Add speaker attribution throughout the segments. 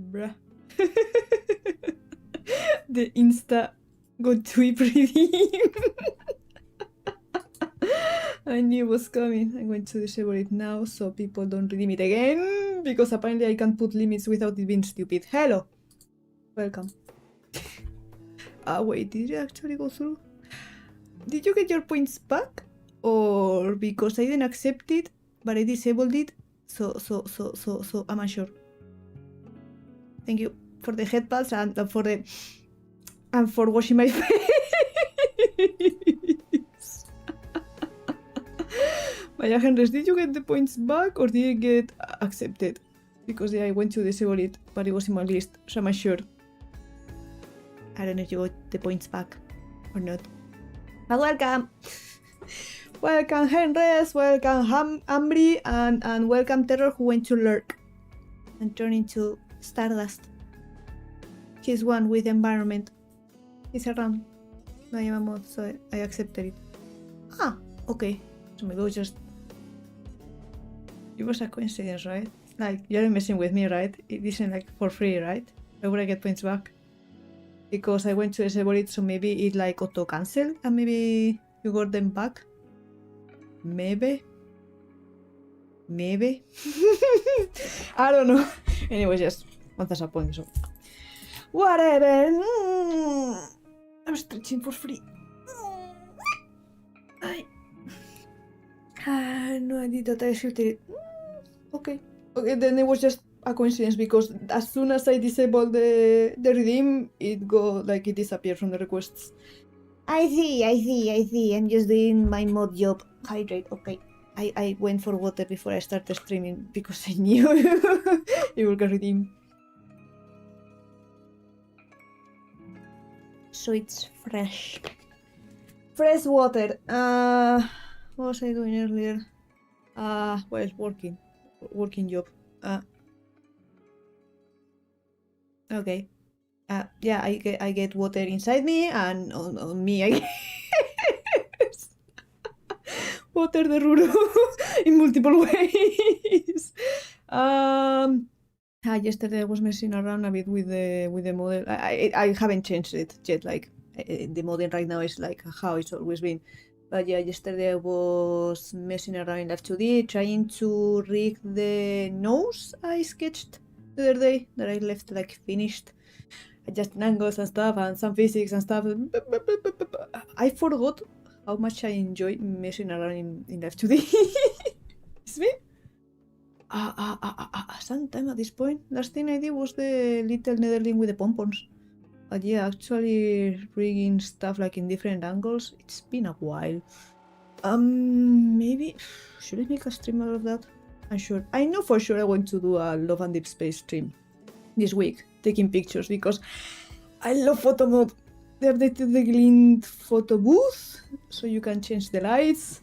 Speaker 1: Bruh. The Insta got tweet redeem. I knew it was coming. I'm going to disable it now so people don't redeem it again, because apparently I can't put limits without it being stupid. Hello! Welcome. Wait, did it actually go through? Did you get your points back? Or because I didn't accept it, but I disabled it? So, I'm unsure. Thank you for the headpads and for washing my face. Maya Henry, did you get the points back or did it get accepted? Because yeah, I went to disable it, but it was in my list, so I'm unsure. I don't know if you got the points back or not. But welcome! Welcome Henry, welcome Ambry, and welcome Terror, who went to lurk and turned into Stardust. He's one with the environment. He's around. No, I'm a mod, so I accepted it. Ah, okay. So maybe it was just... It was a coincidence, right? Like, you're messing with me, right? It isn't like for free, right? Why would I get points back? Because I went to disable it, so maybe it like auto-cancel and maybe you got them back? Maybe? Maybe? I don't know. Anyways, just 1000 points, so... Whatever! I'm stretching for free. No, I did that, I filtered it. Okay. Okay, then it was just a coincidence because as soon as I disabled the redeem, it disappeared from the requests. I see. I'm just doing my mod job. Hydrate, okay. I went for water before I started streaming because I knew it would get redeemed. So it's fresh. Fresh water. What was I doing earlier? Well, working job. Okay. Yeah, I get water inside me and on me I guess. Water the Ruru in multiple ways. Yesterday I was messing around a bit with the model. I haven't changed it yet. Like the model right now is like how it's always been. But yeah, yesterday I was messing around in F2D, trying to rig the nose I sketched the other day that I left like finished. Adjusting angles and stuff and some physics and stuff. I forgot how much I enjoy messing around in F2D. It's me? Some time at this point. Last thing I did was the little netherling with the pompons. But yeah, actually rigging stuff like in different angles, it's been a while. Maybe... Should I make a stream out of that? I'm sure. I know for sure I want to do a Love and Deep Space stream this week, taking pictures, because I love photo mode. They updated the glint photo booth, so you can change the lights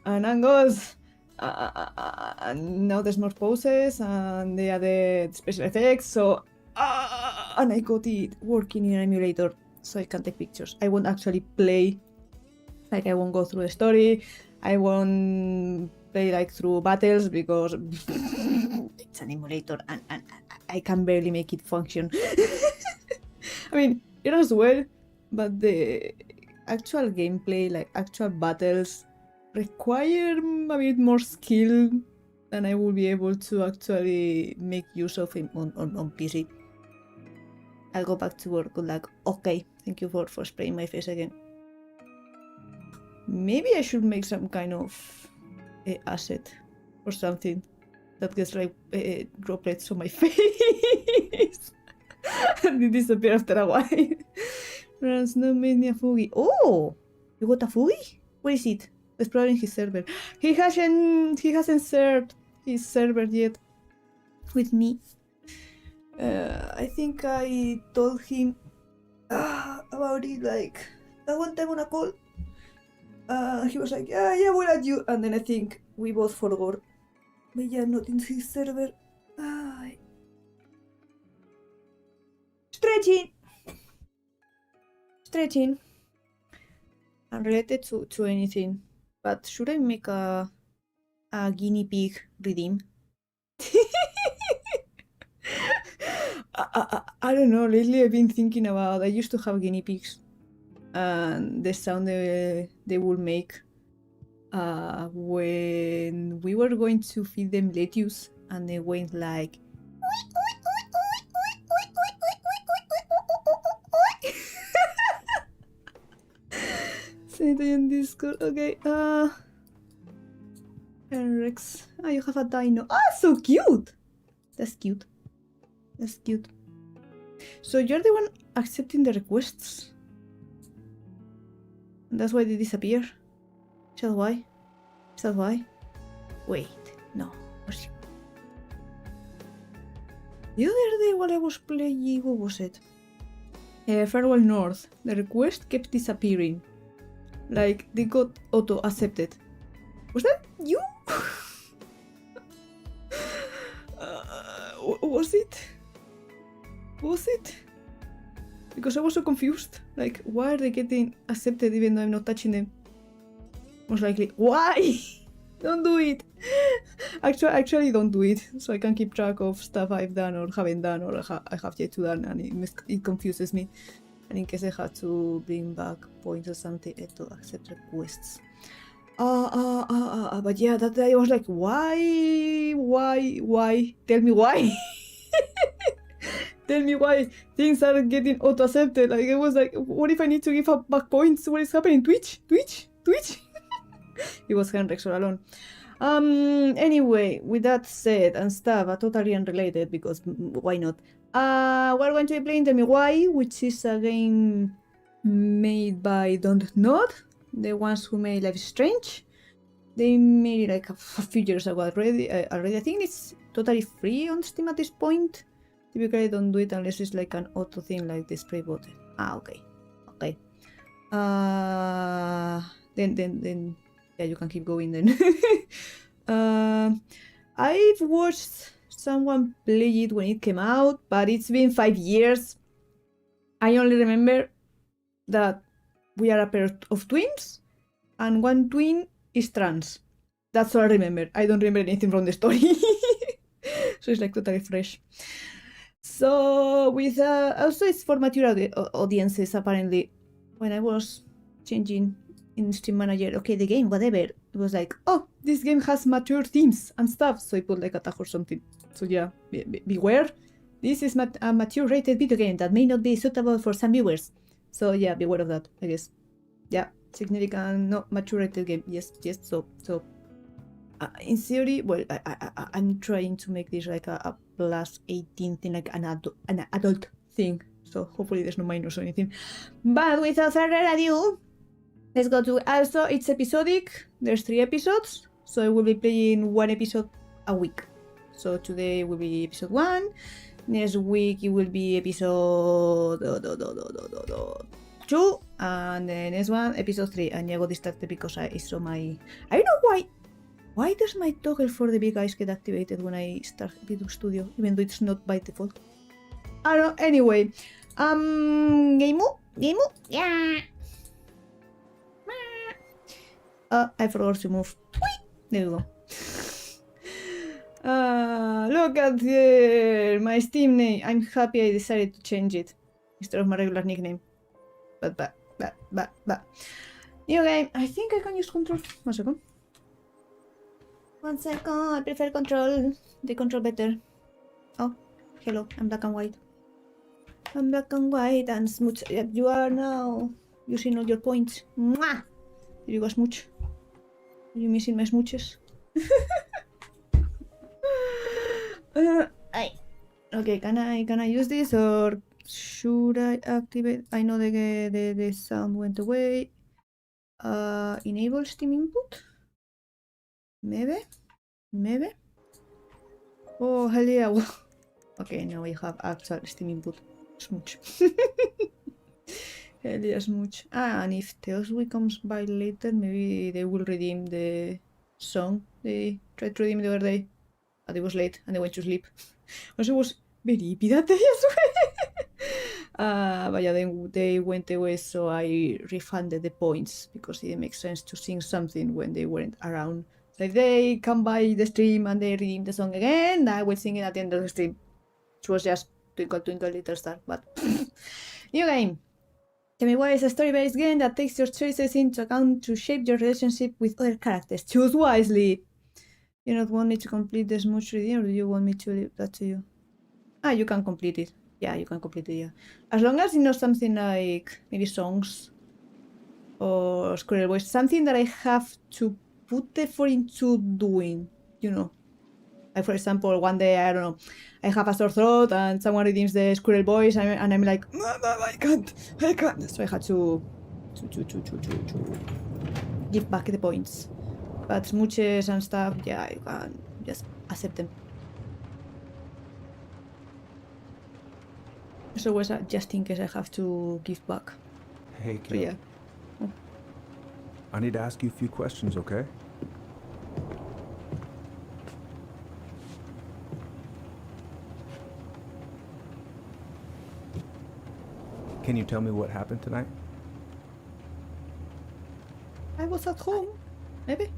Speaker 1: and angles. And now there's more poses, and they added special effects, so... and I got it working in an emulator, so I can take pictures. I won't actually play, like I won't go through the story, I won't play like through battles, because it's an emulator and I can barely make it function. I mean, it runs well, but the actual gameplay, like actual battles, require a bit more skill than I will be able to actually make use of him on PC. I'll go back to work. Good luck. Okay, thank you for spraying my face again. Maybe I should make some kind of asset or something that gets like droplets on my face and they disappear after a while. Franz no made me a Fugi. Oh, you got a Fugi? Where is it? Exploring his server. He hasn't shared his server yet with me. I think I told him about it like that one time on a call. He was like, yeah, we'll add you. And then I think we both forgot. But yeah, not in his server. Stretching. Unrelated to anything. But should I make a guinea pig redeem? I don't know. Lately, I've been thinking about. I used to have guinea pigs, and the sound they would make when we were going to feed them lettuce, and they went like. Send it in Discord. Okay. Rex. Oh, you have a dino. Ah, so cute. That's cute. That's cute. So you're the one accepting the requests. And that's why they disappear. Is that why? Is that why? Wait, no. The other day while I was playing, what was it? Farewell North. The request kept disappearing. Like, they got auto-accepted. Was that you? Was it? Was it? Because I was so confused. Like, why are they getting accepted even though I'm not touching them? Most likely, why? Don't do it. Actually, don't do it. So I can keep track of stuff I've done or haven't done or I have yet to done, and it confuses me. And in case I have to bring back points or something to accept requests. But yeah, that day I was like, why? Tell me why. Tell me why things are getting auto-accepted. Like, it was like, what if I need to give up back points? What is happening? Twitch? It was Henrik all alone. Anyway, with that said and stuff, totally unrelated because why not? We're going to be playing Tell Me Why, which is a game made by Don't Nod, the ones who made Life is Strange. They made it like a few years ago already. I think it's totally free on Steam at this point. Typically, I don't do it unless it's like an auto thing like the spray button. Okay. Then yeah, you can keep going then. I've watched someone play it when it came out, but it's been 5 years. I only remember that we are a pair of twins, and one twin is trans. That's all I remember. I don't remember anything from the story. So it's like totally fresh. So with also it's for mature audiences apparently. When I was changing in Steam Manager, okay, the game, whatever, it was like, oh, this game has mature themes and stuff. So I put like a tag or something. So yeah, beware. This is a mature rated video game that may not be suitable for some viewers. So yeah, beware of that, I guess. Yeah, significant, not mature rated game. Yes. So in theory, well, I'm trying to make this like a plus 18 thing, like an adult thing. So hopefully there's no minors or anything. But without further ado, let's go to also, it's episodic. There's 3 episodes. So I will be playing 1 episode a week. So today will be episode 1. Next week it will be episode 2. And the next one, episode 3. And I got distracted because I saw my... I don't know why. Why does my toggle for the big eyes get activated when I start Vtuber Studio, even though it's not by default? I don't know. Anyway, game move, yeah. I forgot to move. There we go. Look at here, my Steam name. I'm happy I decided to change it instead of my regular nickname. But. New game. I think I can use control. 1 second. 1 second, I prefer control. The control better. Oh, hello, I'm black and white. I'm black and white and smooch. You are now using all your points. Mwah! There you go, smooch. Are you missing my smooches? Okay, can I use this or should I activate? I know the sound went away. Enable Steam input? Maybe? Oh, hell yeah. Okay, now we have actual Steam input. Smooch. Hell yeah, smooch. And if Teoswi comes by later, maybe they will redeem the song they tried to redeem the other day. But it was late and they went to sleep. Also, it was very hippie that day as well. But yeah, then they went away, so I refunded the points because it didn't make sense to sing something when they weren't around. So if they come by the stream and they redeem the song again, I will sing it at the end of the stream. Which was just Twinkle Twinkle Little Star, but new game. Tell me why it's a story-based game that takes your choices into account to shape your relationship with other characters. Choose wisely. You not want me to complete the smooch reading, or do you want me to leave that to you? Ah, you can complete it. Yeah, you can complete it, yeah. As long as you know something like maybe songs or Squirrel Voice, something that I have to put effort into doing, you know. Like, for example, one day, I don't know, I have a sore throat and someone redeems the Squirrel Voice and I'm like, Mom, I can't. So I had to give back the points. But smooches and stuff, yeah, you can just accept them. There's always just in case I have to give back.
Speaker 2: Hey,
Speaker 1: So
Speaker 2: Kim.
Speaker 1: yeah. Oh.
Speaker 2: I need to ask you a few questions, okay? Can you tell me what happened tonight?
Speaker 1: I was at home, maybe?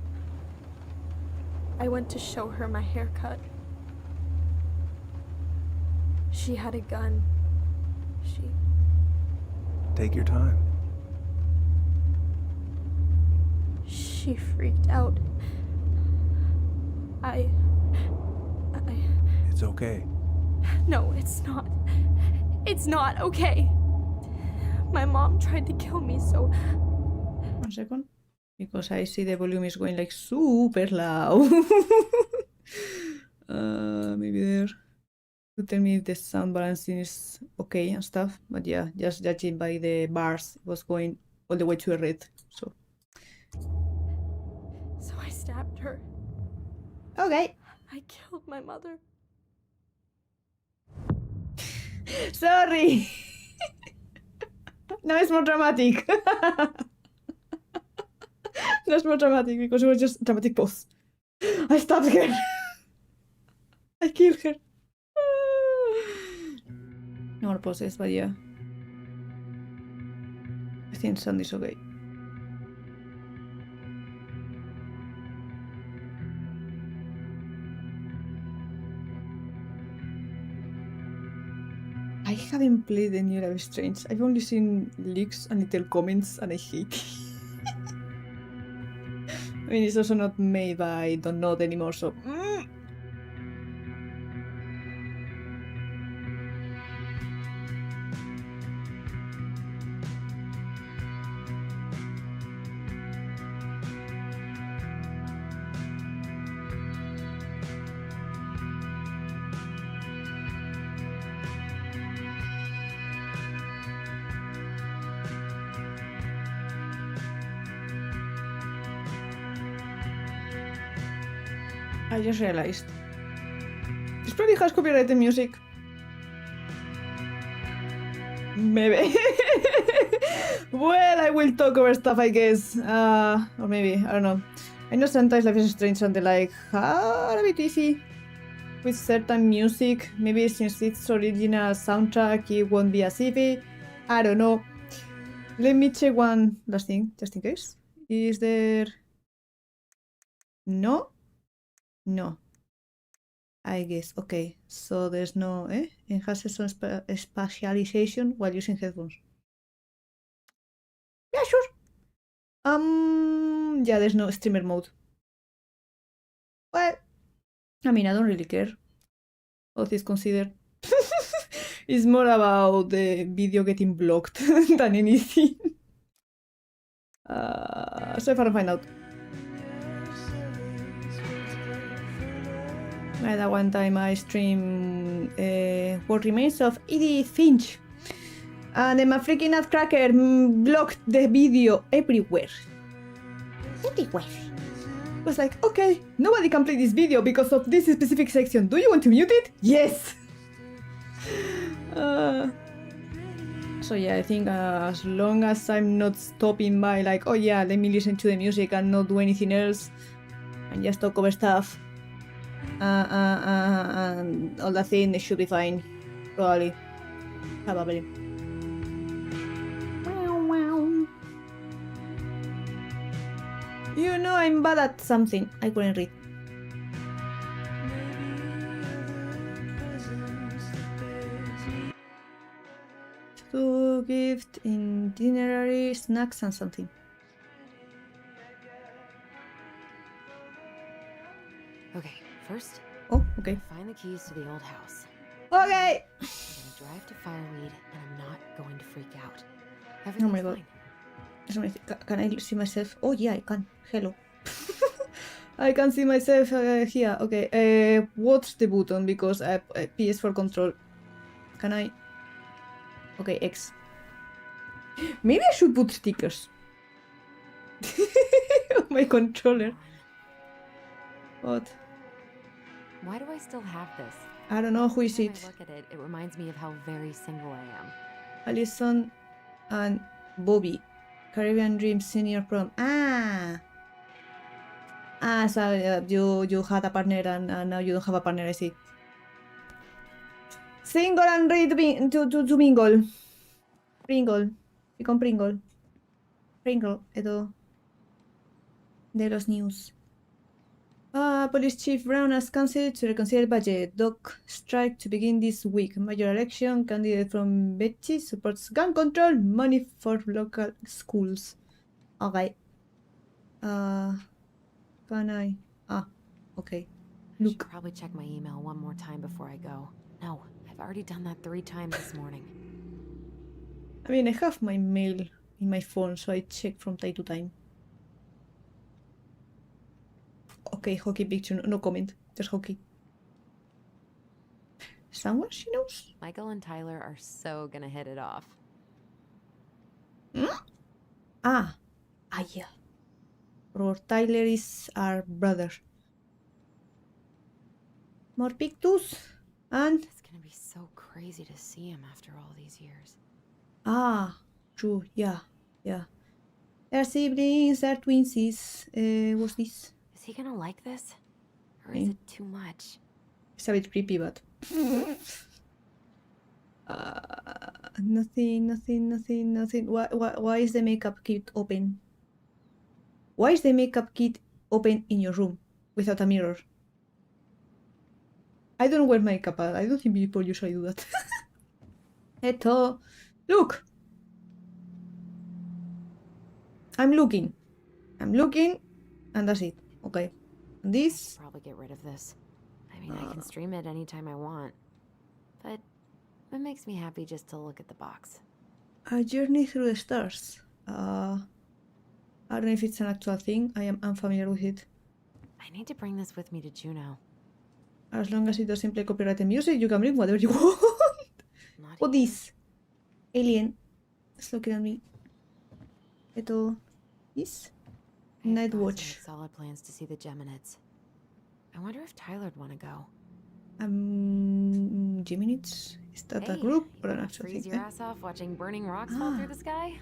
Speaker 3: I went to show her my haircut. She had a gun.
Speaker 2: Take your time.
Speaker 3: She freaked out.
Speaker 2: It's okay.
Speaker 3: No, it's not. It's not okay. My mom tried to kill me, so...
Speaker 1: 1 second. Because I see the volume is going like super loud. Maybe there. To tell me if the sound balancing is okay and stuff. But yeah, just judging by the bars, it was going all the way to a red. So
Speaker 3: I stabbed her.
Speaker 1: okay.
Speaker 3: I killed my mother.
Speaker 1: Sorry. Now it's more dramatic. That's more dramatic because it was just dramatic pause. I stabbed her. I killed her. No more poses, but yeah. I think sound is okay. I haven't played the new Life is Strange. I've only seen leaks and little comments and I hate it. I mean, it's also not made by Don't Know anymore, so... I just realized. This probably has copyrighted music. Maybe. Well, I will talk over stuff, I guess. Or maybe, I don't know. I know sometimes Life is Strange and they like are a bit easy with certain music. Maybe since its original soundtrack, it won't be as easy. I don't know. Let me check one last thing, just in case. Is there... No? No. I guess. Okay. So there's no enhances on spatialization while using headphones. Yeah, sure. Yeah, there's no streamer mode. Well, I mean, I don't really care what is considered. It's more about the video getting blocked than anything. So if I don't find out. That one time I streamed What Remains of Edith Finch. And then my freaking nutcracker blocked the video everywhere. Everywhere. I was like, okay, nobody can play this video because of this specific section. Do you want to mute it? Yes! So yeah, I think as long as I'm not stopping by like, oh yeah, let me listen to the music and not do anything else and just talk over stuff. And all that thing, it should be fine. Probably. You know I'm bad at something. I couldn't read. to gift, itinerary, snacks, and something.
Speaker 4: Okay, first,
Speaker 1: Oh, okay.
Speaker 4: find the keys to the old house.
Speaker 1: Okay!
Speaker 4: I'm gonna drive to Fireweed, and I'm not going to freak out.
Speaker 1: Oh
Speaker 4: Everything's
Speaker 1: my god.
Speaker 4: fine.
Speaker 1: Can I see myself? Oh yeah, I can. Hello. I can see myself here. Okay. What's the button? Because PS for control. Can I? Okay, X. Maybe I should put stickers on my controller. What?
Speaker 4: Why do I still have this?
Speaker 1: I don't know who is
Speaker 4: Every time
Speaker 1: it.
Speaker 4: I look at it, it reminds me of how very single I am.
Speaker 1: Alison and Bobby. Caribbean Dreams Senior Prom. So you had a partner and now you don't have a partner, I see. Single and ready to mingle. Pringle. Become Pringle. Pringle, esto. De los news. Police Chief Brown has cancelled to reconsider budget. Dog strike to begin this week. Major election. Candidate from Betty supports gun control. Money for local schools. Okay. Can I? Okay.
Speaker 4: I should
Speaker 1: Look.
Speaker 4: probably check my email one more time before I go. No, I've already done that 3 times this morning.
Speaker 1: I mean, I have my mail in my phone, so I check from time to time. Okay, hockey picture. No comment. Just hockey. Someone she knows?
Speaker 4: Michael and Tyler are so gonna hit it off.
Speaker 1: Yeah. Or Tyler is our brother. More pictures. And
Speaker 4: It's gonna be so crazy to see him after all these years.
Speaker 1: true. Yeah. They're siblings. They're twinsies. What's this?
Speaker 4: Is he gonna like this? Or is it too much?
Speaker 1: It's a bit creepy, but nothing. Why is the makeup kit open? Why is the makeup kit open in your room without a mirror? I don't wear makeup. I don't think people usually do that. Eto, look. I'm looking, and that's it. Okay. And this.
Speaker 4: Probably get rid of this. I mean, I can stream it anytime I want. But it makes me happy just to look at the box.
Speaker 1: A journey through the stars. I don't know if it's an actual thing. I am unfamiliar with it.
Speaker 4: I need to bring this with me to Juneau.
Speaker 1: As long as it doesn't play copyrighted music, you can bring whatever you want.
Speaker 4: Not
Speaker 1: What
Speaker 4: here.
Speaker 1: this? Alien. It's looking at me. Eto. This?
Speaker 4: I have
Speaker 1: Night
Speaker 4: thoughts and
Speaker 1: Watch.
Speaker 4: solid plans to see the Geminids. I wonder if Tyler'd want to go.
Speaker 1: Geminids? Is that a
Speaker 4: Hey,
Speaker 1: group
Speaker 4: you
Speaker 1: or an
Speaker 4: wanna
Speaker 1: actual
Speaker 4: freeze
Speaker 1: thing?
Speaker 4: your ass off watching burning rocks fall through the sky?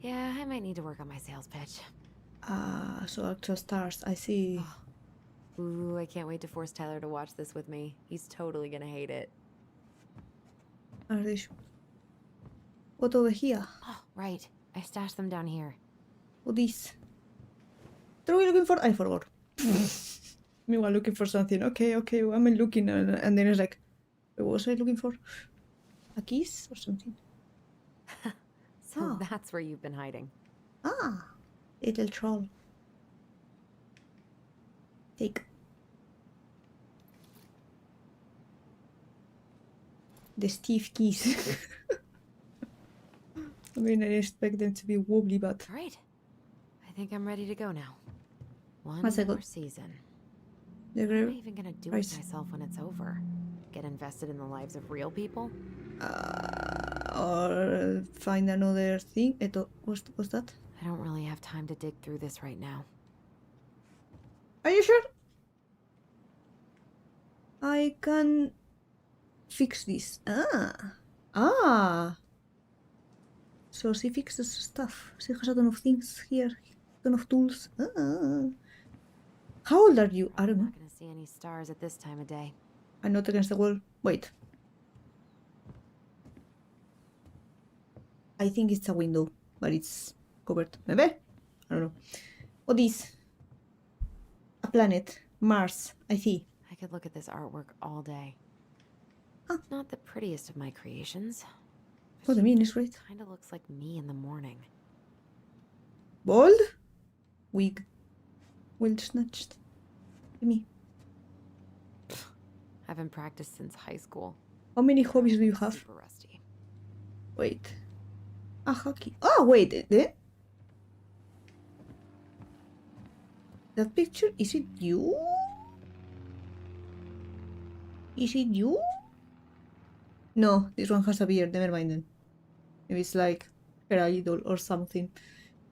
Speaker 4: Yeah, I might need to work on my sales pitch.
Speaker 1: So actual stars. I see.
Speaker 4: Ooh, I can't wait to force Tyler to watch this with me. He's totally gonna hate it.
Speaker 1: Are they what over here?
Speaker 4: Oh, right. I stashed them down here.
Speaker 1: What this? What are we looking for? I forgot. Meanwhile, looking for something. Okay, what am I looking? And then it's like, what was I looking for? A kiss or something?
Speaker 4: So that's where you've been hiding.
Speaker 1: Little troll. Take. The Steve keys. I mean, I expect them to be wobbly, but
Speaker 4: All right. I think I'm ready to go now. One
Speaker 1: One second.
Speaker 4: more season.
Speaker 1: the
Speaker 4: What am I
Speaker 1: grave.
Speaker 4: even gonna do
Speaker 1: Right.
Speaker 4: with myself when it's over? Get invested in the lives of real people?
Speaker 1: Or find another thing. What's that?
Speaker 4: I don't really have time to dig through this right now.
Speaker 1: Are you sure? I can fix this. So she fixes stuff. She has a ton of things here. Ton of tools. How old are you? I don't
Speaker 4: I'm
Speaker 1: know.
Speaker 4: not gonna see any stars at this time of day.
Speaker 1: I'm not against the wall. Wait. I think it's a window, but it's covered. Maybe? I don't know. What is? A planet. Mars. I see.
Speaker 4: I could look at this artwork all day. Not the prettiest of my creations,
Speaker 1: What do you mean? It's great.
Speaker 4: Kinda looks like me in the morning.
Speaker 1: Bald? Wig. Well snatched. Me.
Speaker 4: Haven't practiced since high school.
Speaker 1: How many hobbies do you have?
Speaker 4: Super rusty.
Speaker 1: Wait. Ah, hockey. Oh, wait. That picture, is it you? Is it you? No, this one has a beard. Never mind then. Maybe it's like her idol or something.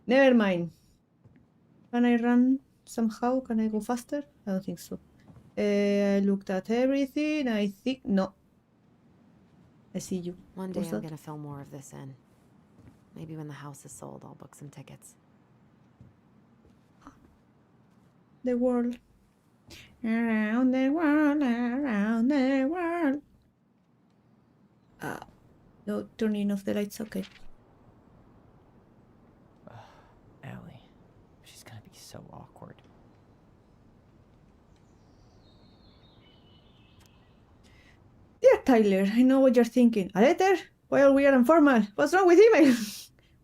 Speaker 1: Never mind. Can I run somehow? Can I go faster? I don't think so. I looked at everything. I think no. I see you.
Speaker 4: One day
Speaker 1: What's
Speaker 4: I'm
Speaker 1: that?
Speaker 4: gonna fill more of this in. Maybe when the house is sold, I'll book some tickets.
Speaker 1: The world. Around the world, around the world. No, turning off the lights, okay.
Speaker 5: Allie. She's gonna be so awkward.
Speaker 1: Dear Tyler, I know what you're thinking. A letter? Well, we are informal. What's wrong with email?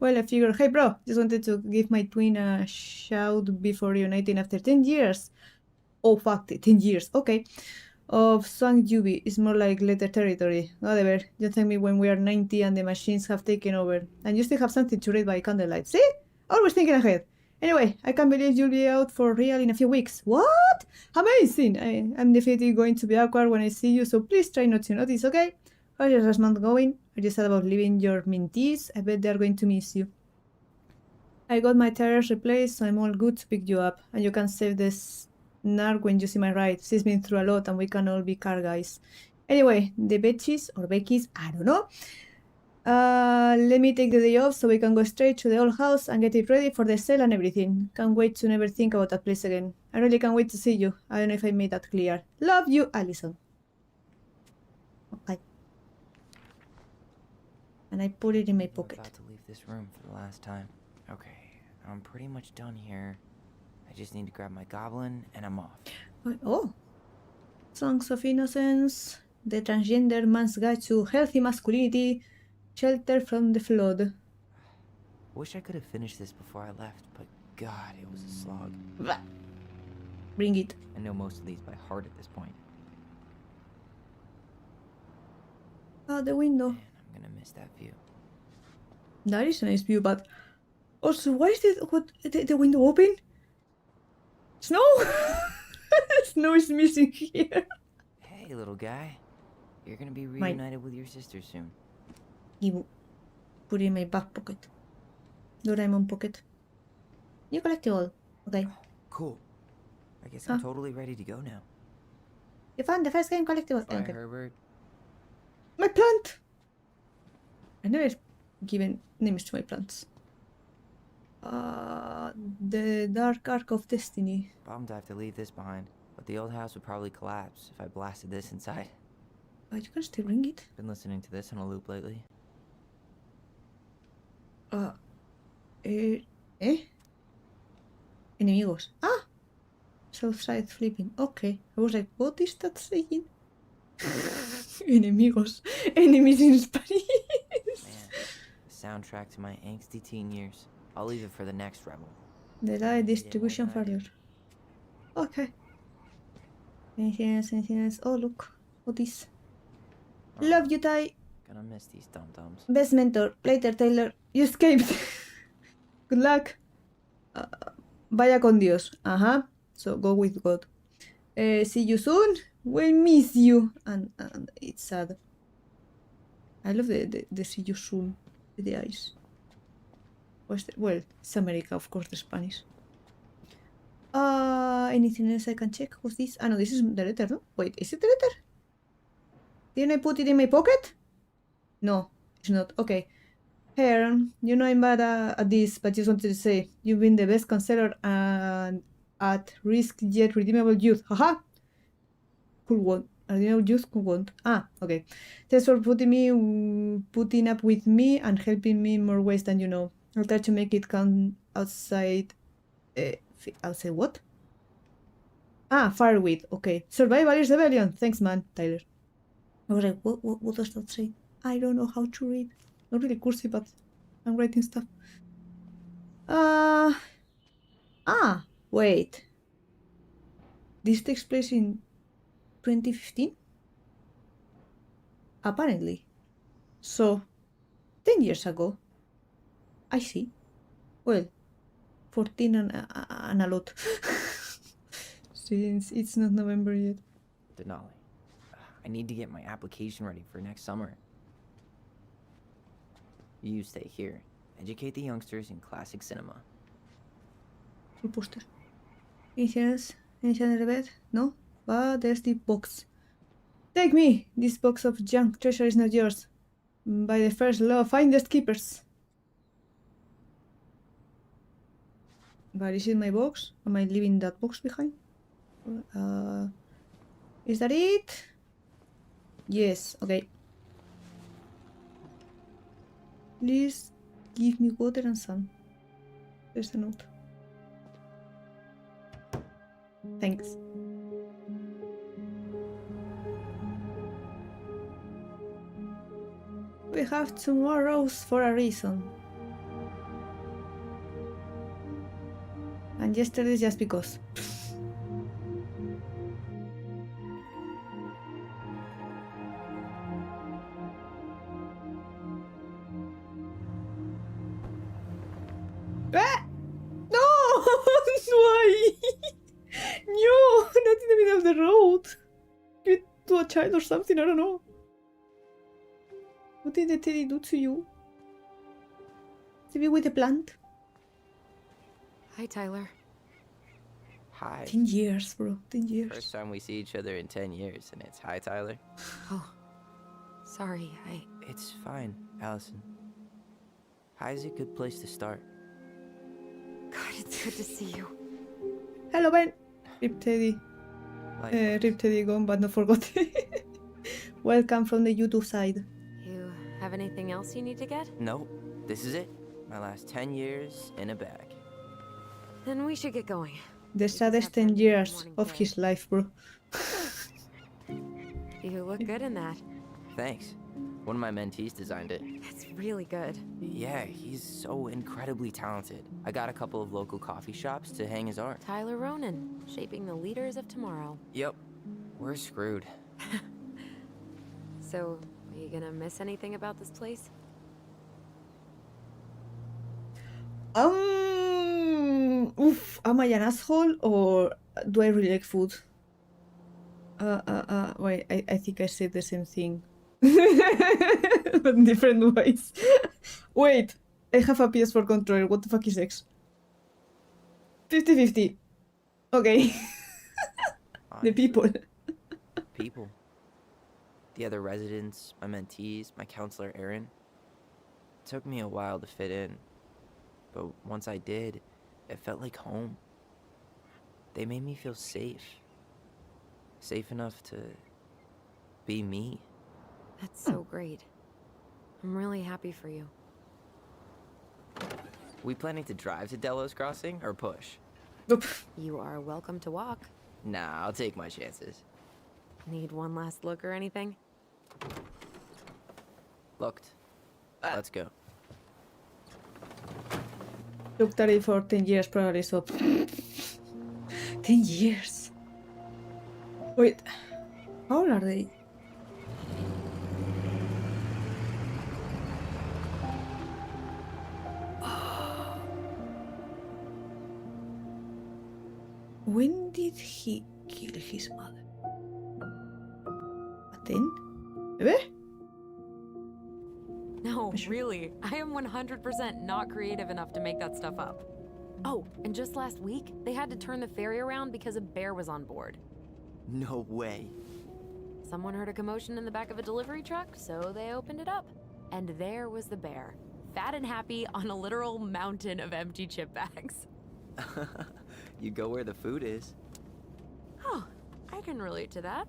Speaker 1: Well, I figured, hey bro, just wanted to give my twin a shout before reuniting after 10 years. Oh fuck, 10 years, okay. Of Swang Juby is more like letter territory. Whatever, just tell me when we are 90 and the machines have taken over. And you still have something to read by candlelight. See? Always thinking ahead. Anyway, I can't believe you'll be out for real in a few weeks. What? Amazing! I'm definitely going to be awkward when I see you, so please try not to notice, okay? How's your last month going? Are you sad about leaving your mentees? I bet they're going to miss you. I got my tires replaced, so I'm all good to pick you up. And you can save this Narc when you see my ride. She's been through a lot and we can all be car guys. Anyway, the Betchies or Beckies, I don't know. Let me take the day off so we can go straight to the old house and get it ready for the sale and everything. Can't wait to never think about that place again. I really can't wait to see you. I don't know if I made that clear. Love you, Allison. Okay. And I put it in my pocket.
Speaker 5: I'm about to leave this room for the last time. Okay, I'm pretty much done here. I just need to grab my goblin and I'm off.
Speaker 1: Oh. Songs of Innocence. The Transgender Man's Guide to Healthy Masculinity. Shelter from the Flood.
Speaker 5: Wish I could have finished this before I left, but God, it was a slog.
Speaker 1: Bring it.
Speaker 5: I know most of these by heart at this point.
Speaker 1: Out the window.
Speaker 5: Man, I'm gonna miss that view.
Speaker 1: That is a nice view, but also, why is the window open? Snow? Snow is missing here.
Speaker 5: Hey, little guy. You're gonna be reunited with your sister soon.
Speaker 1: You put it in my back pocket. Doraemon pocket. You collect it all. Okay.
Speaker 5: Cool. I guess I'm totally ready to go now.
Speaker 1: You found the first game collectible.
Speaker 5: Bye,
Speaker 1: Okay.
Speaker 5: Herbert.
Speaker 1: My plant! I never given names to my plants. The Dark Ark of Destiny.
Speaker 5: Bummed I have to leave this behind, but the old house would probably collapse if I blasted this inside.
Speaker 1: You can still ring it.
Speaker 5: Been listening to this on a loop lately.
Speaker 1: Enemigos. Southside flipping. Okay. I was like, what is that saying? Enemigos. Enemies in Spanish.
Speaker 5: Man, the soundtrack to my angsty teen years. I'll leave it for the next rebel.
Speaker 1: The light distribution failure. Okay. Anything else? Oh, look. What is? Love you, Ty.
Speaker 5: Gonna miss these dum-dums.
Speaker 1: Best mentor. Later, Taylor. You escaped. Good luck. Vaya con Dios. So go with God. See you soon. We'll miss you. And it's sad. I love the see you soon with the eyes. Well, it's America, of course, the Spanish. Anything else I can check? What's this? No, this is the letter, no? Wait, is it the letter? Didn't I put it in my pocket? No, it's not. Okay. Here, you know I'm bad at this, but just wanted to say, you've been the best counselor and at risk yet redeemable youth. Haha! Cool one. Redeemable youth, cool one. Okay. Thanks for putting up with me and helping me in more ways than you know. I'll try to make it count outside... outside what? Fireweed. Okay. Survival is rebellion. Thanks, man. Tyler. I was like, what does that say? I don't know how to read. Not really cursive, but I'm writing stuff. Wait. This takes place in 2015? Apparently. So, 10 years ago. I see. Well, 14 and a lot. Since it's not November yet.
Speaker 5: Denali, I need to get my application ready for next summer. You stay here. Educate the youngsters in classic cinema.
Speaker 1: Full poster. Anything else? Anything in the bed? No? But there's the box. Take me! This box of junk treasure is not yours. By the first law of finders keepers. But is it my box? Am I leaving that box behind? Is that it? Yes, okay. Please give me water and sun. There's a note. Thanks. We have tomorrows for a reason. And yesterday just because. Ah! No! Why? No! Not in the middle of the road. Give it to a child or something, I don't know. What did the teddy do to you? To be with a plant?
Speaker 4: Hi, Tyler.
Speaker 5: Hi.
Speaker 1: 10 years, bro. 10 years.
Speaker 5: First time we see each other in 10 years, and it's hi, Tyler.
Speaker 4: Oh, sorry,
Speaker 5: It's fine, Allison. Hi is a good place to start.
Speaker 4: God, it's good to see you.
Speaker 1: Hello, Ben. Rip Teddy.
Speaker 5: Likewise.
Speaker 1: Rip Teddy gone, but not forgotten. Welcome from the YouTube side.
Speaker 4: You have anything else you need to get?
Speaker 5: Nope, this is it. My last 10 years in a bag.
Speaker 4: Then we should get going.
Speaker 1: The
Speaker 4: just
Speaker 1: saddest
Speaker 4: have time
Speaker 1: 10
Speaker 4: for the
Speaker 1: years
Speaker 4: morning
Speaker 1: of
Speaker 4: prayer.
Speaker 1: his life, bro.
Speaker 4: You look good in that.
Speaker 5: Thanks. One of my mentees designed it.
Speaker 4: It's really good.
Speaker 5: Yeah, he's so incredibly talented. I got a couple of local coffee shops to hang his art.
Speaker 4: Tyler Ronan, shaping the leaders of tomorrow.
Speaker 5: Yep, we're screwed.
Speaker 4: So, are you gonna miss anything about this place?
Speaker 1: Oof, am I an asshole or do I really like food? Wait, I think I said the same thing. But in different ways. Wait, I have a PS4 controller. What the fuck is X? 50-50. Okay. The people.
Speaker 5: People. The other residents, my mentees, my counselor Aaron. It took me a while to fit in. But once I did, it felt like home. They made me feel safe. Safe enough to be me.
Speaker 4: That's so great. I'm really happy for you.
Speaker 5: We planning to drive to Delos Crossing or push?
Speaker 1: Nope.
Speaker 4: You are welcome to walk.
Speaker 5: Nah, I'll take my chances.
Speaker 4: Need one last look or anything?
Speaker 5: Looked. Let's go.
Speaker 1: Looked at it for 10 years probably, so... 10 years. Wait. How old are they? When did he kill his mother? At 10? Bebe?
Speaker 4: No,
Speaker 1: Sure.
Speaker 4: really. I am 100% not creative enough to make that stuff up. Oh, and just last week, they had to turn the ferry around because a bear was on board.
Speaker 5: No way.
Speaker 4: Someone heard a commotion in the back of a delivery truck, so they opened it up. And there was the bear, fat and happy on a literal mountain of empty chip bags.
Speaker 5: You go where the food is.
Speaker 4: Oh, I can relate to that.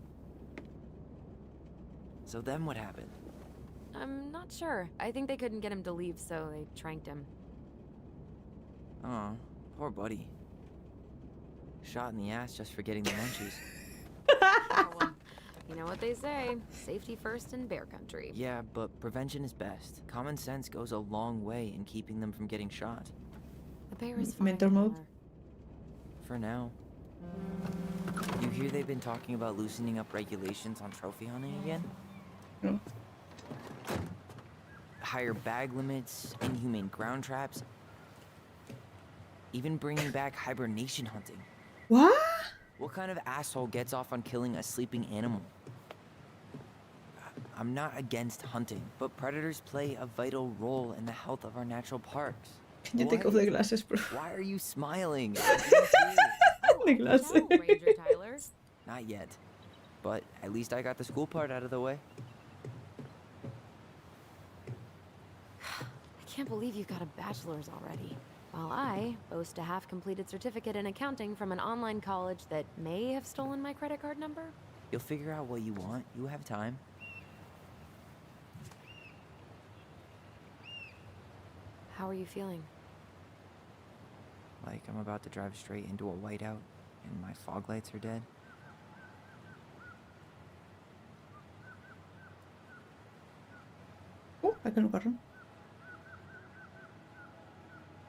Speaker 5: So then what happened?
Speaker 4: I'm not sure. I think they couldn't get him to leave, so they tranked him.
Speaker 5: Oh, poor buddy. Shot in the ass just for getting the munchies.
Speaker 4: Oh, well, You know what they say, safety first in bear country.
Speaker 5: Yeah, but prevention is best. Common sense goes a long way in keeping them from getting shot.
Speaker 4: The bear is fine.
Speaker 1: Mentor mode?
Speaker 4: Tyler.
Speaker 5: For now. You hear they've been talking about loosening up regulations on trophy hunting again?
Speaker 1: No.
Speaker 5: Higher bag limits, inhumane ground traps, even bringing back hibernation hunting.
Speaker 1: What?
Speaker 5: What kind of asshole gets off on killing a sleeping animal? I'm not against hunting, but predators play a vital role in the health of our natural parks.
Speaker 1: Can you take off the glasses, bro?
Speaker 5: Why are you smiling?
Speaker 1: The glasses.
Speaker 4: Hello, Ranger Tyler.
Speaker 5: Not yet. But at least I got the school part out of the way.
Speaker 4: I can't believe you got a bachelor's already. While I boast a half-completed certificate in accounting from an online college that may have stolen my credit card number.
Speaker 5: You'll figure out what you want. You have time.
Speaker 4: How are you feeling?
Speaker 5: Like I'm about to drive straight into a whiteout and my fog lights are dead.
Speaker 1: Oh, I can carro.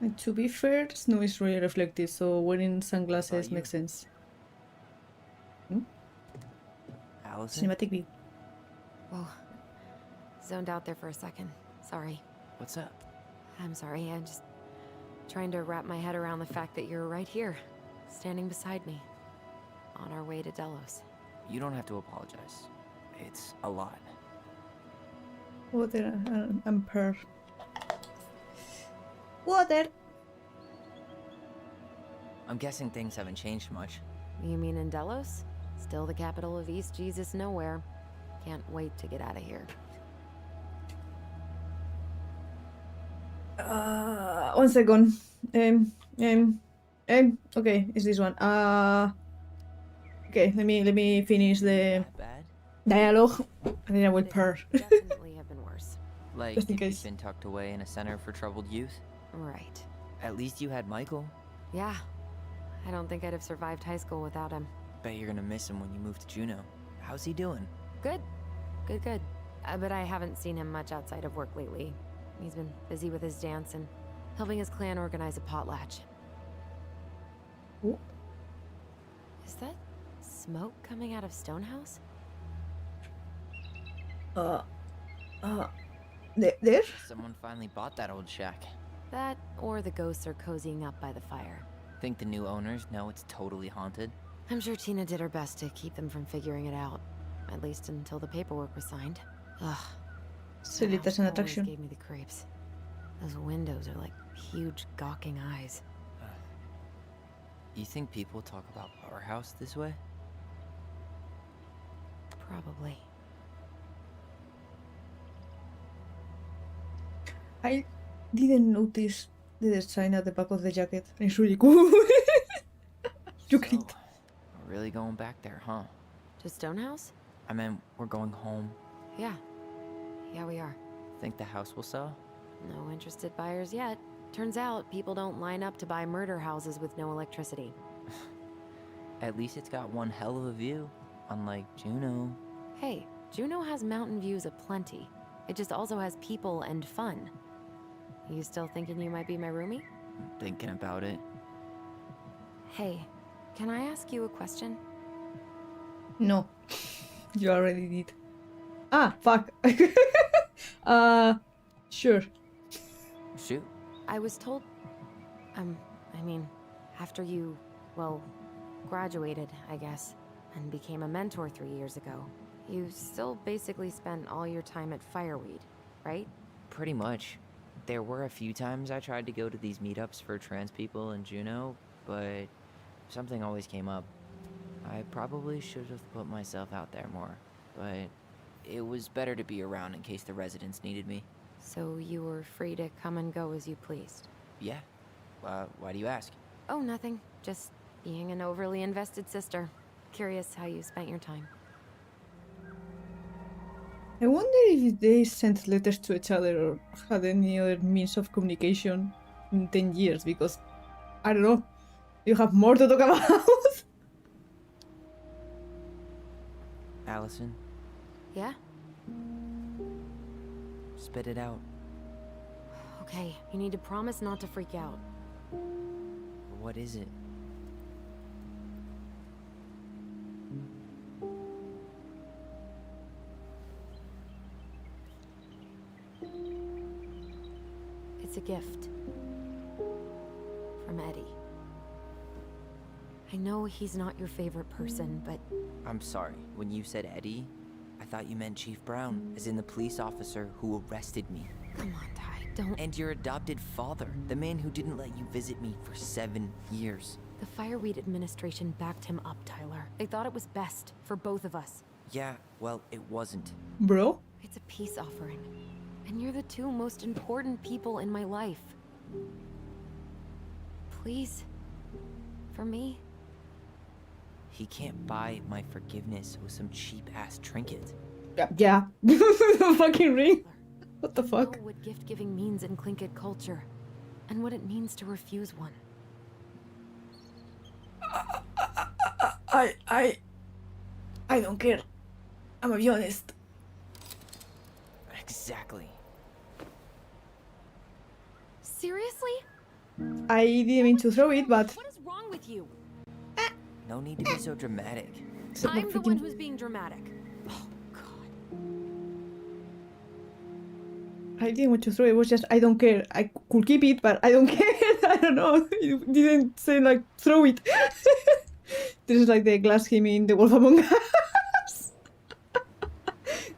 Speaker 1: And to be fair, snow is really reflective, so wearing sunglasses
Speaker 5: you?
Speaker 1: makes sense.
Speaker 5: Allison?
Speaker 1: Cinematic view.
Speaker 4: Whoa. Zoned out there for a second. Sorry.
Speaker 5: What's up?
Speaker 4: I'm sorry. I'm just trying to wrap my head around the fact that you're right here, standing beside me, on our way to Delos.
Speaker 5: You don't have to apologize. It's a lot.
Speaker 1: Water and pearl. Water!
Speaker 5: I'm guessing things haven't changed much.
Speaker 4: You mean in Delos? Still the capital of East Jesus Nowhere. Can't wait to get out of here.
Speaker 1: 1 second. Okay, it's this one. Okay, let me finish the
Speaker 5: That bad?
Speaker 1: dialogue, and then I will
Speaker 4: It
Speaker 1: purr.
Speaker 4: definitely have been worse.
Speaker 5: Like
Speaker 1: Just in
Speaker 5: if you've
Speaker 1: case.
Speaker 5: been tucked away in a center for troubled youth?
Speaker 4: Right.
Speaker 5: At least you had Michael.
Speaker 4: Yeah. I don't think I'd have survived high school without him.
Speaker 5: Bet you're gonna miss him when you move to Juneau. How's he doing?
Speaker 4: Good. Good. But I haven't seen him much outside of work lately. He's been busy with his dance and helping his clan organize a potlatch.
Speaker 1: Oh.
Speaker 4: Is that smoke coming out of Stonehouse?
Speaker 1: There?
Speaker 5: Someone finally bought that old shack.
Speaker 4: That, or the ghosts are cozying up by the fire.
Speaker 5: Think the new owners know it's totally haunted?
Speaker 4: I'm sure Tina did her best to keep them from figuring it out. At least until the paperwork was signed. Ugh.
Speaker 1: Silly,
Speaker 4: that
Speaker 1: that's an
Speaker 4: house always
Speaker 1: attraction.
Speaker 4: gave me the creeps. Those windows are like huge gawking eyes.
Speaker 5: You think people talk about our house this way?
Speaker 4: Probably.
Speaker 1: I didn't notice the design at the back of the jacket. It's really cool. You can.
Speaker 5: So, we're really going back there, huh?
Speaker 4: To Stonehouse?
Speaker 5: I mean, we're going home.
Speaker 4: Yeah. Yeah, we are.
Speaker 5: Think the house will sell?
Speaker 4: No interested buyers yet. Turns out people don't line up to buy murder houses with no electricity.
Speaker 5: At least it's got one hell of a view, unlike Juneau.
Speaker 4: Hey, Juneau has mountain views aplenty. It just also has people and fun. You still thinking you might be my roomie?
Speaker 5: Thinking about it.
Speaker 4: Hey, can I ask you a question?
Speaker 1: No. You already did. Ah, fuck. Sure.
Speaker 5: Shoot.
Speaker 4: I was told... I mean, after you, well, graduated, I guess, and became a mentor 3 years ago, you still basically spent all your time at Fireweed, right?
Speaker 5: Pretty much. There were a few times I tried to go to these meetups for trans people in Juneau, but something always came up. I probably should have put myself out there more, but it was better to be around in case the residents needed me.
Speaker 4: So you were free to come and go as you pleased?
Speaker 5: Yeah. Why do you ask?
Speaker 4: Oh, nothing. Just being an overly invested sister. Curious how you spent your time.
Speaker 1: I wonder if they sent letters to each other or had any other means of communication in 10 years, because, I don't know, you have more to talk about.
Speaker 5: Allison,
Speaker 4: Yeah?
Speaker 5: spit it out.
Speaker 4: Okay, you need to promise not to freak out.
Speaker 5: What is it?
Speaker 4: It's a gift. From Eddie. I know he's not your favorite person, but
Speaker 5: I'm sorry. When you said Eddie, I thought you meant Chief Brown, as in the police officer who arrested me.
Speaker 4: come on, Ty, don't.
Speaker 5: And your adopted father, the man who didn't let you visit me for 7 years.
Speaker 4: The Fireweed administration backed him up, Tyler. They thought it was best for both of us.
Speaker 5: Yeah, well, it wasn't.
Speaker 1: Bro?
Speaker 4: It's a peace offering. And you're the two most important people in my life. Please. For me.
Speaker 5: He can't buy my forgiveness with some cheap-ass trinket.
Speaker 1: Yeah. Fucking ring. What the
Speaker 4: You
Speaker 1: fuck?
Speaker 4: know what gift giving means in Tlingit culture, and what it means to refuse one.
Speaker 1: I don't care. I'm gonna be honest.
Speaker 5: Exactly.
Speaker 4: Seriously?
Speaker 1: I didn't mean to throw it, but
Speaker 4: What is wrong with you?
Speaker 5: No need to be so dramatic.
Speaker 1: except my
Speaker 4: I'm the one
Speaker 1: freaking-
Speaker 4: who's being dramatic. Oh, God.
Speaker 1: I didn't want to throw it. It was just I don't care. I could keep it, but I don't care. I don't know. You didn't say like throw it. This is like the glass him in The Wolf Among Us.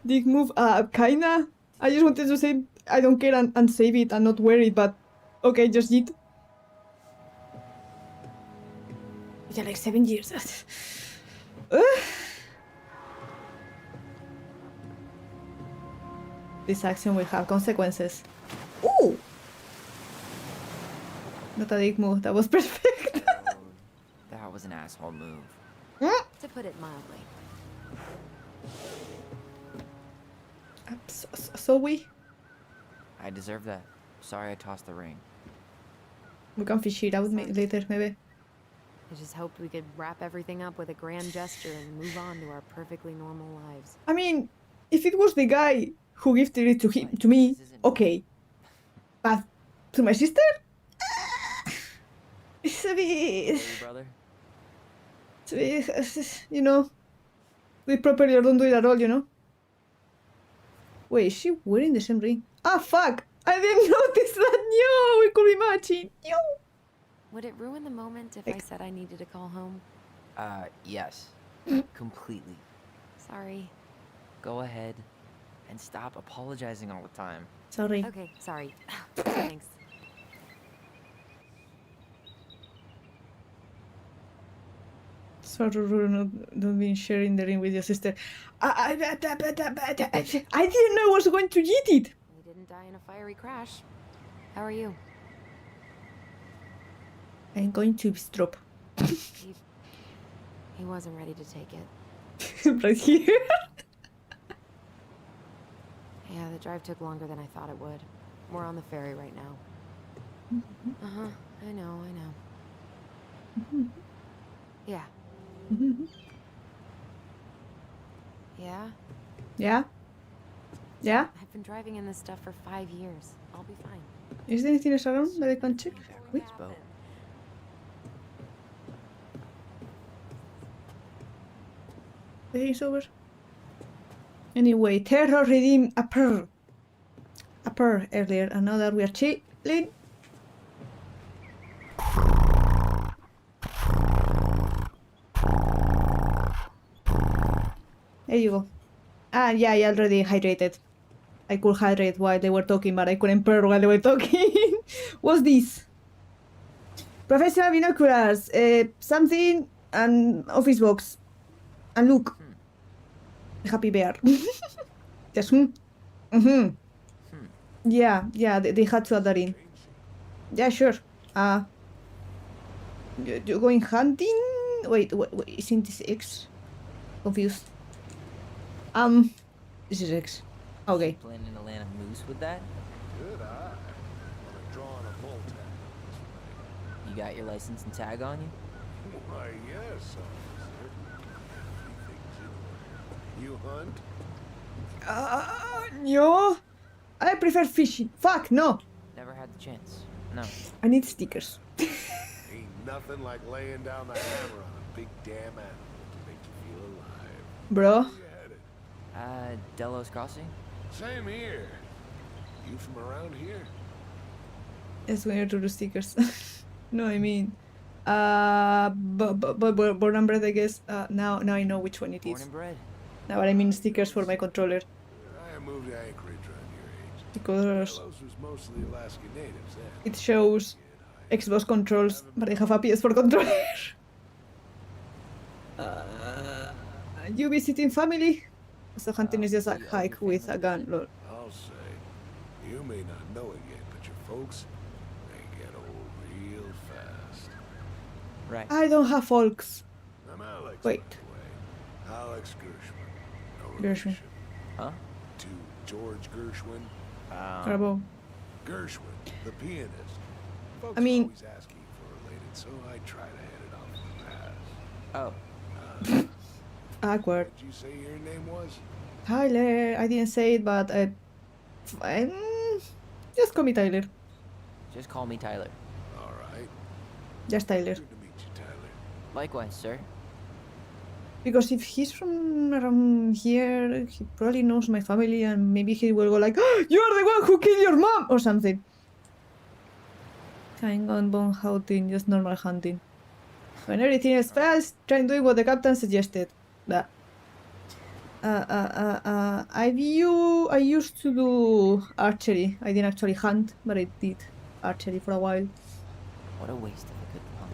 Speaker 1: Dick move. Kinda. I just wanted to say I don't care and save it and not wear it, but okay, just yeet. Yeah, like 7 years. This action will have consequences. Ooh! Not a dick move. That was perfect.
Speaker 5: That was an asshole move.
Speaker 4: To put it mildly.
Speaker 1: So we
Speaker 5: I deserve that. Sorry I tossed the ring.
Speaker 1: can fish it out later, maybe.
Speaker 4: I just hoped we could wrap everything up with a grand gesture and move on to our perfectly normal lives.
Speaker 1: I mean, if it was the guy who gifted it to me, okay. But to my sister? It's a bit...
Speaker 5: Hey, brother?
Speaker 1: It's a bit... You know? Do it properly or don't do it at all, you know? Wait, is she wearing the same ring? Ah, fuck! I didn't notice that! No! We could be matching! No!
Speaker 4: Would it ruin the moment if I said I needed to call home?
Speaker 5: Yes. Completely.
Speaker 4: Sorry.
Speaker 5: Go ahead. And stop apologizing all the time.
Speaker 1: Sorry.
Speaker 4: Okay, sorry. Thanks.
Speaker 1: Sorry for not being sharing the ring with your sister. I didn't know I was going to eat it!
Speaker 4: We didn't die in a fiery crash. How are you?
Speaker 1: I'm going to strop.
Speaker 4: He wasn't ready to take it.
Speaker 1: Right here.
Speaker 4: Yeah, the drive took longer than I thought it would. We're on the ferry right now. Uh-huh. I know. Yeah. Yeah?
Speaker 1: Yeah? Yeah?
Speaker 4: I've been driving in this stuff for 5 years. I'll be fine.
Speaker 1: Is there anything else around that I can check? Wait.
Speaker 5: Boat.
Speaker 1: I think it's over. Anyway, Terror redeemed a pearl. A pearl earlier, and now that we are chilling. There you go. Ah, yeah, I already hydrated. I could hydrate while they were talking, but I couldn't purr while they were talking. What's this? Professional binoculars, something, and office box. And look. A happy bear. Just Yeah, they had to add that in. Yeah, sure. You're going hunting? Wait, isn't this X? Confused. This is X. Okay.
Speaker 5: Planning to land a moose with that?
Speaker 6: Good eye. On a drawing a bull tag.
Speaker 5: You got your license and tag on you?
Speaker 6: Why, yes, officer. You hunt?
Speaker 1: No. I prefer fishing. Fuck, no.
Speaker 5: Never had the chance. No.
Speaker 1: I need stickers.
Speaker 6: Ain't nothing like laying down the hammer on a big damn animal to make you feel alive.
Speaker 1: Bro.
Speaker 6: Where you headed?
Speaker 5: Delos Crossing?
Speaker 6: Same here. You from around here?
Speaker 1: Es when to do stickers. No, I mean. But born and bred, I guess. Now I know which one it
Speaker 5: Born
Speaker 1: is.
Speaker 5: and bred.
Speaker 1: Now I mean stickers for my controller.
Speaker 6: I moved to Anchorage around your age.
Speaker 1: Because
Speaker 6: Delos was mostly Alaskan natives then.
Speaker 1: it shows Xbox controls, but I have a PS4 controller. You visiting family? So hunting is just a hike with a gun, lol.
Speaker 6: I'll say, you may not know it yet, but your folks, they get old real fast.
Speaker 5: Right.
Speaker 1: I don't have folks.
Speaker 6: I'm Alex,
Speaker 1: Wait.
Speaker 6: by the way. Alex Gershwin. No
Speaker 1: Gershwin.
Speaker 6: relation
Speaker 5: Huh?
Speaker 6: to George Gershwin.
Speaker 1: Bravo.
Speaker 6: Gershwin, the pianist. Folks
Speaker 1: I mean-
Speaker 6: always asking for related, so I try to head it off the pass.
Speaker 5: Oh.
Speaker 1: Awkward.
Speaker 6: What did you say your name was?
Speaker 1: Tyler. I didn't say it, but just call me Tyler.
Speaker 5: Just call me Tyler.
Speaker 6: All right.
Speaker 1: Just Tyler.
Speaker 6: Good to meet you, Tyler.
Speaker 5: Likewise, sir.
Speaker 1: Because if he's from around here, he probably knows my family, and maybe he will go like, oh, "You're the one who killed your mom" or something. Hang on, bone hunting, just normal hunting. When everything else fails, try doing what the captain suggested. Blah. I used to do archery. I didn't actually hunt, but I did archery for a while.
Speaker 5: What a waste of a good pun.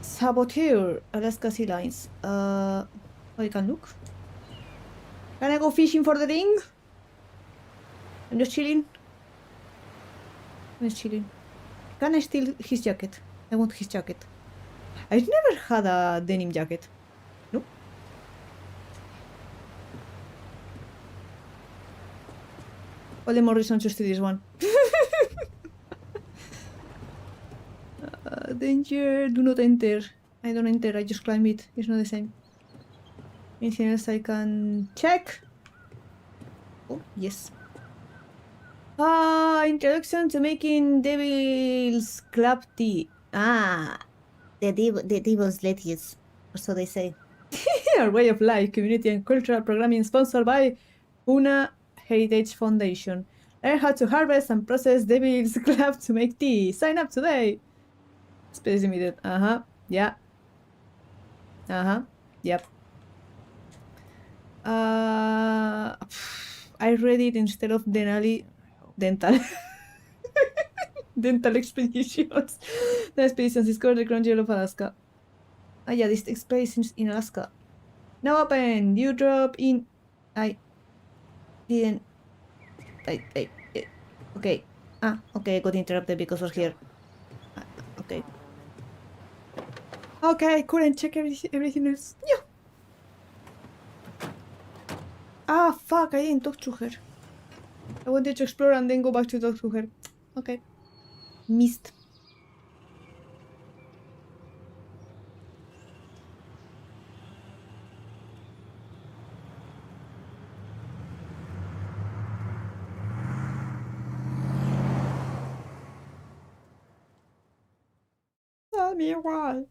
Speaker 1: Saboteur, Alaska Sea Lines. I can look. Can I go fishing for the ring? I'm just chilling. I'm just chilling. Can I steal his jacket? I want his jacket. I've never had a denim jacket. Nope. All the more reason to steal this one. Danger, do not enter. I don't enter, I just climb it. It's not the same. Anything else I can check? Oh, yes. Introduction to making devil's club tea. The devil's lettuce, or so they say. Our way of life, community and cultural programming sponsored by Una Heritage Foundation. Learn how to harvest and process devil's club to make tea. Sign up today. Space limited. Yeah. Yep. I read it instead of Denali. Dental. Dental expeditions. The expeditions discovered the crown jewel of Alaska. Yeah, this takes place in Alaska. Now open. You drop in. I didn't. Okay. Okay, I got interrupted because of here. Okay. Okay, couldn't check everything else. Yeah. Fuck, I didn't talk to her. I wanted to explore and then go back to talk to her. Okay. Missed. Tell me why.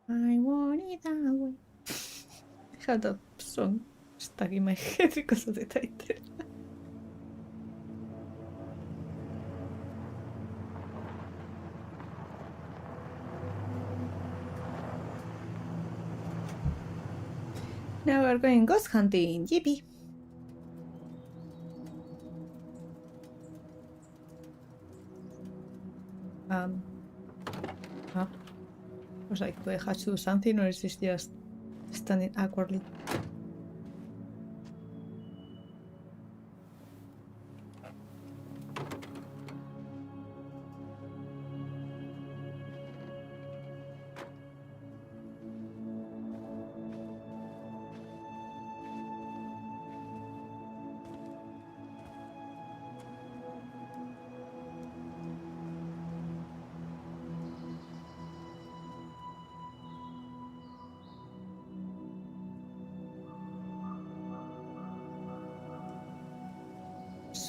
Speaker 1: I want it that way. I had that song stuck in my head because of the title. Now we're going ghost hunting. Yippee! Huh? I was like, do I have to do something or is this just standing awkwardly?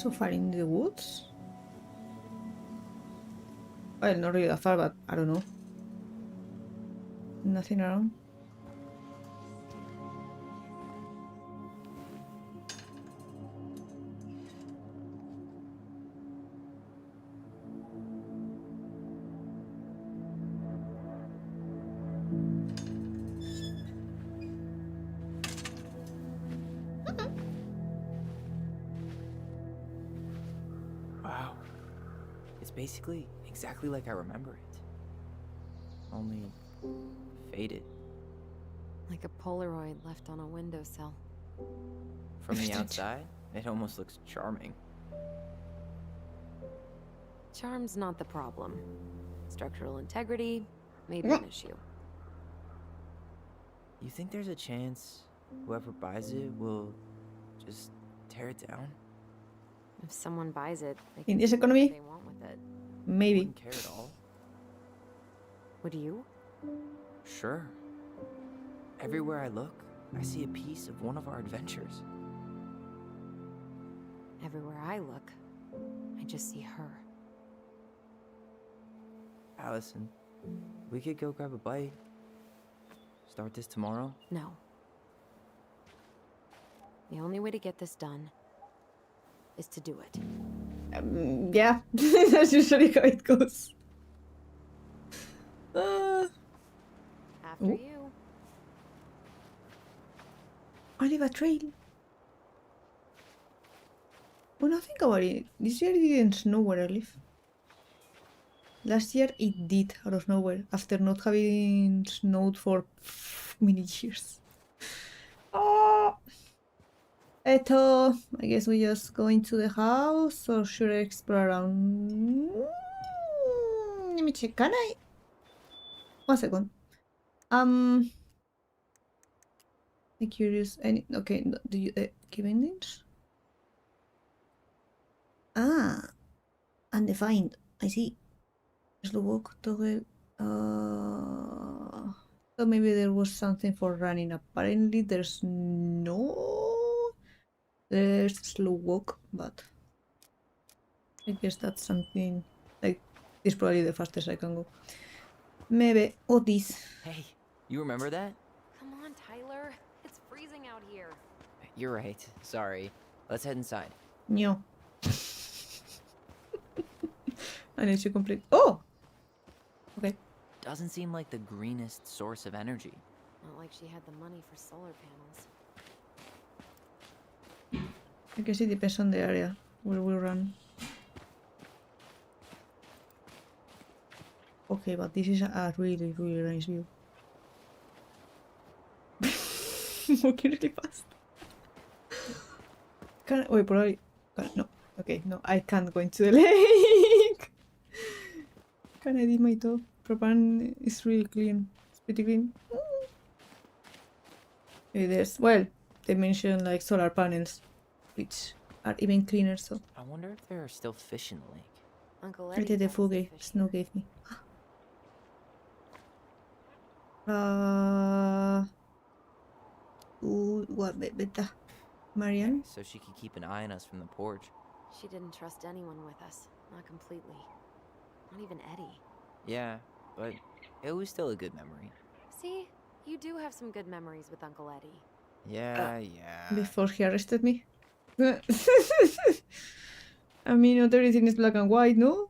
Speaker 1: So far in the woods? Well, not really that far, but I don't know. Nothing around.
Speaker 5: Wow. It's basically exactly like I remember it. Only faded.
Speaker 4: Like a Polaroid left on a windowsill.
Speaker 5: From the
Speaker 1: Strange.
Speaker 5: outside, it almost looks charming.
Speaker 4: Charm's not the problem. Structural integrity, maybe an issue.
Speaker 5: You think there's a chance whoever buys it will just tear it down?
Speaker 4: If someone buys it, they
Speaker 1: In
Speaker 4: can
Speaker 1: this
Speaker 4: do whatever
Speaker 1: economy?
Speaker 4: they want with it.
Speaker 5: I
Speaker 1: Maybe.
Speaker 5: wouldn't care at all.
Speaker 4: Would you?
Speaker 5: Sure. Everywhere I look, I see a piece of one of our adventures.
Speaker 4: Everywhere I look, I just see her.
Speaker 5: Allison, we could go grab a bite. Start this tomorrow?
Speaker 4: No. The only way to get this done is to do it.
Speaker 1: Yeah, that's usually how it goes.
Speaker 4: After
Speaker 1: Ooh.
Speaker 4: you.
Speaker 1: I leave a trail. When I think about it, this year it didn't snow where I live. Last year it did out of nowhere after not having snowed for many years. Oh, Eto, I guess we just go into the house or should I explore around? Let me check. Can I? 1 second. I'm curious. Any? Okay. Do you give endings? Ah, undefined. I see. Slow walk, toggle. So maybe there was something for running. Apparently, there's no. There's slow walk, but I guess that's something like this. Is probably the fastest I can go. Maybe. Oh, this.
Speaker 5: Hey, you remember that?
Speaker 4: Come on, Tyler. It's freezing out here.
Speaker 5: You're right. Sorry. Let's head inside.
Speaker 1: No. I need to complete. Oh. Okay.
Speaker 5: Doesn't seem like the greenest source of energy.
Speaker 4: Not like she had the money for solar panels.
Speaker 1: I guess it depends on the area where we run. Okay, but this is a really, really nice view. Walking really fast. Can wait, probably. No. Okay, no, I can't go into the lake. Can I dip my toe? Propane is really clean. It's pretty clean. Maybe there's, well, they mentioned like solar panels, which are even cleaner, so.
Speaker 5: I wonder if there are still fish in the lake.
Speaker 4: Uncle
Speaker 1: I
Speaker 4: Eddie
Speaker 1: did the
Speaker 4: thought
Speaker 1: full
Speaker 4: it was
Speaker 1: gave,
Speaker 4: fish
Speaker 1: Snow
Speaker 4: here.
Speaker 1: gave me. Ooh, what beta? Marianne?
Speaker 5: So she could keep an eye on us from the porch.
Speaker 4: She didn't trust anyone with us. Not completely. Not even Eddie.
Speaker 5: Yeah, but it was still a good memory.
Speaker 4: See? You do have some good memories with Uncle Eddie.
Speaker 5: Yeah.
Speaker 1: Before he arrested me. I mean, not everything is black and white, no?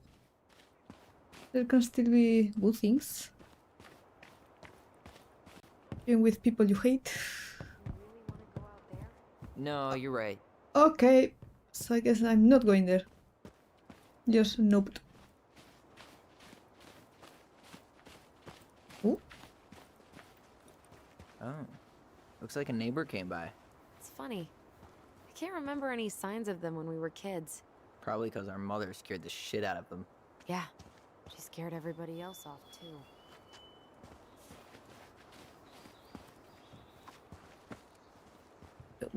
Speaker 1: There can still be good things. Even with people you hate.
Speaker 4: You really want to go out there?
Speaker 5: No, you're right.
Speaker 1: Okay, so I guess I'm not going there. Just nope. Ooh.
Speaker 5: Oh. Looks like a neighbor came by.
Speaker 4: It's funny. I can't remember any signs of them when we were kids.
Speaker 5: Probably because our mother scared the shit out of them.
Speaker 4: Yeah. She scared everybody else off, too.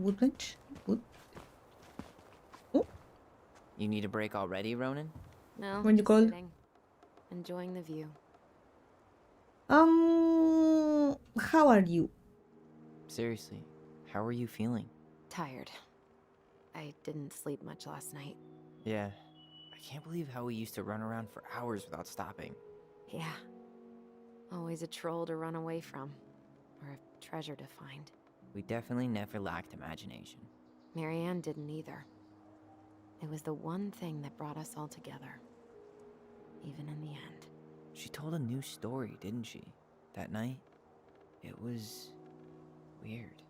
Speaker 1: Woodbench? Wood? Oh,
Speaker 5: You need a break already, Ronan?
Speaker 4: No,
Speaker 1: When you
Speaker 4: just
Speaker 1: call?
Speaker 4: sitting, enjoying the view.
Speaker 1: how are you?
Speaker 5: Seriously, how are you feeling?
Speaker 4: Tired. I didn't sleep much last night.
Speaker 5: Yeah. I can't believe how we used to run around for hours without stopping.
Speaker 4: Yeah. Always a troll to run away from. Or a treasure to find.
Speaker 5: We definitely never lacked imagination.
Speaker 4: Marianne didn't either. It was the one thing that brought us all together. Even in the end.
Speaker 5: She told a new story, didn't she? That night? It was... weird.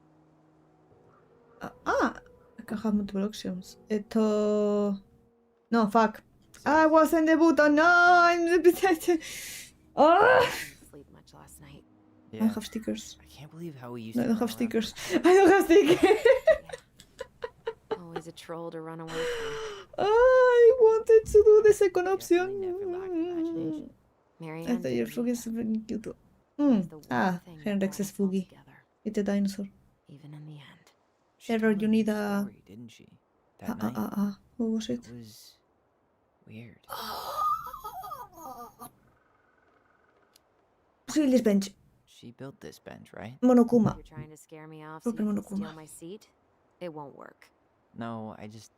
Speaker 1: I can have multiple options. No, fuck. I wasn't the button. No, I'm the... Oh!
Speaker 4: Sleep much last night.
Speaker 1: I
Speaker 5: Yeah.
Speaker 1: don't have stickers.
Speaker 5: I can't believe how we used
Speaker 1: No, I
Speaker 5: to
Speaker 1: don't
Speaker 5: run
Speaker 1: have
Speaker 5: around for
Speaker 1: stickers. I don't have stickers.
Speaker 4: Always a troll to run away from.
Speaker 1: I wanted to do the second
Speaker 5: Definitely never lacked
Speaker 1: option.
Speaker 5: imagination.
Speaker 4: Marianne
Speaker 1: I thought your
Speaker 4: didn't
Speaker 1: Fuggy is
Speaker 4: either.
Speaker 1: very cute.
Speaker 4: It was the one
Speaker 1: Ah,
Speaker 4: thing that
Speaker 1: Henrik's
Speaker 4: brought
Speaker 1: is
Speaker 4: us all
Speaker 1: Fuggy.
Speaker 4: together.
Speaker 1: It's a dinosaur.
Speaker 4: Even in the end.
Speaker 5: She
Speaker 1: Error,
Speaker 5: told
Speaker 1: you
Speaker 5: new
Speaker 1: need a-
Speaker 5: story, didn't she? That night?
Speaker 1: What was it?
Speaker 5: It was... weird.
Speaker 1: See this bench.
Speaker 5: She built this bench, right?
Speaker 1: Monokuma.
Speaker 4: You're trying to scare me off so you
Speaker 1: Proper
Speaker 4: can steal
Speaker 1: Monokuma.
Speaker 4: my seat? It won't work.
Speaker 5: No, I just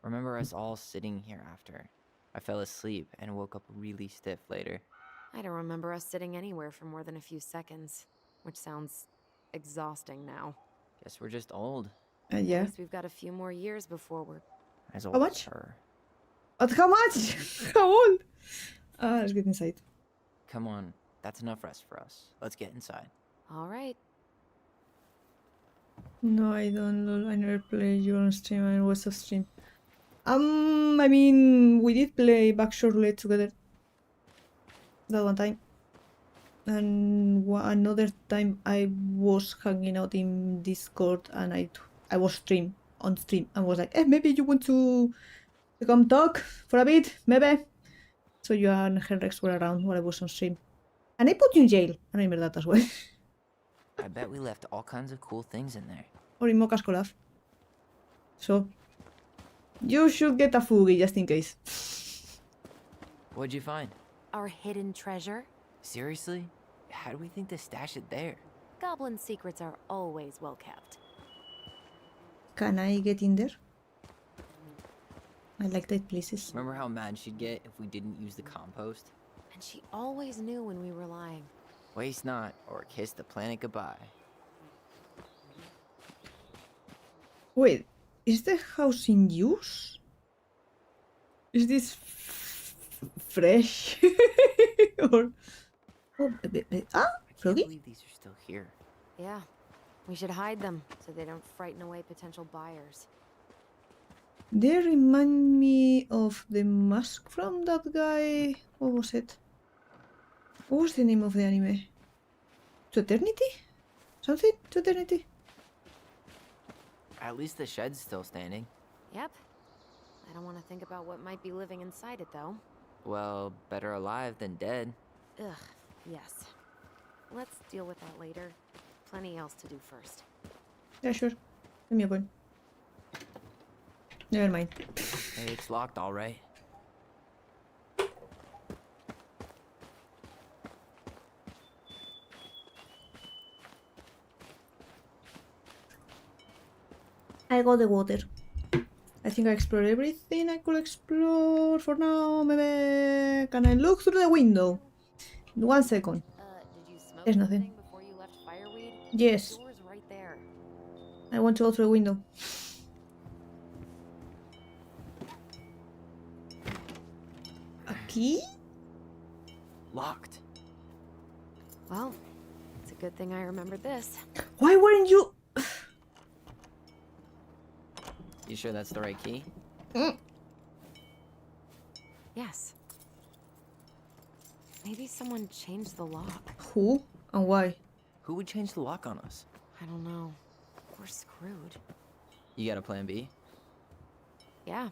Speaker 5: remember us all sitting here after. I fell asleep and woke up really stiff later.
Speaker 4: I don't remember us sitting anywhere for more than a few seconds, which sounds exhausting now.
Speaker 5: Guess we're just old.
Speaker 4: At
Speaker 1: Yeah.
Speaker 4: least we've got a few more years before we're...
Speaker 5: As old
Speaker 1: much?
Speaker 5: as her.
Speaker 1: But how much? How old? Let's get inside.
Speaker 5: Come on, that's enough rest for us. Let's get inside.
Speaker 4: All right.
Speaker 1: No, I don't. Lol. I never played you on stream and was off stream. I mean, we did play Backshore Roulette together. That one time. And another time I was hanging out in Discord and I was on stream and was like, maybe you want to come talk for a bit, maybe. So you and Henrix were around while I was on stream. And I put you in jail. I remember that as well.
Speaker 5: I bet we left all kinds of cool things in there.
Speaker 1: Or in Mocha's collab. So, you should get a Fugi just in case.
Speaker 5: What'd you find?
Speaker 4: Our hidden treasure?
Speaker 5: Seriously? How do we think to stash it there?
Speaker 4: Goblin secrets are always well kept.
Speaker 1: Can I get in there? I like that places.
Speaker 5: Remember how mad she'd get if we didn't use the compost?
Speaker 4: And she always knew when we were lying.
Speaker 5: Waste not, or kiss the planet goodbye.
Speaker 1: Wait, is the house in use? Is this fresh? Or... Oh,
Speaker 5: I can't
Speaker 1: Froggy?
Speaker 5: believe these are still here.
Speaker 4: Yeah. We should hide them so they don't frighten away potential buyers.
Speaker 1: They remind me of the mask from that guy. What was it? What was the name of the anime? To Eternity? Something? To Eternity?
Speaker 5: At least the shed's still standing.
Speaker 4: Yep. I don't want to think about what might be living inside it, though.
Speaker 5: Well, better alive than dead.
Speaker 4: Ugh, yes. Let's deal with that later. Plenty else to do first.
Speaker 1: Yeah, sure. Give me a point. Never mind.
Speaker 5: Hey, it's locked, all right.
Speaker 1: I got the water. I think I explored everything I could explore for now. Maybe can I look through the window? 1 second.
Speaker 4: Did you smoke
Speaker 1: There's nothing.
Speaker 4: something before you left fireweed?
Speaker 1: Yes,
Speaker 4: The door's right there.
Speaker 1: I want to go through the window. A key?
Speaker 5: Locked.
Speaker 4: Well, it's a good thing I remembered this.
Speaker 1: Why weren't you?
Speaker 5: You sure that's the right key?
Speaker 4: Yes. Maybe someone changed the lock.
Speaker 1: Who and why?
Speaker 5: Who would change the lock on us?
Speaker 4: I don't know. We're screwed.
Speaker 5: You got a plan B?
Speaker 4: Yeah.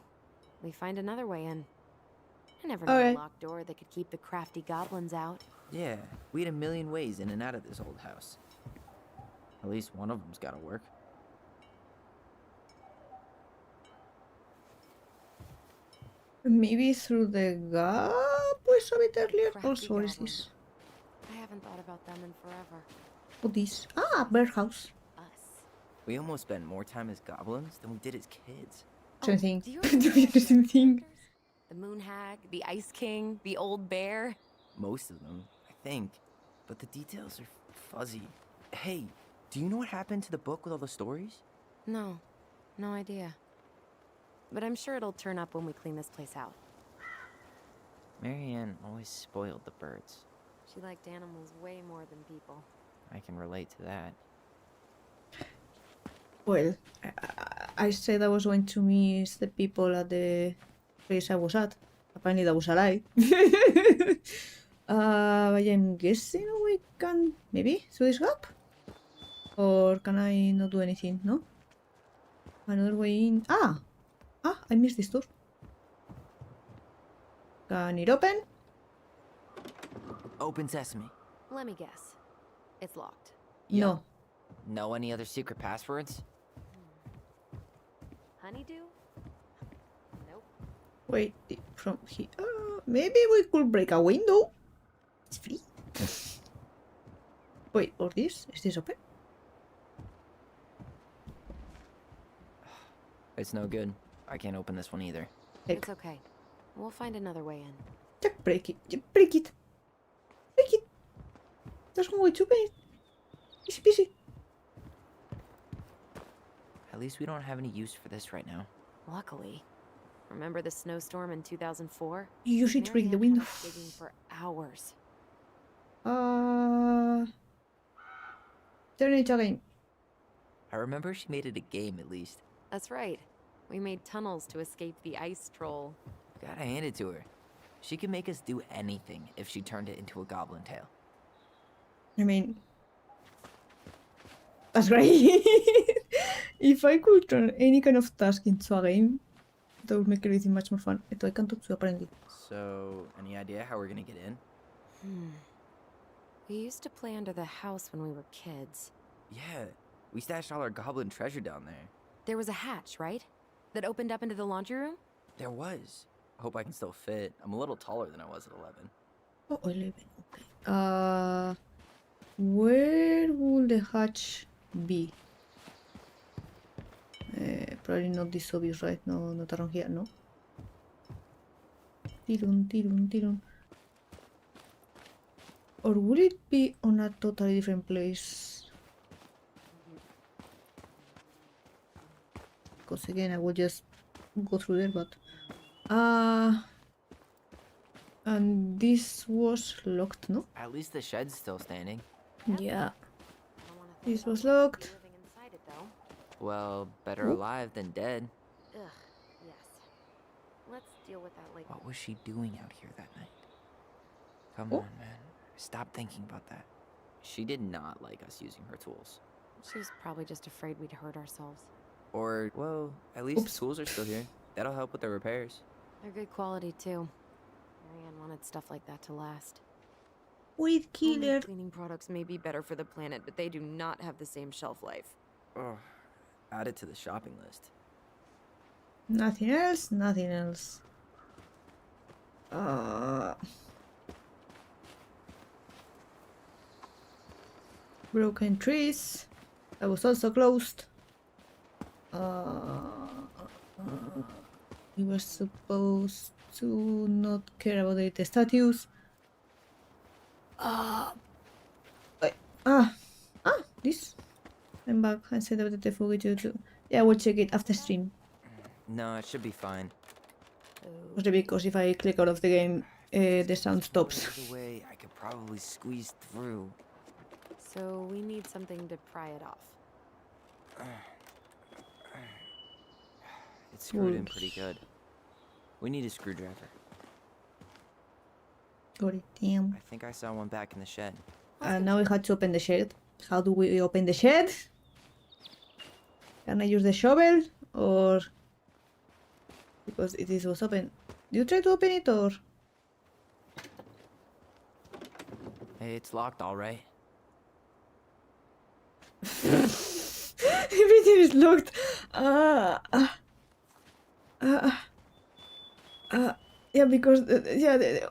Speaker 4: We find another way in. I never knew
Speaker 1: Alright.
Speaker 4: a locked door that could keep the crafty goblins out.
Speaker 5: Yeah, we had a million ways in and out of this old house. At least one of them's gotta work.
Speaker 1: Maybe through the gap we saw it earlier?
Speaker 4: Crafty
Speaker 1: Also, what is
Speaker 4: goblins.
Speaker 1: this?
Speaker 4: I haven't thought about them in forever.
Speaker 1: What is? Ah, bear house.
Speaker 4: Us.
Speaker 5: We almost spent more time as goblins than we did as kids.
Speaker 1: Same thing.
Speaker 4: Do you
Speaker 1: To
Speaker 4: remember
Speaker 1: be
Speaker 4: all
Speaker 1: honest, same
Speaker 4: the
Speaker 1: thing.
Speaker 4: characters? The Moon Hag, the Ice King, the Old Bear.
Speaker 5: Most of them, I think. But the details are fuzzy. Hey, do you know what happened to the book with all the stories?
Speaker 4: No, no idea. But I'm sure it'll turn up when we clean this place out.
Speaker 5: Marianne always spoiled the birds.
Speaker 4: She liked animals way more than people.
Speaker 5: I can relate to that.
Speaker 1: Well, I said I was going to miss the people at the place I was at. Apparently that was a lie. But I'm guessing we can maybe through this gap? Or can I not do anything? No? Another way in. Ah, I missed this door. Can it open?
Speaker 5: Open sesame.
Speaker 4: Let me guess. It's locked.
Speaker 1: No.
Speaker 5: Know any other secret passwords?
Speaker 4: Honeydew? Nope.
Speaker 1: Wait, from here. Maybe we could break a window. It's free. Wait, or this? Is this open?
Speaker 5: It's no good. I can't open this one either.
Speaker 1: Heck.
Speaker 4: It's okay. We'll find another way in.
Speaker 1: Just break it. Just break it. Break it. There's one way to open it. Easy peasy.
Speaker 5: At least we don't have any use for this right now.
Speaker 4: Luckily. Remember the snowstorm in 2004?
Speaker 1: You use it to break the
Speaker 4: Marianne
Speaker 1: window.
Speaker 4: had us digging for hours.
Speaker 1: Turn it again.
Speaker 5: I remember she made it a game at least.
Speaker 4: That's right. We made tunnels to escape the ice troll.
Speaker 5: Gotta hand it to her. She could make us do anything if she turned it into a goblin tail.
Speaker 1: I mean, that's great. If I could turn any kind of task into a game, that would make everything much more fun. I can't talk to apparently.
Speaker 5: So, any idea how we're gonna get in?
Speaker 4: We used to play under the house when we were kids.
Speaker 5: Yeah, we stashed all our goblin treasure down there.
Speaker 4: There was a hatch, right? That opened up into the laundry room?
Speaker 5: There was. I hope I can still fit. I'm a little taller than I was at 11.
Speaker 1: Oh, 11. Okay. Where would the hatch be? Probably not this obvious, right? No, not around here, no? Tirun. Or would it be on a totally different place? Because again, I will just go through there, but... And this was locked, no?
Speaker 5: At least the shed's still standing.
Speaker 1: Yeah.
Speaker 4: I don't wanna think
Speaker 1: This
Speaker 4: about
Speaker 1: was
Speaker 4: what we'll be
Speaker 1: locked.
Speaker 4: living inside it, though.
Speaker 5: Well, better
Speaker 1: Oop.
Speaker 5: alive than dead.
Speaker 4: Ugh, yes. Let's deal with that later.
Speaker 5: What was she doing out here that night? Come
Speaker 1: Oh.
Speaker 5: on, man. Stop thinking about that. She did not like us using her tools.
Speaker 4: She was probably just afraid we'd hurt ourselves.
Speaker 5: Or, well, at least
Speaker 1: Oops.
Speaker 5: the tools are still here. That'll help with the repairs.
Speaker 4: They're good quality, too. Marianne wanted stuff like that to last.
Speaker 1: Weed
Speaker 4: Homemade
Speaker 1: killer.
Speaker 4: cleaning products may be better for the planet, but they do not have the same shelf life.
Speaker 5: Oh, add it to the shopping list.
Speaker 1: Nothing else, nothing else. Broken trees. That was also closed. We were supposed to not care about the statues. Wait. This. I'm back. I said that I forgot you too. Yeah, we'll check it after stream.
Speaker 5: No, it should be fine.
Speaker 1: Mostly because if I click out of the game, the sound stops.
Speaker 5: Either way, I could probably squeeze through.
Speaker 4: So we need something to pry it off.
Speaker 5: It's screwed in pretty good. We need a screwdriver.
Speaker 1: Got it, damn.
Speaker 5: I think I saw one back in the shed.
Speaker 1: And now we had to open the shed. How do we open the shed? Can I use the shovel? Or... Because it was open. Do you try to open it or...
Speaker 5: Hey, it's locked, all right.
Speaker 1: Everything is locked. Yeah, because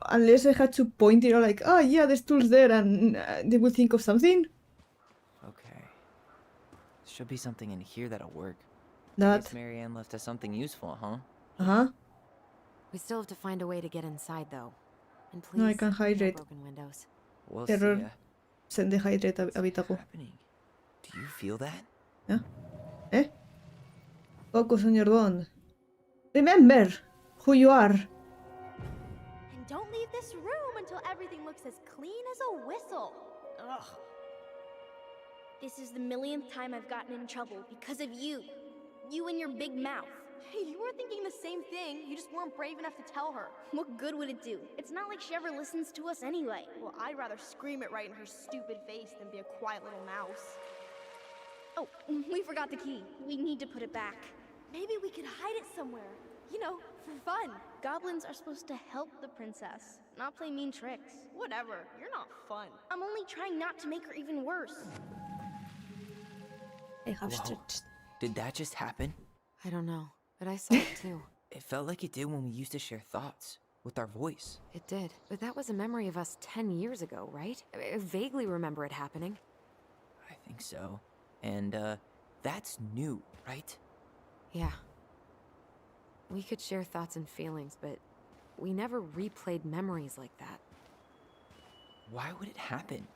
Speaker 1: unless I had to point it out like, oh yeah, there's tools there, and they will think of something.
Speaker 5: Okay. Should be something in here that'll work.
Speaker 1: That.
Speaker 5: Guess Marianne left us something useful, huh?
Speaker 1: Uh-huh.
Speaker 4: We still have to find a way to get inside, though. And please,
Speaker 1: No, I can
Speaker 4: no
Speaker 1: hydrate.
Speaker 4: broken windows.
Speaker 5: We'll
Speaker 1: Terror.
Speaker 5: see.
Speaker 1: Send the hydrate
Speaker 5: What's
Speaker 1: habitacle.
Speaker 5: happening? Do you feel that?
Speaker 1: Yeah. Eh? Focus on your bond. Remember who you are.
Speaker 3: And don't leave this room until everything looks as clean as a whistle. Ugh.
Speaker 7: This is the millionth time I've gotten in trouble because of you. You and your big mouth.
Speaker 3: You were thinking the same thing, you just weren't brave enough to tell her.
Speaker 7: What good would it do? It's not like she ever listens to us anyway.
Speaker 3: Well, I'd rather scream it right in her stupid face than be a quiet little mouse.
Speaker 7: Oh, we forgot the key. We need to put it back.
Speaker 3: Maybe we could hide it somewhere. You know, for fun.
Speaker 7: Goblins are supposed to help the princess, not play mean tricks.
Speaker 3: Whatever, you're not fun.
Speaker 7: I'm only trying not to make her even worse.
Speaker 1: I have
Speaker 5: Whoa.
Speaker 1: stretched.
Speaker 5: Did that just happen?
Speaker 4: I don't know, but I saw it too.
Speaker 5: It felt like it did when we used to share thoughts with our voice.
Speaker 4: It did, but that was a memory of us 10 years ago, right? I vaguely remember it happening.
Speaker 5: I think so. And, that's new, right?
Speaker 4: Yeah. We could share thoughts and feelings, but we never replayed memories like that.
Speaker 5: Why would it happen?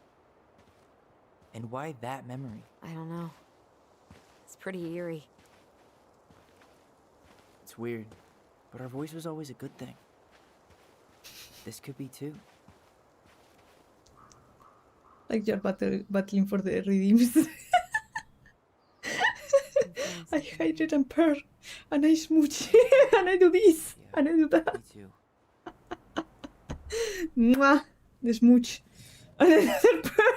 Speaker 5: And why that memory?
Speaker 4: I don't know. It's pretty eerie.
Speaker 5: It's weird, but our voice was always a good thing. This could be too.
Speaker 1: Like you're battling for the redeems. I hydrate and purr, and I smooch, and I do this,
Speaker 5: Yeah,
Speaker 1: and I do that.
Speaker 5: Me too.
Speaker 1: Mwah! The smooch. And another purr.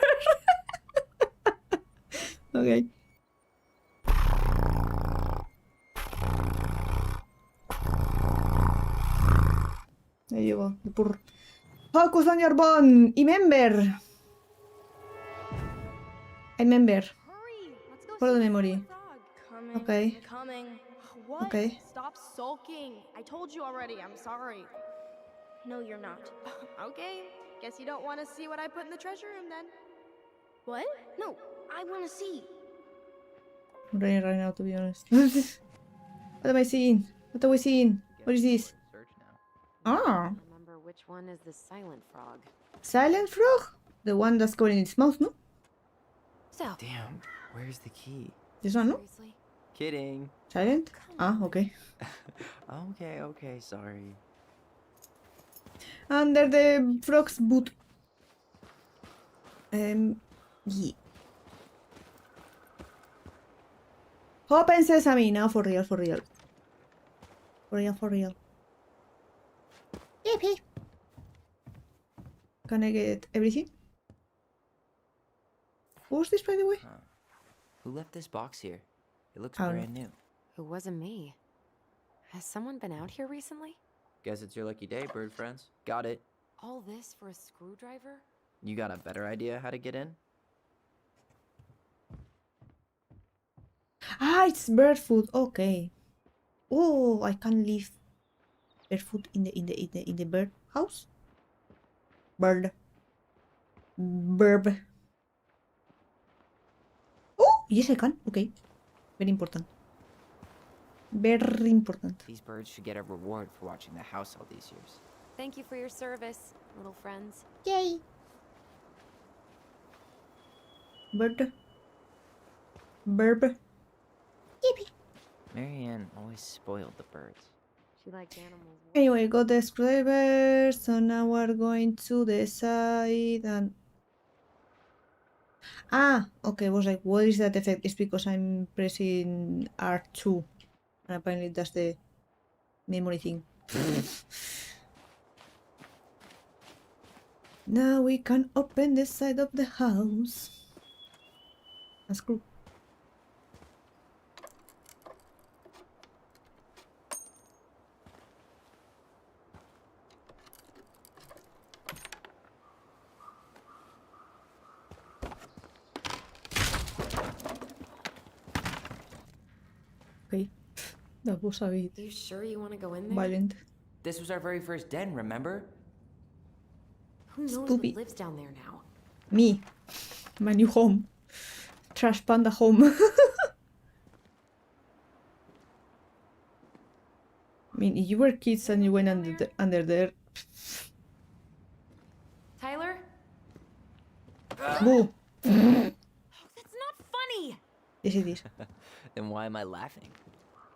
Speaker 1: Okay. There you go, the purr. Focus on your bone! Remember! Remember.
Speaker 3: Hurry, let's go
Speaker 1: Follow the
Speaker 3: see
Speaker 1: memory.
Speaker 3: Silent Dog.
Speaker 7: Coming.
Speaker 1: Okay.
Speaker 7: Coming.
Speaker 3: What?
Speaker 1: Okay.
Speaker 3: Stop sulking. I told you already, I'm sorry.
Speaker 7: No, you're not.
Speaker 3: Okay, guess you don't want to see what I put in the treasure room then.
Speaker 7: What? No, I want to see.
Speaker 1: I'm running right now, to be honest. What am I seeing? What are we seeing? What is this?
Speaker 5: Search now.
Speaker 1: Ah!
Speaker 4: Remember which one is the silent frog?
Speaker 1: Silent frog? The one that's going in its mouth, no?
Speaker 4: So,
Speaker 5: Damn, where's the key?
Speaker 1: This one, no?
Speaker 4: seriously?
Speaker 5: Kidding.
Speaker 1: Silent? Ah, okay.
Speaker 5: Okay, sorry.
Speaker 1: Under the frog's boot. Yeah. Open sesame now, for real, for real. For real, for real. Yippee! Can I get everything? Who's this, by the way?
Speaker 5: Huh. Who left this box here? It looks
Speaker 1: I don't
Speaker 5: brand new.
Speaker 4: It wasn't me. Has someone been out here recently?
Speaker 5: Guess it's your lucky day, bird friends. Got it.
Speaker 4: All this for a screwdriver?
Speaker 5: You got a better idea how to get in?
Speaker 1: Ah, it's bird food. Okay. Oh, I can leave bird food in the bird house. Bird. Burb. Oh, yes, I can. Okay. Very important. Very important.
Speaker 5: These birds should get a reward for watching the house all these years.
Speaker 4: Thank you for your service, little friends.
Speaker 1: Yay. Bird. Burb. Yippee.
Speaker 5: Marianne always spoiled the birds.
Speaker 4: She liked animals.
Speaker 1: Anyway, got the screwdriver, so now we're going to the side and... Ah, okay, I was like, what is that effect? It's because I'm pressing R2. And apparently that's the memory thing. Now we can open the side of the house. And screw. Okay, that was a bit
Speaker 4: You sure you want to go in there?
Speaker 1: violent.
Speaker 5: This was our very first den, remember?
Speaker 4: Who knows
Speaker 1: Spoopy.
Speaker 4: what lives down there now?
Speaker 1: Me, my new home, Trash Panda home. I mean, if you were kids and you went under there.
Speaker 4: Tyler?
Speaker 1: Boo!
Speaker 4: That's not funny!
Speaker 1: Yes, it is.
Speaker 5: Then why am I laughing?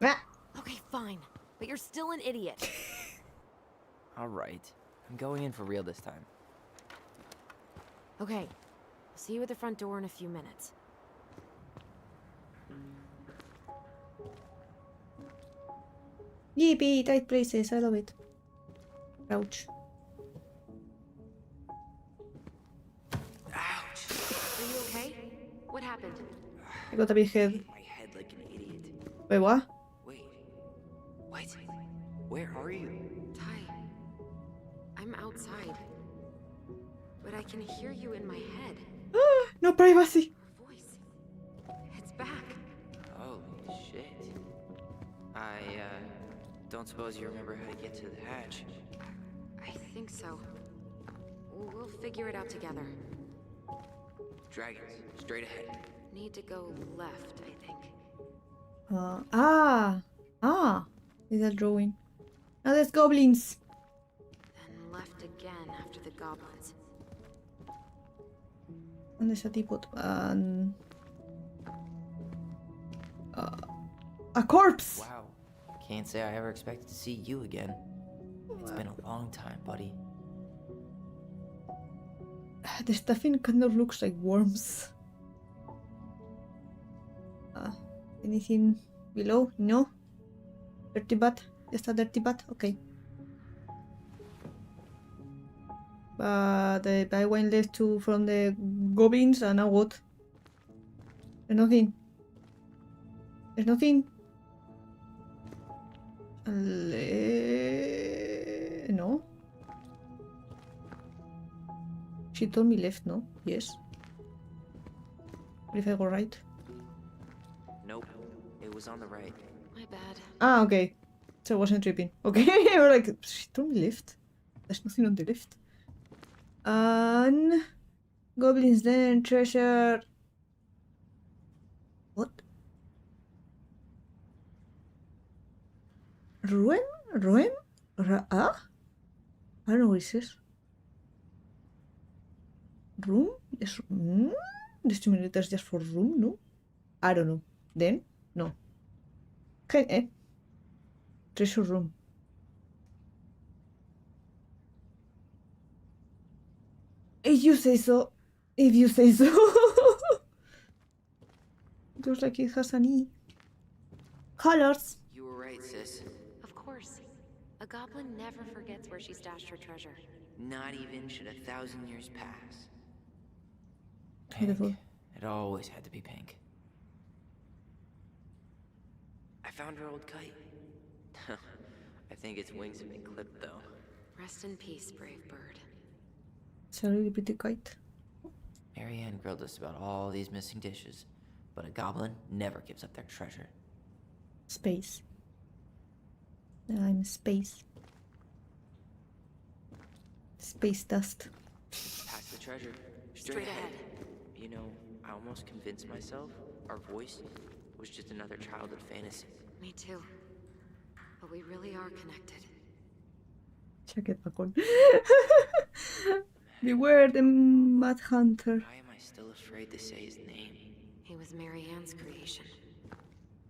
Speaker 1: Ah!
Speaker 4: Okay, fine. But you're still an idiot.
Speaker 5: Alright. I'm going in for real this time.
Speaker 4: Okay. I'll see you at the front door in a few minutes.
Speaker 1: Yippee! Tight places. I love it. Ouch.
Speaker 5: Ouch!
Speaker 4: Are you okay? What happened?
Speaker 1: I got a big head.
Speaker 5: My head like an idiot.
Speaker 1: Wait, what?
Speaker 5: Wait. What? Where are you?
Speaker 4: Ty, I'm outside. But I can hear you in my head.
Speaker 1: No privacy.
Speaker 4: Your voice. It's back.
Speaker 5: Holy shit. I, don't suppose you remember how to get to the hatch.
Speaker 4: I think so. We'll figure it out together.
Speaker 5: Dragons, straight ahead.
Speaker 4: Need to go left, I think.
Speaker 1: Is that drawing? Now there's goblins.
Speaker 4: Then left again after the goblins.
Speaker 1: And there's a teapot and a corpse.
Speaker 5: Wow. Can't say I ever expected to see you again. It's been a long time, buddy.
Speaker 1: The stuffing kind of looks like worms. Anything below? No. Dirty butt. Just a dirty butt. Okay. But I went left from the goblins and now what? There's nothing. There's nothing. No. She told me left, no? Yes. What if I go right?
Speaker 5: Nope. It was on the right.
Speaker 4: My bad.
Speaker 1: Ah, okay. So I wasn't tripping. Okay. I was like, she told me left. There's nothing on the left. And goblins then treasure. What? Ruin? Ruin? I don't know what it says. Room? Yes. There's too many letters just for room, no? I don't know. Then? No. Okay, treasure room. If you say so. If you say so. Looks like it has an E. Colors.
Speaker 5: You were right, sis.
Speaker 4: Of course. A goblin never forgets where she stashed her treasure.
Speaker 5: Not even should 1,000 years pass.
Speaker 1: Beautiful.
Speaker 5: Pink. It always had to be pink. I found her old kite. I think its wings have been clipped, though.
Speaker 4: Rest in peace, brave bird.
Speaker 1: It's a really pretty kite.
Speaker 5: Marianne grilled us about all these missing dishes, but a goblin never gives up their treasure.
Speaker 1: Space. I'm space. Space dust.
Speaker 5: Past the treasure.
Speaker 4: Straight ahead.
Speaker 5: You know, I almost convinced myself our voice was just another childhood fantasy.
Speaker 4: Me too. But we really are connected.
Speaker 1: Check it back on. Beware the Mad Hunter.
Speaker 5: Why am I still afraid to say his name?
Speaker 4: He was Marianne's creation.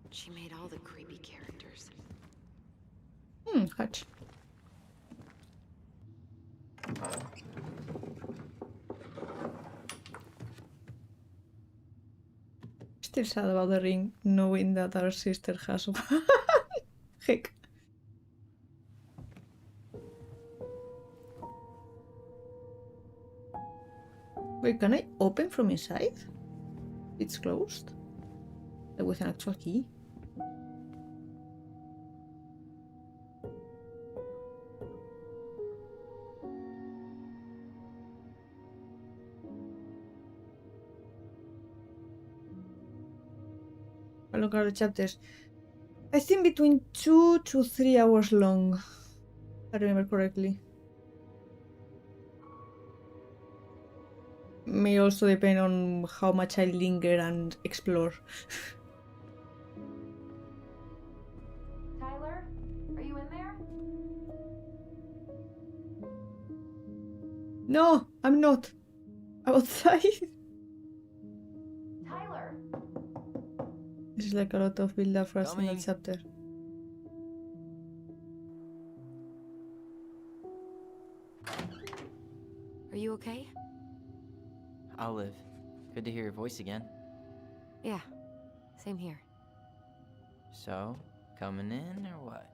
Speaker 4: She made all the creepy characters.
Speaker 1: Hatch. Still sad about the ring, knowing that our sister has one. Heck. Wait, can I open from inside? It's closed? Like with an actual key? How long are the chapters? I think between 2 to 3 hours long. If I remember correctly. May also depend on how much I linger and explore.
Speaker 3: Tyler, are you in there?
Speaker 1: No, I'm not. Outside.
Speaker 4: Tyler!
Speaker 1: This is like a lot of build up for a single
Speaker 5: Coming.
Speaker 1: chapter.
Speaker 4: Are you okay?
Speaker 5: Olive, good to hear your voice again.
Speaker 4: Yeah, same here.
Speaker 5: So, coming in or what?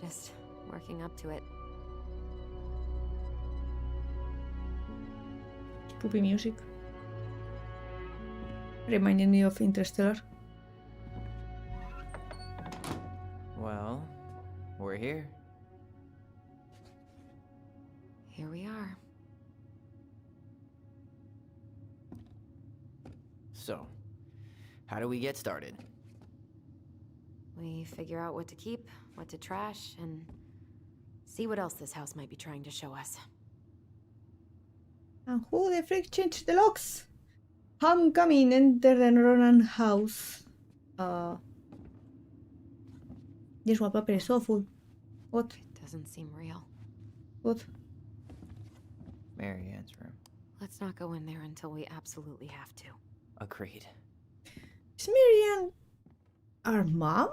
Speaker 4: Just working up to it.
Speaker 1: Poopy music. Reminding me of Interstellar.
Speaker 5: Well, we're here.
Speaker 4: Here we are.
Speaker 5: So, how do we get started?
Speaker 4: We figure out what to keep, what to trash, and see what else this house might be trying to show us.
Speaker 1: And who the freak changed the locks? Homecoming, enter the Ronan house. This wallpaper is awful. What?
Speaker 4: It doesn't seem real.
Speaker 1: What?
Speaker 5: Marianne's room.
Speaker 4: Let's not go in there until we absolutely have to.
Speaker 5: Agreed.
Speaker 1: Is Marianne our mom?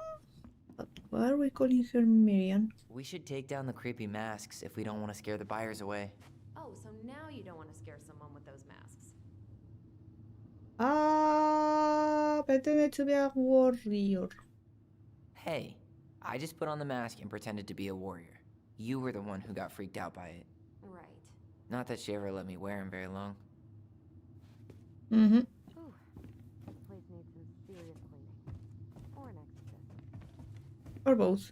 Speaker 1: But why are we calling her Marianne?
Speaker 5: We should take down the creepy masks if we don't want to scare the buyers away.
Speaker 4: Oh, so now you don't want to scare someone with those masks.
Speaker 1: Pretended to be a warrior.
Speaker 5: Hey, I just put on the mask and pretended to be a warrior. You were the one who got freaked out by it.
Speaker 4: Right.
Speaker 5: Not that she ever let me wear him very long.
Speaker 1: Mm-hmm.
Speaker 4: Ooh. This place needs some serious cleaning. Or an exorcism.
Speaker 1: Or both.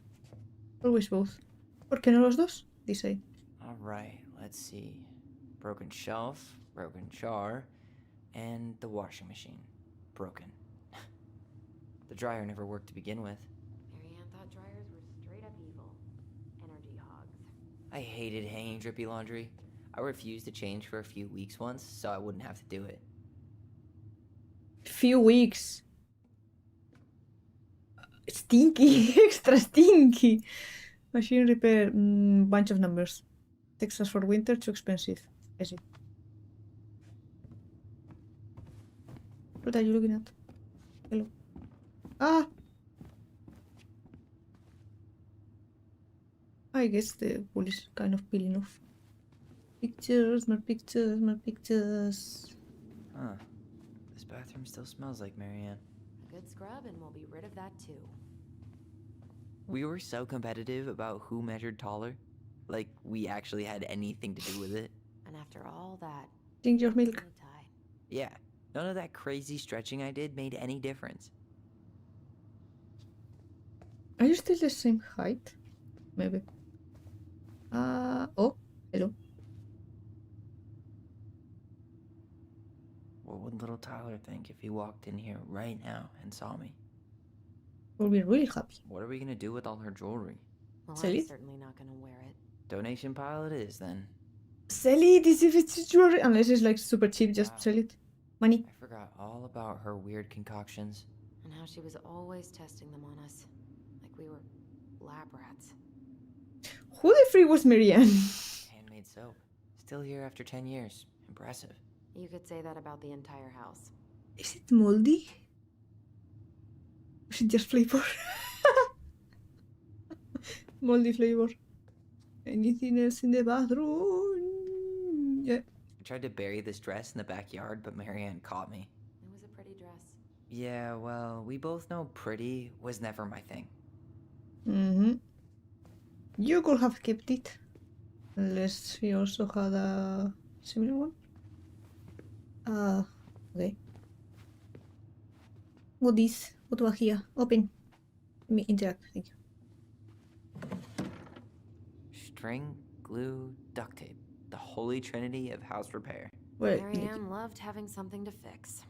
Speaker 1: Always both. ¿Por qué no los dos? Dice.
Speaker 5: Alright, let's see. Broken shelf, broken jar, and the washing machine. Broken. The dryer never worked to begin with.
Speaker 4: Marianne thought dryers were straight up evil. Energy hogs.
Speaker 5: I hated hanging drippy laundry. I refused to change for a few weeks once, so I wouldn't have to do it.
Speaker 1: Few weeks. Stinky. Extra stinky. Machine repair. Bunch of numbers. Texas for winter, too expensive. I see. What are you looking at? Hello. Ah! I guess the wool is kind of peeling off. Pictures, more pictures, more pictures.
Speaker 5: Huh. This bathroom still smells like Marianne.
Speaker 4: A good scrub and we'll be rid of that too.
Speaker 5: We were so competitive about who measured taller. Like, we actually had anything to do with it.
Speaker 4: And after all that,
Speaker 1: Drink your milk.
Speaker 4: tie.
Speaker 5: Yeah, none of that crazy stretching I did made any difference.
Speaker 1: Are you still the same height? Maybe. Oh, hello.
Speaker 5: What would little Tyler think if he walked in here right now and saw me?
Speaker 1: We'll be really happy.
Speaker 5: What are we gonna do with all her jewelry?
Speaker 4: Well,
Speaker 1: Sell
Speaker 4: I'm
Speaker 1: it?
Speaker 4: certainly not gonna wear it.
Speaker 5: Donation pile it is, then.
Speaker 1: Sell it as if it's jewelry. Unless it's like super cheap, just
Speaker 5: Wow.
Speaker 1: sell it. Money.
Speaker 5: I forgot all about her weird concoctions.
Speaker 4: And how she was always testing them on us. Like we were lab rats.
Speaker 1: Who the freak was Marianne?
Speaker 5: Handmade soap. Still here after 10 years. Impressive.
Speaker 4: You could say that about the entire house.
Speaker 1: Is it moldy? Or is it just flavor? Moldy flavor. Anything else in the bathroom? Yeah.
Speaker 5: I tried to bury this dress in the backyard, but Marianne caught me.
Speaker 4: It was a pretty dress.
Speaker 5: Yeah, well, we both know pretty was never my thing.
Speaker 1: Mm-hmm. You could have kept it. Unless you also had a similar one. Okay. What is? What was here? Open. Let me interact. Thank you.
Speaker 5: String, glue, duct tape. The holy trinity of house repair.
Speaker 1: Well,
Speaker 4: Marianne loved having something to fix.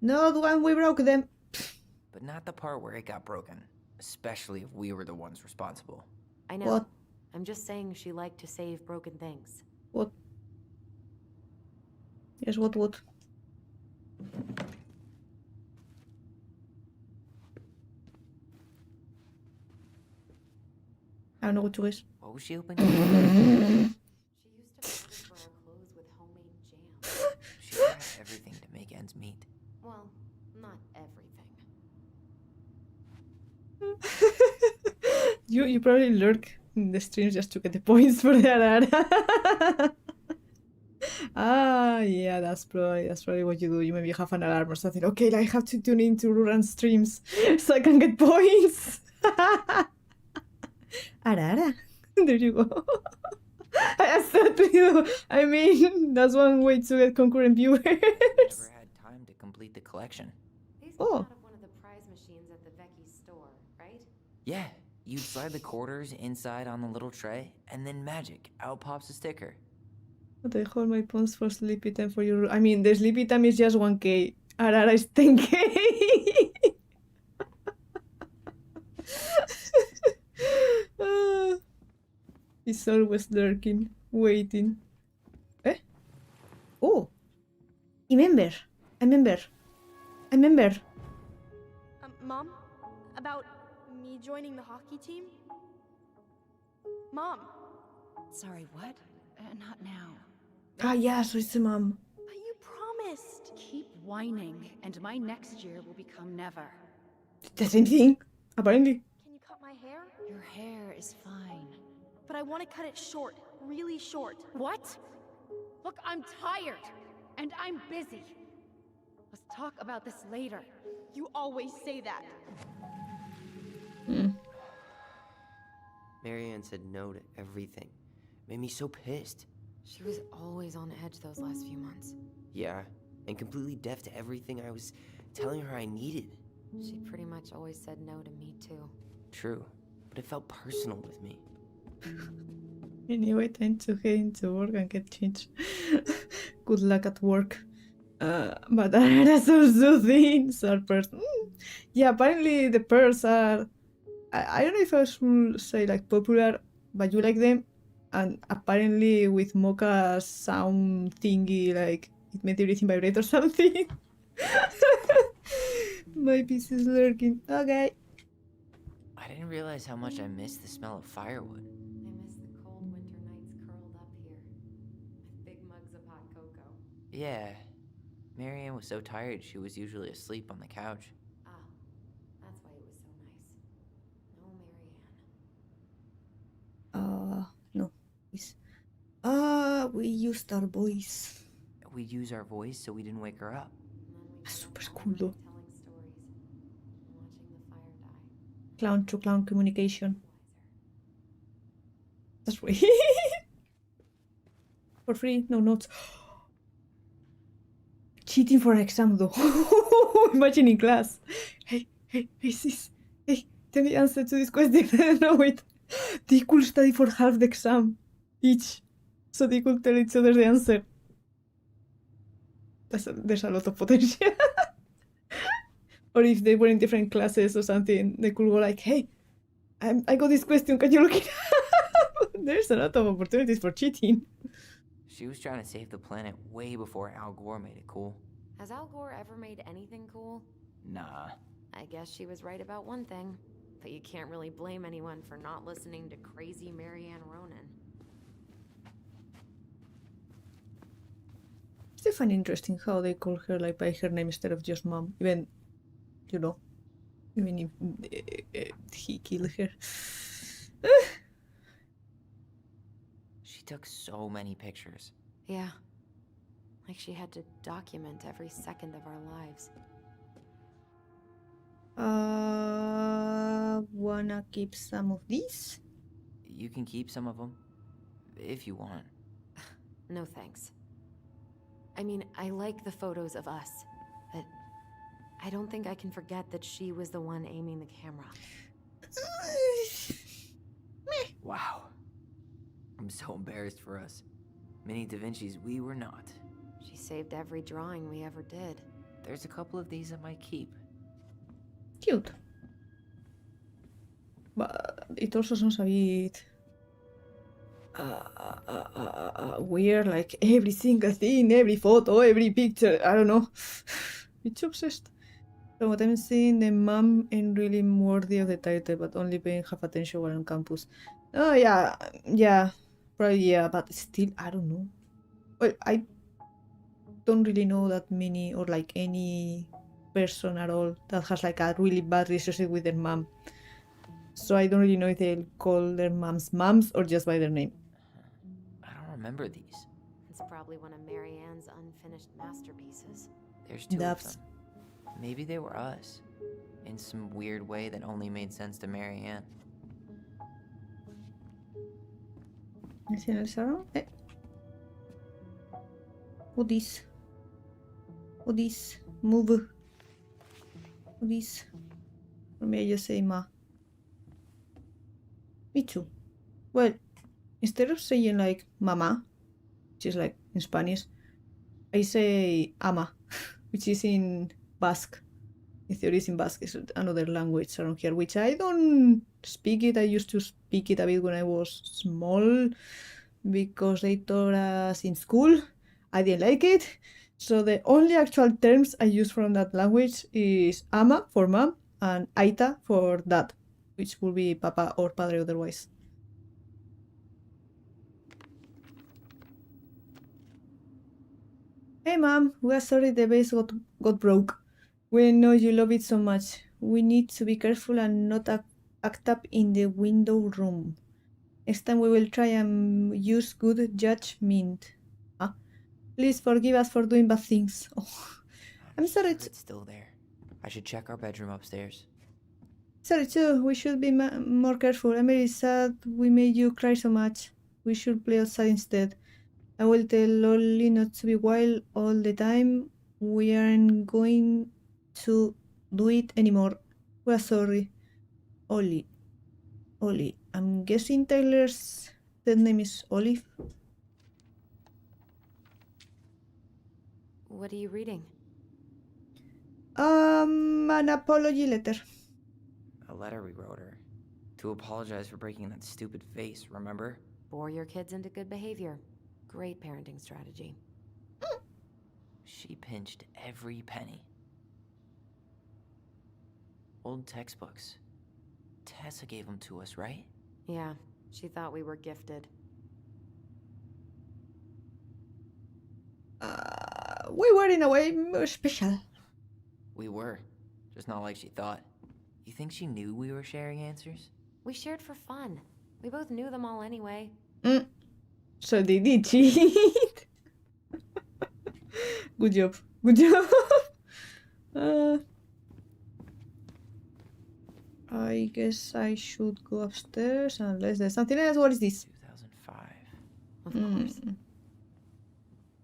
Speaker 1: not when we broke them.
Speaker 5: But not the part where it got broken. Especially if we were the ones responsible.
Speaker 4: I know.
Speaker 1: What?
Speaker 4: I'm just saying she liked to save broken things.
Speaker 1: What? Yes, what? don't know what to guess.
Speaker 5: What was she hoping?
Speaker 4: She used to polish our clothes with homemade jam.
Speaker 5: She tried everything to make ends meet.
Speaker 4: Well, not everything.
Speaker 1: You probably lurk in the streams just to get the points for the alarm. Ah, yeah, that's probably what you do. You maybe have an alarm or something. Okay, I have to tune into Ruran streams so I can get points. Ara. There you go. I certainly do. I mean, that's one way to get concurrent viewers.
Speaker 5: Never had time to complete the collection.
Speaker 4: These
Speaker 1: Oh.
Speaker 4: came out of one of the prize machines at the Vecchi store, right?
Speaker 5: Yeah, you'd slide the quarters inside on the little tray, and then magic, out pops a sticker.
Speaker 1: What I hold my points for sleepy time for you. I mean, the sleepy time is just 1k. Arara is 10k. He's always lurking, waiting. Eh? Oh! I remember.
Speaker 7: Mom? About me joining the hockey team? Mom,
Speaker 8: Sorry, what? Not now.
Speaker 1: Ah, yeah, so it's the mom.
Speaker 7: but you promised.
Speaker 8: Keep whining, and my next year will become never.
Speaker 1: The same thing, apparently.
Speaker 7: Can you cut my hair?
Speaker 8: Your hair is fine.
Speaker 7: But I want to cut it short, really short.
Speaker 8: What? Look, I'm tired, and I'm busy. Let's talk about this later.
Speaker 7: You always say that.
Speaker 5: Marianne said no to everything. Made me so pissed.
Speaker 4: She was always on edge those last few months.
Speaker 5: Yeah, and completely deaf to everything I was telling her I needed.
Speaker 4: She pretty much always said no to me too.
Speaker 5: True, but it felt personal with me.
Speaker 1: Anyway, time to head into work and get changed. Good luck at work. But that's also things are yeah, apparently the pearls are... I don't know if I should say like popular, but you like them. And apparently with Mocha's sound thingy, like it made everything vibrate or something. My piece is lurking. Okay.
Speaker 5: I didn't realize how much I missed the smell of firewood.
Speaker 4: I miss the cold winter nights curled up here with big mugs of hot cocoa.
Speaker 5: Yeah, Marianne was so tired she was usually asleep on the couch.
Speaker 4: Ah, that's why it was so nice. No Marianne.
Speaker 1: No. We used our voice.
Speaker 5: We'd use our voice so we didn't wake her up.
Speaker 4: And then we
Speaker 1: That's
Speaker 4: spent
Speaker 1: super
Speaker 4: all
Speaker 1: cool,
Speaker 4: night
Speaker 1: though.
Speaker 4: telling stories and watching the fire die.
Speaker 1: Clown to clown communication. That's right. For free, no notes. Cheating for an exam though. Imagine in class. Hey, sis. Hey, tell me the answer to this question. I don't know it. They could study for half the exam each. So they could tell each other the answer. There's a lot of potential. Or if they were in different classes or something, they could go like, hey, I got this question, can you look it up? There's a lot of opportunities for cheating.
Speaker 5: She was trying to save the planet way before Al Gore made it cool.
Speaker 4: Has Al Gore ever made anything cool?
Speaker 5: Nah.
Speaker 4: I guess she was right about one thing, but you can't really blame anyone for not listening to crazy Marianne Ronan.
Speaker 1: I still find interesting how they call her like by her name instead of just mom. Even, you know, even if he killed her.
Speaker 5: She took so many pictures.
Speaker 4: Yeah. Like she had to document every second of our lives.
Speaker 1: Wanna keep some of these?
Speaker 5: You can keep some of them, if you want.
Speaker 4: No thanks. I mean, I like the photos of us, but I don't think I can forget that she was the one aiming the camera.
Speaker 5: Wow. I'm so embarrassed for us. Mini Da Vinci's we were not.
Speaker 4: She saved every drawing we ever did.
Speaker 5: There's a couple of these I might keep.
Speaker 1: Cute. But it also sounds a bit weird, like every single thing, every photo, every picture, I don't know. It's obsessed. From what I'm seeing, the mom ain't really worthy of the title, but only paying half attention while on campus. Oh yeah, probably yeah, but still, I don't know. Well, I don't really know that many or like any person at all that has like a really bad relationship with their mom. So I don't really know if they'll call their moms or just by their name.
Speaker 5: I don't remember these.
Speaker 4: It's probably one of Marianne's unfinished masterpieces.
Speaker 5: There's two of
Speaker 1: Dubs.
Speaker 5: them. Maybe they were us. In some weird way that only made sense to Marianne.
Speaker 1: Anything else around? What is? What is? Move. What is? Or may I just say ma? Me too. Well, instead of saying like mama, which is like in Spanish, I say ama, which is in Basque. In theory, it's in Basque. It's another language around here, which I don't speak it. I used to speak it a bit when I was small because they taught us in school. I didn't like it. So the only actual terms I use from that language is ama for mom and aita for dad, which would be papa or padre otherwise. Hey mom, we're sorry the base got broke. We know you love it so much. We need to be careful and not act up in the window room. Next time we will try and use good judgment. Please forgive us for doing bad things. Oh, I'm sorry.
Speaker 5: Sure it's still there. I should check our bedroom upstairs.
Speaker 1: Sorry too. We should be more careful. I'm very sad we made you cry so much. We should play outside instead. I will tell Lolly not to be wild all the time. We aren't going to do it anymore. We're sorry. Ollie. I'm guessing Tyler's dead name is Olive.
Speaker 4: What are you reading?
Speaker 1: An apology letter.
Speaker 5: A letter we wrote her. To apologize for breaking that stupid vase, remember?
Speaker 4: Bore your kids into good behavior. Great parenting strategy.
Speaker 5: She pinched every penny. Old textbooks. Tessa gave them to us, right?
Speaker 4: Yeah, she thought we were gifted.
Speaker 1: We were in a way more special.
Speaker 5: We were. Just not like she thought. You think she knew we were sharing answers?
Speaker 4: We shared for fun. We both knew them all anyway.
Speaker 1: So they did cheat. Good job. Good job. I guess I should go upstairs unless there's something else. What is this?
Speaker 5: 2005.
Speaker 4: Of course.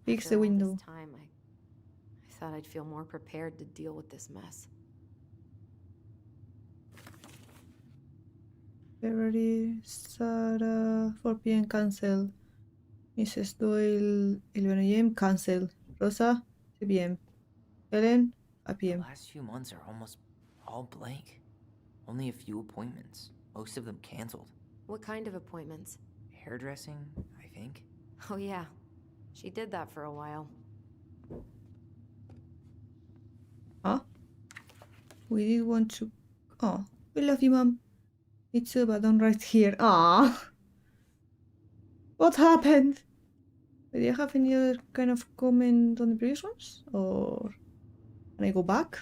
Speaker 1: Fix
Speaker 4: After
Speaker 1: the
Speaker 4: all
Speaker 1: window.
Speaker 4: this time, I thought I'd feel more prepared to deal with this mess.
Speaker 1: February, Sarah, 4 p.m. cancel. Mrs. Doyle, 11 a.m. cancel. Rosa, 3 p.m. Helen, 5
Speaker 5: The
Speaker 1: p.m.
Speaker 5: last few months are almost all blank. Only a few appointments. Most of them canceled.
Speaker 4: What kind of appointments?
Speaker 5: Hairdressing, I think.
Speaker 4: Oh yeah, she did that for a while.
Speaker 1: Huh? We did want to... Oh, we love you, Mom. Me too, but don't write here. Ah. What happened? Do you have any other kind of comment on the previous ones? Or can I go back?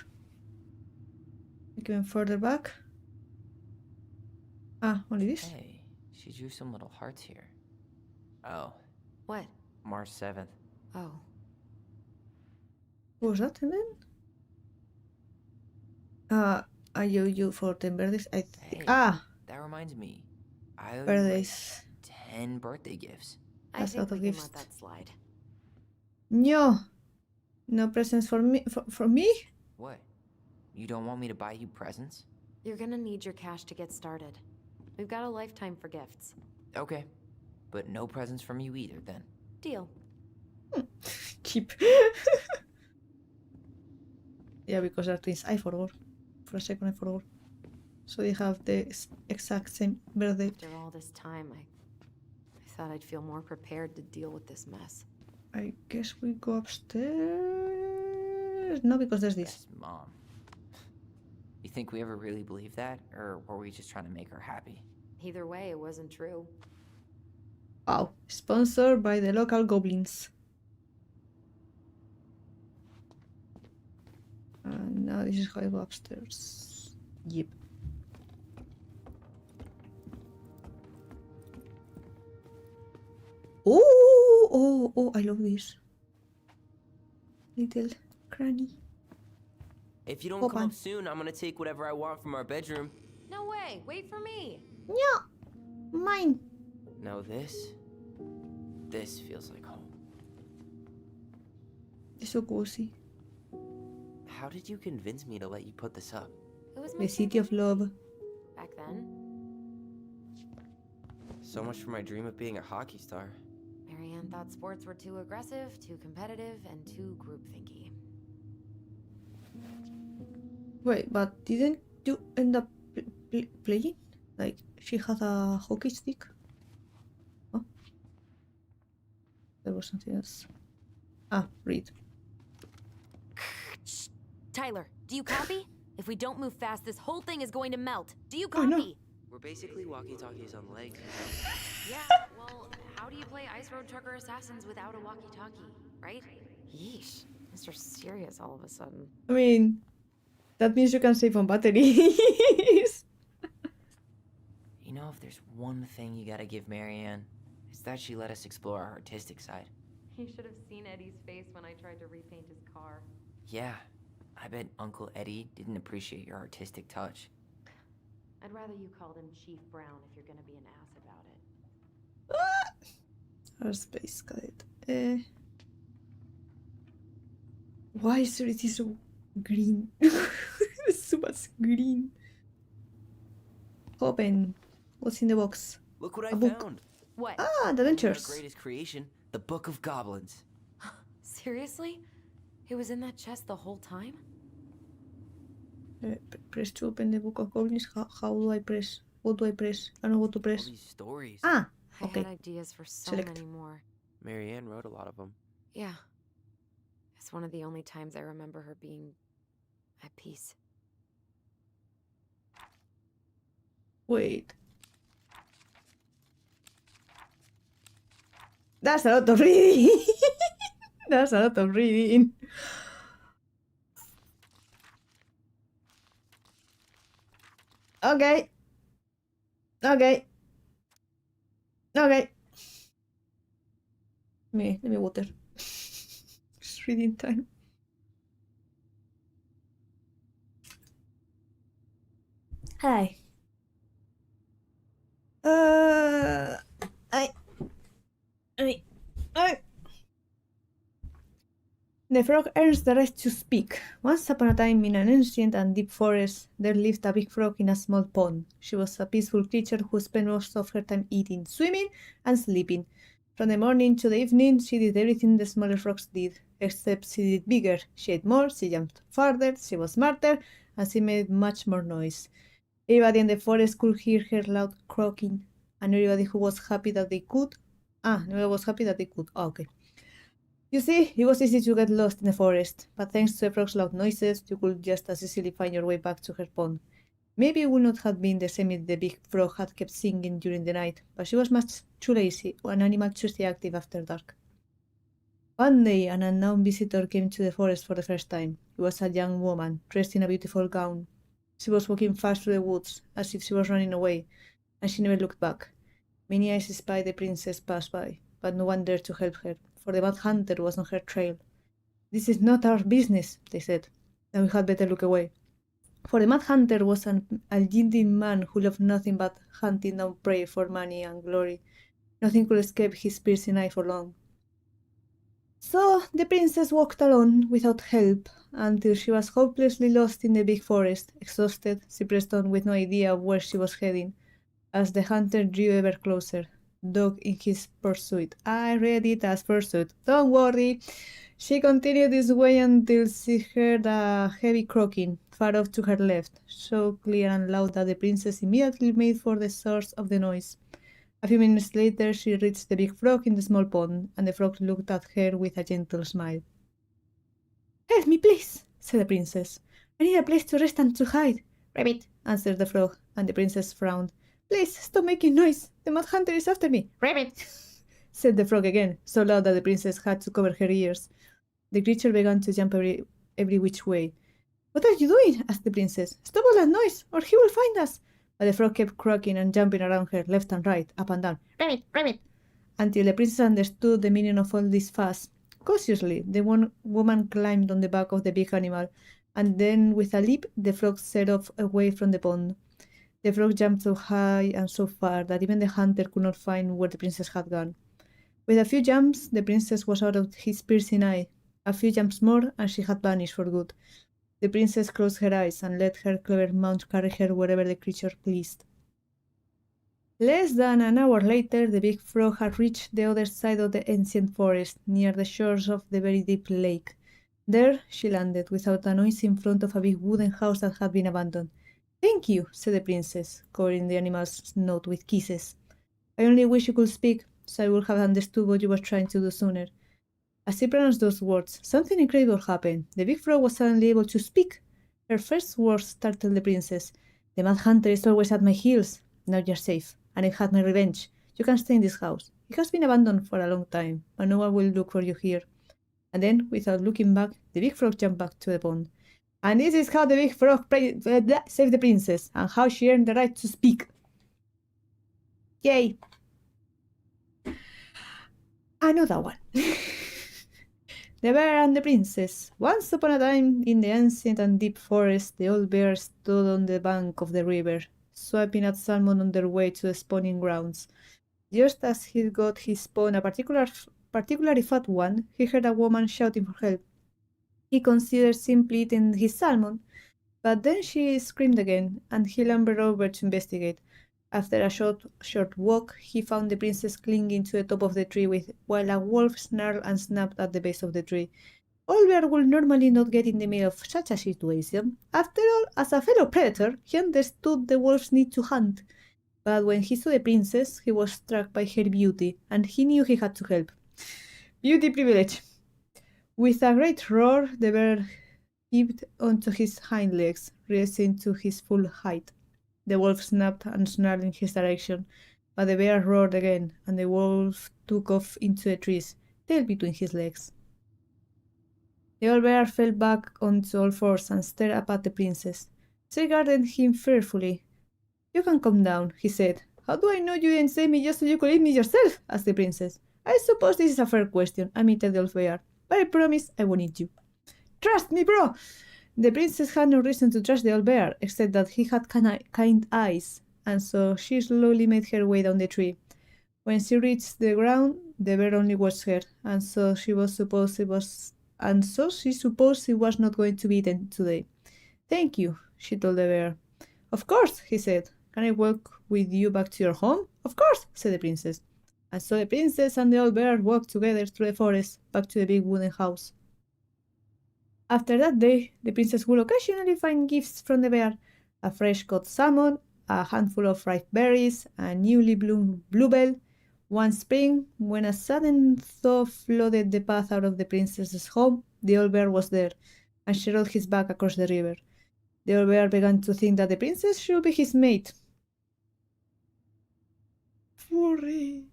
Speaker 1: Like even further back? Ah, only this?
Speaker 5: Hey, she drew some little hearts here. Oh,
Speaker 4: What?
Speaker 5: March 7th.
Speaker 4: Oh.
Speaker 1: What was that? And then? You for 10 birthdays? I think.
Speaker 5: Hey, that reminds me. I owe you,
Speaker 1: Birthdays.
Speaker 5: like, 10 birthday gifts.
Speaker 4: I
Speaker 1: That's
Speaker 4: think
Speaker 1: out
Speaker 4: we
Speaker 1: of
Speaker 4: can
Speaker 1: gifts.
Speaker 4: let that slide.
Speaker 1: No. No presents for me? For me?
Speaker 5: What? You don't want me to buy you presents?
Speaker 4: You're gonna need your cash to get started. We've got a lifetime for gifts.
Speaker 5: Okay. But no presents from you either, then.
Speaker 4: Deal.
Speaker 1: Cheap. Yeah, because they're twins. I forgot. For a second, I forgot. So they have the exact same birthday.
Speaker 4: After all this time, I thought I'd feel more prepared to deal with this mess.
Speaker 1: I guess we go upstairs. No, because there's this.
Speaker 5: Best mom. think we ever really believed that, or were we just trying to make her happy?
Speaker 4: Either way, it wasn't true.
Speaker 1: Wow. Sponsored by the local goblins. And now this is how I go upstairs. Yep. Oh, I love this. Little cranny.
Speaker 5: If you don't
Speaker 1: Open.
Speaker 5: come up soon, I'm gonna take whatever I want from our bedroom.
Speaker 4: No way, wait for me.
Speaker 1: Yeah, mine.
Speaker 5: No, this feels like home.
Speaker 1: It's so cozy.
Speaker 5: How did you convince me to let you put this up?
Speaker 4: It was my
Speaker 1: The city of love.
Speaker 4: back then.
Speaker 5: So much for my dream of being a hockey star.
Speaker 4: Marianne thought sports were too aggressive, too competitive, and too groupthinky.
Speaker 1: Wait, but didn't you end up playing? Like, she had a hockey stick? Oh. There was something else. Ah, read.
Speaker 4: Tyler, do you copy? If we don't move fast, this whole thing is going to melt. Do you
Speaker 1: Oh, no.
Speaker 4: copy?
Speaker 5: We're basically walkie-talkies on legs.
Speaker 4: Yeah, well, how do you play Ice Road Trucker Assassins without a walkie-talkie, right? Yeesh, Mr. Serious all of a sudden.
Speaker 1: I mean, that means you can save on batteries.
Speaker 5: You know, if there's one thing you gotta give Marianne, it's that she let us explore our artistic side.
Speaker 4: You should have seen Eddie's face when I tried to repaint his car.
Speaker 5: Yeah, I bet Uncle Eddie didn't appreciate your artistic touch.
Speaker 4: I'd rather you called him Chief Brown if you're gonna be an ass about it.
Speaker 1: Our space cadet. Why is it so green? So much green. Open. What's in the box?
Speaker 5: Look what I
Speaker 1: A book.
Speaker 5: found!
Speaker 4: What?
Speaker 1: Ah, the
Speaker 5: Only our
Speaker 1: adventures.
Speaker 5: greatest creation, the Book of Goblins.
Speaker 4: Seriously? It was in that chest the whole time?
Speaker 1: Press to open the book of goblins. How do I press? What do I press? I don't know what to
Speaker 5: All
Speaker 1: press.
Speaker 5: these stories.
Speaker 1: Ah,
Speaker 4: I
Speaker 1: okay.
Speaker 4: had ideas for so
Speaker 1: Select.
Speaker 4: many more.
Speaker 5: Marianne wrote a lot of them.
Speaker 4: Yeah. It's one of the only times I remember her being at peace.
Speaker 1: Wait. That's a lot of reading. That's a lot of reading. Okay. Okay. Okay. Let me water. It's reading time. Hi. I. The frog earns the right to speak. Once upon a time, in an ancient and deep forest, there lived a big frog in a small pond. She was a peaceful creature who spent most of her time eating, swimming, and sleeping. From the morning to the evening, she did everything the smaller frogs did, except she did bigger. She ate more, she jumped farther, she was smarter, and she made much more noise. Everybody in the forest could hear her loud croaking, and everybody who was happy that they could. Nobody was happy that they could. Oh, okay. You see, it was easy to get lost in the forest, but thanks to the frog's loud noises, you could just as easily find your way back to her pond. Maybe it would not have been the same if the big frog had kept singing during the night, but she was much too lazy, an animal to stay active after dark. One day, an unknown visitor came to the forest for the first time. It was a young woman, dressed in a beautiful gown. She was walking fast through the woods, as if she was running away, and she never looked back. Many eyes spied the princess pass by, but no one dared to help her, for the Mad Hunter was on her trail. "This is not our business," they said, "and we had better look away." For the Mad Hunter was a yielding man who loved nothing but hunting down prey for money and glory. Nothing could escape his piercing eye for long. So the princess walked alone, without help, until she was hopelessly lost in the big forest. Exhausted, she pressed on with no idea of where she was heading, as the hunter drew ever closer, dog in his pursuit. I read it as pursuit. Don't worry. She continued this way until she heard a heavy croaking, far off to her left, so clear and loud that the princess immediately made for the source of the noise. A few minutes later, she reached the big frog in the small pond, and the frog looked at her with a gentle smile. "Help me, please," said the princess. "I need a place to rest and to hide. Rabbit, answered the frog, and the princess frowned. Please, stop making noise. The mad hunter is after me. Rabbit, said the frog again, so loud that the princess had to cover her ears. The creature began to jump every which way. What are you doing? Asked the princess. Stop all that noise, or he will find us. But the frog kept croaking and jumping around her left and right, up and down. Rabbit, rabbit, until the princess understood the meaning of all this fuss. Cautiously, the woman climbed on the back of the big animal, and then with a leap the frog set off away from the pond. The frog jumped so high and so far that even the hunter could not find where the princess had gone. With a few jumps, the princess was out of his piercing eye. A few jumps more, and she had vanished for good. The princess closed her eyes and let her clever mount carry her wherever the creature pleased. Less than an hour later, the big frog had reached the other side of the ancient forest, near the shores of the very deep lake. There she landed, without a noise, in front of a big wooden house that had been abandoned. Thank you, said the princess, covering the animal's note with kisses. I only wish you could speak, so I would have understood what you were trying to do sooner. As she pronounced those words, something incredible happened. The big frog was suddenly able to speak. Her first words startled the princess. The mad hunter is always at my heels. Now you're safe, and I've had my revenge. You can stay in this house. It has been abandoned for a long time, but no one will look for you here. And then, without looking back, the big frog jumped back to the pond. And this is how the big frog saved the princess, and how she earned the right to speak. Yay! Another one. The Bear and the Princess. Once upon a time, in the ancient and deep forest, the old bear stood on the bank of the river, swiping at salmon on their way to the spawning grounds. Just as he got his spawn, a particularly fat one, he heard a woman shouting for help. He considered simply eating his salmon, but then she screamed again, and he lumbered over to investigate. After a short walk, he found the princess clinging to the top of the tree while a wolf snarled and snapped at the base of the tree. Old Bear would normally not get in the middle of such a situation. After all, as a fellow predator, he understood the wolf's need to hunt. But when he saw the princess, he was struck by her beauty, and he knew he had to help. Beauty privilege. With a great roar, the bear heaved onto his hind legs, rising to his full height. The wolf snapped and snarled in his direction, but the bear roared again, and the wolf took off into the trees, tail between his legs. The old bear fell back onto all fours and stared up at the princess. She regarded him fearfully. You can come down, he said. How do I know you didn't save me just so you could eat me yourself? Asked the princess. I suppose this is a fair question, admitted the old bear, but I promise I won't eat you. Trust me, bro! The princess had no reason to trust the old bear, except that he had kind eyes, and so she slowly made her way down the tree. When she reached the ground, the bear only watched her, and so she supposed she was not going to be eaten today. Thank you, she told the bear. Of course, he said. Can I walk with you back to your home? Of course, said the princess. And so the princess and the old bear walked together through the forest, back to the big wooden house. After that day, the princess would occasionally find gifts from the bear, a fresh-caught salmon, a handful of ripe berries, a newly bloomed bluebell. One spring, when a sudden thaw flooded the path out of the princess's home, the old bear was there, and she rode his back across the river. The old bear began to think that the princess should be his mate. Furry.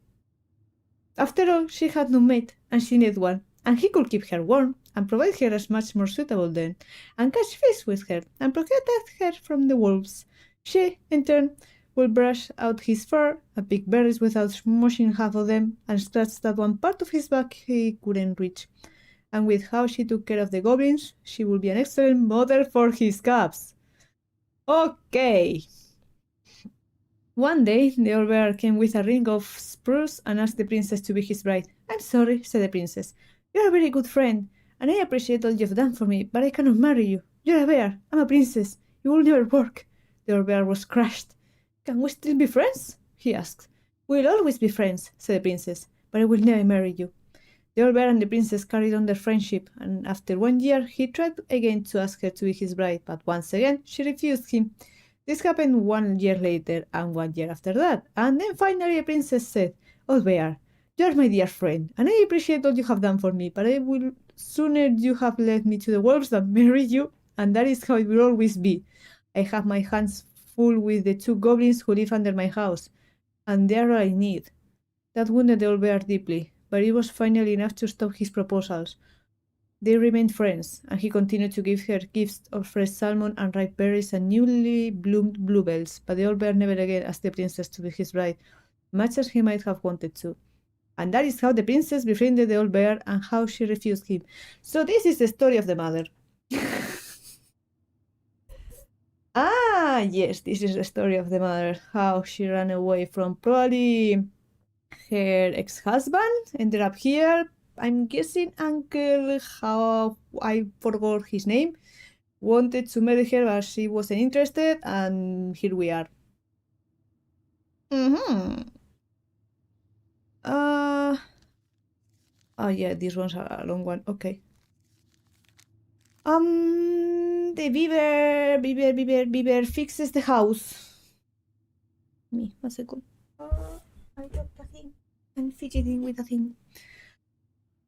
Speaker 1: After all, she had no mate, and she needed one, and he could keep her warm, and provide her as much more suitable then, and catch fish with her, and protect her from the wolves. She, in turn, would brush out his fur, and pick berries without smushing half of them, and scratch that one part of his back he couldn't reach. And with how she took care of the goblins, she would be an excellent mother for his cubs. Okay. One day, the old bear came with a ring of spruce and asked the princess to be his bride. I'm sorry, said the princess. You're a very good friend, and I appreciate all you've done for me, but I cannot marry you. You're a bear, I'm a princess. It will never work. The old bear was crushed. Can we still be friends? He asked. We'll always be friends, said the princess, but I will never marry you. The old bear and the princess carried on their friendship, and after 1 year, he tried again to ask her to be his bride, but once again, she refused him. This happened 1 year later, and 1 year after that, and then finally the princess said, Old bear, you're my dear friend, and I appreciate all you have done for me, but I will sooner you have led me to the wolves than marry you, and that is how it will always be. I have my hands full with the 2 goblins who live under my house, and they are all I need. That wounded the old bear deeply, but it was finally enough to stop his proposals. They remained friends, and he continued to give her gifts of fresh salmon and ripe berries and newly bloomed bluebells, but the old bear never again asked the princess to be his bride, much as he might have wanted to. And that is how the princess befriended the old bear and how she refused him. So this is the story of the mother. Ah, yes, this is the story of the mother. How she ran away from probably her ex-husband, ended up here. I'm guessing uncle, how I forgot his name, wanted to marry her but she wasn't interested, and here we are. Oh yeah, this one's a long one. Okay. The beaver fixes the house. Me, 1 second. I dropped a thing. I'm fidgeting with a thing.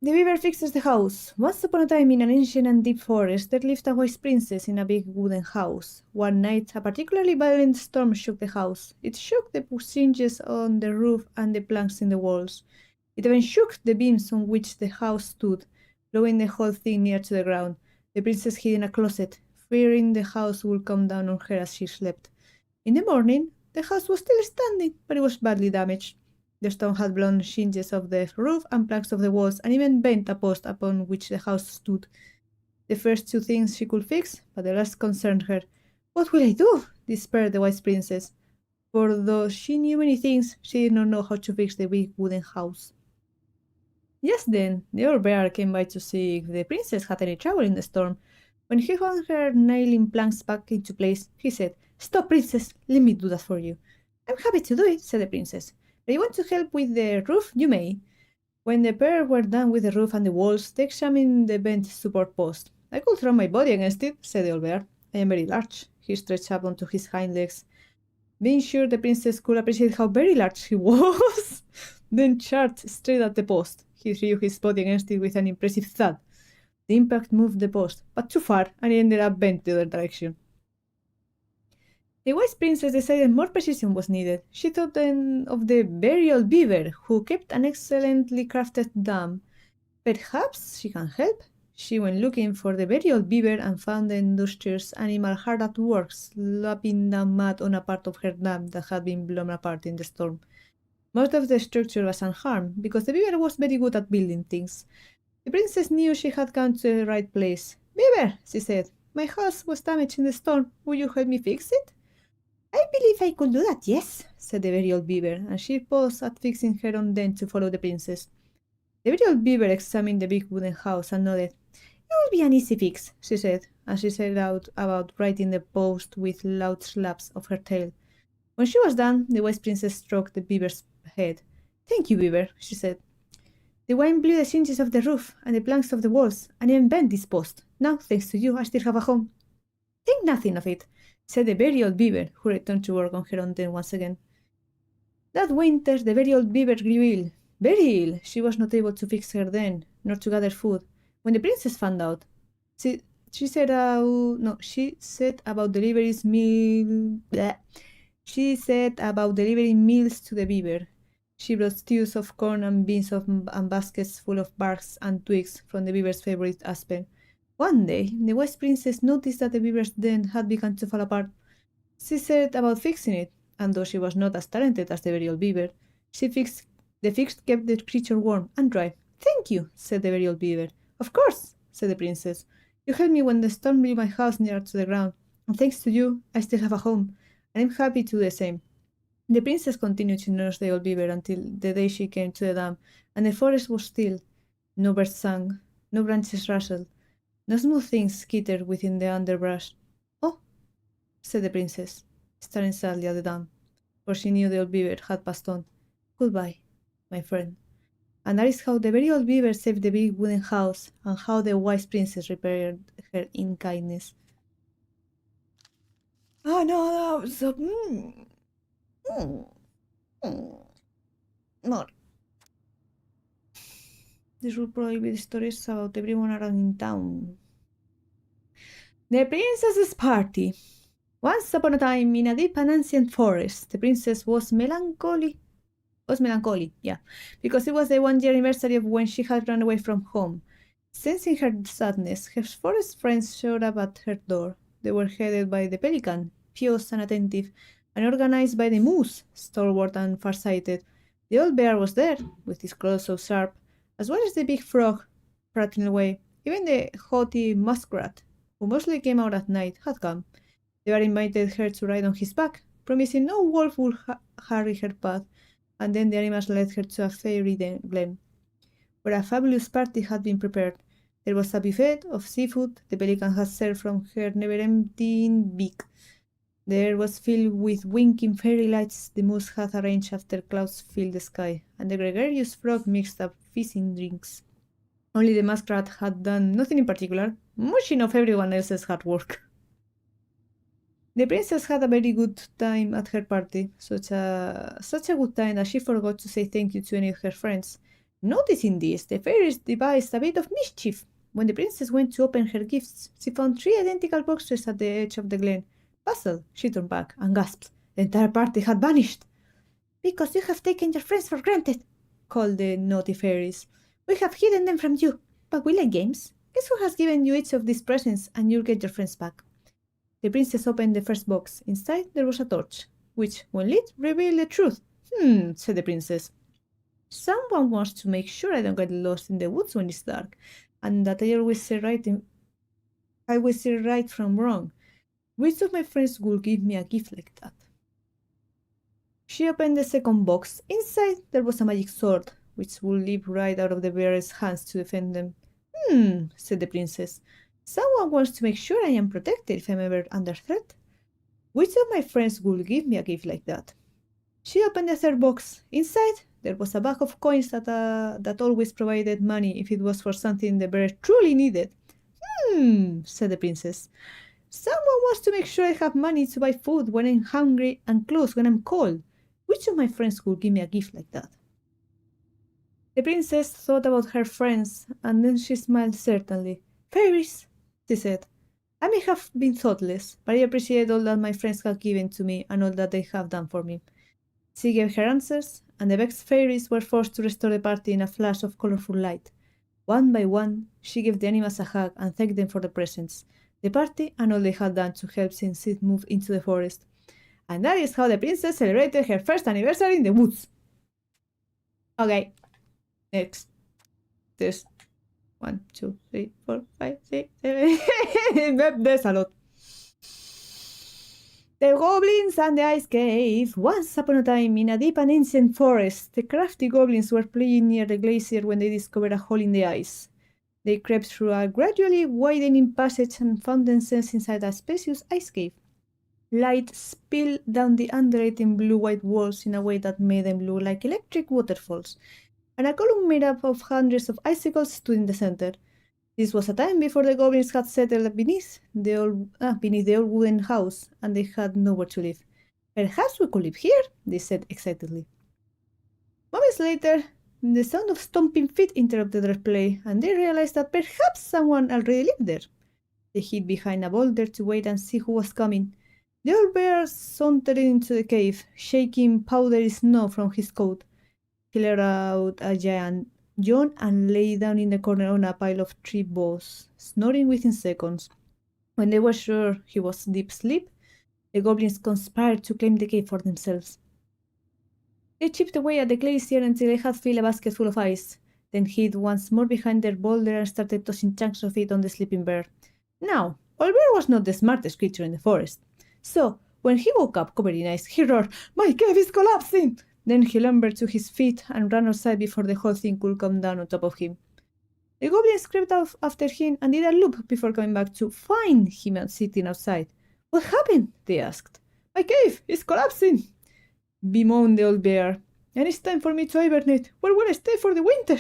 Speaker 1: The beaver fixes the house. Once upon a time, in an ancient and deep forest, there lived a wise princess in a big wooden house. One night, a particularly violent storm shook the house. It shook the hinges on the roof and the planks in the walls. It even shook the beams on which the house stood, blowing the whole thing near to the ground. The princess hid in a closet, fearing the house would come down on her as she slept. In the morning, the house was still standing, but it was badly damaged. The storm had blown hinges off the roof and planks of the walls, and even bent a post upon which the house stood. The first 2 things she could fix, but the last concerned her. What will I do? Despaired the wise princess. For though she knew many things, she did not know how to fix the big wooden house. Just then, the old bear came by to see if the princess had any trouble in the storm. When he found her nailing planks back into place, he said, "Stop, princess, let me do that for you." "I'm happy to do it," said the princess. "If you want to help with the roof, you may." When the pair were done with the roof and the walls, they examined the bent support post. "I could throw my body against it," said the old bear. "I am very large." He stretched up onto his hind legs. Being sure the princess could appreciate how very large he was, then charged straight at the post. He threw his body against it with an impressive thud. The impact moved the post, but too far, and it ended up bent the other direction. The wise princess decided more precision was needed. She thought then of the very old beaver, who kept an excellently crafted dam. Perhaps she can help? She went looking for the very old beaver and found the industrious animal hard at work, slapping down mud on a part of her dam that had been blown apart in the storm. Most of the structure was unharmed, because the beaver was very good at building things. The princess knew she had come to the right place. "Beaver," she said, "my house was damaged in the storm. Will you help me fix it?" "I believe I could do that, yes," said the very old beaver, and she paused at fixing her own den to follow the princess. The very old beaver examined the big wooden house and nodded. "It will be an easy fix," she said, and she set out about righting the post with loud slaps of her tail. When she was done, the wise princess stroked the beaver's head. "Thank you, beaver," she said. "The wind blew the hinges of the roof and the planks of the walls, and even bent this post. Now, thanks to you, I still have a home." "Think nothing of it," said the very old beaver, who returned to work on her own den once again. That winter, the very old beaver grew ill. Very ill. She was not able to fix her den, nor to gather food. When the princess found out, she set about delivering meals to the beaver. She brought stews of corn and beans and baskets full of barks and twigs from the beaver's favorite aspen. One day, the wise princess noticed that the beaver's den had begun to fall apart. She set about fixing it, and though she was not as talented as the very old beaver, the fix kept the creature warm and dry. "Thank you," said the very old beaver. "Of course," said the princess. "You helped me when the storm blew my house near to the ground, and thanks to you, I still have a home, and I'm happy to do the same." The princess continued to nurse the old beaver until the day she came to the dam, and the forest was still. No birds sang, no branches rustled, no smooth things skittered within the underbrush. "Oh," said the princess, staring sadly at the dam, for she knew the old beaver had passed on. "Goodbye, my friend." And that is how the very old beaver saved the big wooden house, and how the wise princess repaired her in kindness. Oh no, that was so... More. This will probably be the stories about everyone around in town. The princess's party. Once upon a time, in a deep and ancient forest, the princess was melancholy, yeah, because it was the 1 year anniversary of when she had run away from home. Sensing her sadness, her forest friends showed up at her door. They were headed by the pelican, pious and attentive, and organized by the moose, stalwart and farsighted. The old bear was there, with his claws so sharp, as well as the big frog, prattling away. Even the haughty muskrat, who mostly came out at night, had come. The bear invited her to ride on his back, promising no wolf would harry her path, and then the animals led her to a fairy glen, where a fabulous party had been prepared. There was a buffet of seafood the pelican had served from her never-emptying beak. The air was filled with winking fairy lights the moose had arranged after clouds filled the sky, and the gregarious frog mixed up fizzing drinks. Only the muskrat had done nothing in particular, mushing off everyone else's hard work. The princess had a very good time at her party, such a good time that she forgot to say thank you to any of her friends. Noticing this, the fairies devised a bit of mischief. When the princess went to open her gifts, she found 3 identical boxes at the edge of the glen. Puzzled, she turned back and gasped. The entire party had vanished. "Because you have taken your friends for granted," called the naughty fairies. "We have hidden them from you. But we like games. Guess who has given you each of these presents, and you'll get your friends back." The princess opened the first box. Inside there was a torch, which, when lit, revealed the truth. Said the princess. "Someone wants to make sure I don't get lost in the woods when it's dark, and that I always say right from wrong. Which of my friends will give me a gift like that?" She opened the second box. Inside there was a magic sword, which would leap right out of the bear's hands to defend them. Said the princess. "Someone wants to make sure I am protected if I'm ever under threat. Which of my friends will give me a gift like that?" She opened the third box. Inside there was a bag of coins that always provided money if it was for something the bear truly needed. Said the princess. "Someone wants to make sure I have money to buy food when I'm hungry and clothes when I'm cold. Which of my friends will give me a gift like that?" The princess thought about her friends, and then she smiled certainly. "Fairies," she said. "I may have been thoughtless, but I appreciate all that my friends have given to me and all that they have done for me." She gave her answers, and the vexed fairies were forced to restore the party in a flash of colorful light. One by one, she gave the animals a hug and thanked them for the presents, the party, and all they had done to help since it moved into the forest. And that is how the princess celebrated her first anniversary in the woods. Okay, next. There's 1, 2, 3, 4, 5, 6, 7. There's a lot. The goblins and the ice cave. Once upon a time, in a deep and ancient forest, the crafty goblins were playing near the glacier when they discovered a hole in the ice. They crept through a gradually widening passage and found themselves inside a spacious ice cave. Light spilled down the undulating blue-white walls in a way that made them look like electric waterfalls, and a column made up of hundreds of icicles stood in the center. This was a time before the goblins had settled beneath the old wooden house, and they had nowhere to live. "Perhaps we could live here," they said excitedly. Moments later, the sound of stomping feet interrupted their play, and they realized that perhaps someone already lived there. They hid behind a boulder to wait and see who was coming. The old bear sauntered into the cave, shaking powdery snow from his coat. He let out a giant yawn and lay down in the corner on a pile of tree boughs, snoring within seconds. When they were sure he was deep asleep, the goblins conspired to claim the cave for themselves. They chipped away at the glacier until they had filled a basket full of ice, then hid once more behind their boulder and started tossing chunks of it on the sleeping bear. Now, old bear was not the smartest creature in the forest, so when he woke up covered in ice, he roared, "My cave is collapsing!" Then he lumbered to his feet and ran outside before the whole thing could come down on top of him. The goblins crept out after him and did a loop before coming back to find him sitting outside. "What happened?" they asked. "My cave is collapsing," bemoaned the old bear. "And it's time for me to hibernate. Where will I stay for the winter?"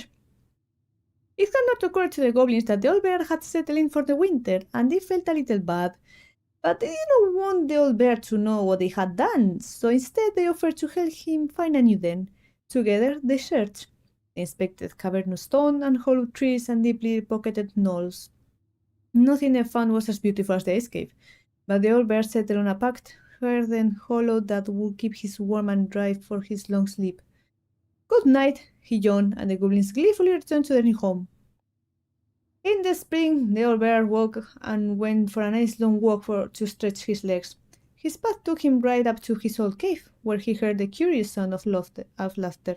Speaker 1: It had not occurred to the goblins that the old bear had settled in for the winter, and they felt a little bad. But they did not want the old bear to know what they had done, so instead they offered to help him find a new den. Together they searched. They inspected cavernous stone and hollow trees and deeply pocketed knolls. Nothing they found was as beautiful as the ice cave, But the old bear settled on a packed, earthen hollow that would keep his warm and dry for his long sleep. Good night, he yawned, and the goblins gleefully returned to their new home. In the spring, the old bear woke and went for a nice long walk to stretch his legs. His path took him right up to his old cave, where he heard the curious sound of laughter.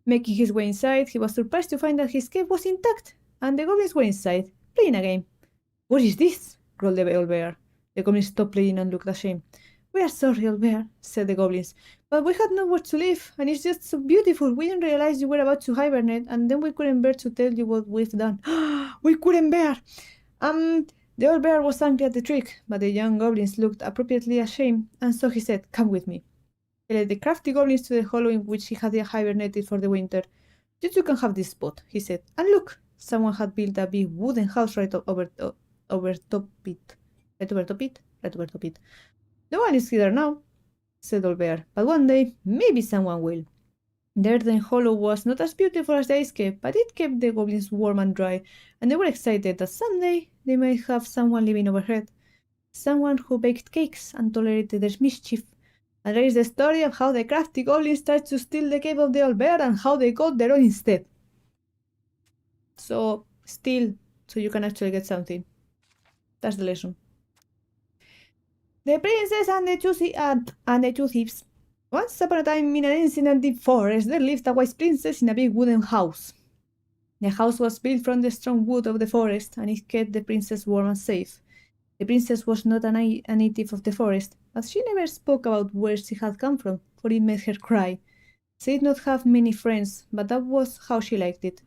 Speaker 1: Making his way inside, he was surprised to find that his cave was intact, and the goblins were inside, playing a game. "What is this?" growled the old bear. The goblins stopped playing and looked ashamed. "We are sorry, old bear," said the goblins, "but we had nowhere to live, and it's just so beautiful. We didn't realize you were about to hibernate, and then we couldn't bear to tell you what we've done." "We couldn't bear!" The old bear was angry at the trick, but the young goblins looked appropriately ashamed, and so he said, "Come with me." He led the crafty goblins to the hollow in which he had hibernated for the winter. "You two can have this spot," he said, "and look, someone had built a big wooden house right over top it. Right over top it. No one is here now," said Old Bear, "but one day, maybe someone will." The earthen hollow was not as beautiful as the ice cave, but it kept the goblins warm and dry, and they were excited that someday they might have someone living overhead. Someone who baked cakes and tolerated their mischief. And there is the story of how the crafty goblins tried to steal the cave of the old bear and how they got their own instead. So, steal, so you can actually get something. That's the lesson. The princess and the two thieves. Once upon a time, in an ancient and deep forest, there lived a wise princess in a big wooden house. The house was built from the strong wood of the forest, and it kept the princess warm and safe. The princess was not a native of the forest, but she never spoke about where she had come from, for it made her cry. She did not have many friends, but that was how she liked it.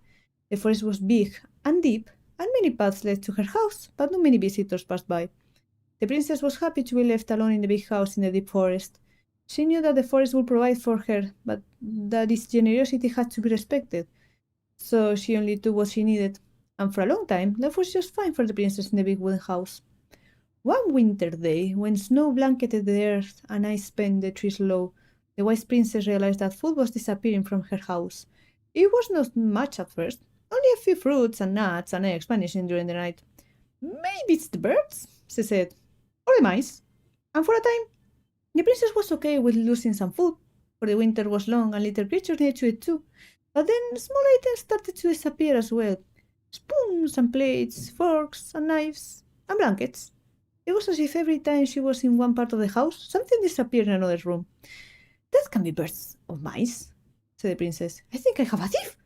Speaker 1: The forest was big and deep, and many paths led to her house, but not many visitors passed by. The princess was happy to be left alone in the big house in the deep forest. She knew that the forest would provide for her, but that its generosity had to be respected. So she only took what she needed, and for a long time, life was just fine for the princess in the big wooden house. One winter day, when snow blanketed the earth and ice spanned the trees low, the wise princess realized that food was disappearing from her house. It was not much at first, only a few fruits and nuts and eggs vanishing during the night. "Maybe it's the birds," she said, "or the mice." And for a time, the princess was okay with losing some food, for the winter was long and little creatures needed to eat too. But then small items started to disappear as well. Spoons and plates, forks and knives and blankets. It was as if every time she was in one part of the house, something disappeared in another room. "That can be birds or mice," said the princess. "I think I have a thief."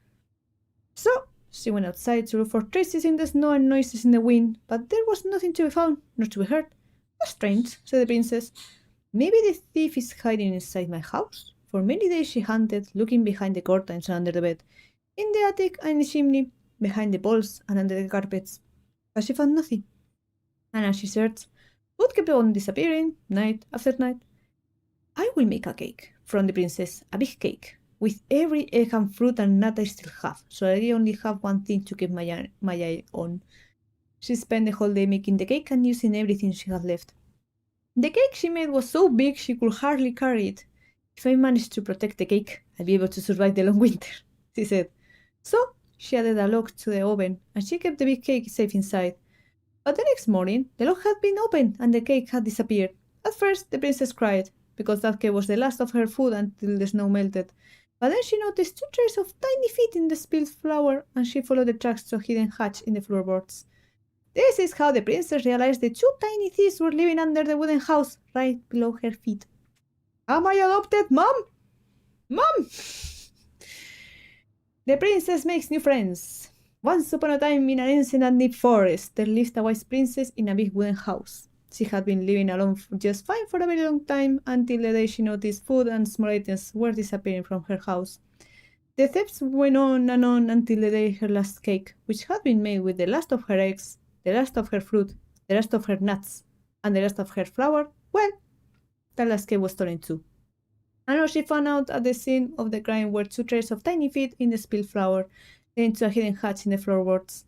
Speaker 1: So she went outside to look for traces in the snow and noises in the wind, but there was nothing to be found, nor to be heard. "That's strange," said the princess. "Maybe the thief is hiding inside my house." For many days she hunted, looking behind the curtains and under the bed, in the attic and in the chimney, behind the walls and under the carpets. But she found nothing. And as she searched, food kept on disappearing, night after night. "I will make a cake," from the princess, "a big cake, with every egg and fruit and nut I still have, so I only have one thing to keep my eye on." She spent the whole day making the cake and using everything she had left. The cake she made was so big she could hardly carry it. "If I manage to protect the cake, I'll be able to survive the long winter," she said. So she added a log to the oven, and she kept the big cake safe inside. But the next morning, the log had been opened and the cake had disappeared. At first, the princess cried, because that cake was the last of her food until the snow melted. But then she noticed two traces of tiny feet in the spilled flour, and she followed the tracks to a hidden hatch in the floorboards. This is how the princess realized the two tiny thieves were living under the wooden house, right below her feet. Am I adopted, Mom? Mom! The princess makes new friends. Once upon a time, in an ancient and deep forest, there lived a wise princess in a big wooden house. She had been living alone just fine for a very long time, until the day she noticed food and small items were disappearing from her house. The thefts went on and on until the day her last cake, which had been made with the last of her eggs, the last of her fruit, the last of her nuts, and the last of her flour, well, that last cake was stolen too. And all she found out at the scene of the crime were two traces of tiny feet in the spilled flour, leading to a hidden hatch in the floorboards.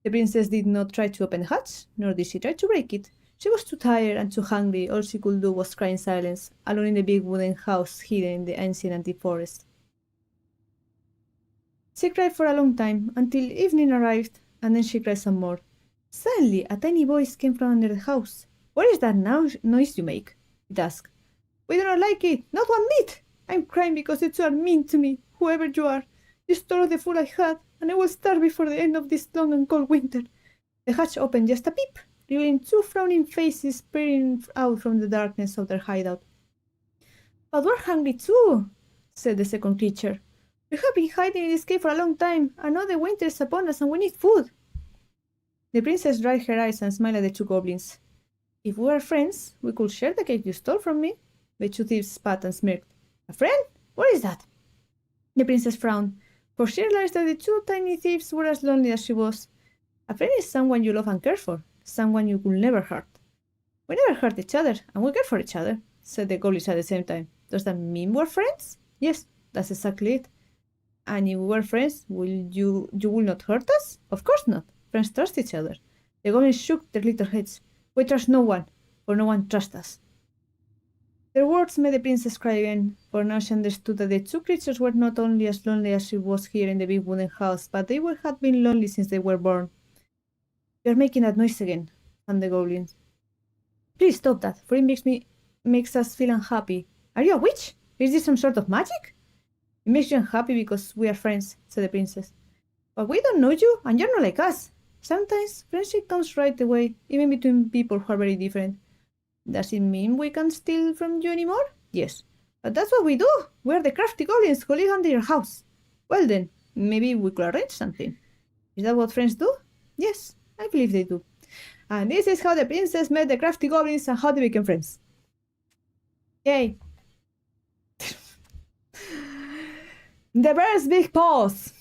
Speaker 1: The princess did not try to open the hatch, nor did she try to break it. She was too tired and too hungry. All she could do was cry in silence, alone in the big wooden house hidden in the ancient and deep forest. She cried for a long time, until evening arrived, and then she cried some more. Suddenly, a tiny voice came from under the house. What is that noise you make? It asked. We do not like it, not one bit. I'm crying because you two are mean to me, whoever you are. You stole the food I had, and I will starve before the end of this long and cold winter. The hatch opened just a peep, revealing two frowning faces peering out from the darkness of their hideout. But we're hungry too, said the second creature. We have been hiding in this cave for a long time, and now the winter is upon us and we need food. The princess dried her eyes and smiled at the two goblins. If we were friends, we could share the cake you stole from me. The two thieves spat and smirked. A friend? What is that? The princess frowned, for she realized that the two tiny thieves were as lonely as she was. A friend is someone you love and care for, someone you could never hurt. We never hurt each other, and we care for each other, said the goblins at the same time. Does that mean we're friends? Yes, that's exactly it. And if we were friends, you will not hurt us? Of course not. Friends trust each other. The goblins shook their little heads. We trust no one, for no one trusts us. Their words made the princess cry again, for now she understood that the two creatures were not only as lonely as she was here in the big wooden house, but they had been lonely since they were born. You're making that noise again, and the goblins. Please stop that, for it makes us feel unhappy. Are you a witch? Is this some sort of magic? It makes you unhappy because we are friends, said the princess. But we don't know you, and you're not like us. Sometimes friendship comes right away, even between people who are very different. Does it mean we can't steal from you anymore? Yes. But that's what we do. We're the crafty goblins who live under your house. Well then, maybe we could arrange something. Is that what friends do? Yes, I believe they do. And this is how the princess met the crafty goblins and how they became friends. Yay. The bear's big paws.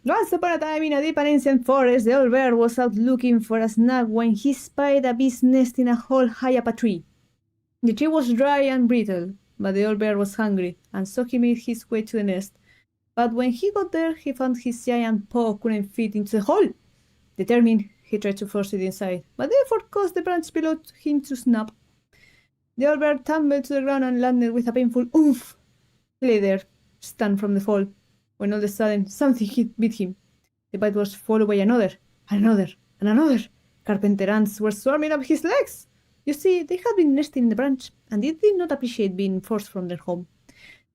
Speaker 1: Once upon a time in a deep and ancient forest, the old bear was out looking for a snack when he spied a bee's nest in a hole high up a tree. The tree was dry and brittle, but the old bear was hungry, and so he made his way to the nest. But when he got there, he found his giant paw couldn't fit into the hole. Determined, he tried to force it inside, but the effort caused the branch below him to snap. The old bear tumbled to the ground and landed with a painful oomph. He lay there, stunned from the fall, when all of a sudden something beat him. The bite was followed by another, and another, and another. Carpenter ants were swarming up his legs. You see, they had been nesting in the branch, and they did not appreciate being forced from their home.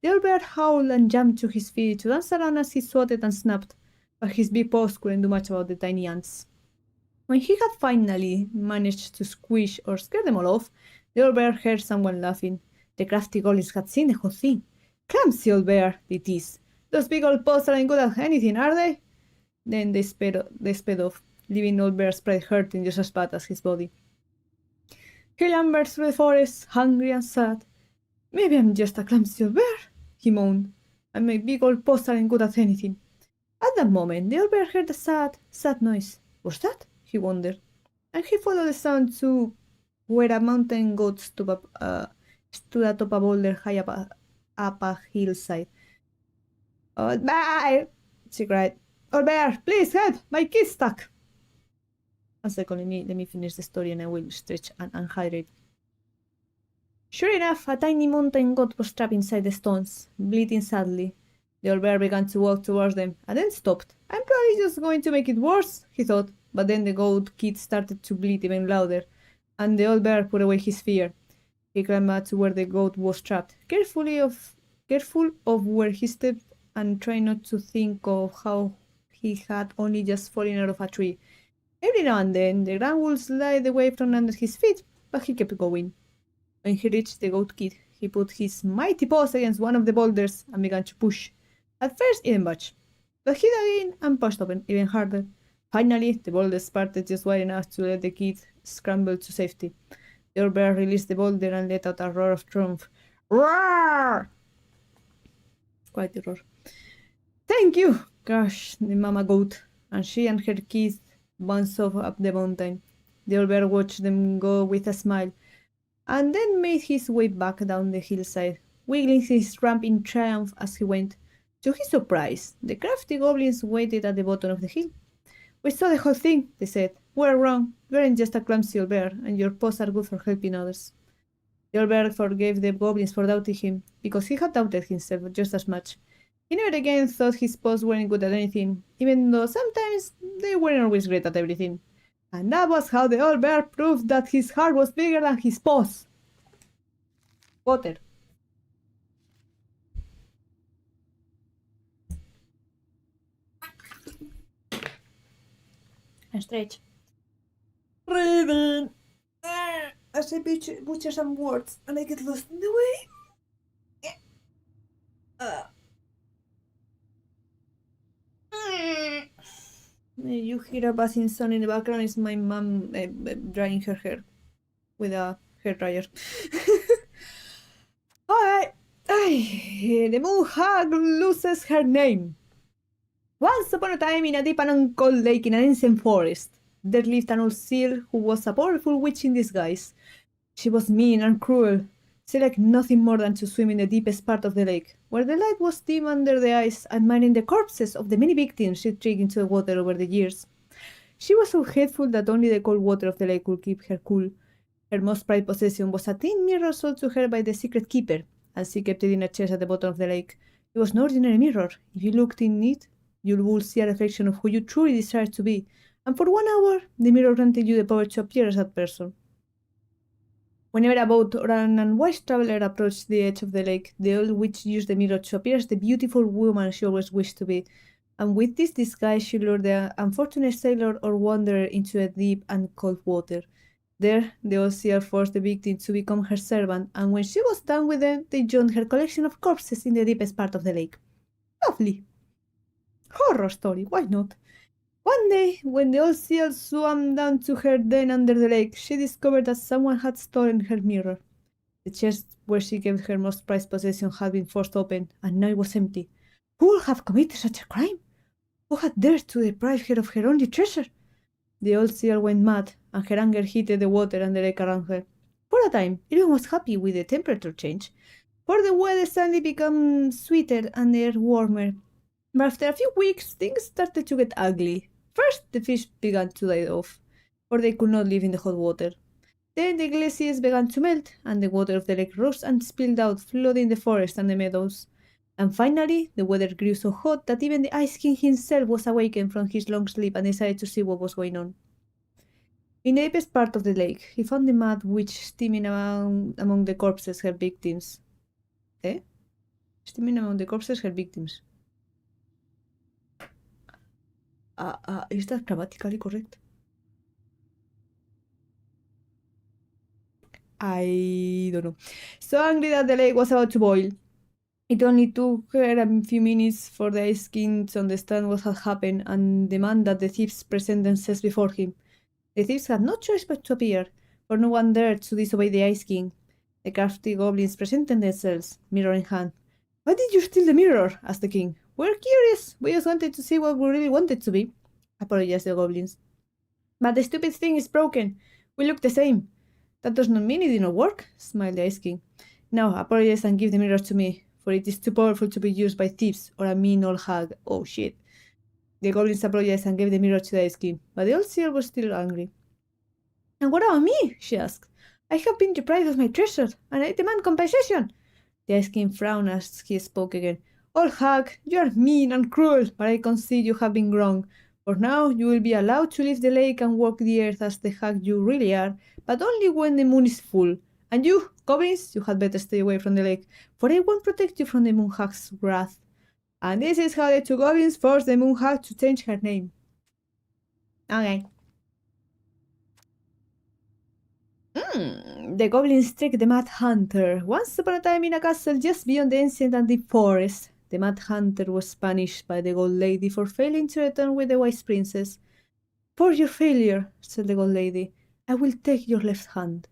Speaker 1: The old bear howled and jumped to his feet to dance around as he swatted and snapped, but his big paws couldn't do much about the tiny ants. When he had finally managed to squish or scare them all off, the old bear heard someone laughing. The crafty goblins had seen the whole thing. Clumsy old bear, they teased. Those big old paws aren't good at anything, are they? Then they sped off, leaving old bear's pride hurting just as bad as his body. He lumbered through the forest, hungry and sad. Maybe I'm just a clumsy old bear, he moaned, and my big old paws aren't good at anything. At that moment, the old bear heard a sad, sad noise. What's that? He wondered, and he followed the sound to where a mountain goat stood atop a boulder high up a hillside. Old bear! She cried. Old bear, please help! My kid's stuck! A second, let me finish the story and I will stretch and unhydrate. Sure enough, a tiny mountain goat was trapped inside the stones, bleating sadly. The old bear began to walk towards them, and then stopped. I'm probably just going to make it worse, he thought, but then the goat kid started to bleat even louder, and the old bear put away his fear. He climbed up to where the goat was trapped, careful of where he stepped, and trying not to think of how he had only just fallen out of a tree. Every now and then, the ground would slide away from under his feet, but he kept going. When he reached the goat kid, he put his mighty paws against one of the boulders and began to push. At first, it didn't budge, but he dug in and pushed open even harder. Finally, the boulder parted just wide enough to let the kid scramble to safety. The old bear released the boulder and let out a roar of triumph. Roar! Quite a roar. Thank you, crashed the mama goat, and she and her kids bounced off up the mountain. The old bear watched them go with a smile, and then made his way back down the hillside, wiggling his rump in triumph as he went. To his surprise, the crafty goblins waited at the bottom of the hill. We saw the whole thing, they said. We're wrong. You aren't just a clumsy old bear, and your paws are good for helping others. The old bear forgave the goblins for doubting him, because he had doubted himself just as much. He never again thought his paws weren't good at anything, even though sometimes they weren't always great at everything. And that was how the old bear proved that his heart was bigger than his paws. Water. And stretch. Reading. As I butcher some words and I get lost in the way. You hear a buzzing sound in the background. It's my mom drying her hair with a hairdryer. Alright. The moon hag loses her name. Once upon a time, in a deep and uncold lake in an ancient forest, there lived an old seal who was a powerful witch in disguise. She was mean and cruel. She liked nothing more than to swim in the deepest part of the lake, where the light was dim under the ice, admiring the corpses of the many victims she dragged into the water over the years. She was so hateful that only the cold water of the lake could keep her cool. Her most prized possession was a tin mirror sold to her by the secret keeper, and she kept it in a chest at the bottom of the lake. It was no ordinary mirror. If you looked in it, you would see a reflection of who you truly desired to be, and for 1 hour, the mirror granted you the power to appear as that person. Whenever a boat or an unwise traveler approached the edge of the lake, the old witch used the mirror to appear as the beautiful woman she always wished to be, and with this disguise she lured the unfortunate sailor or wanderer into the deep and cold water. There, the old seal forced the victim to become her servant, and when she was done with them, they joined her collection of corpses in the deepest part of the lake. Lovely. Horror story, why not? One day, when the old seal swam down to her den under the lake, she discovered that someone had stolen her mirror. The chest where she kept her most prized possession had been forced open, and now it was empty. Who would have committed such a crime? Who had dared to deprive her of her only treasure? The old seal went mad, and her anger heated the water and the lake around her. For a time, everyone was happy with the temperature change, for the weather suddenly became sweeter and the air warmer. But after a few weeks, things started to get ugly. First, the fish began to die off, for they could not live in the hot water. Then the glaciers began to melt, and the water of the lake rose and spilled out, flooding the forest and the meadows. And finally, the weather grew so hot that even the Ice King himself was awakened from his long sleep and decided to see what was going on. In the deepest part of the lake, he found the mad witch steaming among the corpses, her victims. Steaming among the corpses, her victims. Is that grammatically correct? I don't know. So angry that the lake was about to boil. It only took her a few minutes for the Ice King to understand what had happened and demand that the thieves present themselves before him. The thieves had no choice but to appear, for no one dared to disobey the Ice King. The crafty goblins presented themselves, mirror in hand. "Why did you steal the mirror?" asked the king. "We're curious. We just wanted to see what we really wanted to be," apologized the goblins. "But the stupid thing is broken. We look the same." "That does not mean it did not work," smiled the Ice King. "Now, apologize and give the mirror to me, for it is too powerful to be used by thieves or a mean old hag." "Oh shit." The goblins apologized and gave the mirror to the Ice King, but the old seal was still angry. "And what about me?" she asked. "I have been deprived of my treasure, and I demand compensation." The Ice King frowned as he spoke again. "Old hag, you are mean and cruel, but I concede you have been wrong. For now, you will be allowed to leave the lake and walk the earth as the hag you really are, but only when the moon is full. And you, goblins, you had better stay away from the lake, for I won't protect you from the moon hag's wrath." And this is how the two goblins forced the moon hag to change her name. Okay. The goblins tricked the Mad Hunter. Once upon a time in a castle just beyond the ancient and deep forest, the Mad Hunter was punished by the Gold Lady for failing to return with the Wise Princess. "For your failure," said the Gold Lady, "I will take your left hand.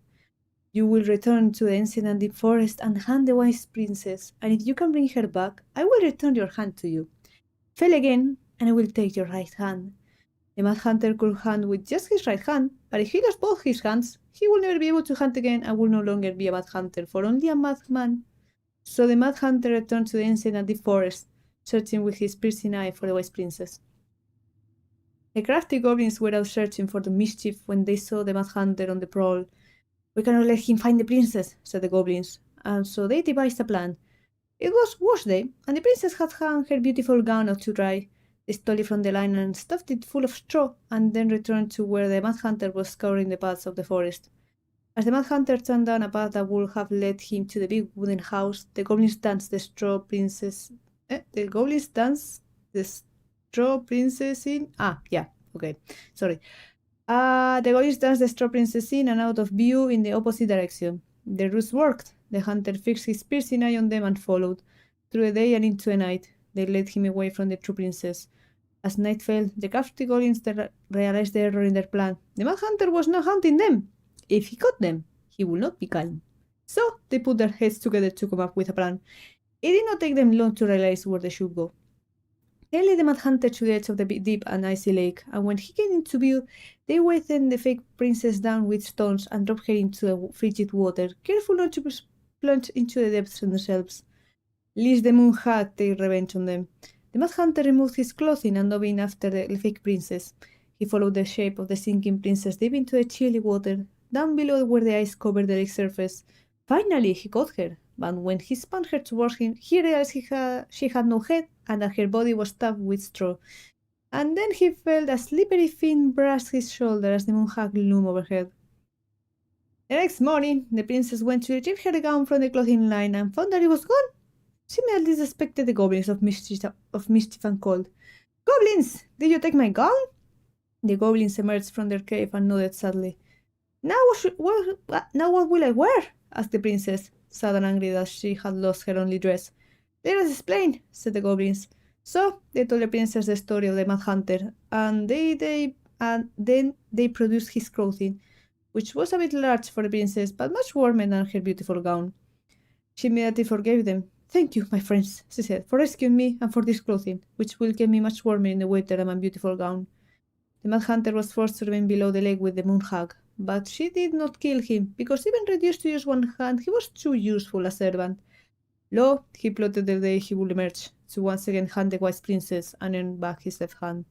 Speaker 1: You will return to the ancient and deep forest and hand the Wise Princess, and if you can bring her back, I will return your hand to you. Fail again, and I will take your right hand." The Mad Hunter could hunt with just his right hand, but if he lost both his hands, he will never be able to hunt again and will no longer be a Mad Hunter, for only a madman. So the Mad Hunter returned to the ancient and deep forest, searching with his piercing eye for the Wise Princess. The crafty goblins were out searching for the mischief when they saw the Mad Hunter on the prowl. "We cannot let him find the princess," said the goblins, and so they devised a plan. It was wash day, and the princess had hung her beautiful gown out to dry. They stole it from the line and stuffed it full of straw, and then returned to where the Mad Hunter was scouring the paths of the forest. As the Mad Hunter turned down a path that would have led him to the big wooden house, the goblins danced the straw princess. The goblins danced the straw princess in. Sorry. The goblins danced the straw princess in and out of view in the opposite direction. The ruse worked. The hunter fixed his piercing eye on them and followed. Through a day and into a night, they led him away from the true princess. As night fell, the crafty goblins realized the error in their plan. The Mad Hunter was not hunting them. If he caught them, he would not be calm. So they put their heads together to come up with a plan. It did not take them long to realize where they should go. They led the Mad Hunter to the edge of the deep and icy lake, and when he came into view, they weighted the fake princess down with stones and dropped her into the frigid water, careful not to plunge into the depths themselves, lest the moon hag take revenge on them. The Mad Hunter removed his clothing and dove in after the fake princess. He followed the shape of the sinking princess deep into the chilly water, down below where the ice covered the lake surface. Finally, he caught her, but when he spun her towards him, he realized she had no head and that her body was stuffed with straw. And then he felt a slippery fin brush his shoulder as the moon hag loomed overhead. The next morning, the princess went to retrieve her gown from the clothing line and found that it was gone. She immediately suspected the goblins of mischief and called, "Goblins, did you take my gown?" The goblins emerged from their cave and nodded sadly. Now what will I wear?" asked the princess, sad and angry that she had lost her only dress. "Let us explain," said the goblins. So they told the princess the story of the Mad Hunter, and then they produced his clothing, which was a bit large for the princess, but much warmer than her beautiful gown. She immediately forgave them. "Thank you, my friends," she said, "for rescuing me and for this clothing, which will keep me much warmer in the winter than my beautiful gown." The Mad Hunter was forced to remain below the lake with the moon hag, but she did not kill him, because even reduced to just one hand, he was too useful a servant. Lo, he plotted the day he would emerge, to once again hunt the wise princess and earn back his left hand.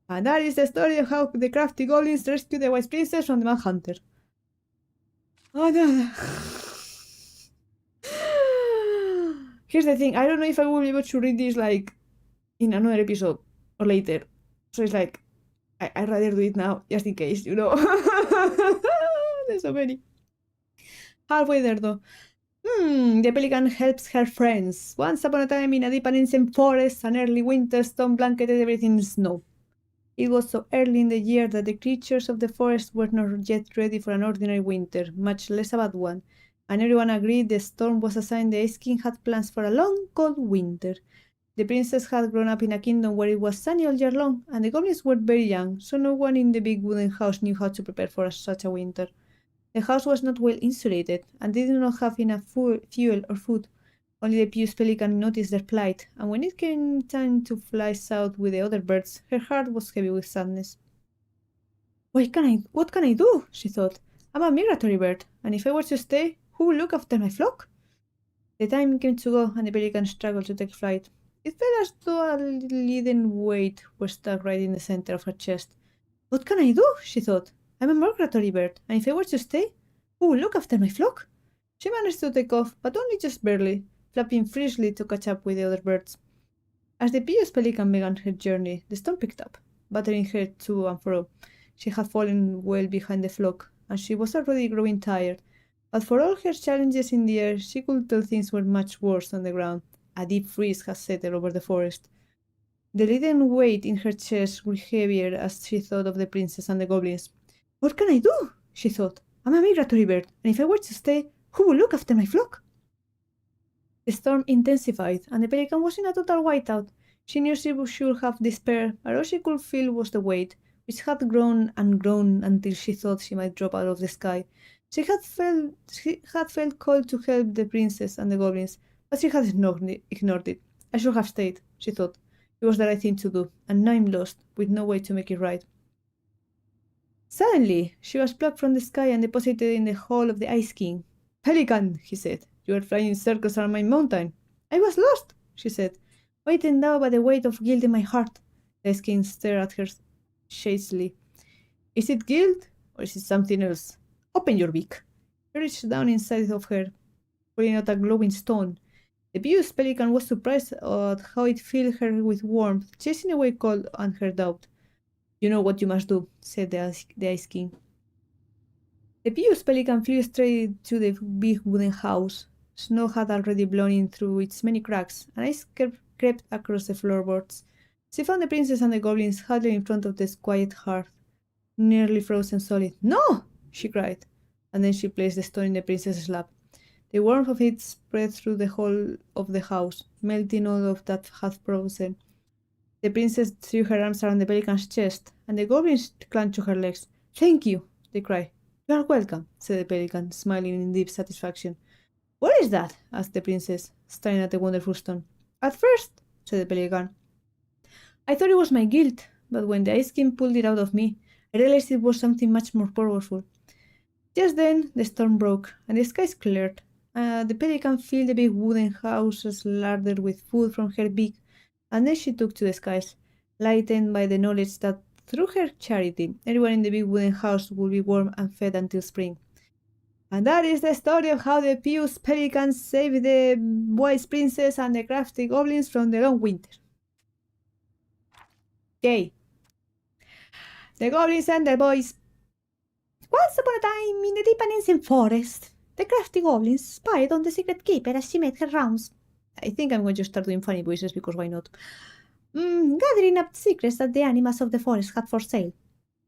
Speaker 1: And that is the story of how the crafty goblins rescued the wise princess from the Mad Hunter. Oh no. Here's the thing, I don't know if I will be able to read this like in another episode or later. So it's like I'd rather do it now, just in case, you know. There's so many. Halfway there though. The pelican helps her friends. Once upon a time in a deep and ancient forest, an early winter storm blanketed everything in snow. It was so early in the year that the creatures of the forest were not yet ready for an ordinary winter, much less a bad one, and everyone agreed the storm was a sign the Ice King had plans for a long, cold winter. The princess had grown up in a kingdom where it was sunny all year long, and the goblins were very young, so no one in the big wooden house knew how to prepare for such a winter. The house was not well insulated, and they did not have enough fuel or food. Only the pious pelican noticed their plight, and when it came time to fly south with the other birds, her heart was heavy with sadness. What can I do? She thought. I'm a migratory bird, and if I were to stay, who will look after my flock? The time came to go, and the pelican struggled to take flight. It felt as though a leaden weight were stuck right in the center of her chest. What can I do? She thought. I'm a migratory bird, and if I were to stay, who will look after my flock? She managed to take off, but only just barely, flapping freely to catch up with the other birds. As the pious pelican began her journey, the storm picked up, battering her to and fro. She had fallen well behind the flock, and she was already growing tired, but for all her challenges in the air, she could tell things were much worse on the ground. A deep freeze had settled over the forest. The leaden weight in her chest grew heavier as she thought of the princess and the goblins. What can I do? She thought. I'm a migratory bird, and if I were to stay, who will look after my flock? The storm intensified, and the pelican was in a total whiteout. She knew she should have despair, but all she could feel was the weight, which had grown and grown until she thought she might drop out of the sky. She had felt called to help the princess and the goblins, but she had ignored it. I should have stayed, she thought. It was the right thing to do, and now I'm lost, with no way to make it right. Suddenly, she was plucked from the sky and deposited in the hall of the Ice King. Pelican, he said, you are flying in circles around my mountain. I was lost, she said, weighted down by the weight of guilt in my heart. The Ice King stared at her shadily. Is it guilt, or is it something else? Open your beak. He reached down inside of her, pulling out a glowing stone. The pious pelican was surprised at how it filled her with warmth, chasing away cold and her doubt. You know what you must do, said the Ice King. The pious pelican flew straight to the big wooden house. Snow had already blown in through its many cracks, and ice crept across the floorboards. She found the princess and the goblins huddled in front of the quiet hearth, nearly frozen solid. No! She cried, and then she placed the stone in the princess's lap. The warmth of it spread through the whole of the house, melting all of that had frozen. The princess threw her arms around the pelican's chest, and the goblins clung to her legs. Thank you, they cried. You are welcome, said the pelican, smiling in deep satisfaction. What is that? Asked the princess, staring at the wonderful stone. At first, said the pelican, I thought it was my guilt, but when the Ice King pulled it out of me, I realized it was something much more powerful. Just then, the storm broke, and the skies cleared. The pelican filled the big wooden houses larded with food from her beak, and then she took to the skies, lightened by the knowledge that through her charity, everyone in the big wooden house would be warm and fed until spring. And that is the story of how the pious pelican saved the wise princess and the crafty goblins from the long winter. Yay! The goblins and the boys. Once upon a time, in the deep and ancient forest, the crafty goblins spied on the secret keeper as she made her rounds. I think I'm going to start doing funny voices because why not? Gathering up secrets that the animals of the forest had for sale.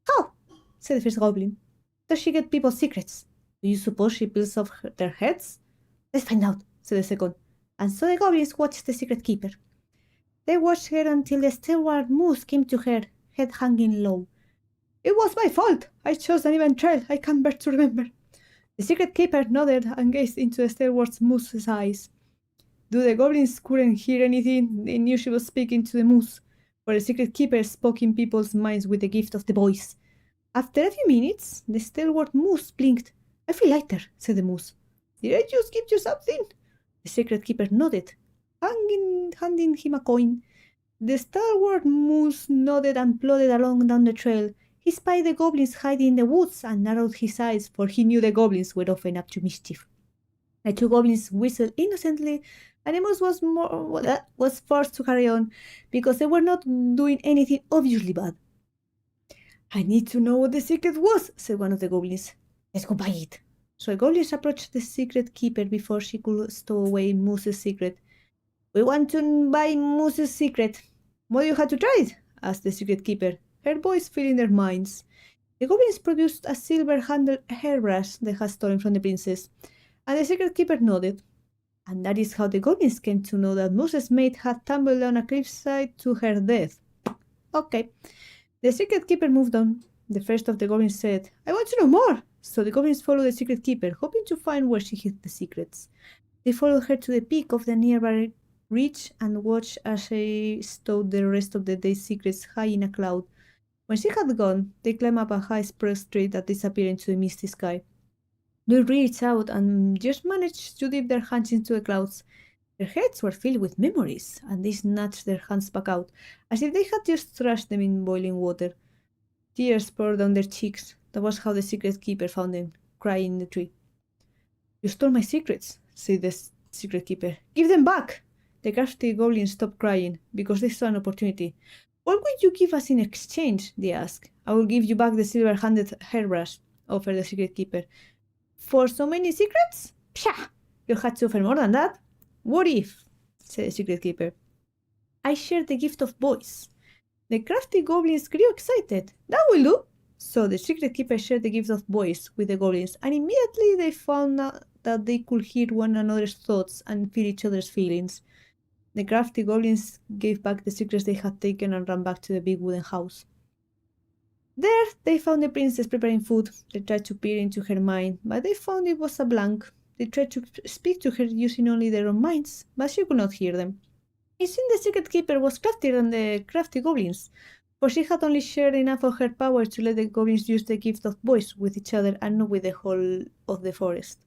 Speaker 1: How? Said the first goblin. Does she get people's secrets? Do you suppose she peels off their heads? Let's find out, said the second. And so the goblins watched the secret keeper. They watched her until the stalwart moose came to her, head hanging low. It was my fault. I chose an even trail I can't bear to remember. The secret keeper nodded and gazed into the stalwart moose's eyes. Though the goblins couldn't hear anything, they knew she was speaking to the moose, for the secret keeper spoke in people's minds with the gift of the voice. After a few minutes, the stalwart moose blinked. I feel lighter, said the moose. Did I just give you something? The secret keeper nodded, handing him a coin. The stalwart moose nodded and plodded along down the trail. He spied the goblins hiding in the woods and narrowed his eyes, for he knew the goblins were often up to mischief. The two goblins whistled innocently, and the moose was forced to carry on, because they were not doing anything obviously bad. I need to know what the secret was, said one of the goblins. Let's go buy it. So the goblins approached the secret keeper before she could stow away Moose's secret. We want to buy Moose's secret. What do you have to try it? Asked the secret keeper, her voice filling their minds. The goblins produced a silver-handled hairbrush they had stolen from the princess, and the secret keeper nodded. And that is how the goblins came to know that Moose's mate had tumbled down a cliffside to her death. Okay. The secret keeper moved on. The first of the goblins said, I want to know more. So the goblins followed the secret keeper, hoping to find where she hid the secrets. They followed her to the peak of the nearby ridge and watched as she stowed the rest of the day's secrets high in a cloud. When she had gone, they climbed up a high spruce tree that disappeared into the misty sky. They reached out and just managed to dip their hands into the clouds. Their heads were filled with memories, and they snatched their hands back out, as if they had just thrashed them in boiling water. Tears poured down their cheeks. That was how the secret keeper found them, crying in the tree. You stole my secrets, said the secret keeper. Give them back! The crafty goblins stopped crying, because they saw an opportunity. What would you give us in exchange? They asked. I will give you back the silver-handled hairbrush, offered the secret keeper. For so many secrets? Psha! You'll have to offer more than that. What if? Said the secret keeper. I share the gift of voice. The crafty goblins grew excited. That will do. So the secret keeper shared the gift of voice with the goblins, and immediately they found out that they could hear one another's thoughts and feel each other's feelings. The crafty goblins gave back the secrets they had taken and ran back to the big wooden house. There they found the princess preparing food. They tried to peer into her mind, but they found it was a blank. They tried to speak to her using only their own minds, but she could not hear them. It seemed the secret keeper was craftier than the crafty goblins, for she had only shared enough of her power to let the goblins use the gift of voice with each other and not with the whole of the forest.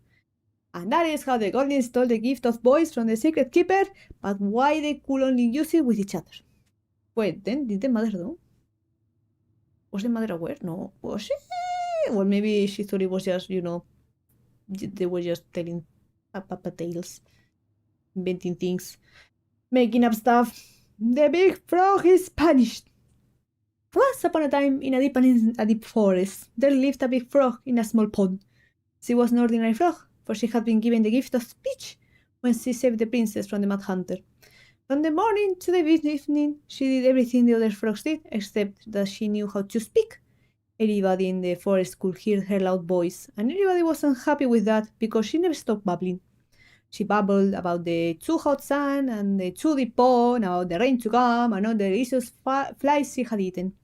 Speaker 1: And that is how the goblins stole the gift of voice from the secret keeper, but why they could only use it with each other. Wait, then did the mother know? Was the mother aware? No. Was she? Well, maybe she thought it was just, they were just telling Papa tales. inventing things, making up stuff. The big frog is punished. Once upon a time, in a deep forest, there lived a big frog in a small pond. She was an ordinary frog, for she had been given the gift of speech when she saved the princess from the Mad Hunter. From the morning to the evening, she did everything the other frogs did, except that she knew how to speak. Everybody in the forest could hear her loud voice, and everybody was unhappy with that because she never stopped babbling. She babbled about the too hot sun and the too deep pond, about the rain to come, and all the delicious flies she had eaten.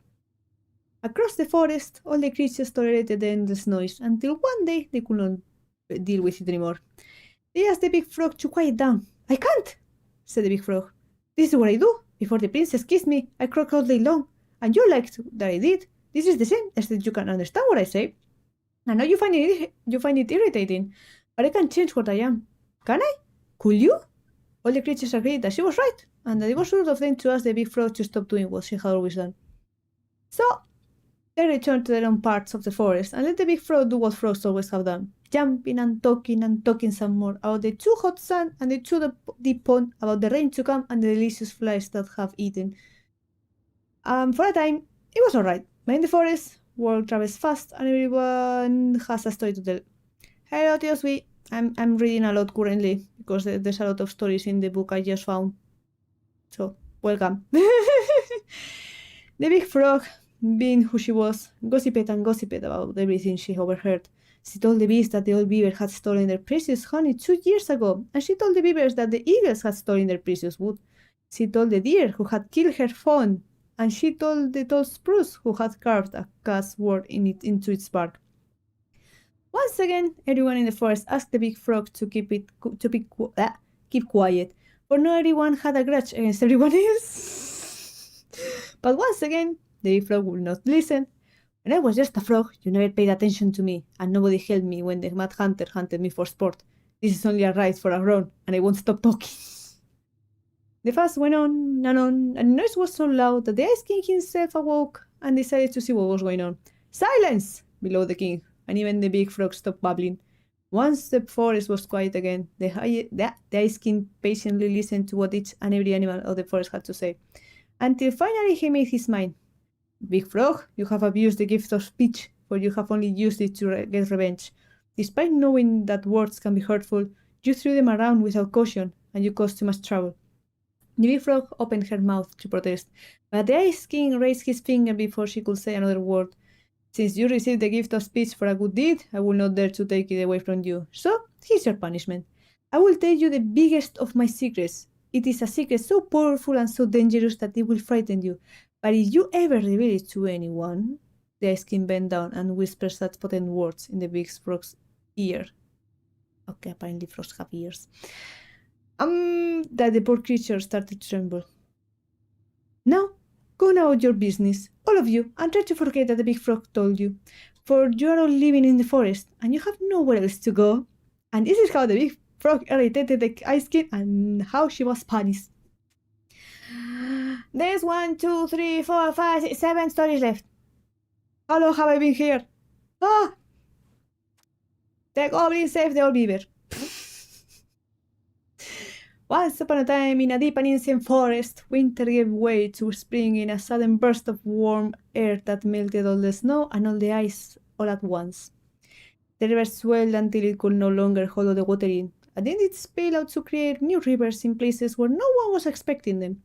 Speaker 1: Across the forest, all the creatures tolerated the endless noise until one day they could not deal with it anymore. They asked the big frog to quiet down. I can't, said the big frog. This is what I do. Before the princess kissed me, I croak all day long, and you liked that I did. This is the same as that you can understand what I say. I know you find it irritating, but I can change what I am. Can I? Could you? All the creatures agreed that she was right, and that it was rude of them to ask the big frog to stop doing what she had always done. So, they returned to their own parts of the forest and let the big frog do what frogs always have done, jumping and talking some more about the too hot sun and the too deep pond, about the rain to come and the delicious flies that have eaten. For a time, it was alright. But in the forest, world travels fast and everyone has a story to tell. Hello, Tioswi. I'm reading a lot currently because there's a lot of stories in the book I just found. So, welcome. The big frog, being who she was, gossiped about everything she overheard. She told the bees that the old beaver had stolen their precious honey 2 years ago, and she told the beavers that the eagles had stolen their precious wood. She told the deer who had killed her fawn, and she told the tall spruce who had carved a cuss word into its bark. Once again, everyone in the forest asked the big frog to keep quiet, for not everyone had a grudge against everyone else. But once again, the big frog would not listen. When I was just a frog, you never paid attention to me, and nobody helped me when the Mad Hunter hunted me for sport. This is only a ride for a grown, and I won't stop talking. The fuss went on, and the noise was so loud that the Ice King himself awoke and decided to see what was going on. Silence! Bellowed the king, and even the big frog stopped babbling. Once the forest was quiet again, the Ice King patiently listened to what each and every animal of the forest had to say, until finally he made his mind. Big frog, you have abused the gift of speech, for you have only used it to get revenge. Despite knowing that words can be hurtful, you threw them around without caution, and you caused too much trouble. The big frog opened her mouth to protest, but the Ice King raised his finger before she could say another word. Since you received the gift of speech for a good deed, I will not dare to take it away from you. So, here's your punishment. I will tell you the biggest of my secrets. It is a secret so powerful and so dangerous that it will frighten you. But if you ever reveal it to anyone, the Ice King bent down and whispered such potent words in the big frog's ear. Okay, apparently frogs have ears. That the poor creature started to tremble. Now, go about your business, all of you, and try to forget that the big frog told you, for you are all living in the forest, and you have nowhere else to go. And this is how the big frog irritated the Ice King and how she was punished. There's 1, 2, 3, 4, 5, 6, 7 stories left. How long have I been here? Ah! The goblin saved the old beaver. Once upon a time, in a deep and ancient forest, winter gave way to spring in a sudden burst of warm air that melted all the snow and all the ice all at once. The river swelled until it could no longer hold all the water in, and then it spilled out to create new rivers in places where no one was expecting them.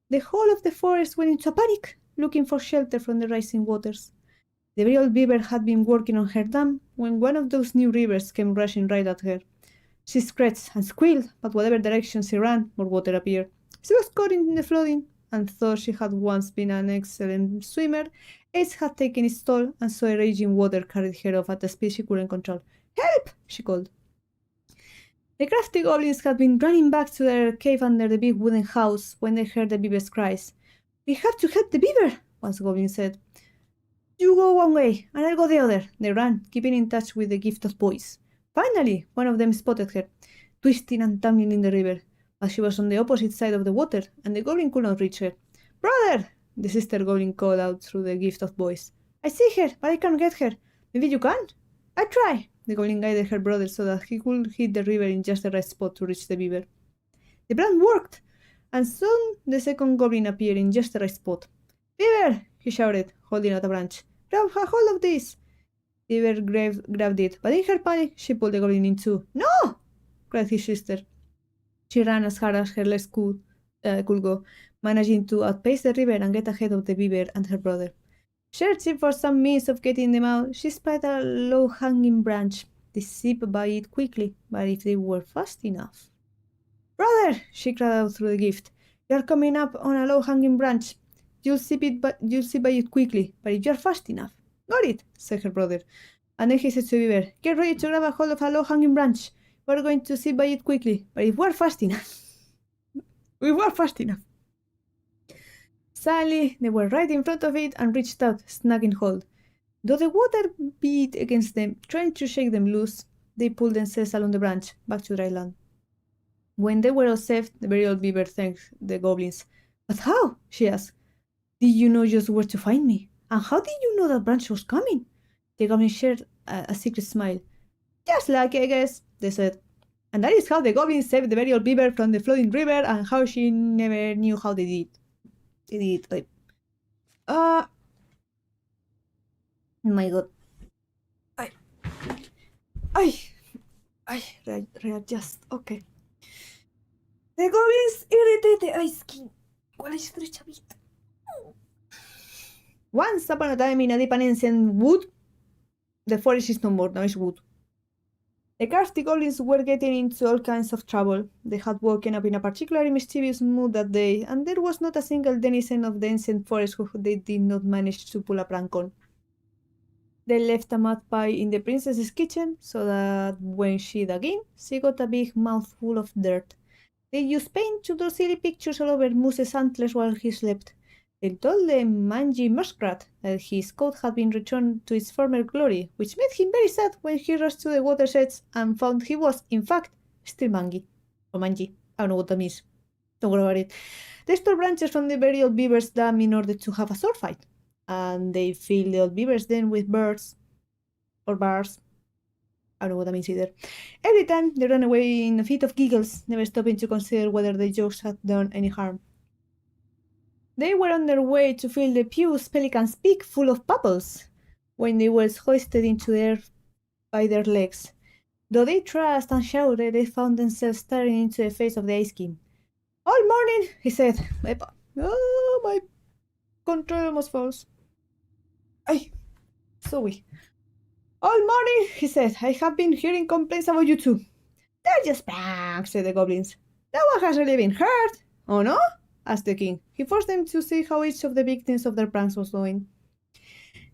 Speaker 1: The whole of the forest went into a panic, looking for shelter from the rising waters. The very old beaver had been working on her dam when one of those new rivers came rushing right at her. She scratched and squealed, but whatever direction she ran, more water appeared. She was caught in the flooding, and though she had once been an excellent swimmer, age had taken its toll, and so a raging water carried her off at a speed she couldn't control. "Help!" she called. The crafty goblins had been running back to their cave under the big wooden house when they heard the beaver's cries. "We have to help the beaver," one goblin said. "You go one way, and I'll go the other," they ran, keeping in touch with the gift of voice. Finally, one of them spotted her, twisting and tumbling in the river, but she was on the opposite side of the water, and the goblin could not reach her. "Brother!" the sister goblin called out through the gift of voice. "I see her, but I can't get her. Maybe you can?" "I try." The goblin guided her brother so that he could hit the river in just the right spot to reach the beaver. The plan worked, and soon the second goblin appeared in just the right spot. Beaver! He shouted, holding out a branch. Grab a hold of this! Beaver grabbed it, but in her panic, she pulled the goblin in two. No! Cried his sister. She ran as hard as her legs could go, managing to outpace the river and get ahead of the beaver and her brother. Searching for some means of getting them out, she spied a low-hanging branch. They zipped by it quickly, but if they were fast enough. Brother! She cried out through the gift. You're coming up on a low-hanging branch. You'll zip by it quickly, but if you're fast enough. Got it, said her brother. And then he said to Beaver, get ready to grab a hold of a low-hanging branch. We're going to zip by it quickly, but if we're fast enough. We were fast enough. Suddenly, they were right in front of it and reached out, snagging hold. Though the water beat against them, trying to shake them loose, they pulled themselves along the branch, back to dry land. When they were all safe, the very old beaver thanked the goblins. But how? She asked. Did you know just where to find me? And how did you know that branch was coming? The goblins shared a secret smile. Just lucky, I guess, they said. And that is how the goblins saved the very old beaver from the flooding river and how she never knew how they did. My god. Readjust. Okay. The goblins irritate the ice king. While I stretch a bit. Once upon a time in a deep and ancient wood, the forest is no more, now it's wood. The crafty goblins were getting into all kinds of trouble. They had woken up in a particularly mischievous mood that day, and there was not a single denizen of the ancient forest who they did not manage to pull a prank on. They left a mud pie in the princess's kitchen, so that when she dug in, she got a big mouthful of dirt. They used paint to draw silly pictures all over Moose's antlers while he slept. They told the mangy muskrat that his coat had been returned to its former glory, which made him very sad when he rushed to the water's edge and found he was, in fact, still mangy. Or mangy. I don't know what that means. Don't worry about it. They stole branches from the very old beaver's dam in order to have a sword fight. And they filled the old beaver's den with birds. Or bars. I don't know what that means either. Every time they ran away in a fit of giggles, never stopping to consider whether the jokes had done any harm. They were on their way to fill the Pew's pelican's beak full of bubbles when they were hoisted into the air by their legs. Though they thrashed and shouted, they found themselves staring into the face of the ice king. All morning, he said. My control almost falls. Sorry. All morning, he said, I have been hearing complaints about you two. They're just pranks, said the goblins. No one has really been hurt. Oh no? Asked the king. He forced them to see how each of the victims of their pranks was doing.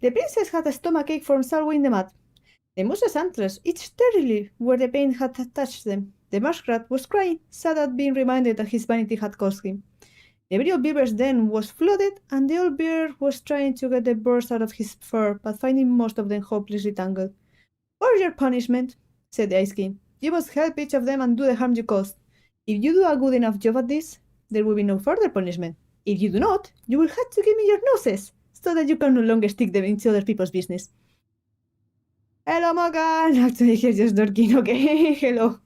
Speaker 1: The princess had a stomachache from swallowing the mud. The moose's antlers itched terribly where the pain had touched them. The muskrat was crying, sad at being reminded that his vanity had cost him. The very old beaver's den was flooded, and the old bear was trying to get the birds out of his fur, but finding most of them hopelessly tangled. For your punishment, said the ice king, you must help each of them undo the harm you caused. If you do a good enough job at this, there will be no further punishment. If you do not, you will have to give me your noses, so that you can no longer stick them into other people's business. Hello, Morgan! Actually, he's just lurking, okay? Hello.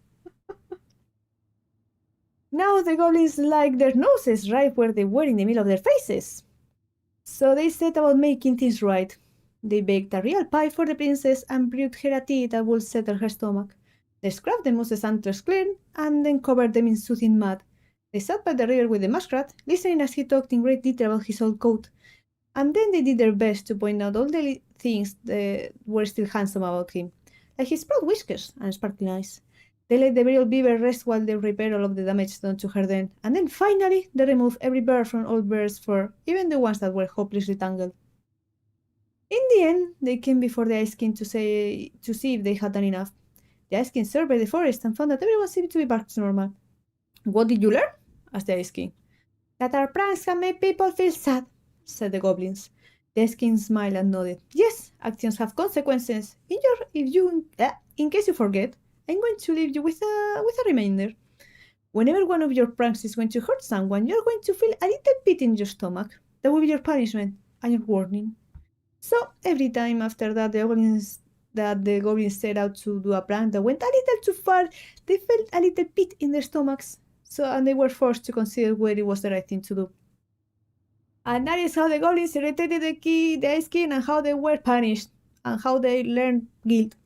Speaker 1: Now the goblins liked their noses right where they were in the middle of their faces. So they set about making things right. They baked a real pie for the princess and brewed her a tea that would settle her stomach. They scrubbed the moose's antlers clean and then covered them in soothing mud. They sat by the river with the muskrat, listening as he talked in great detail about his old coat. And then they did their best to point out all the things that were still handsome about him, like his broad whiskers and sparkling eyes. They let the very old beaver rest while they repaired all of the damage done to her then, and then finally they removed every bird from old bear's fur, even the ones that were hopelessly tangled. In the end, they came before the Ice King to see if they had done enough. The Ice King surveyed the forest and found that everyone seemed to be back to normal. What did you learn? Asked the Ice King. That our pranks can make people feel sad, said the goblins. The Ice King smiled and nodded. Yes, actions have consequences. In case you forget, I'm going to leave you with a reminder. Whenever one of your pranks is going to hurt someone, you're going to feel a little pit in your stomach. That will be your punishment and your warning. So every time after that the goblins set out to do a prank that went a little too far, they felt a little pit in their stomachs. and they were forced to consider whether it was the right thing to do. And that is how the goblins irritated the Ice King and how they were punished and how they learned guilt.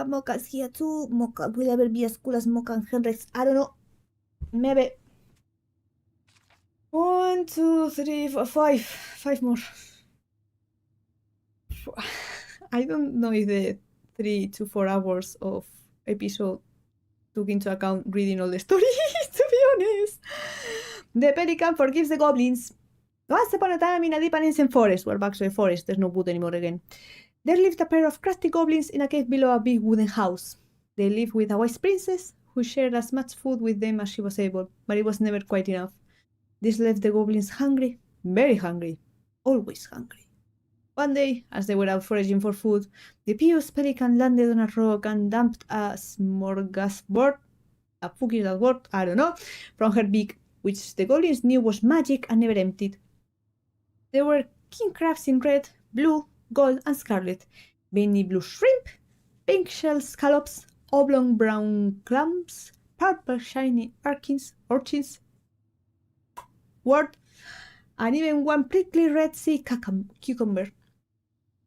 Speaker 1: Mocha's here too. Mocha will ever be as cool as Mocha and Henrik's. I don't know. Maybe. 1, 2, 3, 4, 5. 5 more. I don't know if the 3 to 4 hours of episode took into account reading all the stories, to be honest. The pelican forgives the goblins. Once upon a time in a deep and ancient forest, we're back to the forest, there's no wood anymore again, there lived a pair of crafty goblins in a cave below a big wooden house. They lived with a wise princess who shared as much food with them as she was able, but it was never quite enough. This left the goblins hungry, very hungry, always hungry. One day, as they were out foraging for food, the pious pelican landed on a rock and dumped a smorgasbord, a fuck is that word, I don't know, from her beak, which the goblins knew was magic and never emptied. There were king crabs in red, blue, gold, and scarlet, veiny blue shrimp, pink shell scallops, oblong brown clams, purple shiny urchins, and even one prickly red sea cucumber.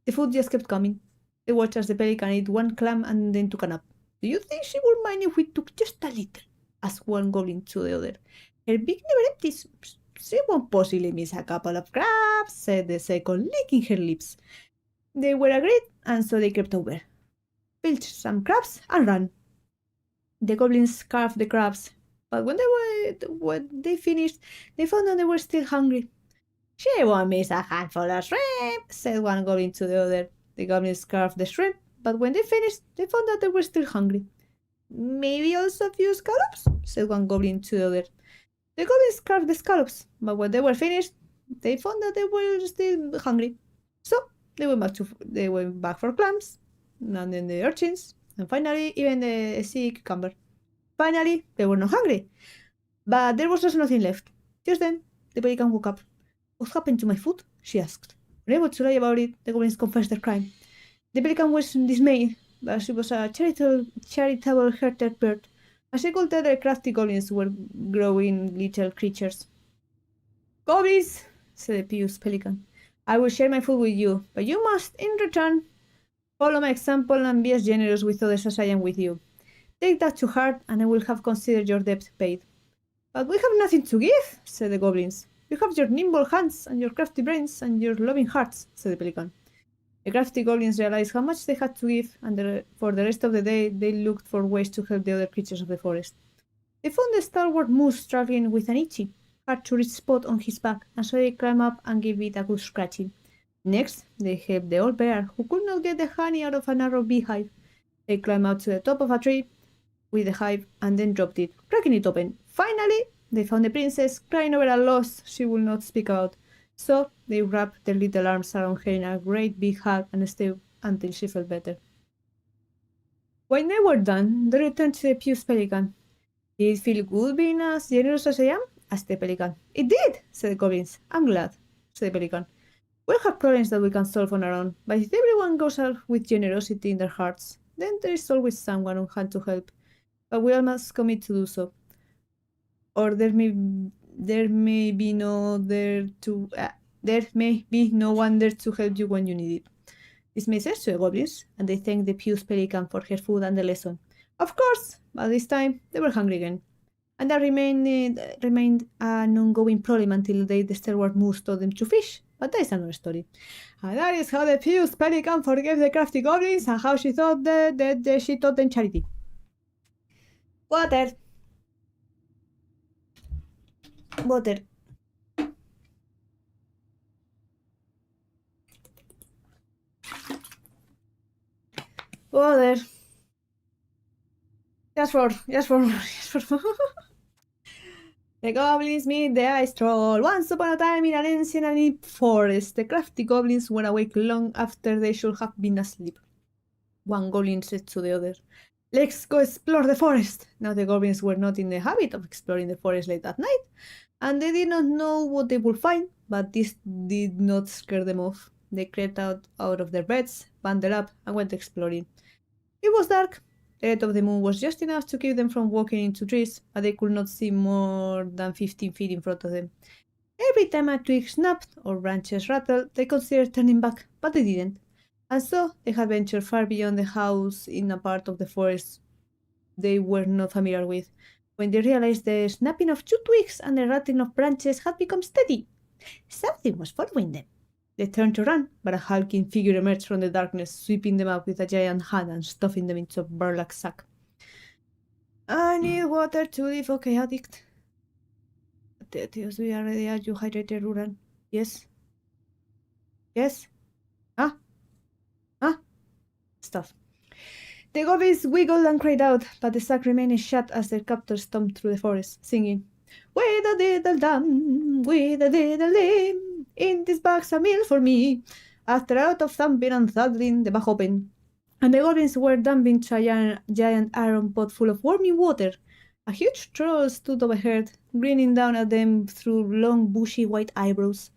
Speaker 1: The food just kept coming. They watched as the pelican ate one clam and then took a nap. Do you think she would mind if we took just a little? Asked one goblin to the other. Her beak never empties. She won't possibly miss a couple of crabs, said the second, licking her lips. They were agreed, and so they crept over, pilched some crabs, and ran. The goblins carved the crabs, but when they finished, they found that they were still hungry. She won't miss a handful of shrimp, said one goblin to the other. The goblins carved the shrimp, but when they finished, they found that they were still hungry. Maybe also a few scallops, said one goblin to the other. The goblins carved the scallops, but when they were finished, they found that they were still hungry. So they went back for clams, and then the urchins, and finally even the sea cucumber. Finally, they were not hungry, but there was also nothing left. Just then, the pelican woke up. What happened to my food? She asked. Unable to lie about it, the goblins confessed their crime. The pelican was dismayed, but she was a charitable-hearted bird, and she could tell the crafty goblins were growing little creatures. Goblins, said the pious pelican, I will share my food with you, but you must, in return, follow my example and be as generous with others as I am with you. Take that to heart, and I will have considered your debt paid. But we have nothing to give, said the goblins. You have your nimble hands and your crafty brains and your loving hearts, said the pelican. The crafty goblins realized how much they had to give, and for the rest of the day they looked for ways to help the other creatures of the forest. They found the stalwart moose struggling with an itchy, hard-to-reach spot on his back, and so they climbed up and gave it a good scratching. Next, they helped the old bear, who could not get the honey out of a narrow beehive. They climbed up to the top of a tree with the hive and then dropped it, cracking it open. Finally, they found the princess crying over a loss she would not speak about. So they wrapped their little arms around her in a great big hug and stayed until she felt better. When they were done, they returned to the pious pelican. Did it feel good being as generous as I am? Asked the pelican. It did, said the goblins. I'm glad, said the pelican. We'll have problems that we can solve on our own, but if everyone goes out with generosity in their hearts, then there is always someone on hand to help. But we all must commit to do so. Or there may be no one there to help you when you need it. This made sense to the goblins, and they thanked the pious pelican for her food and the lesson. Of course, but this time they were hungry again, and that remained an ongoing problem until the day the stalwart moose told them to fish. But that is another story. And that is how the pious pelican forgave the crafty goblins, and how she thought that she taught them charity. Water. Water. Just for The goblins meet the ice troll. Once upon a time in an ancient and deep forest, the crafty goblins were awake long after they should have been asleep. One goblin said to the other, Let's go explore the forest. Now the goblins were not in the habit of exploring the forest late at night, and they did not know what they would find, but this did not scare them off. They crept out of their beds, bundled up, and went exploring. It was dark, The light of the moon was just enough to keep them from walking into trees, but they could not see more than 15 feet in front of them. Every time a twig snapped or branches rattled, they considered turning back, but they didn't. And so they had ventured far beyond the house in a part of the forest they were not familiar with, when they realized the snapping of 2 twigs and the rattling of branches had become steady. Something was following them. They turned to run, but a hulking figure emerged from the darkness, sweeping them up with a giant hand and stuffing them into a burlap sack. I need water to live, okay, addict. Teos, we are ready. Are you hydrated, Ruran? Yes? Yes? Huh? Huh? Stuff. The goblins wiggled and cried out, but the sack remained shut as their captors stomped through the forest, singing, "With a diddle dum, with a diddle dim, in this bag's a meal for me." After a lot of thumping and thundering, the bag opened, and the goblins were dumping a giant iron pot full of warming water. A huge troll stood overhead, grinning down at them through long, bushy white eyebrows.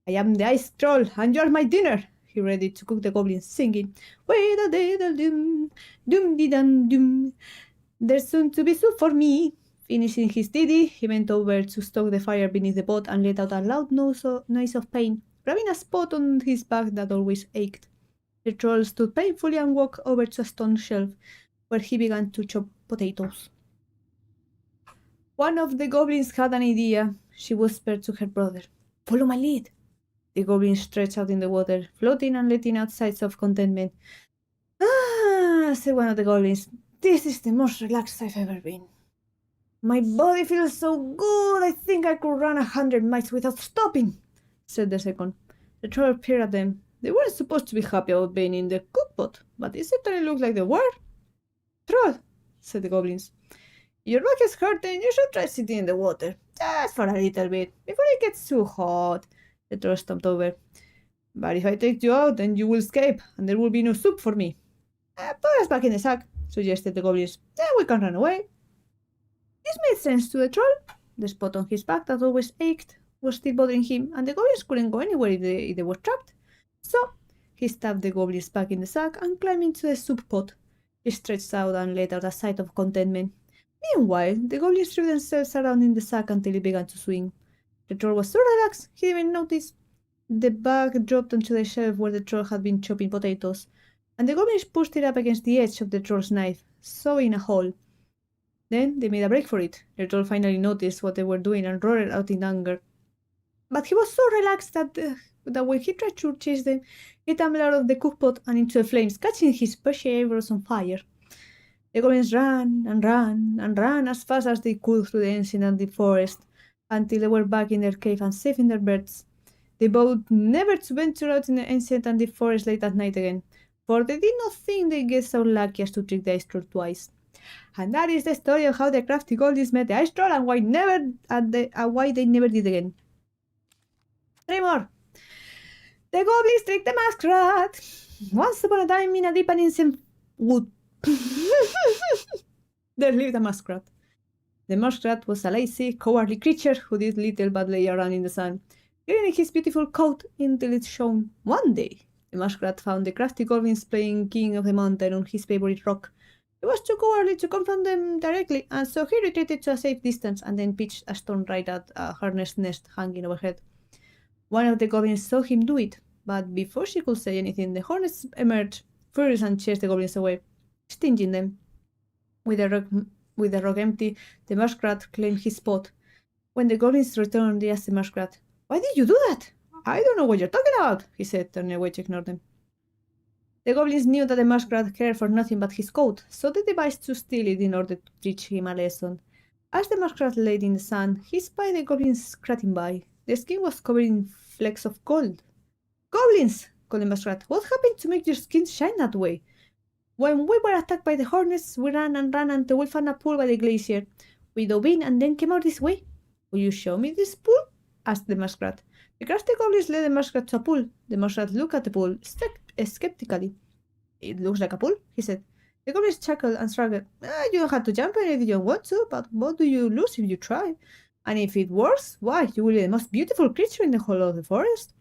Speaker 1: "I am the ice troll, and you're my dinner," he ready to cook the goblins, singing, "With a diddle dum, dum de dum dum. There's soon to be soup for me." Finishing his ditty, he bent over to stoke the fire beneath the pot and let out a loud noise of pain, grabbing a spot on his back that always ached. The troll stood painfully and walked over to a stone shelf, where he began to chop potatoes. One of the goblins had an idea. She whispered to her brother, "Follow my lead." The goblin stretched out in the water, floating and letting out sighs of contentment. "Ah," said one of the goblins, "this is the most relaxed I've ever been. My body feels so good, I think I could run 100 miles without stopping," said the second. The troll peered at them. They weren't supposed to be happy about being in the cookpot, but it certainly looked like they were. "Troll," said the goblins, "your back is hurting, you should try sitting in the water, just for a little bit, before it gets too hot." The troll stomped over. "But if I take you out, then you will escape, and there will be no soup for me." "Put us back in the sack," suggested the goblins. "Then we can run away." This made sense to the troll. The spot on his back that always ached was still bothering him, and the goblins couldn't go anywhere if they were trapped. So he stuffed the goblins back in the sack and climbed into the soup pot. He stretched out and let out a sigh of contentment. Meanwhile, the goblins threw themselves around in the sack until it began to swing. The troll was so relaxed he didn't even notice. The bag dropped onto the shelf where the troll had been chopping potatoes, and the goblins pushed it up against the edge of the troll's knife, sewing a hole. Then they made a break for it. The troll finally noticed what they were doing and roared out in anger. But he was so relaxed that when he tried to chase them, he tumbled out of the cookpot and into the flames, catching his bushy eyebrows on fire. The goblins ran and ran and ran as fast as they could through the ancient and deep forest, until they were back in their cave and safe in their beds. They vowed never to venture out in the ancient and deep forest late at night again, for they did not think they'd get so lucky as to trick the ice troll twice. And that is the story of how the crafty goblins met the ice troll and why they never did again. 3 more. The goblins tricked the muskrat. Once upon a time in a deep and ancient wood, there lived a muskrat. The muskrat was a lazy, cowardly creature who did little but lay around in the sun, cleaning his beautiful coat until it shone. One day, the muskrat found the crafty goblins playing King of the Mountain on his favorite rock. He was too cowardly to confront them directly, and so he retreated to a safe distance and then pitched a stone right at a hornet's nest hanging overhead. One of the goblins saw him do it, but before she could say anything, the hornets emerged, furious, and chased the goblins away, stinging them. With the rock empty, the muskrat claimed his spot. When the goblins returned, they asked the muskrat, "Why did you do that?" "I don't know what you're talking about," he said, turning away to ignore them. The goblins knew that the muskrat cared for nothing but his coat, so they devised to steal it in order to teach him a lesson. As the muskrat lay in the sun, he spied the goblins scratching by. The skin was covered in flecks of gold. "Goblins!" called the muskrat. "What happened to make your skin shine that way?" "When we were attacked by the hornets, we ran and ran until we found a pool by the glacier. We dove in and then came out this way." "Will you show me this pool?" asked the muskrat. The crafty goblins led the muskrat to a pool. The muskrat looked at the pool skeptically. "It looks like a pool," he said. The goblins chuckled and shrugged. "You don't have to jump in if you don't want to, but what do you lose if you try? And if it works, why, you will be the most beautiful creature in the whole of the forest."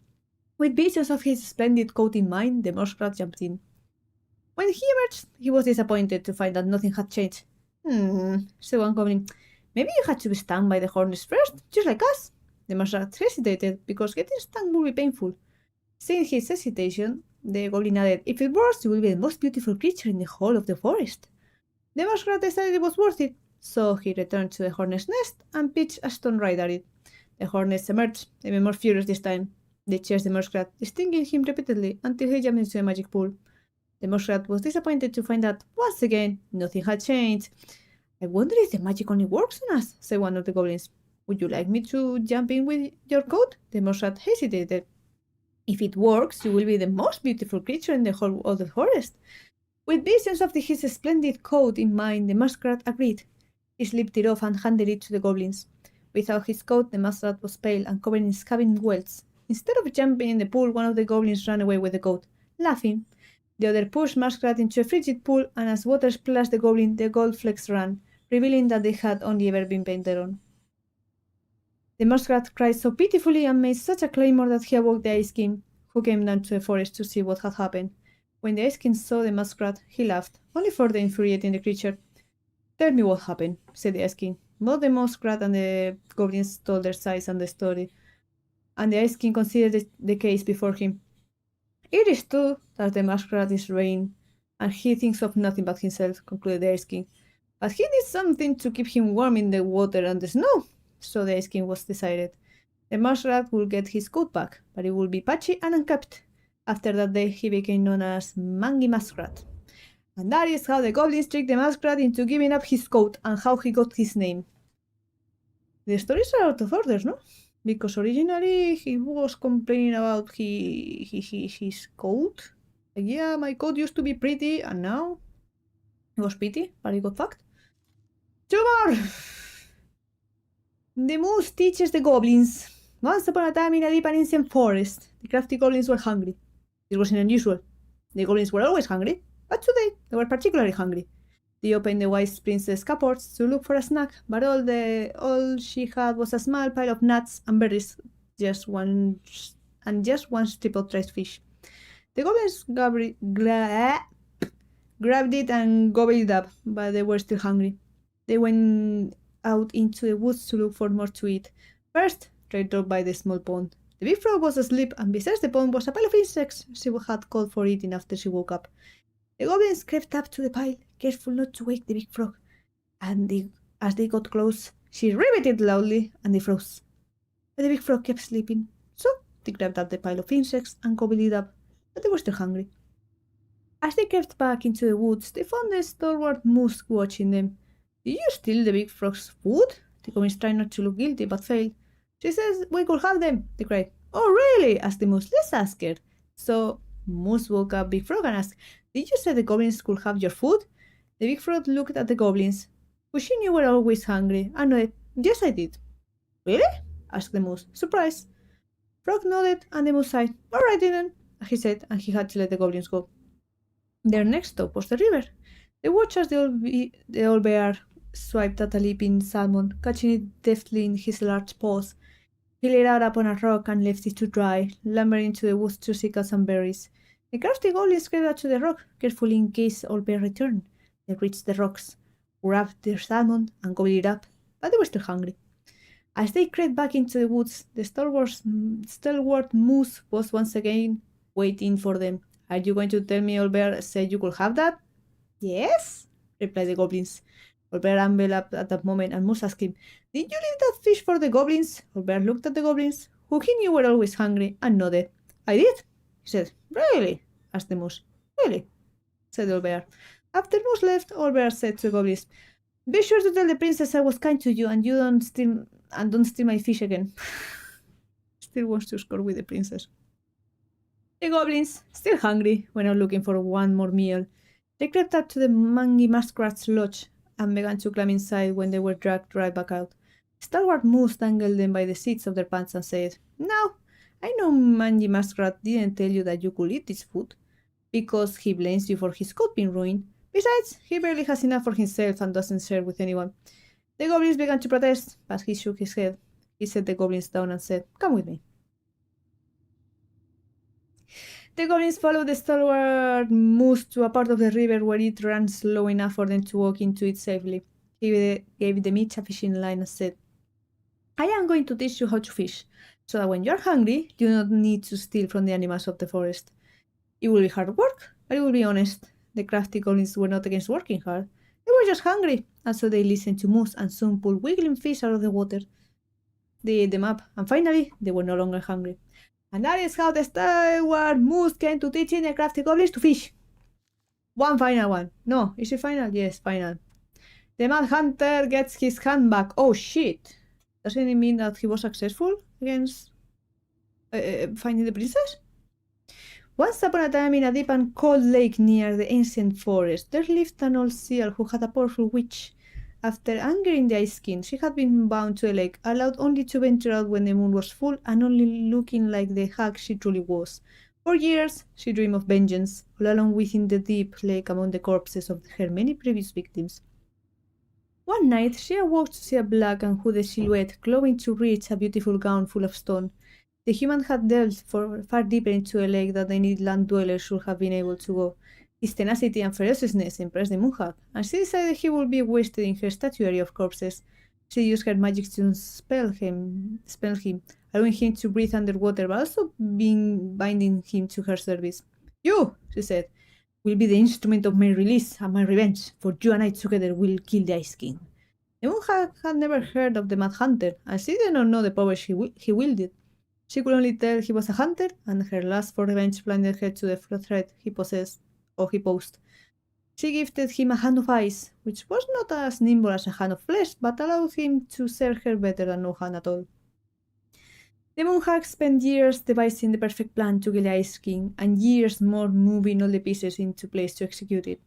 Speaker 1: With visions of his splendid coat in mind, the muskrat jumped in. When he emerged, he was disappointed to find that nothing had changed. Said one goblin. Maybe you had to be stung by the hornets first, just like us. The muskrat hesitated, because getting stung would be painful. Seeing his hesitation, the goblin added, if it works, you will be the most beautiful creature in the whole of the forest. The muskrat decided it was worth it, so he returned to the hornet's nest and pitched a stone right at it. The hornets emerged, even more furious this time. They chased the muskrat, stinging him repeatedly until he jumped into a magic pool. The muskrat was disappointed to find that, once again, nothing had changed. I wonder if the magic only works on us, said one of the goblins. Would you like me to jump in with your coat? The muskrat hesitated. If it works, you will be the most beautiful creature in the whole of the forest. With visions of his splendid coat in mind, the muskrat agreed. He slipped it off and handed it to the goblins. Without his coat, the muskrat was pale and covered in scabbing welts. Instead of jumping in the pool, one of the goblins ran away with the coat, laughing. The other pushed Muskrat into a frigid pool, and as water splashed the goblin, the gold flakes ran, revealing that they had only ever been painted on. The muskrat cried so pitifully and made such a clamour that he awoke the Ice King, who came down to the forest to see what had happened. When the Ice King saw the muskrat, he laughed, only further infuriating the creature. Tell me what happened, said the Ice King. Both the muskrat and the goblins told their sides and the story, and the Ice King considered the case before him. It is true that the muskrat is vain, and he thinks of nothing but himself, concluded the Ice King. But he needs something to keep him warm in the water and the snow, so the Ice King was decided. The muskrat will get his coat back, but it will be patchy and unkempt. After that day, he became known as Mangy Muskrat. And that is how the goblins tricked the muskrat into giving up his coat and how he got his name. The stories are out of order, no? Because originally he was complaining about his coat. Like, yeah, my coat used to be pretty, and now it was pretty, but it got fucked. 2 more! The moose teaches the goblins. Once upon a time in a deep and ancient forest, the crafty goblins were hungry. This wasn't unusual. The goblins were always hungry, but today they were particularly hungry. They opened the wise princess' cupboards to look for a snack, but all she had was a small pile of nuts and berries, just one strip of dried fish. The goblins grabbed it and gobbled it up, but they were still hungry. They went out into the woods to look for more to eat. First, they dropped by the small pond. The big frog was asleep, and besides the pond was a pile of insects she had called for eating after she woke up. The goblins crept up to the pile, careful not to wake the big frog, and as they got close, she riveted loudly, and they froze. But the big frog kept sleeping, so they grabbed up the pile of insects and gobbled it up, but they were still hungry. As they crept back into the woods, they found the stalwart moose watching them. Did you steal the big frog's food? The goblins tried not to look guilty, but failed. She says we could have them, they cried. Oh, really? Asked the moose. Let's ask her. So Moose woke up Big Frog and asked, did you say the goblins could have your food? The Big Frog looked at the goblins, who she knew were always hungry, and nodded, yes, I did. Really? Asked the moose, surprised. Frog nodded, and the moose sighed. All right, then, he said, and he had to let the goblins go. Their next stop was the river. They watched as the old bear swiped at a leaping salmon, catching it deftly in his large paws. He laid out upon a rock and left it to dry, lumbering into the woods to seek out some berries. The crafty goblins crept up to the rock, carefully in case old bear returned. They reached the rocks, grabbed their salmon, and gobbled it up, but they were still hungry. As they crept back into the woods, the stalwart moose was once again waiting for them. Are you going to tell me old bear said you could have that? Yes, replied the goblins. Old bear ambled up at that moment, and Moose asked him, did you leave that fish for the goblins? Old bear looked at the goblins, who he knew were always hungry, and nodded. I did, he said. Really? Asked the moose. Really? Said the old bear. After Moose left, old bear said to the goblins, be sure to tell the princess I was kind to you, and don't steal my fish again. Still wants to score with the princess. The goblins, still hungry, went out looking for one more meal. They crept up to the mangy muskrat's lodge and began to climb inside when they were dragged right back out. Stalwart Moose dangled them by the seats of their pants and said, now, I know Mangy Muskrat didn't tell you that you could eat this food, because he blames you for his coat being ruined. Besides, he barely has enough for himself and doesn't share with anyone. The goblins began to protest, but he shook his head. He set the goblins down and said, come with me. The goblins follow the stalwart moose to a part of the river where it runs slow enough for them to walk into it safely. He gave them each a fishing line and said, I am going to teach you how to fish, so that when you are hungry, you do not need to steal from the animals of the forest. It will be hard work, but it will be honest. The crafty goblins were not against working hard. They were just hungry, and so they listened to moose and soon pulled wiggling fish out of the water. They ate them up, and finally, they were no longer hungry. And that is how the stalwart moose came to teaching the crafty goblins to fish. One final one. No, is it final? Yes, final. The mad hunter gets his hand back. Oh shit! Doesn't it mean that he was successful against finding the princess? Once upon a time, in a deep and cold lake near the ancient forest, there lived an old seal who had a powerful witch. After angering the Ice King, she had been bound to a lake, allowed only to venture out when the moon was full and only looking like the hag she truly was. For years, she dreamed of vengeance, all alone within the deep lake among the corpses of her many previous victims. One night, she awoke to see a black and hooded silhouette glowing to reach a beautiful gown full of stone. The human had delved far deeper into a lake than any land dweller should have been able to go. His tenacity and ferociousness impressed the moonhag, and she decided he would be wasted in her statuary of corpses. She used her magic to spell him, allowing him to breathe underwater, but also binding him to her service. You, she said, will be the instrument of my release and my revenge, for you and I together will kill the Ice King. The moonhag had never heard of the Mad Hunter, and she did not know the powers he wielded. She could only tell he was a hunter, and her lust for revenge blinded her to the threat he posed. She gifted him a hand of ice, which was not as nimble as a hand of flesh, but allowed him to serve her better than no hand at all. The moonhag spent years devising the perfect plan to kill the Ice King, and years more moving all the pieces into place to execute it.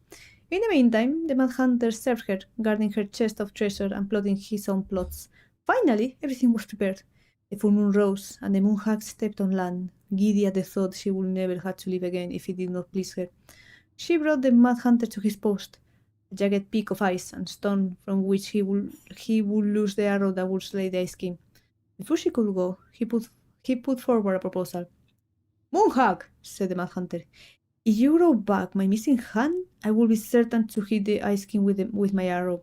Speaker 1: In the meantime, the Mad Hunter served her, guarding her chest of treasure and plotting his own plots. Finally, everything was prepared. The full moon rose, and the moonhag stepped on land, giddy at the thought she would never have to live again if it did not please her. She brought the Mad Hunter to his post, a jagged peak of ice and stone from which he would loose the arrow that would slay the Ice King. Before she could go, he put forward a proposal. Moonhag, said the Mad Hunter, if you grow back my missing hand, I will be certain to hit the Ice King with my arrow.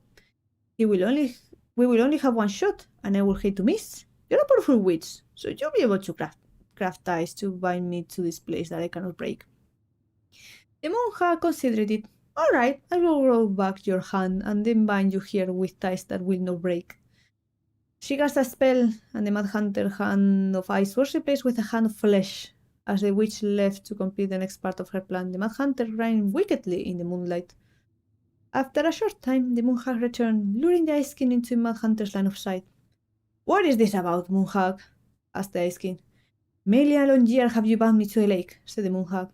Speaker 1: We will only have one shot, and I will hate to miss. You're a powerful witch, so you'll be able to craft ties to bind me to this place that I cannot break. The moonhag considered it. All right, I will grow back your hand and then bind you here with ties that will not break. She cast a spell, and the Mad Hunter's hand of ice was replaced with a hand of flesh. As the witch left to complete the next part of her plan, the Mad Hunter ran wickedly in the moonlight. After a short time, the moonhag returned, luring the Ice King into the Mad Hunter's line of sight. What is this about, moonhag? Asked the Ice King. Many a long year have you bound me to the lake, said the moonhag.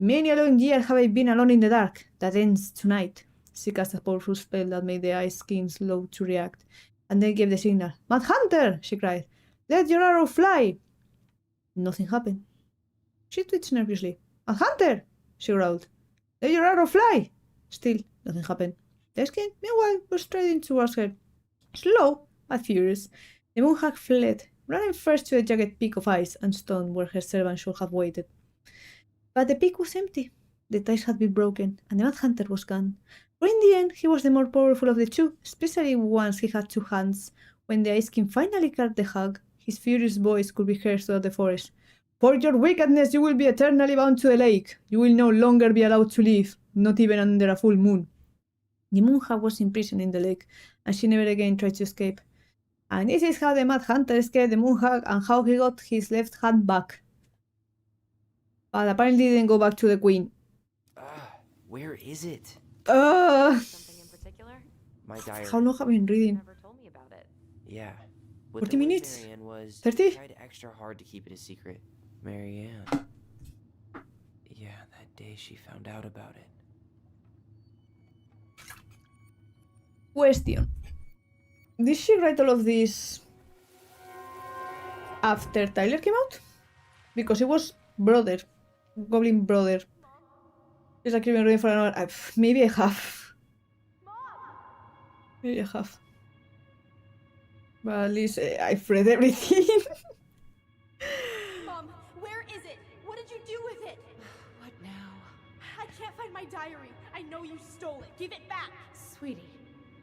Speaker 1: Many a long year have I been alone in the dark. That ends tonight. She cast a powerful spell that made the Ice King slow to react, and then gave the signal. Mad Hunter! She cried. Let your arrow fly! Nothing happened. She twitched nervously. Mad Hunter! She growled. Let your arrow fly! Still, nothing happened. The Ice King, meanwhile, was striding towards her. Slow, but furious. The moonhag fled, running first to a jagged peak of ice and stone where her servant should have waited. But the peak was empty. The ties had been broken, and the Mad Hunter was gone. For in the end, he was the more powerful of the two, especially once he had two hands. When the Ice King finally caught the hag, his furious voice could be heard throughout the forest. For your wickedness, you will be eternally bound to the lake. You will no longer be allowed to leave, not even under a full moon. The moonhag was imprisoned in the lake, and she never again tried to escape. And this is how the Mad Hunter escaped the moonhag and how he got his left hand back. But apparently didn't go back to the queen.
Speaker 5: Where is it?
Speaker 4: Something in particular?
Speaker 5: My diary.
Speaker 1: How long have you been reading?
Speaker 4: Never told me about it.
Speaker 5: Yeah.
Speaker 1: 40 minutes?
Speaker 5: Marianne was
Speaker 1: 30?
Speaker 5: tried extra hard to keep it a secret. Marianne. Yeah, that day she found out about it.
Speaker 1: Question. Did she write all of this after Tyler came out? Because it was brother. Goblin brother. It's like you've been reading for an hour. Maybe I have. Maybe I have. But at least I've read everything.
Speaker 3: Mom, where is it? What did you do with it? my diary. I know you stole it. Give it back.
Speaker 8: Sweetie,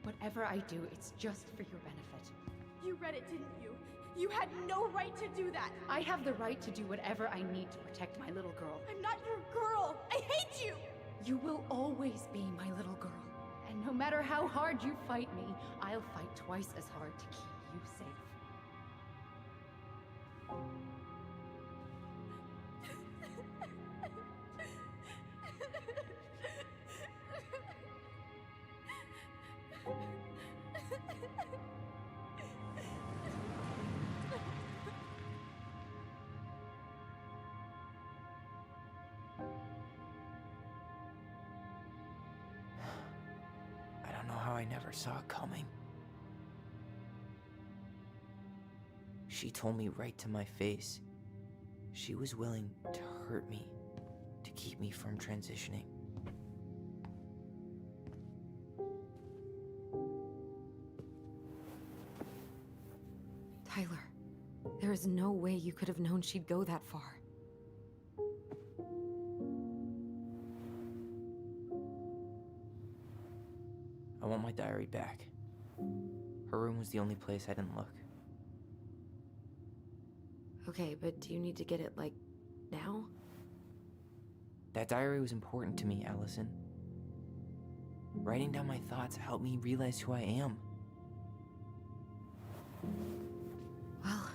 Speaker 8: whatever I do, it's just for your benefit.
Speaker 3: You read it, didn't you? You had no right to do that.
Speaker 8: I have the right to do whatever I need to protect my little girl.
Speaker 3: I'm not your girl. I hate you.
Speaker 8: You will always be my little girl. And no matter how hard you fight me, I'll fight twice as hard to keep you safe.
Speaker 5: I don't know how I never saw it coming. She told me right to my face. She was willing to hurt me to keep me from transitioning.
Speaker 4: Tyler, there is no way you could have known she'd go that far.
Speaker 5: I want my diary back. Her room was the only place I didn't look.
Speaker 4: Okay, but do you need to get it, like, now?
Speaker 5: That diary was important to me, Allison. Writing down my thoughts helped me realize who I am.
Speaker 4: Well,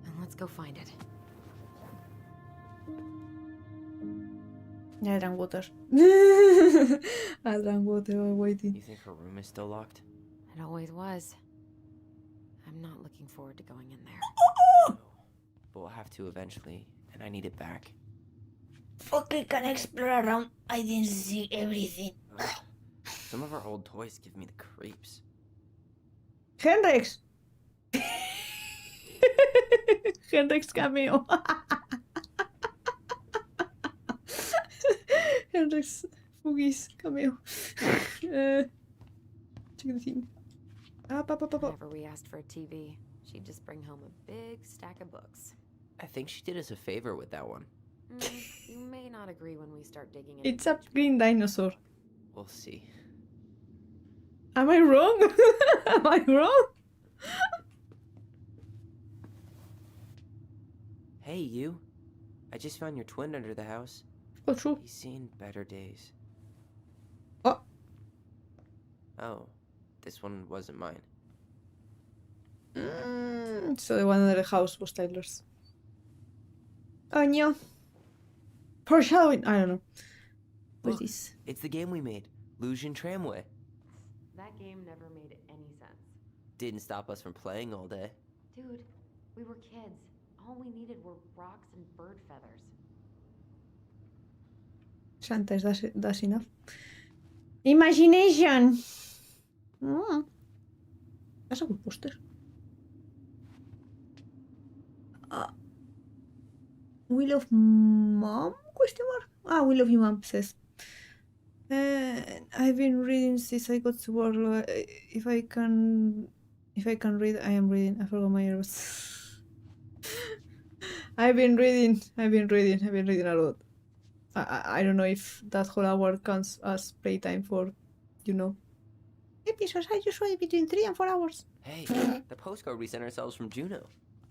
Speaker 4: then let's go find it.
Speaker 1: I drank water. I drank water while waiting.
Speaker 5: You think her room is still locked?
Speaker 4: It always was. I'm not looking forward to going in there.
Speaker 5: No. But we'll have to eventually, and I need it back.
Speaker 1: Okay, can I explore around? I didn't see everything.
Speaker 5: Ugh. Some of our old toys give me the creeps.
Speaker 1: Henrix! Henrix cameo. Henrix Fugis cameo. Check the thing. Up.
Speaker 4: Whenever we asked for a TV, she'd just bring home a big stack of books.
Speaker 5: I think she did us a favor with that one.
Speaker 4: You may not agree when we start digging in.
Speaker 1: It's a green dinosaur.
Speaker 5: We'll see.
Speaker 1: Am I wrong? Am I wrong?
Speaker 5: Hey, you. I just found your twin under the house.
Speaker 1: Oh, true.
Speaker 5: He's seen better days.
Speaker 1: Oh.
Speaker 5: Oh, this one wasn't mine.
Speaker 1: So the one under the house was Tyler's. Oh no. Foreshadowing. I don't know. What's
Speaker 5: Look,
Speaker 1: this?
Speaker 5: it's the game we made, Lusion Tramway.
Speaker 4: That game never made any sense.
Speaker 5: Didn't stop us from playing all day.
Speaker 4: Dude, we were kids. All we needed were rocks and bird feathers.
Speaker 1: Shanta's, that's enough. Imagination! That's a good poster. We love mom? Question mark? Ah, we love you, mom, says. I've been reading since I got to work. If I can read, I am reading. I forgot my earbuds. I've been reading a lot. I don't know if that whole hour counts as playtime for, episodes. I usually between 3 and 4 hours.
Speaker 5: Hey, the postcard we sent ourselves from Juneau.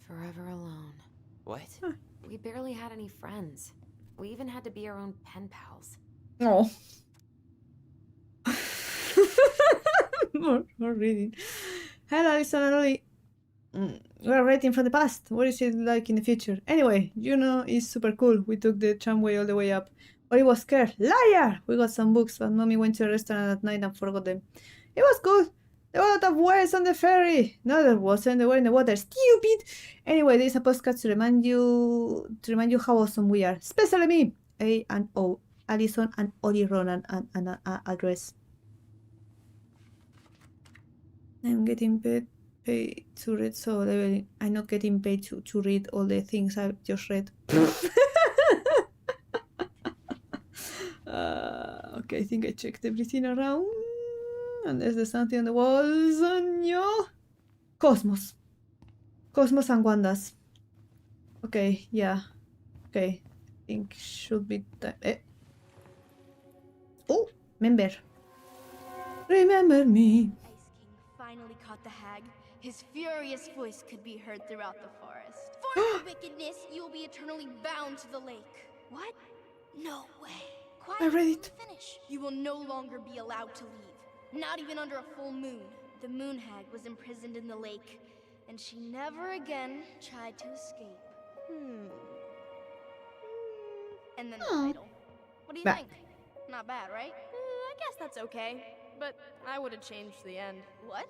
Speaker 4: Forever alone.
Speaker 5: What?
Speaker 4: We barely had any friends. We even had to be our own pen pals.
Speaker 1: Oh. more reading. Hello, Alison and Ollie. We are writing from the past. What is it like in the future? Anyway, it's super cool. We took the tramway all the way up. Ollie was scared. Liar! We got some books, but Mommy went to a restaurant at night and forgot them. It was cool. There were a lot of whales on the ferry. No, there wasn't. They were in the water. Stupid! Anyway, there's a postcard to remind you how awesome we are. Especially me. A and O. Alison and Ollie Ronan and an address. I'm getting paid to read, so I'm not getting paid to read all the things I've just read. Okay, I think I checked everything around. Unless there's something on the walls. No. Cosmos and Wandas. Okay, yeah. Okay, I think should be time. Oh, member. Remember me.
Speaker 7: Ice King finally caught the hag. His furious voice could be heard throughout the forest. For your wickedness, you will be eternally bound to the lake. What? No way. Quiet,
Speaker 1: I read
Speaker 7: let me
Speaker 1: it.
Speaker 7: finish. You will no longer be allowed to leave. Not even under a full moon. The moon hag was imprisoned in the lake, and she never again tried to escape. And then the title. What do you
Speaker 1: Bah.
Speaker 7: think? Not bad, right?
Speaker 3: I guess that's okay. But I would have changed the end.
Speaker 7: What?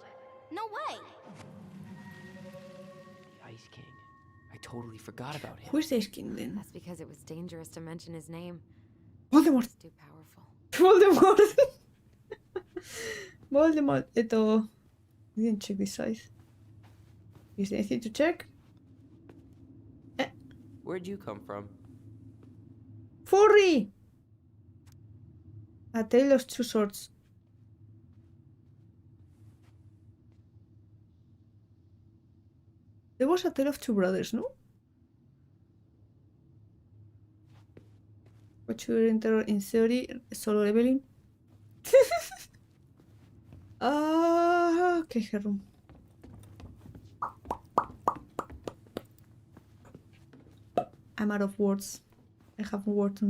Speaker 7: No way.
Speaker 5: The Ice King. I totally forgot about him.
Speaker 1: Who is this king then?
Speaker 4: That's because it was dangerous to mention his name.
Speaker 1: Voldemort.
Speaker 4: It's too powerful.
Speaker 1: Voldemort. Voldemort. Eto. Didn't check this size. Is there anything to check?
Speaker 5: Where'd you come from?
Speaker 1: Furry! A Tale of Two Swords. There was a Tale of Two Brothers, no? VTuberEN terror in theory, solo leveling. Okay, Herum. I'm out of words. I have words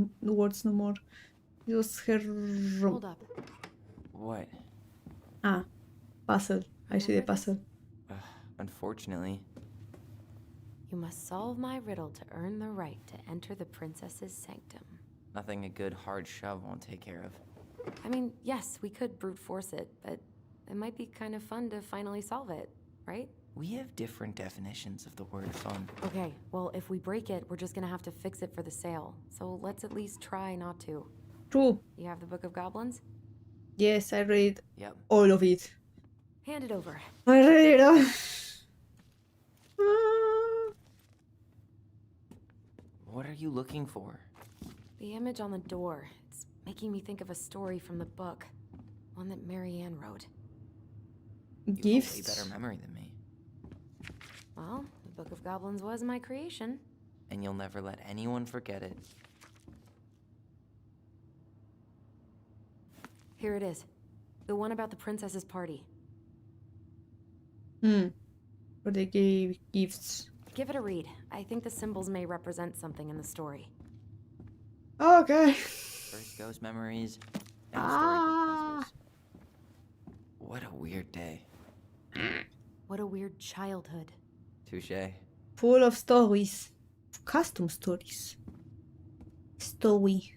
Speaker 1: no more. It was Herum.
Speaker 4: Hold up.
Speaker 5: What?
Speaker 1: Ah, puzzle. I see the
Speaker 4: Remember this?
Speaker 1: puzzle.
Speaker 5: Unfortunately.
Speaker 4: You must solve my riddle to earn the right to enter the princess's sanctum.
Speaker 5: Nothing a good hard shove won't take care of.
Speaker 4: I mean, yes, we could brute force it, but it might be kind of fun to finally solve it, right?
Speaker 5: We have different definitions of the word fun.
Speaker 4: Okay, well, if we break it, we're just gonna have to fix it for the sale. So let's at least try not to.
Speaker 1: True.
Speaker 4: You have the Book of Goblins?
Speaker 1: Yes, I read
Speaker 5: Yep.
Speaker 1: all of it.
Speaker 4: Hand it over.
Speaker 1: I read it all.
Speaker 5: What are you looking for?
Speaker 4: The image on the door. It's making me think of a story from the book. One that Marianne wrote.
Speaker 5: You have a way better
Speaker 1: Gifts.
Speaker 5: memory than me.
Speaker 4: Well, the Book of Goblins was my creation.
Speaker 5: And you'll never let anyone forget it.
Speaker 4: Here it is. The one about the princess's party.
Speaker 1: Where they gave gifts.
Speaker 4: Give it a read. I think the symbols may represent something in the story.
Speaker 1: Okay.
Speaker 5: First ghost memories, now storybook puzzles. What a weird day.
Speaker 4: What a weird childhood.
Speaker 5: Touche.
Speaker 1: Full of stories. Custom stories. Story.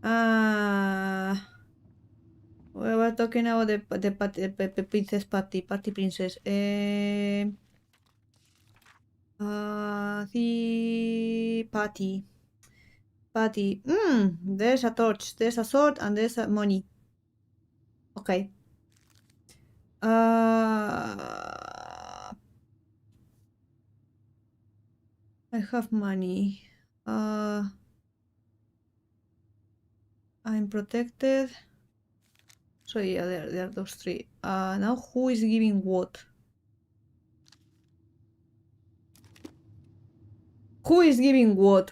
Speaker 1: We were talking about the princess party princess. The party. There's a torch, there's a sword, and there's a money. Okay. I have money. I'm protected. So yeah, there are those three. Now who is giving what? Who is giving what?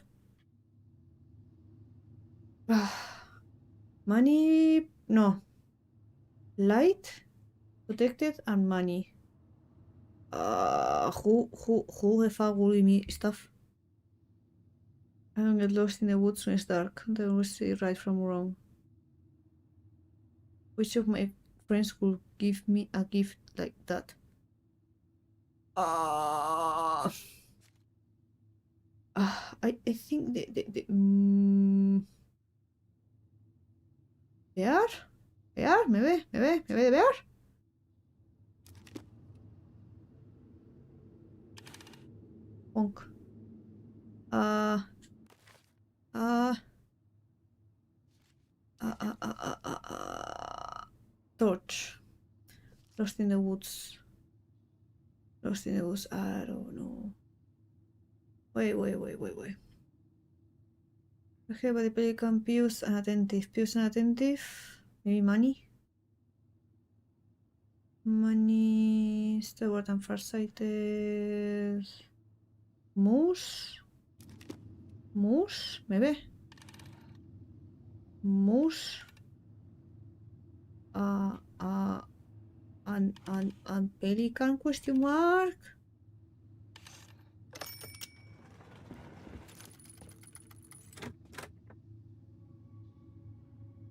Speaker 1: Money? No. Light, protected, and money. Who the fuck will give me stuff? I don't get lost in the woods when it's dark. Then we see right from wrong. Which of my friends will give me a gift like that? I think they are? Maybe they are? Bonk. Torch. Lost in the woods. Lost in the woods. I don't know. Wait. Okay, but the pelican, Pious and attentive. Pious and attentive. Maybe money. Money. Steward and farsighted. Moose. Maybe. Moose. And pelican question mark.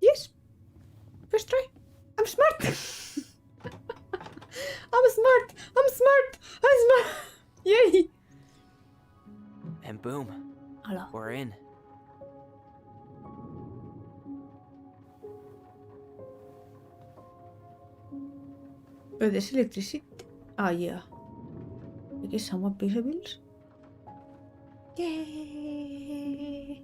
Speaker 1: Yes. First try. I'm smart. I'm smart. I'm smart. I'm smart. Yay.
Speaker 5: And boom,
Speaker 1: Hello.
Speaker 5: we're in.
Speaker 1: But there's electricity. Ah, yeah. I guess somewhat pay the bills. Yay.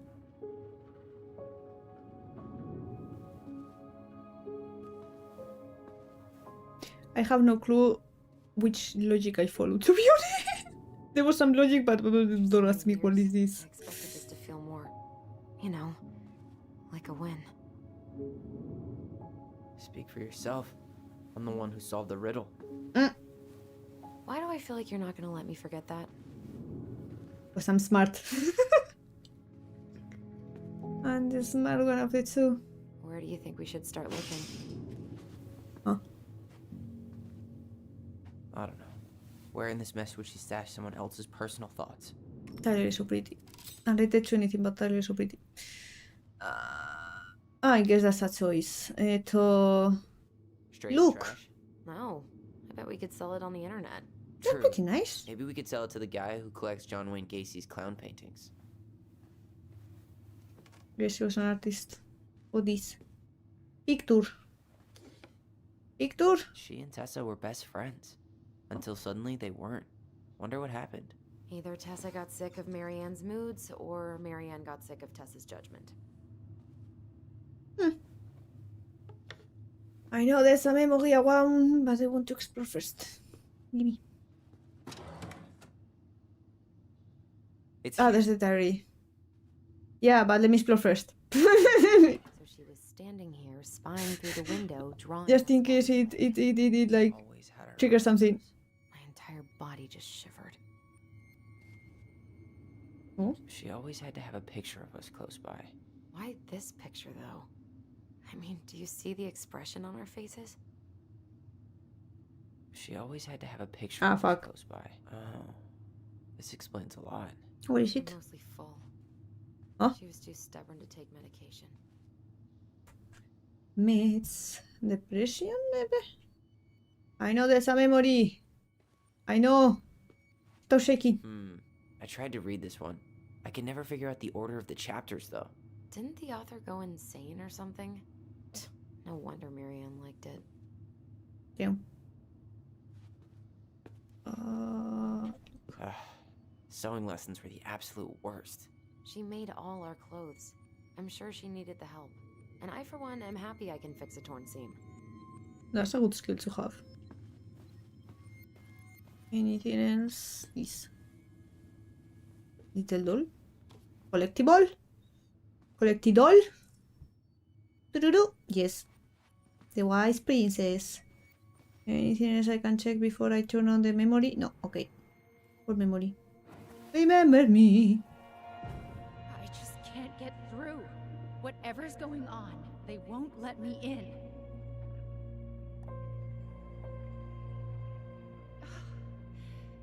Speaker 1: I have no clue which logic I follow, to be honest. There was some logic, but don't ask me what is this.
Speaker 4: I expected this to feel more, you know, like a win.
Speaker 5: Speak for yourself. I'm the one who solved the riddle.
Speaker 4: Why do I feel like you're not gonna let me forget that?
Speaker 1: Because I'm smart. And the smart one of the two.
Speaker 4: Where do you think we should start looking?
Speaker 1: Huh?
Speaker 5: I don't know. Where in this mess would she stash someone else's personal thoughts?
Speaker 1: Tyler is so pretty. And I did to anything, but Tyler is so pretty. I guess that's a choice.
Speaker 5: Straight
Speaker 1: Look.
Speaker 5: trash?
Speaker 4: No. I bet we could sell it on the internet.
Speaker 1: That's
Speaker 5: True.
Speaker 1: pretty nice.
Speaker 5: Maybe we could sell it to the guy who collects John Wayne Gacy's clown paintings.
Speaker 1: Yes, he was an artist. What this? Picture. Picture?
Speaker 5: She and Tessa were best friends. Until suddenly they weren't. Wonder what happened.
Speaker 4: Either Tessa got sick of Marianne's moods, or Marianne got sick of Tessa's judgment.
Speaker 1: I know there's a memory around, but I want to explore first. Gimme.
Speaker 5: It's
Speaker 1: There's the diary. Yeah, but let me explore first.
Speaker 4: So she was standing here, spying through the window, drawing.
Speaker 1: Just in case it like
Speaker 5: always had her
Speaker 1: trigger something.
Speaker 4: My entire body just shivered.
Speaker 5: She always had to have a picture of us close by.
Speaker 4: Why this picture, though? I mean, do you see the expression on our faces?
Speaker 5: She always had to have a picture
Speaker 1: Ah,
Speaker 5: of us
Speaker 1: fuck.
Speaker 5: close by. Oh. This explains a lot.
Speaker 1: What is it?
Speaker 4: Mostly full.
Speaker 1: Huh?
Speaker 4: She was too stubborn to take medication.
Speaker 1: Meds. Depression, maybe? I know there's a memory. I know. Stop shaking.
Speaker 5: I tried to read this one. I can never figure out the order of the chapters, though.
Speaker 4: Didn't the author go insane or something? No wonder Marianne liked it.
Speaker 1: Damn.
Speaker 5: Sewing lessons were the absolute worst.
Speaker 4: She made all our clothes. I'm sure she needed the help. And I, for one, am happy I can fix a torn seam.
Speaker 1: That's a good skill to have. Anything else? This. Little doll. Collectible. Collectidoll. Doo-doo-doo. Yes. The wise princess. Anything else I can check before I turn on the memory? No. Okay. What memory? Remember me.
Speaker 8: I just can't get through. Whatever's going on, they won't let me in.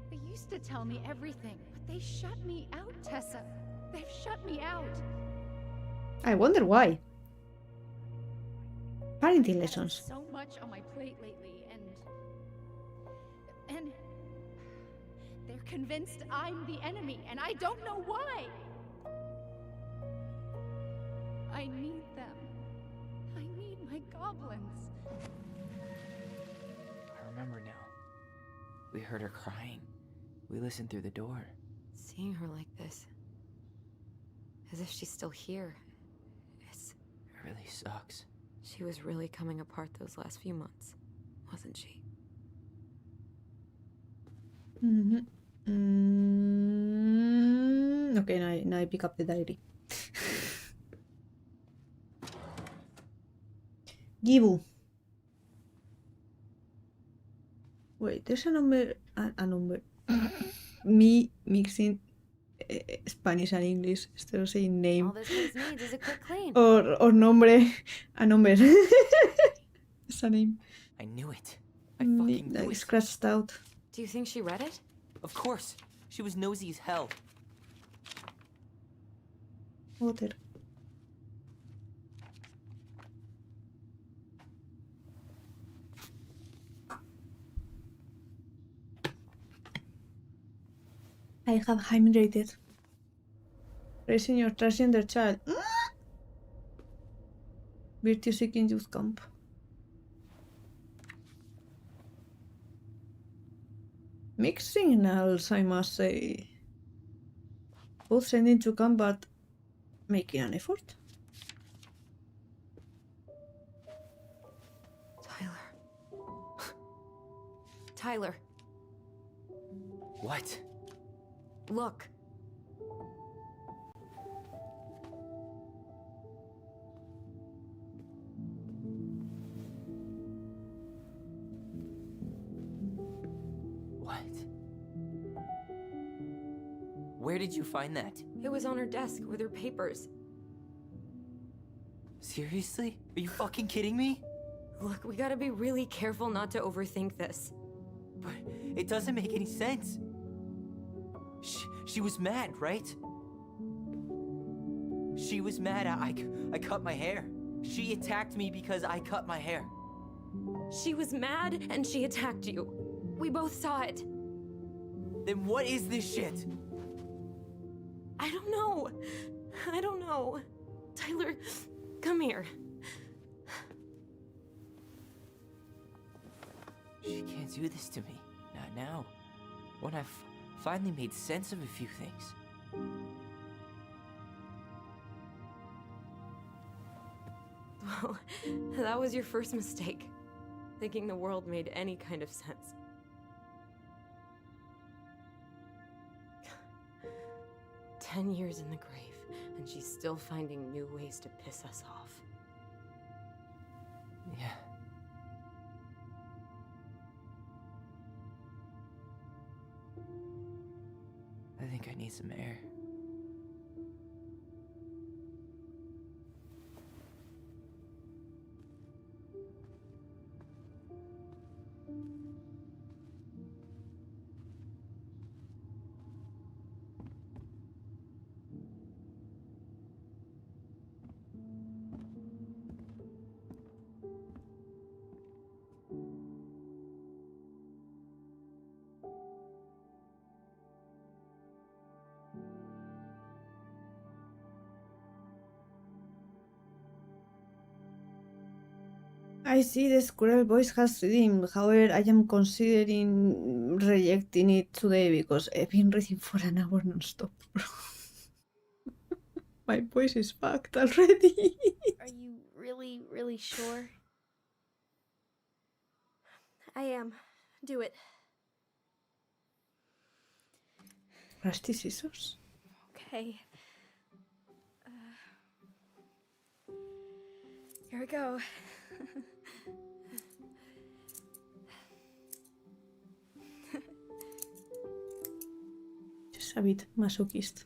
Speaker 8: They used to tell me everything, but they shut me out, Tessa. They've shut me out.
Speaker 1: I wonder why. Parenting lessons.
Speaker 8: So much on my plate lately, and they're convinced I'm the enemy, and I don't know why. I need them. I need my goblins.
Speaker 5: I remember now. We heard her crying. We listened through the door.
Speaker 4: Seeing her like this, as if she's still here,
Speaker 5: It really sucks.
Speaker 4: she was really coming apart those last few months, wasn't she?
Speaker 1: Okay, now I pick up the diary. Gibu. Wait, there's a number. A number. Me mixing Spanish and English instead of saying name
Speaker 4: All this place needs is a quick clean.
Speaker 1: or nombre. A number. It's a name.
Speaker 5: I knew it. I fucking knew
Speaker 1: Like
Speaker 5: it.
Speaker 1: scratched out.
Speaker 4: Do you think she read it?
Speaker 5: Of course. She was nosy as hell.
Speaker 1: Water. I have hydrated. Raising your transgender child. Virtue seeking youth camp. Mixed signals, I must say. Both sending to camp but making an effort.
Speaker 4: Tyler,
Speaker 5: What?
Speaker 4: look.
Speaker 5: What? Where did you find that?
Speaker 4: It was on her desk with her papers.
Speaker 5: Seriously? Are you fucking kidding me?
Speaker 4: Look, we gotta be really careful not to overthink this.
Speaker 5: But it doesn't make any sense. She was mad, right? She was mad I cut my hair. She attacked me because I cut my hair.
Speaker 4: She was mad and she attacked you. We both saw it.
Speaker 5: Then what is this shit?
Speaker 4: I don't know. I don't know. Tyler, come here.
Speaker 5: She can't do this to me. Not now. When I've finally made sense of a few things.
Speaker 4: Well, that was your first mistake. Thinking the world made any kind of sense. "10 years in the grave, and she's still finding new ways to piss us off."
Speaker 5: Yeah. I think I need some air.
Speaker 1: I see the squirrel voice has redeemed. However, I am considering rejecting it today because I've been reading for an hour non-stop. My voice is fucked already.
Speaker 7: Are you really, really sure?
Speaker 3: I am. Do it.
Speaker 1: Rusty scissors.
Speaker 3: Okay. Here we go.
Speaker 1: Just a bit masochist.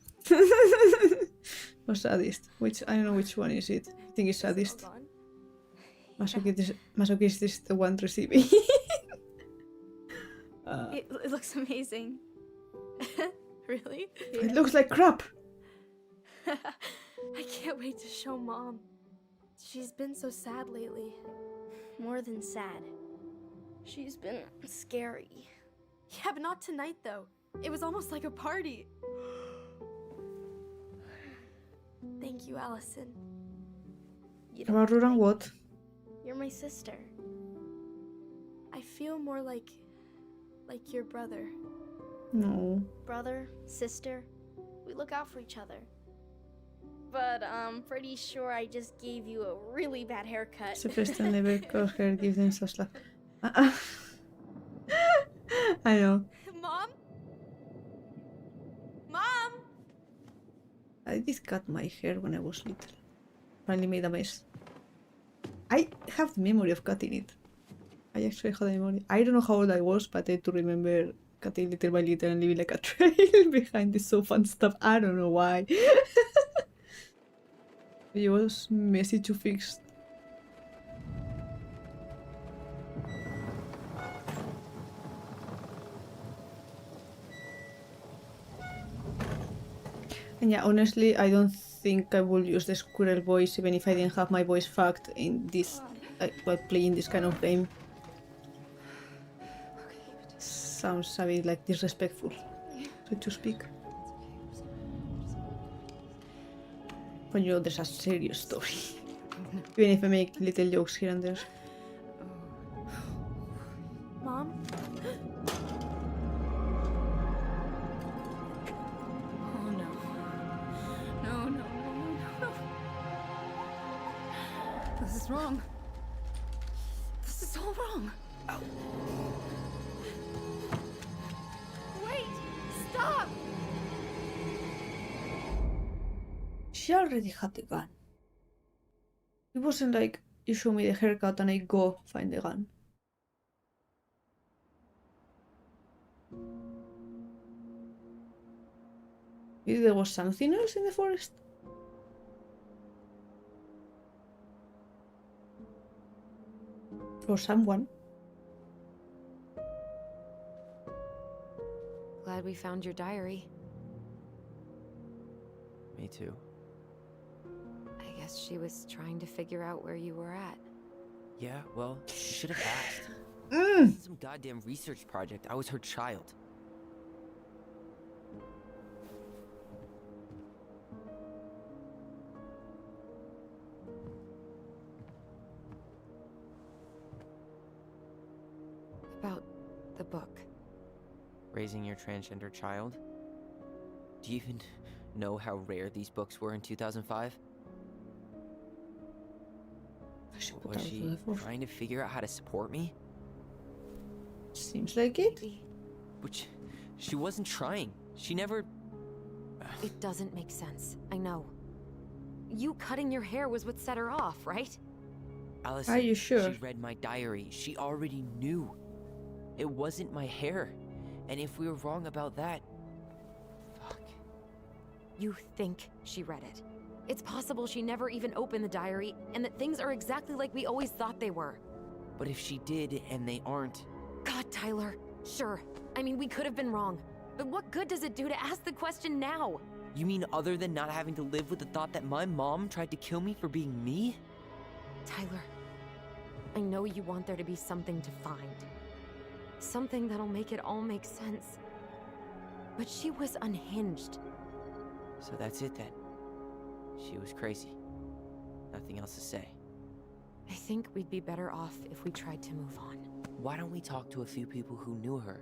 Speaker 1: Or sadist. Which I don't know which one is it. I think it's sadist.
Speaker 3: Hold on.
Speaker 1: Masochist is the one receiving.
Speaker 3: It looks amazing. Really?
Speaker 1: It looks like crap.
Speaker 3: I can't wait to show Mom. She's been so sad lately.
Speaker 7: More than sad. She's been scary.
Speaker 3: Yeah, but not tonight though. It was almost like a party. Thank you, Allison.
Speaker 7: You don't
Speaker 1: About
Speaker 7: have to
Speaker 1: Ruran
Speaker 7: thank
Speaker 1: what?
Speaker 7: me. You're my sister.
Speaker 3: I feel more like your brother.
Speaker 1: No.
Speaker 7: Brother, sister, we look out for each other. But I'm pretty sure I just gave you a really bad haircut.
Speaker 1: It's the first time I ever called her, give them such love. I know.
Speaker 3: Mom? Mom?
Speaker 1: I did cut my hair when I was little. Finally made a mess. I have the memory of cutting it. I actually have the memory. I don't know how old I was, but I do remember cutting little by little and leaving like a trail behind the sofa and stuff. I don't know why. It was messy to fix. And yeah, honestly, I don't think I would use the squirrel voice even if I didn't have my voice fucked in this, while playing this kind of game. Sounds a bit like disrespectful, so to speak. When you know there's a serious story. Even if I make little jokes here and there.
Speaker 3: Mom?
Speaker 8: Oh no. No, no, no, no, no. This is wrong. This is all wrong.
Speaker 3: Wait! Stop!
Speaker 1: She already had the gun. It wasn't like you show me the haircut and I go find the gun. Maybe there was something else in the forest? Or someone.
Speaker 4: Glad we found your diary.
Speaker 5: Me too.
Speaker 4: I guess she was trying to figure out where you were at.
Speaker 5: Yeah, well, you should have asked.
Speaker 1: Mm.
Speaker 5: Some goddamn research project. I was her child.
Speaker 4: About the book.
Speaker 5: Raising your transgender child? Do you even know how rare these books were in 2005? Was she trying to figure out how to support me?
Speaker 1: Seems like it.
Speaker 4: Maybe.
Speaker 5: But she wasn't trying. She never...
Speaker 4: It doesn't make sense. I know. You cutting your hair was what set her off, right?
Speaker 5: Allison,
Speaker 1: Are you sure?
Speaker 5: she read my diary. She already knew. It wasn't my hair. And if we were wrong about that... Fuck.
Speaker 4: You think she read it. It's possible she never even opened the diary, and that things are exactly like we always thought they were.
Speaker 5: But if she did, and they aren't...
Speaker 4: God, Tyler. Sure. I mean, we could have been wrong. But what good does it do to ask the question now?
Speaker 5: You mean other than not having to live with the thought that my mom tried to kill me for being me?
Speaker 4: Tyler, I know you want there to be something to find. Something that'll make it all make sense. But she was unhinged.
Speaker 5: So that's it then. She was crazy. Nothing else to say.
Speaker 4: I think we'd be better off if we tried to move on.
Speaker 5: Why don't we talk to a few people who knew her?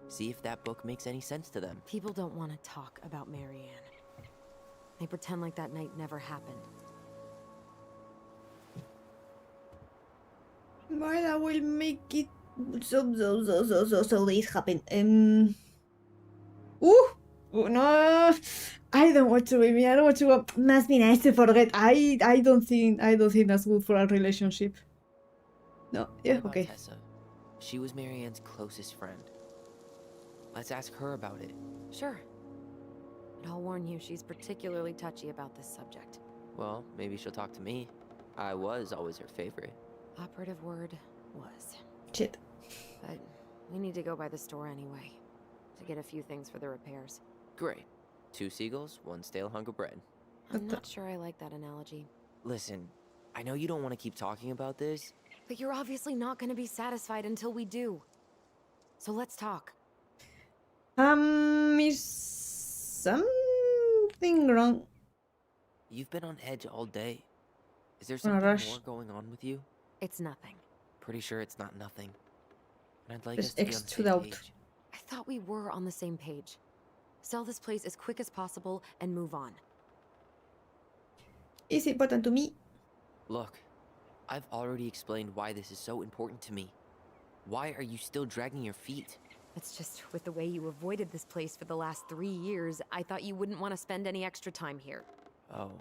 Speaker 5: See if that book makes any sense to them.
Speaker 4: People don't want to talk about Marianne. They pretend like that night never happened.
Speaker 1: Well, I will make it so this happen. Oh no, I don't want to be me. I don't want to go. Must be nice to forget. I don't think that's good for our relationship. No, yeah,
Speaker 5: What about
Speaker 1: okay.
Speaker 5: Tessa? She was Marianne's closest friend. Let's ask her about it.
Speaker 4: Sure. But I'll warn you, she's particularly touchy about this subject.
Speaker 5: Well, maybe she'll talk to me. I was always her favorite.
Speaker 4: Operative word was.
Speaker 1: Shit.
Speaker 4: But we need to go by the store anyway. To get a few things for the repairs.
Speaker 5: Great. 2 seagulls, 1 stale hunk of bread.
Speaker 4: I'm not sure I like that analogy.
Speaker 5: Listen, I know you don't want to keep talking about this.
Speaker 4: But you're obviously not going to be satisfied until we do. So let's talk.
Speaker 1: Is something wrong?
Speaker 5: You've been on edge all day. Is there
Speaker 1: On a
Speaker 5: something
Speaker 1: rush.
Speaker 5: more going on with you?
Speaker 4: It's nothing.
Speaker 5: Pretty sure it's not nothing. And I'd like
Speaker 1: There's
Speaker 5: us to be on
Speaker 1: X
Speaker 5: the
Speaker 1: to
Speaker 5: same
Speaker 1: doubt.
Speaker 5: page.
Speaker 4: I thought we were on the same page. Sell this place as quick as possible and move on.
Speaker 1: Is important to me?
Speaker 5: Look, I've already explained why this is so important to me. Why are you still dragging your feet?
Speaker 4: It's just with the way you avoided this place for the last 3 years, I thought you wouldn't want to spend any extra time here.
Speaker 5: Oh.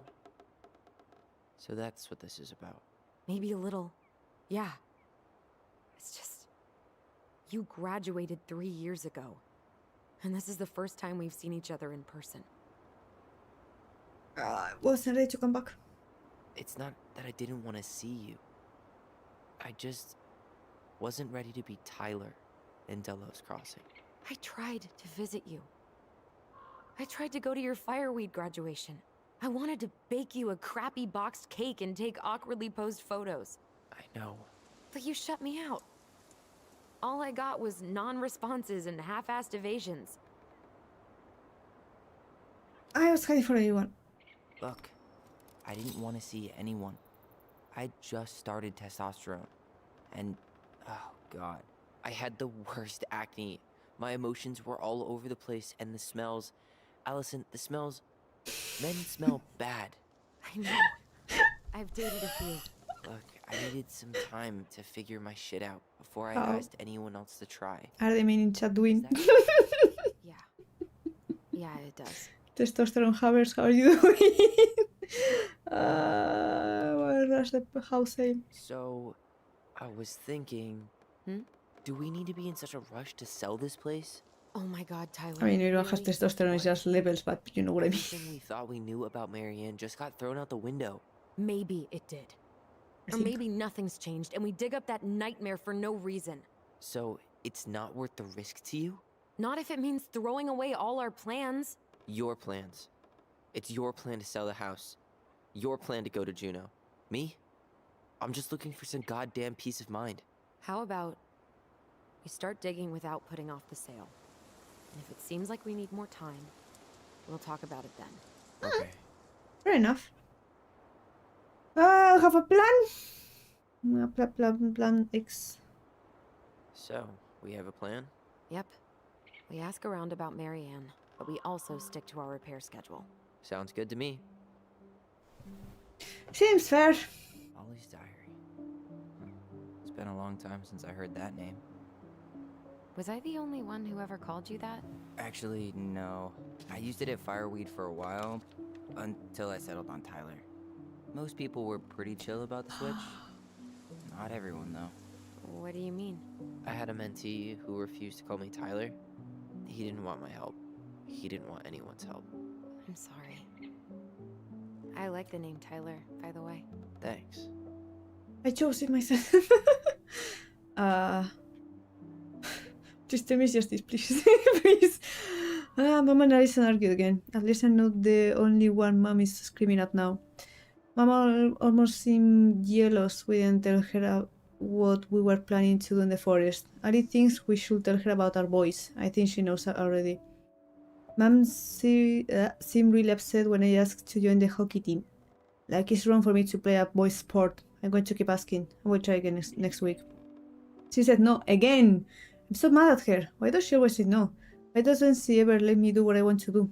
Speaker 5: So that's what this is about.
Speaker 4: Maybe a little. Yeah. It's just... You graduated 3 years ago. And this is the first time we've seen each other in person.
Speaker 1: Wasn't ready to come back.
Speaker 5: It's not that I didn't want to see you. I just wasn't ready to be Tyler in Delos Crossing.
Speaker 4: I tried to visit you. I tried to go to your fireweed graduation. I wanted to bake you a crappy boxed cake and take awkwardly posed photos.
Speaker 5: I know.
Speaker 4: But you shut me out. All I got was non-responses and half-assed evasions.
Speaker 1: I was hiding for anyone.
Speaker 5: Look, I didn't want to see anyone. I just started testosterone. And, oh god, I had the worst acne. My emotions were all over the place, and the smells... Allison, the smells... Men smell bad.
Speaker 4: I know. I've dated a few.
Speaker 5: Look, I needed some time to figure my shit out before I
Speaker 1: Oh.
Speaker 5: asked anyone else to try.
Speaker 1: Are they meaning chat doing?
Speaker 4: Yeah. Yeah, it does.
Speaker 1: Testosterone havers, how are you doing? Rush the house sale.
Speaker 5: So, I was thinking...
Speaker 4: Hmm?
Speaker 5: Do we need to be in such a rush to sell this place?
Speaker 4: Oh my god, Tyler.
Speaker 1: I mean, everyone has
Speaker 4: really?
Speaker 1: testosterone, it's just levels, but you know what I mean.
Speaker 5: Everything we thought we knew about Marianne just got thrown out the window.
Speaker 4: Maybe it did.
Speaker 1: I
Speaker 4: Or
Speaker 1: think-
Speaker 4: maybe nothing's changed and we dig up that nightmare for no reason.
Speaker 5: So, it's not worth the risk to you?
Speaker 4: Not if it means throwing away all our plans.
Speaker 5: Your plans. It's your plan to sell the house. Your plan to go to Juneau. Me? I'm just looking for some goddamn peace of mind.
Speaker 4: How about we start digging without putting off the sale? And if it seems like we need more time, we'll talk about it then.
Speaker 5: Okay.
Speaker 1: Fair enough. I have a plan. Plan X.
Speaker 5: So, we have a plan?
Speaker 4: Yep. We ask around about Marianne, but we also stick to our repair schedule.
Speaker 5: Sounds good to me.
Speaker 1: Seems fair.
Speaker 5: Ollie's diary. It's been a long time since I heard that name.
Speaker 4: Was I the only one who ever called you that?
Speaker 5: Actually, no. I used it at Fireweed for a while, until I settled on Tyler. Most people were pretty chill about the switch. Not everyone, though.
Speaker 4: What do you mean?
Speaker 5: I had a mentee who refused to call me Tyler. He didn't want my help. He didn't want anyone's help.
Speaker 4: I'm sorry. I like the name Tyler, by the way.
Speaker 5: Thanks.
Speaker 1: I chose it myself. Just tell me justice, please. Please. Mom and Alison argued again. At least I'm not the only one Mom is screaming at now. Mama almost seemed jealous we didn't tell her what we were planning to do in the forest. Ali thinks we should tell her about our boys. I think she knows already. Mom seemed really upset when I asked to join the hockey team. Like it's wrong for me to play a boys' sport. I'm going to keep asking. I will try again next week. She said no again. I'm so mad at her. Why does she always say no? Why doesn't she ever let me do what I want to do?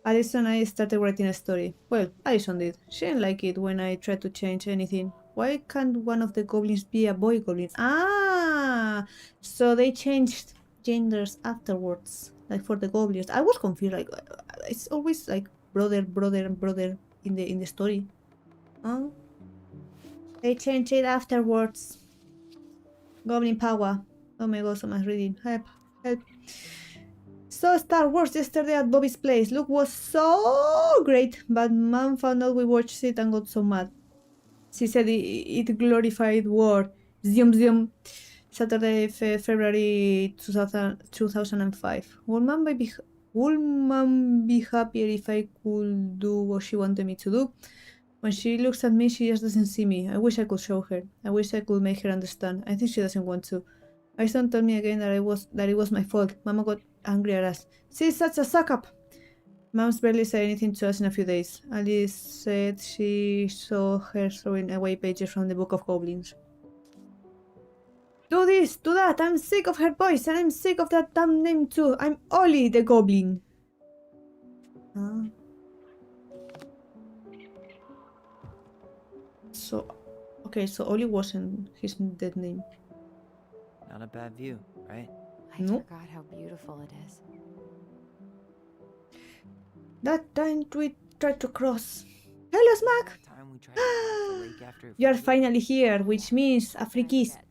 Speaker 1: Alison and I started writing a story. Well, Alison did. She didn't like it when I tried to change anything. Why can't one of the goblins be a boy goblin? Ah! So they changed genders afterwards. Like for the goblins. I was confused. Like it's always like brother, brother, and brother in the story. Oh. They changed it afterwards. Goblin power. Oh my god, so much reading. Help. Help. So Star Wars yesterday at Bobby's place. Look was so great, but Mom found out we watched it and got so mad. She said it glorified war. Zoom zoom. Saturday, February 2005. Would Mom be happier if I could do what she wanted me to do? When she looks at me, she just doesn't see me. I wish I could show her. I wish I could make her understand. I think she doesn't want to. Alison told me again that it was my fault. Mama got angry at us. She's such a suck-up. Mom's barely said anything to us in a few days. Alice said she saw her throwing away pages from the Book of Goblins. Do this, do that. I'm sick of her voice and I'm sick of that damn name too. I'm Ollie the Goblin. So, okay, so Ollie wasn't his dead name.
Speaker 5: Not a bad view, right?
Speaker 4: I
Speaker 1: Nope.
Speaker 4: forgot how beautiful it is.
Speaker 1: That time we tried to cross. Hello, Smack!
Speaker 5: That time we tried to cross the lake after it
Speaker 1: You are
Speaker 5: flooded?
Speaker 1: finally here, which means a free
Speaker 4: I
Speaker 1: kiss.
Speaker 4: forget.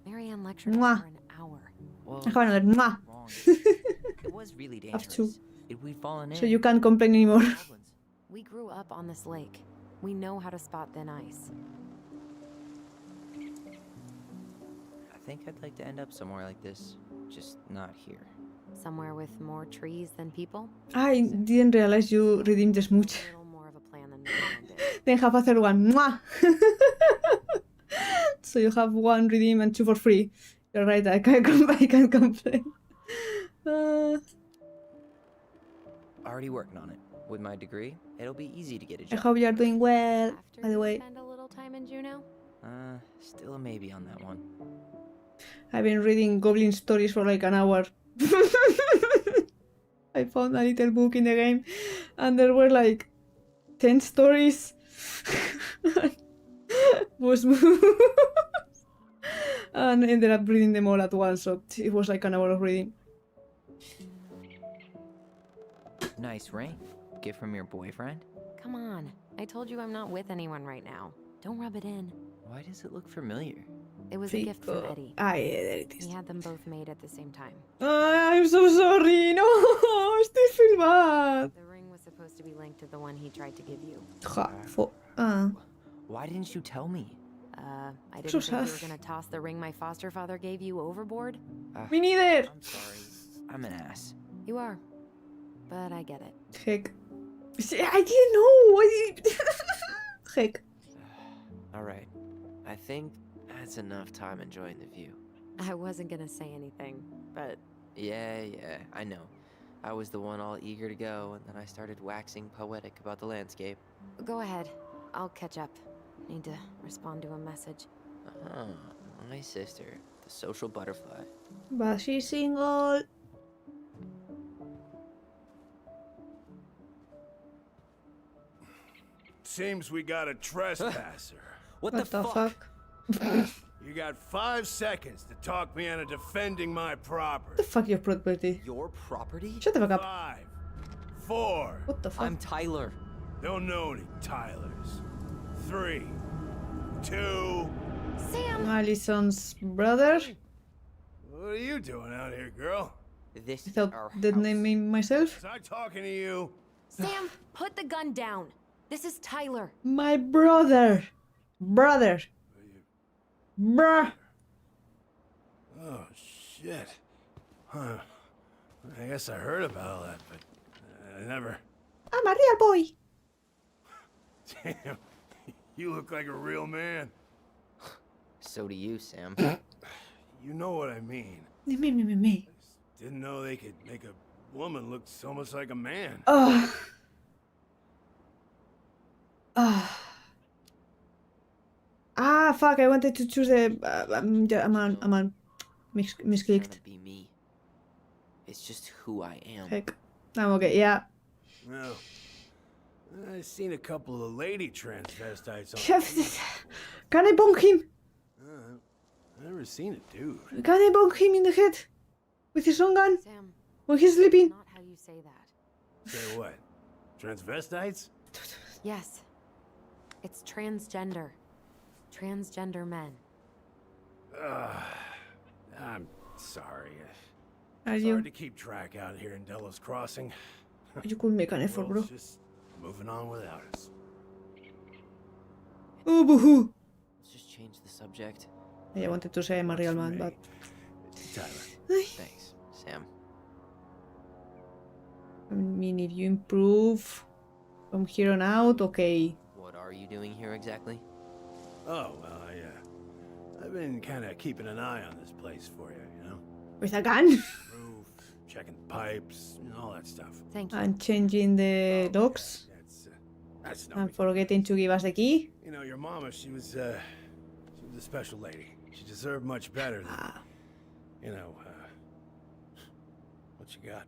Speaker 4: Marianne lectured us
Speaker 1: Mwah.
Speaker 4: for an hour.
Speaker 5: Well,
Speaker 1: I have another mwah.
Speaker 5: wrong. It was really
Speaker 1: Have
Speaker 5: dangerous.
Speaker 1: to.
Speaker 5: If we'd fallen in,
Speaker 1: So you can't complain anymore.
Speaker 5: goblins.
Speaker 4: We grew up on this lake. We know how to spot thin ice.
Speaker 5: I think I'd like to end up somewhere like this, just not here.
Speaker 4: Somewhere with more trees than people.
Speaker 1: I didn't realize you redeemed the smooch.
Speaker 4: A little more of a plan than Marianne did.
Speaker 1: Then have a third one. Mwah! So you have 1 redeem and 2 for free. You're right, I can't complain.
Speaker 5: Already working on it. With my degree, it'll be easy to get a
Speaker 1: I
Speaker 5: job.
Speaker 1: hope you're doing well,
Speaker 4: After
Speaker 1: by the
Speaker 4: you
Speaker 1: way.
Speaker 4: spend a little time in Juneau?
Speaker 5: Still a maybe on that one.
Speaker 1: I've been reading goblin stories for like an hour. I found a little book in the game and there were like 10 stories. Was and ended up reading them all at once, so it was like an hour of reading.
Speaker 5: Nice ring. Gift from your boyfriend?
Speaker 4: Come on. I told you I'm not with anyone right now. Don't rub it in.
Speaker 5: Why does it look familiar?
Speaker 4: It was a gift from Eddie.
Speaker 1: Ah, yeah, there it is.
Speaker 4: He had them both made at the same time.
Speaker 1: I'm so sorry. No, I still feel bad.
Speaker 4: The ring was supposed to be linked to the one he tried to give you.
Speaker 5: Why didn't you tell me?
Speaker 4: I didn't
Speaker 1: So
Speaker 4: think you
Speaker 1: sad.
Speaker 4: were gonna toss the ring my foster father gave you overboard.
Speaker 1: Me neither.
Speaker 5: I'm sorry. I'm an ass.
Speaker 4: You are. But I get it.
Speaker 1: Heck. See, I didn't know. Heck.
Speaker 5: Alright. I think that's enough time enjoying the view.
Speaker 4: I wasn't gonna say anything, but
Speaker 5: Yeah, I know. I was the one all eager to go, and then I started waxing poetic about the landscape.
Speaker 4: go ahead. I'll catch up. Need to respond to a message.
Speaker 5: Oh, my sister, the social butterfly.
Speaker 1: But she's single.
Speaker 6: Seems we got a trespasser.
Speaker 5: What,
Speaker 1: What the fuck?
Speaker 6: You got 5 seconds to talk me into defending my
Speaker 1: What
Speaker 6: property.
Speaker 1: the fuck, your property?
Speaker 5: Your property?
Speaker 1: Shut the fuck up.
Speaker 6: 5, 4.
Speaker 1: What the fuck?
Speaker 5: I'm Tyler.
Speaker 6: Don't know any Tylers. 3, 2.
Speaker 4: Sam!
Speaker 1: Alison's brother?
Speaker 6: What are you doing out here, girl?
Speaker 5: This is
Speaker 1: Without
Speaker 5: our
Speaker 1: dead
Speaker 5: house.
Speaker 1: naming myself?
Speaker 6: Was I talking to you?
Speaker 4: Sam, put the gun down. This is Tyler.
Speaker 1: My brother. Brother. Bruh.
Speaker 6: Oh, shit. Huh. I guess I heard about all that, but I never...
Speaker 1: I'm a real boy.
Speaker 6: Damn. You look like a real man.
Speaker 5: So do you, Sam.
Speaker 6: You know what I mean.
Speaker 1: Me.
Speaker 6: Didn't know they could make a woman look so much like a man.
Speaker 1: Ugh. Ah, fuck, I wanted to choose a... I'm
Speaker 5: It's
Speaker 1: misclicked.
Speaker 5: gonna be me. It's just who I am.
Speaker 1: Heck. I'm okay, yeah.
Speaker 6: Well, I've seen a couple of lady transvestites on...
Speaker 1: Can I bonk him?
Speaker 6: I've never seen a dude.
Speaker 1: Can I bonk him in the head? With his own gun?
Speaker 4: Sam,
Speaker 1: When he's sleeping?
Speaker 4: not how you say that.
Speaker 6: Say what? Transvestites?
Speaker 4: Yes. It's transgender. Transgender men.
Speaker 6: I'm sorry.
Speaker 1: Are
Speaker 6: It's
Speaker 1: you?
Speaker 6: hard to keep track out here in Delos Crossing.
Speaker 1: You could make an effort, bro.
Speaker 6: World's just moving on without us.
Speaker 1: Oh, boohoo.
Speaker 5: Let's just change the subject.
Speaker 1: I wanted to say I'm a real man, but...
Speaker 6: Tyler.
Speaker 5: Thanks, Sam.
Speaker 1: I mean, if you improve from here on out, okay.
Speaker 5: What are you doing here exactly?
Speaker 6: Oh, well, I've been kind of keeping an eye on this place for you, you know?
Speaker 1: With a gun?
Speaker 6: Roof, checking pipes, and all that stuff.
Speaker 4: Thank you.
Speaker 1: And changing the locks?
Speaker 6: That's no
Speaker 1: And
Speaker 6: big-
Speaker 1: forgetting to give us the key?
Speaker 6: You know, your mama, she was a special lady. She deserved much better than, you know, what you got.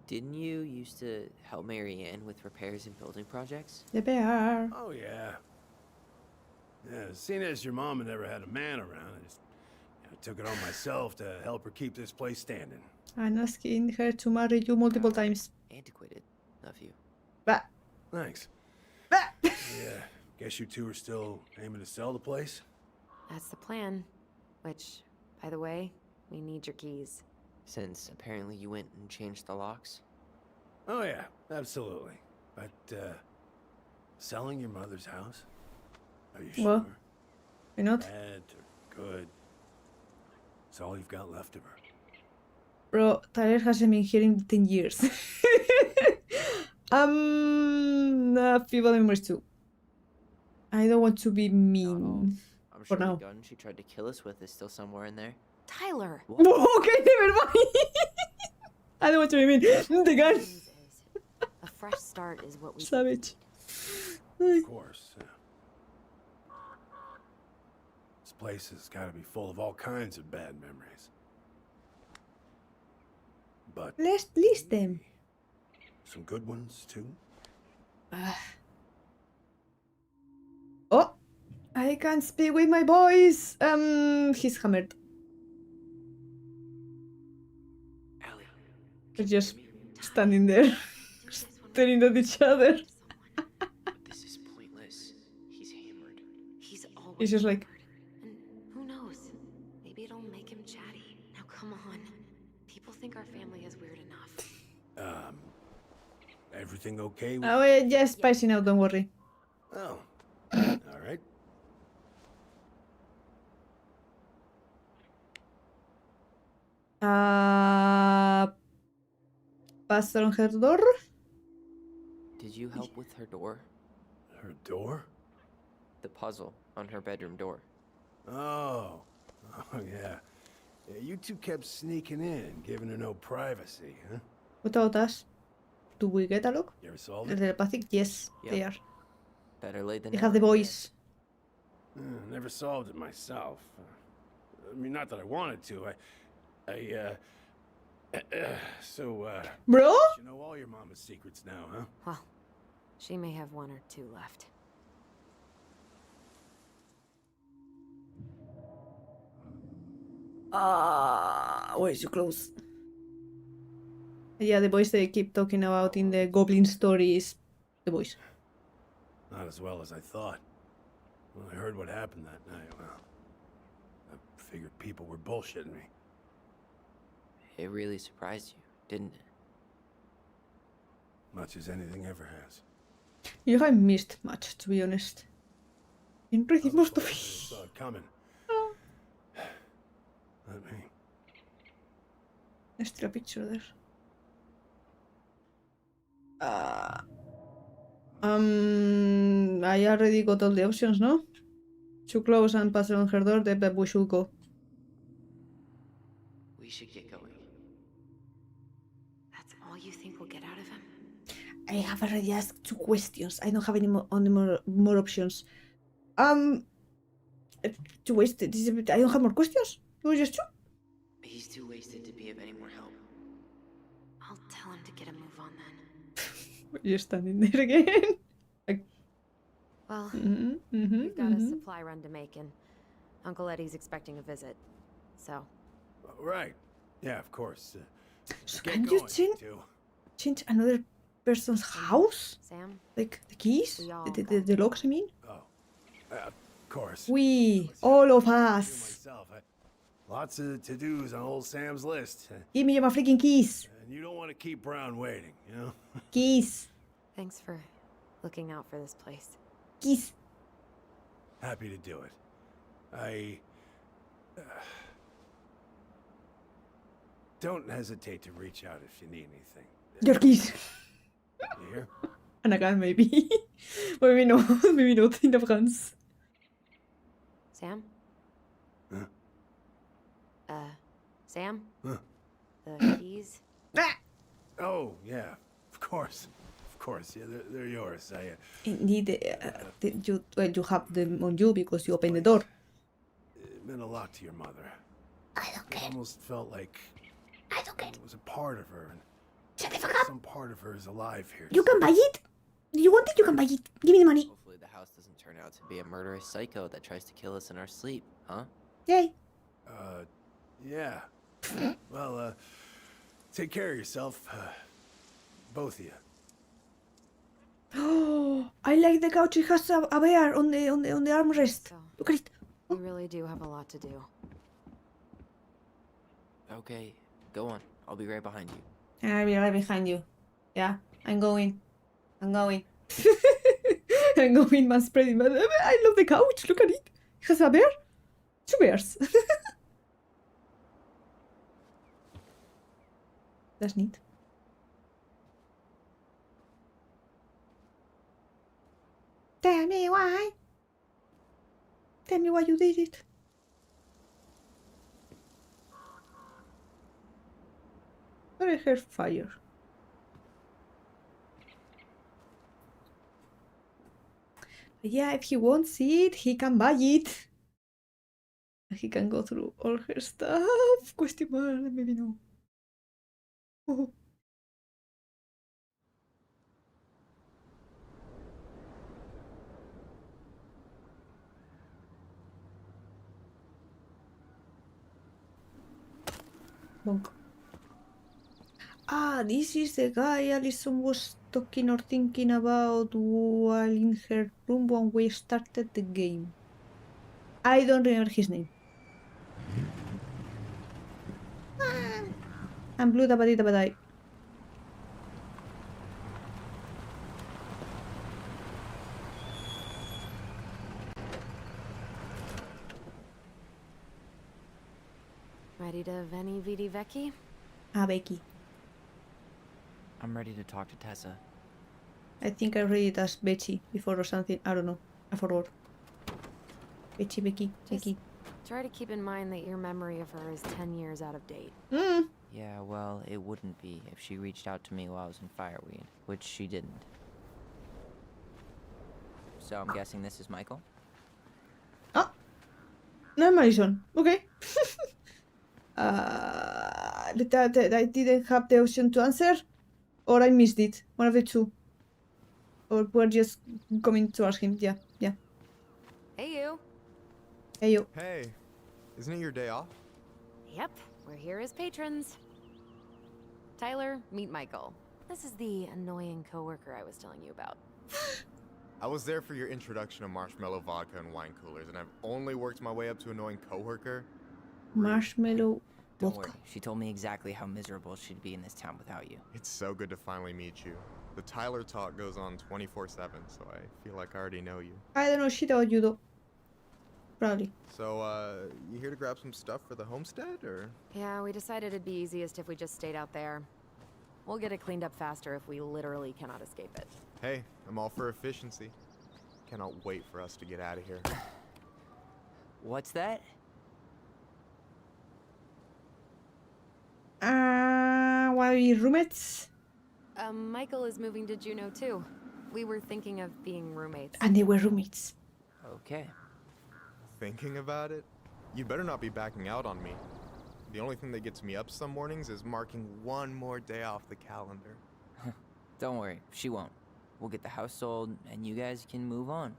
Speaker 5: Didn't you used to help Marianne with repairs and building projects?
Speaker 1: The bear.
Speaker 6: Oh, yeah. Yeah, seeing as your mama never had a man around, I just took it on myself to help her keep this place standing.
Speaker 1: And asking her to marry you multiple times.
Speaker 5: Antiquated of you.
Speaker 1: Bah.
Speaker 6: Thanks.
Speaker 1: Bah.
Speaker 6: Yeah, guess you two are still aiming to sell the place?
Speaker 4: That's the plan. Which, by the way, We need your keys.
Speaker 5: Since apparently you went and changed the locks.
Speaker 6: Oh yeah, absolutely. But, selling your mother's house? Are you
Speaker 1: Well,
Speaker 6: sure?
Speaker 1: Why not?
Speaker 6: Bad or good? It's all you've got left of her.
Speaker 1: Bro, Tyler hasn't been here in 10 years. Feeble memories too. I don't want to be
Speaker 5: Not all.
Speaker 1: mean.
Speaker 5: I'm
Speaker 1: For
Speaker 5: sure the
Speaker 1: now.
Speaker 5: gun she tried to kill us with is still somewhere in there.
Speaker 4: Tyler!
Speaker 5: What?
Speaker 1: Okay, never mind. I don't want to be mean. The gun.
Speaker 4: News is, a fresh start is what we
Speaker 1: Savage.
Speaker 6: Of course. This place has got to be full of all kinds of bad memories. But
Speaker 1: Let's list them.
Speaker 6: some good ones too.
Speaker 1: Oh, I can't speak with my voice. He's hammered.
Speaker 5: Allie,
Speaker 1: We're just standing there, staring at each other.
Speaker 5: this is pointless. He's hammered.
Speaker 4: He's always
Speaker 1: It's just like,
Speaker 4: And who knows? Maybe it'll make him chatty. Now come on. People think our family is weird enough.
Speaker 6: Everything okay with
Speaker 1: oh, we're just spicing out, don't worry.
Speaker 6: Oh. All right.
Speaker 1: Pastor on her door.
Speaker 5: Did you help with her door?
Speaker 6: Her door?
Speaker 5: The puzzle on her bedroom door.
Speaker 6: Oh. Oh, yeah. Yeah, you two kept sneaking in, giving her no privacy, huh?
Speaker 1: What about us? Do we get a look?
Speaker 6: You ever solved
Speaker 1: The
Speaker 6: it?
Speaker 1: telepathic? Yes,
Speaker 5: Yeah.
Speaker 1: they are.
Speaker 5: Better late than
Speaker 1: They
Speaker 5: never.
Speaker 1: have the voice.
Speaker 6: Never solved it myself. I mean, not that I wanted to.
Speaker 1: Bro?
Speaker 6: You know all your mama's secrets now, huh?
Speaker 4: Well, she may have one or two left.
Speaker 1: Way too close. Yeah, the voice they keep talking about in the goblin stories. The voice.
Speaker 6: Not as well as I thought. When I heard what happened that night, well, I figured people were bullshitting me.
Speaker 5: It really surprised you, didn't it?
Speaker 6: Much as anything ever has.
Speaker 1: You haven't missed much, to be honest. Been reading most of
Speaker 6: I
Speaker 1: it.
Speaker 6: saw it coming. Let me.
Speaker 1: There's still a picture there. I already got all the options, no? Too close and pass on her door, then we should go.
Speaker 5: We should get going.
Speaker 4: That's all you think we'll get out of him?
Speaker 1: I have already asked 2 questions. I don't have any more options. To waste it. I don't have more questions. It was just 2.
Speaker 5: He's too wasted to be of any more help.
Speaker 4: I'll tell him to get a move on then.
Speaker 1: You're standing there again.
Speaker 4: Well,
Speaker 1: We've
Speaker 4: we've got a supply run to make, and Uncle Eddie's expecting a visit. So,
Speaker 6: Right. Yeah, of course.
Speaker 1: So
Speaker 6: Get
Speaker 1: can you
Speaker 6: going, too.
Speaker 1: change another person's house?
Speaker 4: Sam,
Speaker 1: Like the keys?
Speaker 4: We all
Speaker 1: The locks, I mean?
Speaker 6: Oh, of course.
Speaker 1: We, all of
Speaker 6: Do
Speaker 1: us.
Speaker 6: myself. Lots of to-dos on old Sam's list.
Speaker 1: Give me my freaking keys.
Speaker 6: And you don't want to keep Brown waiting, you know?
Speaker 1: Keys.
Speaker 4: thanks for looking out for this place.
Speaker 1: Keys.
Speaker 6: Happy to do it. Don't hesitate to reach out if you need anything.
Speaker 1: Your keys.
Speaker 6: You hear?
Speaker 1: And again, maybe. Maybe not. Maybe not in the France.
Speaker 4: Sam?
Speaker 6: Huh?
Speaker 4: Sam?
Speaker 6: Huh?
Speaker 4: The keys?
Speaker 6: Oh, yeah. Of course. Of course. Yeah, they're yours.
Speaker 1: Indeed, you have them on you because you opened the door.
Speaker 6: It meant a lot to your mother.
Speaker 1: I don't
Speaker 6: It
Speaker 1: care.
Speaker 6: almost felt like
Speaker 1: I don't care.
Speaker 6: it was a part of her. And
Speaker 1: Shut the fuck up.
Speaker 6: some part of her is alive here.
Speaker 1: You can buy it. You want it? You can buy it. Give me the money.
Speaker 5: Hopefully the house doesn't turn out to be a murderous psycho that tries to kill us in our sleep, huh?
Speaker 1: Yay.
Speaker 6: Yeah. Well, take care of yourself. Both of you.
Speaker 1: Oh, I like the couch. It has a bear on the armrest.
Speaker 4: So,
Speaker 1: Look at it.
Speaker 4: we really do have a lot to do.
Speaker 5: Okay, go on. I'll be right behind you.
Speaker 1: I'll be right behind you. Yeah, I'm going. I'm going. I'm going, man spreading. I love the couch. Look at it. It has a bear. 2 bears. That's neat. Tell me why. Tell me why you did it. But I heard fire. But yeah, if he wants it, he can buy it. He can go through all her stuff. Question mark, maybe no. Oh. Bonk. Ah, this is the guy Alison was talking or thinking about while in her room when we started the game. I don't remember his name. And blue dabadi dabadai.
Speaker 4: Ready to Veni Vidi Vecchi?
Speaker 1: Ah, Becky.
Speaker 5: I'm ready to talk to Tessa.
Speaker 1: I think I read it as Betty before or something. I don't know. I forgot. Betty, Becky, Becky.
Speaker 4: Try to keep in mind that your memory of her is 10 years out of date.
Speaker 5: Yeah, well, it wouldn't be if she reached out to me while I was in Fireweed, which she didn't. So I'm guessing this is Michael?
Speaker 1: Ah! No, Madison. Okay. That I didn't have the option to answer, or I missed it. One of the two. Or we're just coming to ask him. Yeah, yeah.
Speaker 4: Hey, you.
Speaker 1: Hey, yo.
Speaker 9: Hey, isn't it your day off?
Speaker 4: Yep, we're here as patrons. Tyler, meet Michael. This is the annoying coworker I was telling you about.
Speaker 9: I was there for your introduction to marshmallow vodka and wine coolers, and I've only worked my way up to annoying coworker.
Speaker 1: Marshmallow
Speaker 5: Don't
Speaker 1: vodka.
Speaker 5: worry, she told me exactly how miserable she'd be in this town without you.
Speaker 9: It's so good to finally meet you. The Tyler talk goes on 24/7, so I feel like I already know you.
Speaker 1: I don't know shit about you though. Probably.
Speaker 9: So, you here to grab some stuff for the homestead, or?
Speaker 4: Yeah, we decided it'd be easiest if we just stayed out there. We'll get it cleaned up faster if we literally cannot escape it.
Speaker 9: Hey, I'm all for efficiency. Cannot wait for us to get out of here.
Speaker 5: What's that?
Speaker 1: Why are we roommates?
Speaker 4: Michael is moving to Juneau too. We were thinking of being roommates.
Speaker 1: And they were roommates.
Speaker 5: Okay.
Speaker 9: Thinking about it? You better not be backing out on me. The only thing that gets me up some mornings is marking one more day off the calendar.
Speaker 5: Don't worry, she won't. We'll get the house sold, and you guys can move on.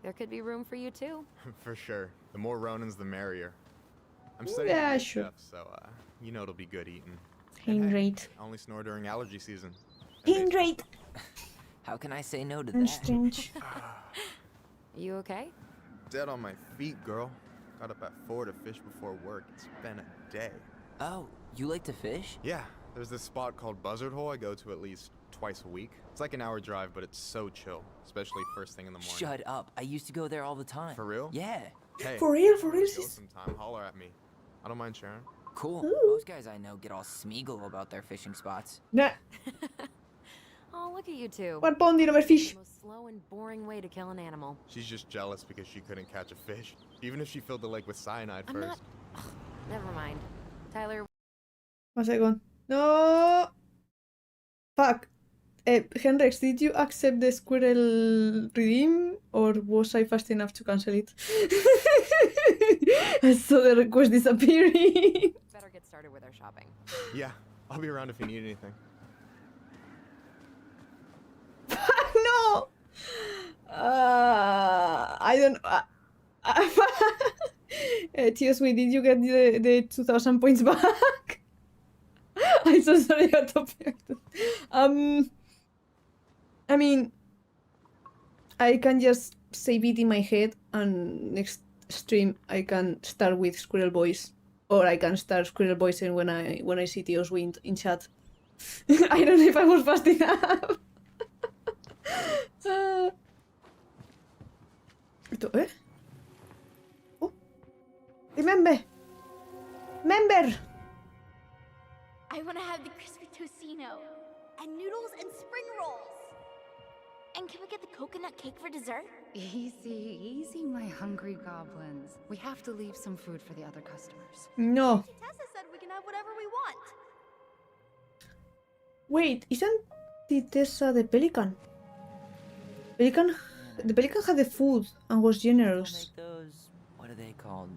Speaker 4: There could be room for you too.
Speaker 9: For sure. The more Ronins, the merrier. I'm studying
Speaker 1: Yeah,
Speaker 9: to be a
Speaker 1: sure.
Speaker 9: chef, so you know it'll be good eating.
Speaker 1: Pain rate.
Speaker 9: I only snore during allergy season.
Speaker 1: Pain rate.
Speaker 5: How can I say no to
Speaker 1: And
Speaker 5: that?
Speaker 1: strange.
Speaker 4: You okay?
Speaker 9: Dead on my feet, girl. Got up at 4 to fish before work. It's been a day.
Speaker 5: Oh, you like to fish?
Speaker 9: Yeah, there's this spot called Buzzard Hole I go to at least twice a week. It's like an hour drive, but it's so chill, especially first thing in the morning.
Speaker 5: Shut up. I used to go there all the time.
Speaker 9: For real?
Speaker 5: Yeah.
Speaker 9: Hey,
Speaker 1: For real,
Speaker 9: if you
Speaker 1: sis.
Speaker 9: go sometime, holler at me. I don't mind sharing.
Speaker 5: Cool.
Speaker 1: Ooh.
Speaker 5: Most guys I know get all smeagol about their fishing spots.
Speaker 1: Nah.
Speaker 4: Oh, look at you two.
Speaker 1: What bonding over fish?
Speaker 4: The most slow and boring way to kill an animal.
Speaker 9: She's just jealous because she couldn't catch a fish, even if she filled the lake with cyanide
Speaker 4: I'm
Speaker 9: first.
Speaker 4: not. Ugh, never mind. Tyler,
Speaker 1: 1 second. No. Fuck. Henrex, did you accept the squirrel redeem, or was I fast enough to cancel it? I saw the request disappearing.
Speaker 4: better get started with our shopping.
Speaker 9: Yeah, I'll be around if you need anything.
Speaker 1: No. I don't. Teoswe, did you get the 2,000 points back? I'm so sorry, I I mean, I can just save it in my head, and next stream I can start with Squirrel Boys Or I can start squirrel voicing when I see Tio's wind in chat. I don't know if I was fast enough. Eh? Oh. Remember!
Speaker 7: I want to have the crispy tocino, and noodles and spring rolls. And can we get the coconut cake for dessert?
Speaker 8: Easy, easy, my hungry goblins. We have to leave some food for the other customers.
Speaker 1: No.
Speaker 7: Tessa said we can have whatever we want.
Speaker 1: Wait, isn't Tessa the pelican? The pelican had the food and was
Speaker 5: People
Speaker 1: generous.
Speaker 5: make those, what are they called?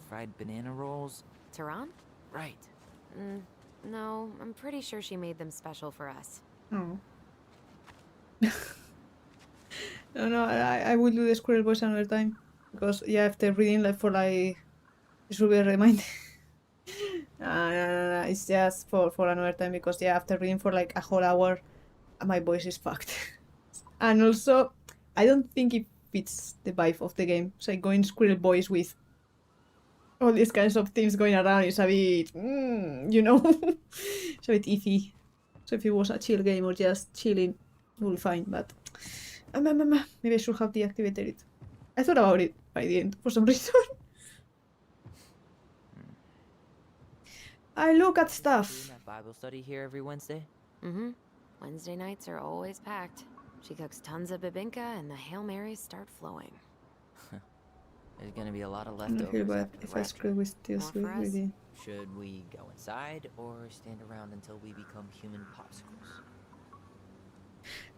Speaker 5: Fried banana rolls?
Speaker 4: Tehran?
Speaker 5: Right.
Speaker 4: No, I'm pretty sure she made them special for us.
Speaker 1: Oh. No, I will do the squirrel voice another time. Because, yeah, after reading this will be a reminder. No, it's just for another time because, yeah, after reading for like a whole hour, my voice is fucked. And also, I don't think it fits the vibe of the game. So going squirrel voice with all these kinds of things going around is a bit, it's a bit iffy. So if it was a chill game or just chilling, it will be fine, but maybe I should have deactivated it. I thought about it by the end for some reason. I look at stuff.
Speaker 5: Doing that Bible study here every Wednesday?
Speaker 4: Mm-hmm. Wednesday nights are always packed. She cooks tons of bibinka and the Hail Marys start flowing.
Speaker 5: There's gonna be a lot of
Speaker 1: I don't
Speaker 5: leftovers.
Speaker 1: feel bad
Speaker 5: after
Speaker 1: if I
Speaker 5: rapture.
Speaker 1: screw with this
Speaker 4: More for us?
Speaker 1: really.
Speaker 5: Should we go inside or stand around until we become human popsicles?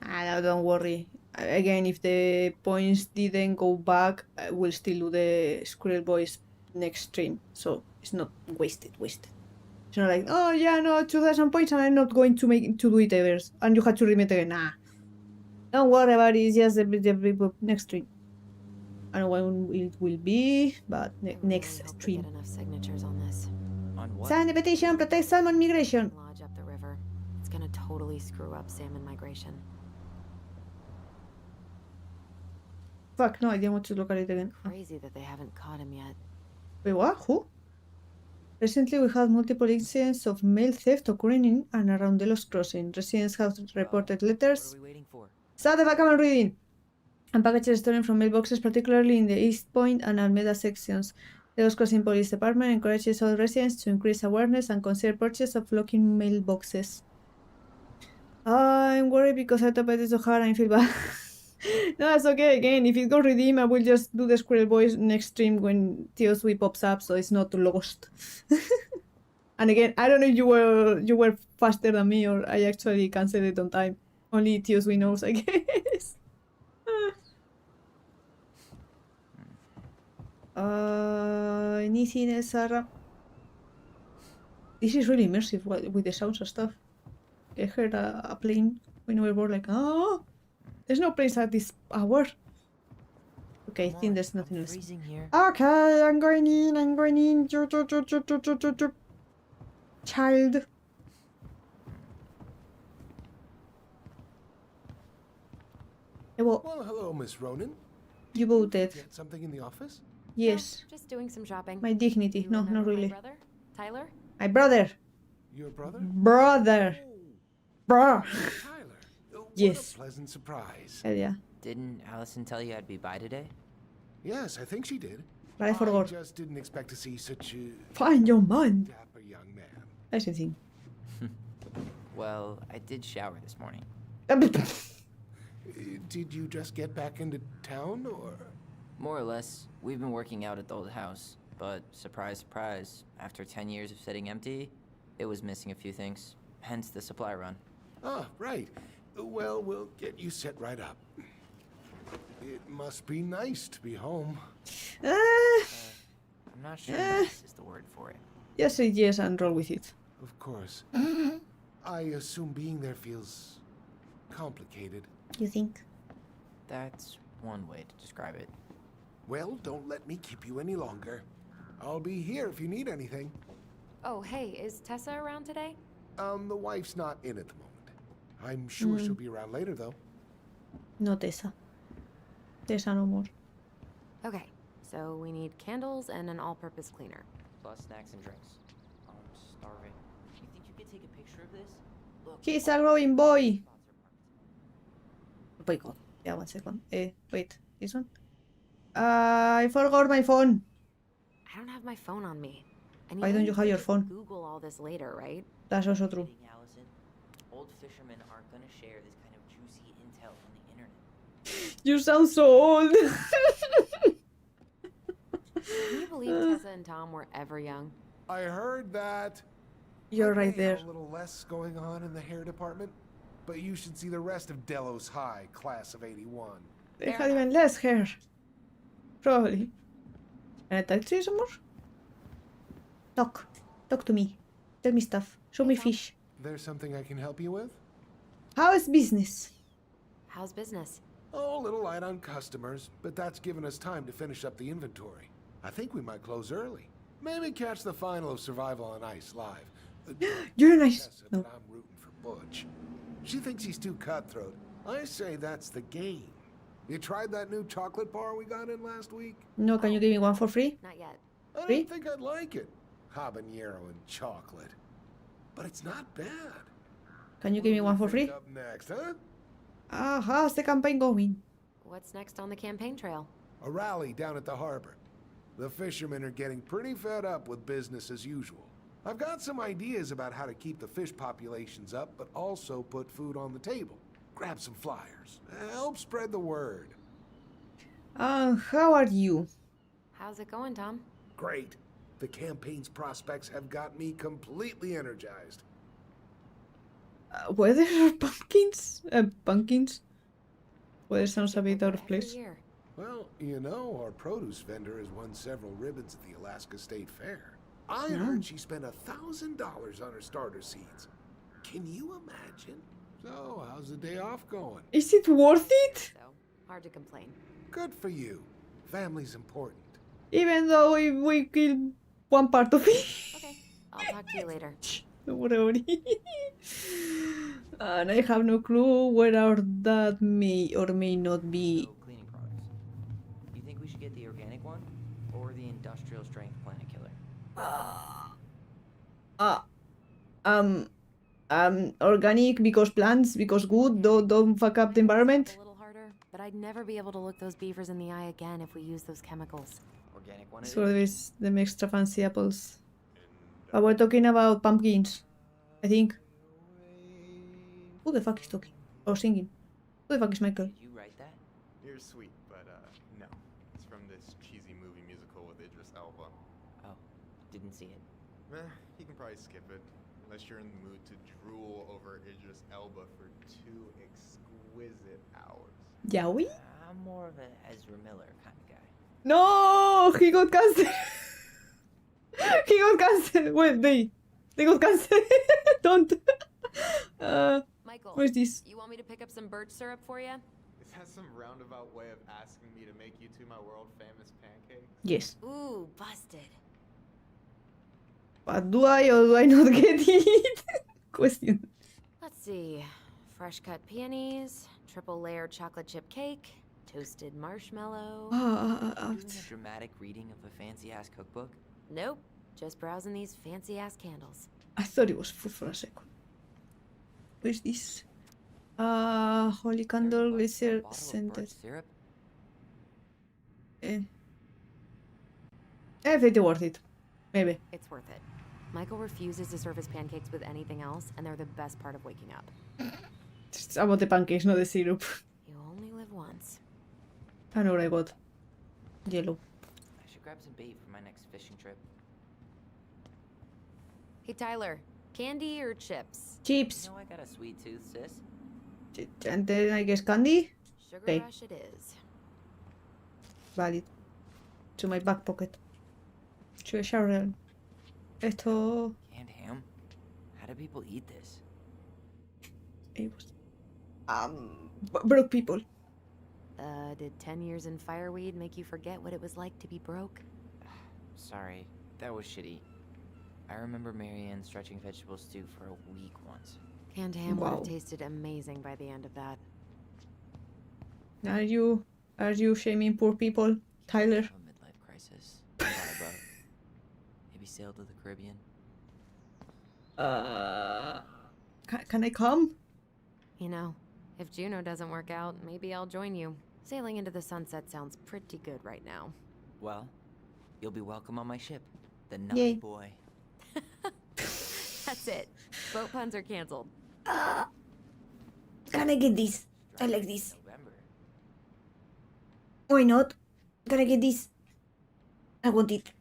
Speaker 1: No, don't worry. Again, if the points didn't go back, I will still do the squirrel voice next stream. So it's not wasted. It's not like, oh yeah, no, 2,000 points and I'm not going to do it ever. And you have to remake again. Nah. Don't worry about it, it's just the next stream. I don't know when it will be, but
Speaker 4: I really
Speaker 1: next
Speaker 4: hope we
Speaker 1: stream.
Speaker 4: get enough signatures on this.
Speaker 5: On what?
Speaker 1: Sign the petition, protect salmon migration.
Speaker 4: Lodge up the river. It's gonna totally screw up salmon migration.
Speaker 1: Fuck, no, I didn't want to look at it again.
Speaker 4: Crazy that they haven't caught him yet.
Speaker 1: Wait, what? Who? Recently, we had multiple incidents of mail theft occurring in and around Delos Crossing. Residents have reported
Speaker 5: What
Speaker 1: letters.
Speaker 5: are we waiting for?
Speaker 1: Shut the fuck up, I'm reading! And packages stolen from mailboxes, particularly in the East Point and Almeda sections. The Delos Crossing Police Department encourages all residents to increase awareness and consider purchase of locking mailboxes. I'm worried because I typed it so hard and I feel bad. No, that's okay. Again, if it got redeemed, I will just do the squirrel voice next stream when Teosui pops up, so it's not lost. And again, I don't know if you were faster than me or I actually cancelled it on time. Only Teosui knows, I guess. Anything else, Sarah? This is really immersive with the sounds and stuff. I heard a plane when we were like, oh, there's no place at this hour. Okay, I
Speaker 5: Come
Speaker 1: think
Speaker 5: on,
Speaker 1: there's nothing
Speaker 5: I'm
Speaker 1: else.
Speaker 5: freezing here.
Speaker 1: Okay, I'm going in. Child. Well,
Speaker 6: hello, Miss Ronan.
Speaker 1: you voted.
Speaker 6: Get something in the office?
Speaker 1: Yes.
Speaker 4: No, just doing some shopping.
Speaker 1: My dignity.
Speaker 4: You
Speaker 1: No, not
Speaker 4: remember
Speaker 1: really.
Speaker 4: My brother, Tyler?
Speaker 1: My brother.
Speaker 6: Your brother?
Speaker 1: Brother. Bro.
Speaker 6: Tyler. What
Speaker 1: Yes.
Speaker 6: a pleasant surprise.
Speaker 1: Hell yeah.
Speaker 5: Didn't Allison tell you I'd be by today?
Speaker 6: Yes, I think she did.
Speaker 1: But I forgot.
Speaker 6: just didn't expect to see such a
Speaker 1: Find your man.
Speaker 6: dapper young man.
Speaker 1: That's the thing.
Speaker 5: Well, I did shower this morning.
Speaker 6: Did you just get back into town, or?
Speaker 5: More or less. We've been working out at the old house, but surprise, surprise, after 10 years of sitting empty, it was missing a few things. Hence the supply run.
Speaker 6: Ah, right. Well, we'll get you set right up. It must be nice to be home.
Speaker 5: I'm not sure nice is the word for it.
Speaker 1: Just say yes and roll with it.
Speaker 6: Of course. I assume being there feels complicated.
Speaker 1: You think?
Speaker 5: That's one way to describe it.
Speaker 6: Well, don't let me keep you any longer. I'll be here if you need anything.
Speaker 4: Oh, hey, is Tessa around today?
Speaker 6: The wife's not in at the moment. I'm sure she'll be around later, though.
Speaker 1: No, Tessa. Tessa no more.
Speaker 4: Okay, so we need candles and an all-purpose cleaner.
Speaker 5: plus snacks and drinks. I'm starving. You think you could take a picture of this? Look.
Speaker 1: He's a growing boy.
Speaker 5: spots are marked.
Speaker 1: Oh my god. Yeah, 1 second. Wait. This one? I forgot my phone.
Speaker 4: I don't have my phone on me. And
Speaker 1: Why don't you have your
Speaker 4: just
Speaker 1: phone?
Speaker 4: Google all this later, right?
Speaker 1: That's also true.
Speaker 5: Kidding, Allison. Old fishermen aren't gonna share this kind of juicy intel on the internet.
Speaker 1: You sound so old.
Speaker 4: Can you believe Tessa and Tom were ever young?
Speaker 10: I heard that.
Speaker 1: You're
Speaker 10: I may
Speaker 1: right there.
Speaker 10: have a little less going on in the hair department, but you should see the rest of Delos High, class of '81.
Speaker 1: They had even less hair. Probably. Can I talk to you some more? Talk. Talk to me. Tell me stuff. Show me fish.
Speaker 10: There's something I can help you with?
Speaker 1: How's business?
Speaker 4: How's business?
Speaker 10: Oh, a little light on customers, but that's given us time to finish up the inventory. I think we might close early. Maybe catch the final of Survival on Ice live.
Speaker 1: You're nice.
Speaker 10: Tessa,
Speaker 1: No.
Speaker 10: but I'm rooting for Butch. She thinks he's too cutthroat. I say that's the game. You tried that new chocolate bar we got in last week?
Speaker 1: No, can you give me one for free?
Speaker 4: Not yet.
Speaker 10: I
Speaker 1: Free?
Speaker 10: didn't think I'd like it. Habanero and chocolate. But it's not bad.
Speaker 1: Can you give me one for free?
Speaker 10: Up next, huh?
Speaker 1: How's the campaign going?
Speaker 4: What's next on the campaign trail?
Speaker 10: A rally down at the harbor. The fishermen are getting pretty fed up with business as usual. I've got some ideas about how to keep the fish populations up, but also put food on the table. Grab some flyers. Help spread the word.
Speaker 1: How are you?
Speaker 4: How's it going, Tom?
Speaker 10: Great. The campaign's prospects have got me completely energized.
Speaker 1: Were there pumpkins? Pumpkins? Well, sounds a bit out of
Speaker 4: Every
Speaker 1: place.
Speaker 4: year.
Speaker 10: Well, you know, our produce vendor has won several ribbons at the Alaska State Fair. I heard she spent $1,000 on her starter seeds. Can you imagine? So, how's the day off going?
Speaker 1: Is it worth it?
Speaker 4: So, hard to complain.
Speaker 10: Good for you. Family's important.
Speaker 1: Even though we kill one part of it.
Speaker 4: Okay, I'll talk to you later.
Speaker 1: Don't worry. And I have no clue where that may or may not be.
Speaker 5: So, cleaning products. You think we should get the organic one or the industrial strength planet killer?
Speaker 1: Organic because plants, because good, don't fuck up the environment.
Speaker 4: A little harder, but I'd never be able to look those beavers in the eye again if we use those chemicals.
Speaker 5: Organic one.
Speaker 1: So there's them extra fancy apples. But we're talking about pumpkins, I think. Who the fuck is talking? Or singing? Who the fuck is Michael?
Speaker 5: Did you write that?
Speaker 9: You're sweet, but no. It's from this cheesy movie musical with Idris Elba.
Speaker 5: Oh, didn't see it.
Speaker 9: You can probably skip it, unless you're in the mood to drool over Idris Elba for 2 exquisite hours.
Speaker 1: Yaoi?
Speaker 5: I'm more of a Ezra Miller kind of guy.
Speaker 1: No, he got cancer. He got cancer. Well, they got cancer. Don't.
Speaker 4: Michael,
Speaker 1: Where's this?
Speaker 4: you want me to pick up some birch syrup for you?
Speaker 9: Is that some roundabout way of asking me to make you 2 my world famous pancakes?
Speaker 1: Yes.
Speaker 4: Ooh, busted.
Speaker 1: But do I or do I not get it? Question.
Speaker 4: Let's see. Fresh cut peonies, triple layer chocolate chip cake, toasted marshmallow.
Speaker 5: Doing a dramatic reading of a fancy ass cookbook?
Speaker 4: Nope, just browsing these fancy ass candles.
Speaker 1: I thought it was food for a second. Where's this? Holy candle,
Speaker 5: $30
Speaker 1: glycer,
Speaker 5: for a bottle of
Speaker 1: scented.
Speaker 5: birch syrup?
Speaker 1: If it's worth it. Maybe.
Speaker 4: It's worth it. Michael refuses to serve his pancakes with anything else, and they're the best part of waking up.
Speaker 1: It's about the pancakes, not the syrup.
Speaker 4: You only live once.
Speaker 1: I know what I got. Yellow.
Speaker 5: I should grab some bait for my next fishing trip.
Speaker 4: Hey Tyler, candy or chips?
Speaker 1: Chips.
Speaker 5: You know I got a sweet tooth, sis.
Speaker 1: And then I guess candy?
Speaker 4: Sugar
Speaker 1: Okay.
Speaker 4: rush it is.
Speaker 1: Valid. To my back pocket. Treasure realm. Esto...
Speaker 5: Canned ham? How do people eat this?
Speaker 1: It was... broke people.
Speaker 4: Did 10 years in fireweed make you forget what it was like to be broke?
Speaker 5: Sorry, that was shitty. I remember Marianne stretching vegetable stew for a week once.
Speaker 4: Canned ham would
Speaker 1: Wow.
Speaker 4: have tasted amazing by the end of that.
Speaker 1: Are you shaming poor people, Tyler?
Speaker 5: I have a midlife crisis. I'm not above. we sail to the Caribbean?
Speaker 1: Can I come?
Speaker 4: You know, if Juno doesn't work out, maybe I'll join you. Sailing into the sunset sounds pretty good right now.
Speaker 5: Well, you'll be welcome on my ship, the
Speaker 1: Yay.
Speaker 5: Naughty Boy.
Speaker 4: That's it. Boat puns are canceled.
Speaker 1: Can I get this? I like this.
Speaker 5: November.
Speaker 1: Why not? Can I get this? I want it.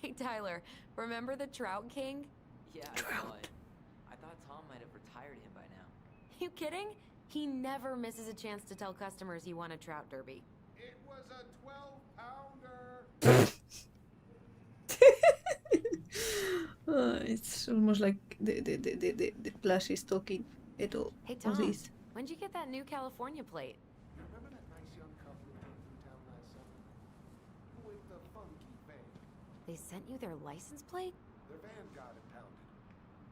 Speaker 4: Hey, Tyler, remember the Trout King?
Speaker 5: Yeah, I saw it. I thought Tom might have retired him by now.
Speaker 4: You kidding? He never misses a chance to tell customers he won a trout derby.
Speaker 10: It was a 12-pounder.
Speaker 1: It's almost like the plush is talking at all.
Speaker 4: Hey,
Speaker 1: All
Speaker 4: Tom,
Speaker 1: this.
Speaker 4: when'd you get that new California plate?
Speaker 10: Remember that nice young couple who came through town last summer? With the funky van.
Speaker 4: They sent you their license plate?
Speaker 10: Their van got impounded.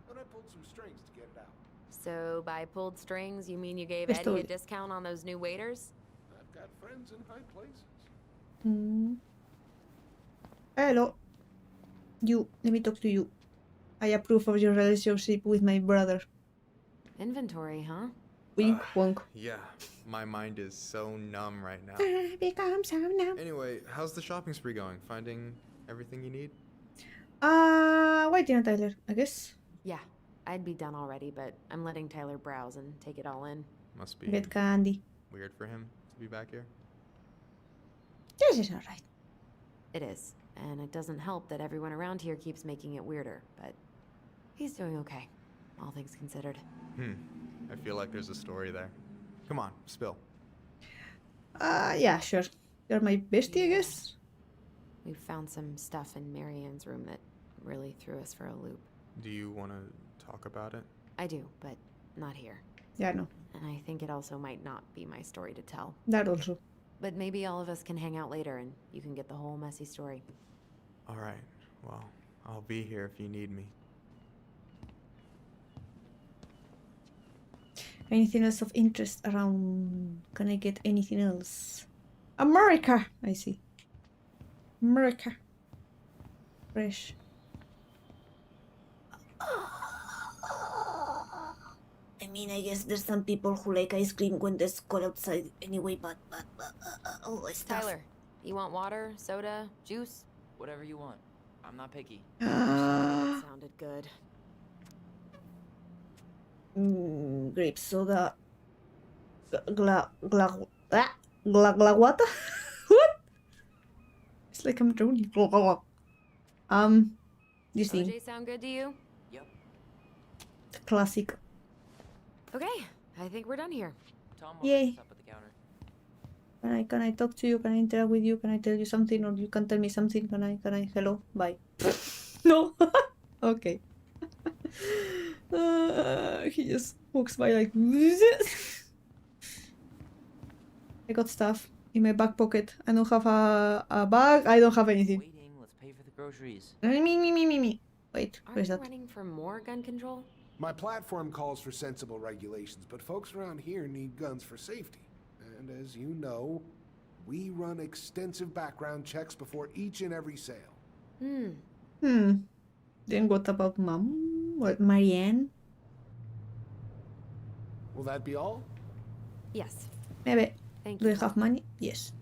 Speaker 10: But I pulled some strings to get it out.
Speaker 4: So by pulled strings, you mean you gave
Speaker 1: Estoy-
Speaker 4: Eddie a discount on those new waiters?
Speaker 10: I've got friends in high places.
Speaker 1: Hello. You. Let me talk to you. I approve of your relationship with my brother.
Speaker 4: Inventory, huh?
Speaker 1: Wink, wonk.
Speaker 9: Yeah, my mind is so numb right now.
Speaker 1: Become so numb.
Speaker 9: Anyway, how's the shopping spree going? Finding everything you need?
Speaker 1: Waiting on Tyler, I guess.
Speaker 4: Yeah, I'd be done already, but I'm letting Tyler browse and take it all in.
Speaker 9: Must be
Speaker 1: Get candy.
Speaker 9: weird for him to be back here.
Speaker 1: This is alright.
Speaker 4: It is, and it doesn't help that everyone around here keeps making it weirder, but he's doing okay, all things considered.
Speaker 9: I feel like there's a story there. Come on, spill.
Speaker 1: Yeah, sure. You're my bestie, I guess.
Speaker 4: We found some stuff in Marianne's room that really threw us for a loop.
Speaker 9: Do you want to talk about it?
Speaker 4: I do, but not here.
Speaker 1: Yeah, no.
Speaker 4: And I think it also might not be my story to tell.
Speaker 1: That also.
Speaker 4: But maybe all of us can hang out later and you can get the whole messy story.
Speaker 9: All right. Well, I'll be here if you need me.
Speaker 1: Anything else of interest around? Can I get anything else? America! I see. America. Fresh. I mean, I guess there's some people who like ice cream when there's cold outside anyway, but oh, stuff.
Speaker 4: Tyler, you want water, soda, juice?
Speaker 5: Whatever you want. I'm not picky.
Speaker 4: That sounded good.
Speaker 1: Grape soda. Glaguata? What? It's like I'm drowning. This thing.
Speaker 4: OJ sound good to you?
Speaker 5: Yep.
Speaker 1: Classic.
Speaker 4: Okay, I think we're done here.
Speaker 5: Tom will
Speaker 1: Yay.
Speaker 5: pick us up at the counter.
Speaker 1: Can I talk to you? Can I interact with you? Can I tell you something, or you can tell me something? Can I? Hello, bye. No. Okay. He just walks by like. I got stuff in my back pocket. I don't have a bag. I don't have anything.
Speaker 5: Waiting, let's pay for the groceries.
Speaker 1: Me. Wait,
Speaker 4: Are
Speaker 1: where's
Speaker 4: you
Speaker 1: that?
Speaker 4: running for more gun control?
Speaker 10: My platform calls for sensible regulations, but folks around here need guns for safety. And as you know, we run extensive background checks before each and every sale.
Speaker 1: Then what about Mom? What, Marianne?
Speaker 10: Will that be all?
Speaker 4: Yes.
Speaker 1: Maybe.
Speaker 4: Thank
Speaker 1: Do
Speaker 4: you.
Speaker 1: I have money? Yes.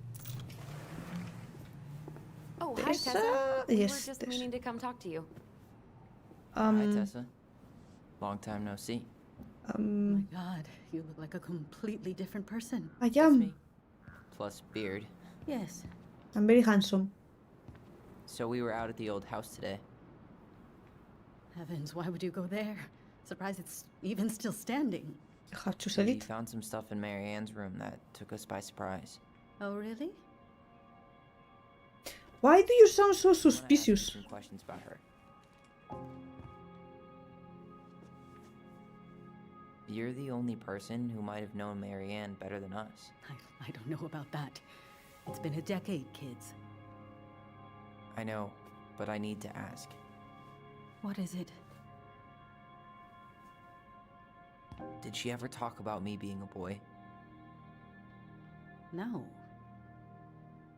Speaker 4: Oh, hi,
Speaker 1: There's,
Speaker 4: Tessa. We
Speaker 1: yes,
Speaker 4: were just
Speaker 1: there's-
Speaker 4: meaning to come talk to you.
Speaker 5: Hi, Tessa. Long time no see.
Speaker 8: My God, you look like a completely different person.
Speaker 1: I
Speaker 5: That's
Speaker 1: am.
Speaker 5: me. Plus beard.
Speaker 8: Yes.
Speaker 1: I'm very handsome.
Speaker 5: So we were out at the old house today.
Speaker 8: Heavens, why would you go there? Surprised it's even still standing.
Speaker 1: I have to sell
Speaker 5: We
Speaker 1: it.
Speaker 5: found some stuff in Marianne's room that took us by surprise.
Speaker 8: Oh, really?
Speaker 1: Why do you sound so
Speaker 5: I wanna ask you
Speaker 1: suspicious?
Speaker 5: some questions about her. You're the only person who might have known Marianne better than us.
Speaker 8: I don't know about that. It's been a decade, kids.
Speaker 5: I know, but I need to ask.
Speaker 8: What is it?
Speaker 5: Did she ever talk about me being a boy?
Speaker 8: No.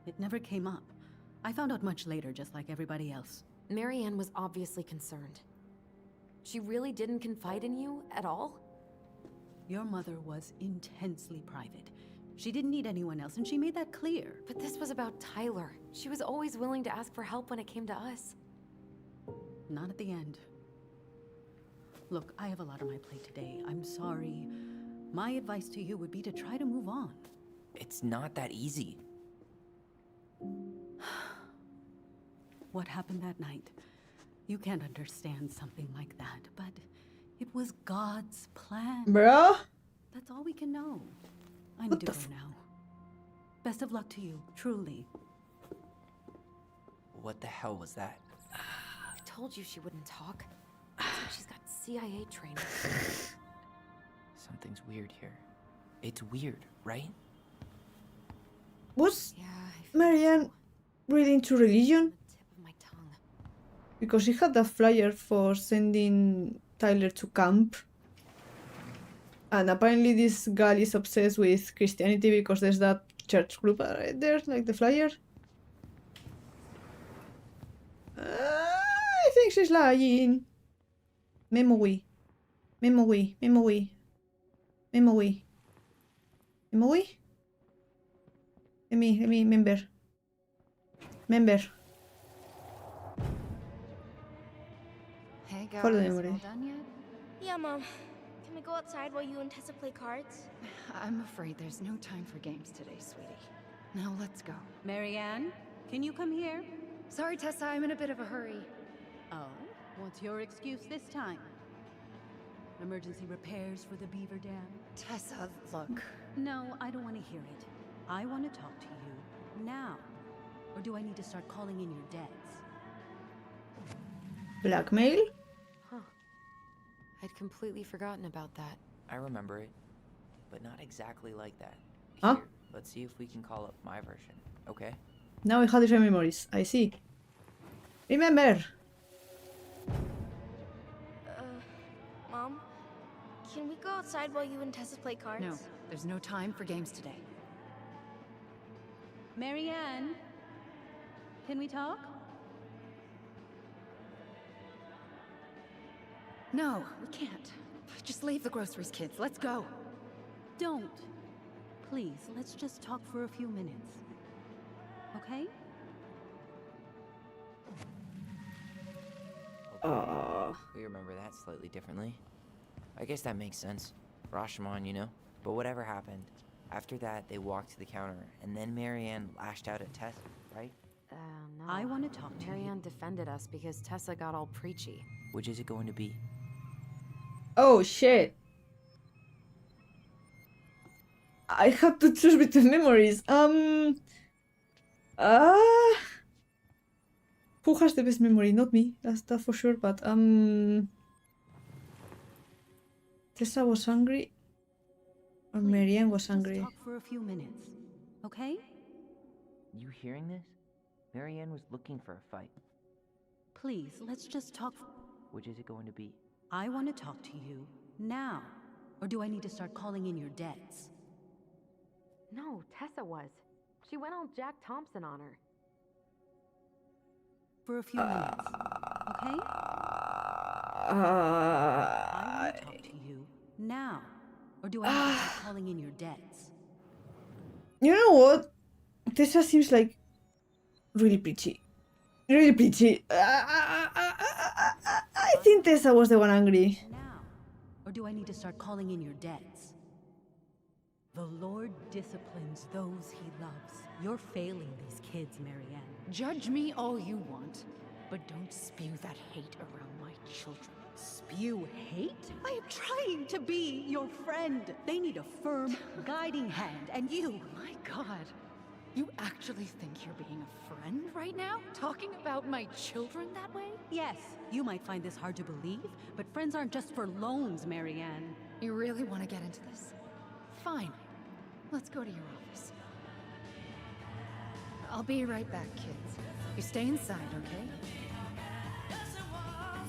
Speaker 8: It never came up. I found out much later, just like everybody else.
Speaker 4: Marianne was obviously concerned. She really didn't confide in you at all?
Speaker 11: Your mother was intensely private. She didn't need anyone else, and she made that clear.
Speaker 4: But this was about Tyler. She was always willing to ask for help when it came to us.
Speaker 11: Not at the end. Look, I have a lot on my plate today. I'm sorry. My advice to you would be to try to move on.
Speaker 5: It's not that easy.
Speaker 11: What happened that night? You can't understand something like that, but it was God's plan.
Speaker 1: Bruh?
Speaker 11: That's all we can know. I need to go now. Best of luck to you, truly.
Speaker 5: What the hell was that?
Speaker 4: I told you she wouldn't talk. It's like she's got CIA training.
Speaker 5: Something's weird here. It's weird, right?
Speaker 1: Was
Speaker 4: Yeah,
Speaker 1: Marianne really into religion?
Speaker 4: tip of my tongue.
Speaker 1: Because she had that flyer for sending Tyler to camp. And apparently this girl is obsessed with Christianity because there's that church group right there, like the flyer. I think she's lying. Memory. Memory. Memory. Memory. Memory? Member. Member.
Speaker 8: Hey guys,
Speaker 1: Follow the
Speaker 8: all
Speaker 1: memory.
Speaker 8: done yet?
Speaker 7: Yeah, Mom. Can we go outside while you and Tessa play cards?
Speaker 8: I'm afraid there's no time for games today, sweetie. Now let's go.
Speaker 11: Marianne, can you come here?
Speaker 8: Sorry, Tessa, I'm in a bit of a hurry.
Speaker 11: Oh, what's your excuse this time? Emergency repairs for the beaver dam?
Speaker 8: Tessa, look.
Speaker 11: No, I don't want to hear it. I want to talk to you now. Or do I need to start calling in your debts?
Speaker 1: Blackmail?
Speaker 4: Huh. I'd completely forgotten about that.
Speaker 5: I remember it, but not exactly like that.
Speaker 1: Huh?
Speaker 5: Here, let's see if we can call up my version, okay?
Speaker 1: Now I have different memories. I see. Remember.
Speaker 7: Mom? Can we go outside while you and Tessa play cards?
Speaker 8: No, there's no time for games today.
Speaker 11: Marianne, can we talk?
Speaker 8: No, we can't. Just leave the groceries, kids. Let's go.
Speaker 11: Don't. Please, let's just talk for a few minutes. Okay?
Speaker 5: We remember that slightly differently. I guess that makes sense. Rashomon, you know? But whatever happened, after that, they walked to the counter, and then Marianne lashed out at Tess, right?
Speaker 4: No.
Speaker 11: I want to talk to
Speaker 4: Marianne defended us because Tessa got all preachy.
Speaker 5: Which is it going to be?
Speaker 1: Oh shit. I have to choose between memories. Who has the best memory? Not me. That's for sure. But Tessa was angry, or Marianne was angry.
Speaker 11: Just talk for a few minutes. Okay?
Speaker 5: You hearing this? Marianne was looking for a fight.
Speaker 11: Please, let's just talk.
Speaker 5: Which is it going to be?
Speaker 11: I want to talk to you now. Or do I need to start calling in your debts?
Speaker 4: No, Tessa was. She went all Jack Thompson on her.
Speaker 11: For a few minutes. Okay? I want to talk to you now. Or do I need to start calling in your debts?
Speaker 1: You know what? Tessa seems like really preachy. Really preachy. I think Tessa was the one angry.
Speaker 11: Now. Or do I need to start calling in your debts? The Lord disciplines those he loves. You're failing these kids, Marianne.
Speaker 8: Judge me all you want, but don't spew that hate around my children.
Speaker 11: Spew hate? I am trying to be your friend. They need a firm, guiding hand, and you...
Speaker 8: My God. You actually think you're being a friend right now? Talking about my children that way?
Speaker 11: Yes, you might find this hard to believe, but friends aren't just for loans, Marianne.
Speaker 8: You really want to get into this? Fine. Let's go to your office. I'll be right back, kids. You stay inside, okay?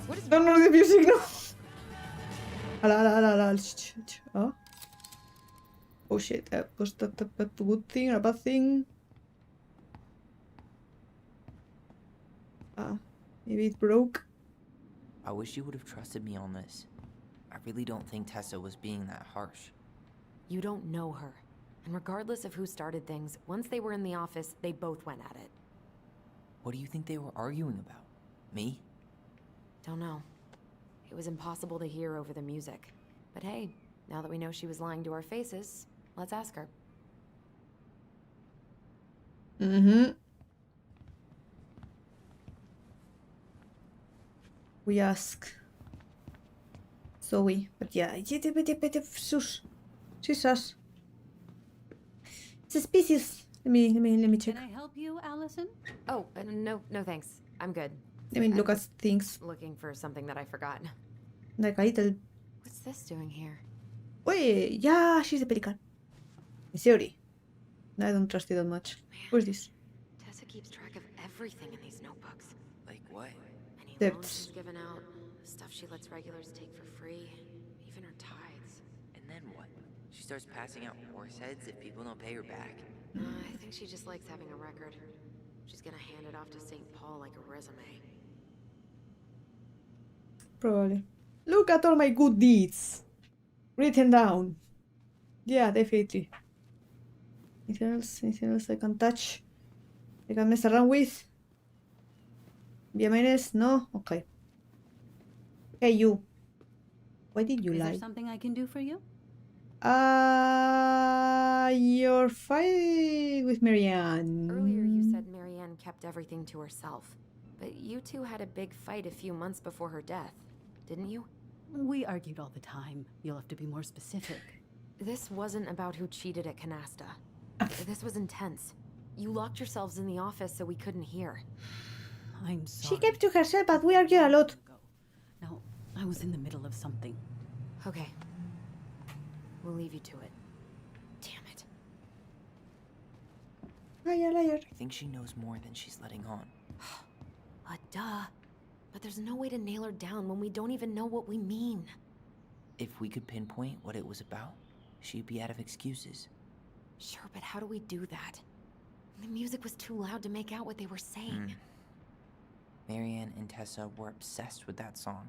Speaker 8: What is
Speaker 1: Don't know the music now. Oh. Oh shit, was that a good thing or a bad thing? Maybe it broke.
Speaker 5: I wish you would have trusted me on this. I really don't think Tessa was being that harsh.
Speaker 4: You don't know her. And regardless of who started things, once they were in the office, they both went at it.
Speaker 5: What do you think they were arguing about? Me?
Speaker 4: Don't know. It was impossible to hear over the music. But hey, now that we know she was lying to our faces, let's ask her.
Speaker 1: Mm-hmm. We ask Zoe, but yeah, shush. Jesus. Suspicious. Let me check.
Speaker 11: Can I help you, Allison?
Speaker 4: Oh, no thanks. I'm good.
Speaker 1: Let me look
Speaker 4: I'm
Speaker 1: at things.
Speaker 4: looking for something that I forgot.
Speaker 1: Like a little.
Speaker 4: What's this doing here?
Speaker 1: Wait, yeah, she's a pelican. In theory. I don't trust it that much. Who's this?
Speaker 4: Tessa keeps track of everything in these notebooks.
Speaker 5: Like what?
Speaker 4: Any loans
Speaker 1: Debts.
Speaker 4: she's given out, stuff she lets regulars take for free, even her tithes.
Speaker 5: And then what? She starts passing out horse heads if people don't pay her back.
Speaker 4: I think she just likes having a record. She's gonna hand it off to St. Paul like a resume.
Speaker 1: Probably. Look at all my good deeds. Written down. Yeah, definitely. Anything else? Anything else I can touch? I can mess around with? Bienvenidos? No? Okay. Hey, you. Why did you
Speaker 11: Is
Speaker 1: lie?
Speaker 11: there something I can do for you?
Speaker 1: Your fight with Marianne.
Speaker 4: Earlier you said Marianne kept everything to herself. But you two had a big fight a few months before her death, didn't you?
Speaker 11: We argued all the time. You'll have to be more specific.
Speaker 4: This wasn't about who cheated at Canasta. This was intense. You locked yourselves in the office so we couldn't hear.
Speaker 11: I'm sorry.
Speaker 1: She kept to herself, but we argued a lot.
Speaker 11: No, I was in the middle of something.
Speaker 4: Okay. We'll leave you to it. Damn it.
Speaker 1: Liar, liar.
Speaker 5: I think she knows more than she's letting on.
Speaker 4: Duh. But there's no way to nail her down when we don't even know what we mean.
Speaker 5: If we could pinpoint what it was about, she'd be out of excuses.
Speaker 4: Sure, but how do we do that? The music was too loud to make out what they were saying.
Speaker 5: Marianne and Tessa were obsessed with that song.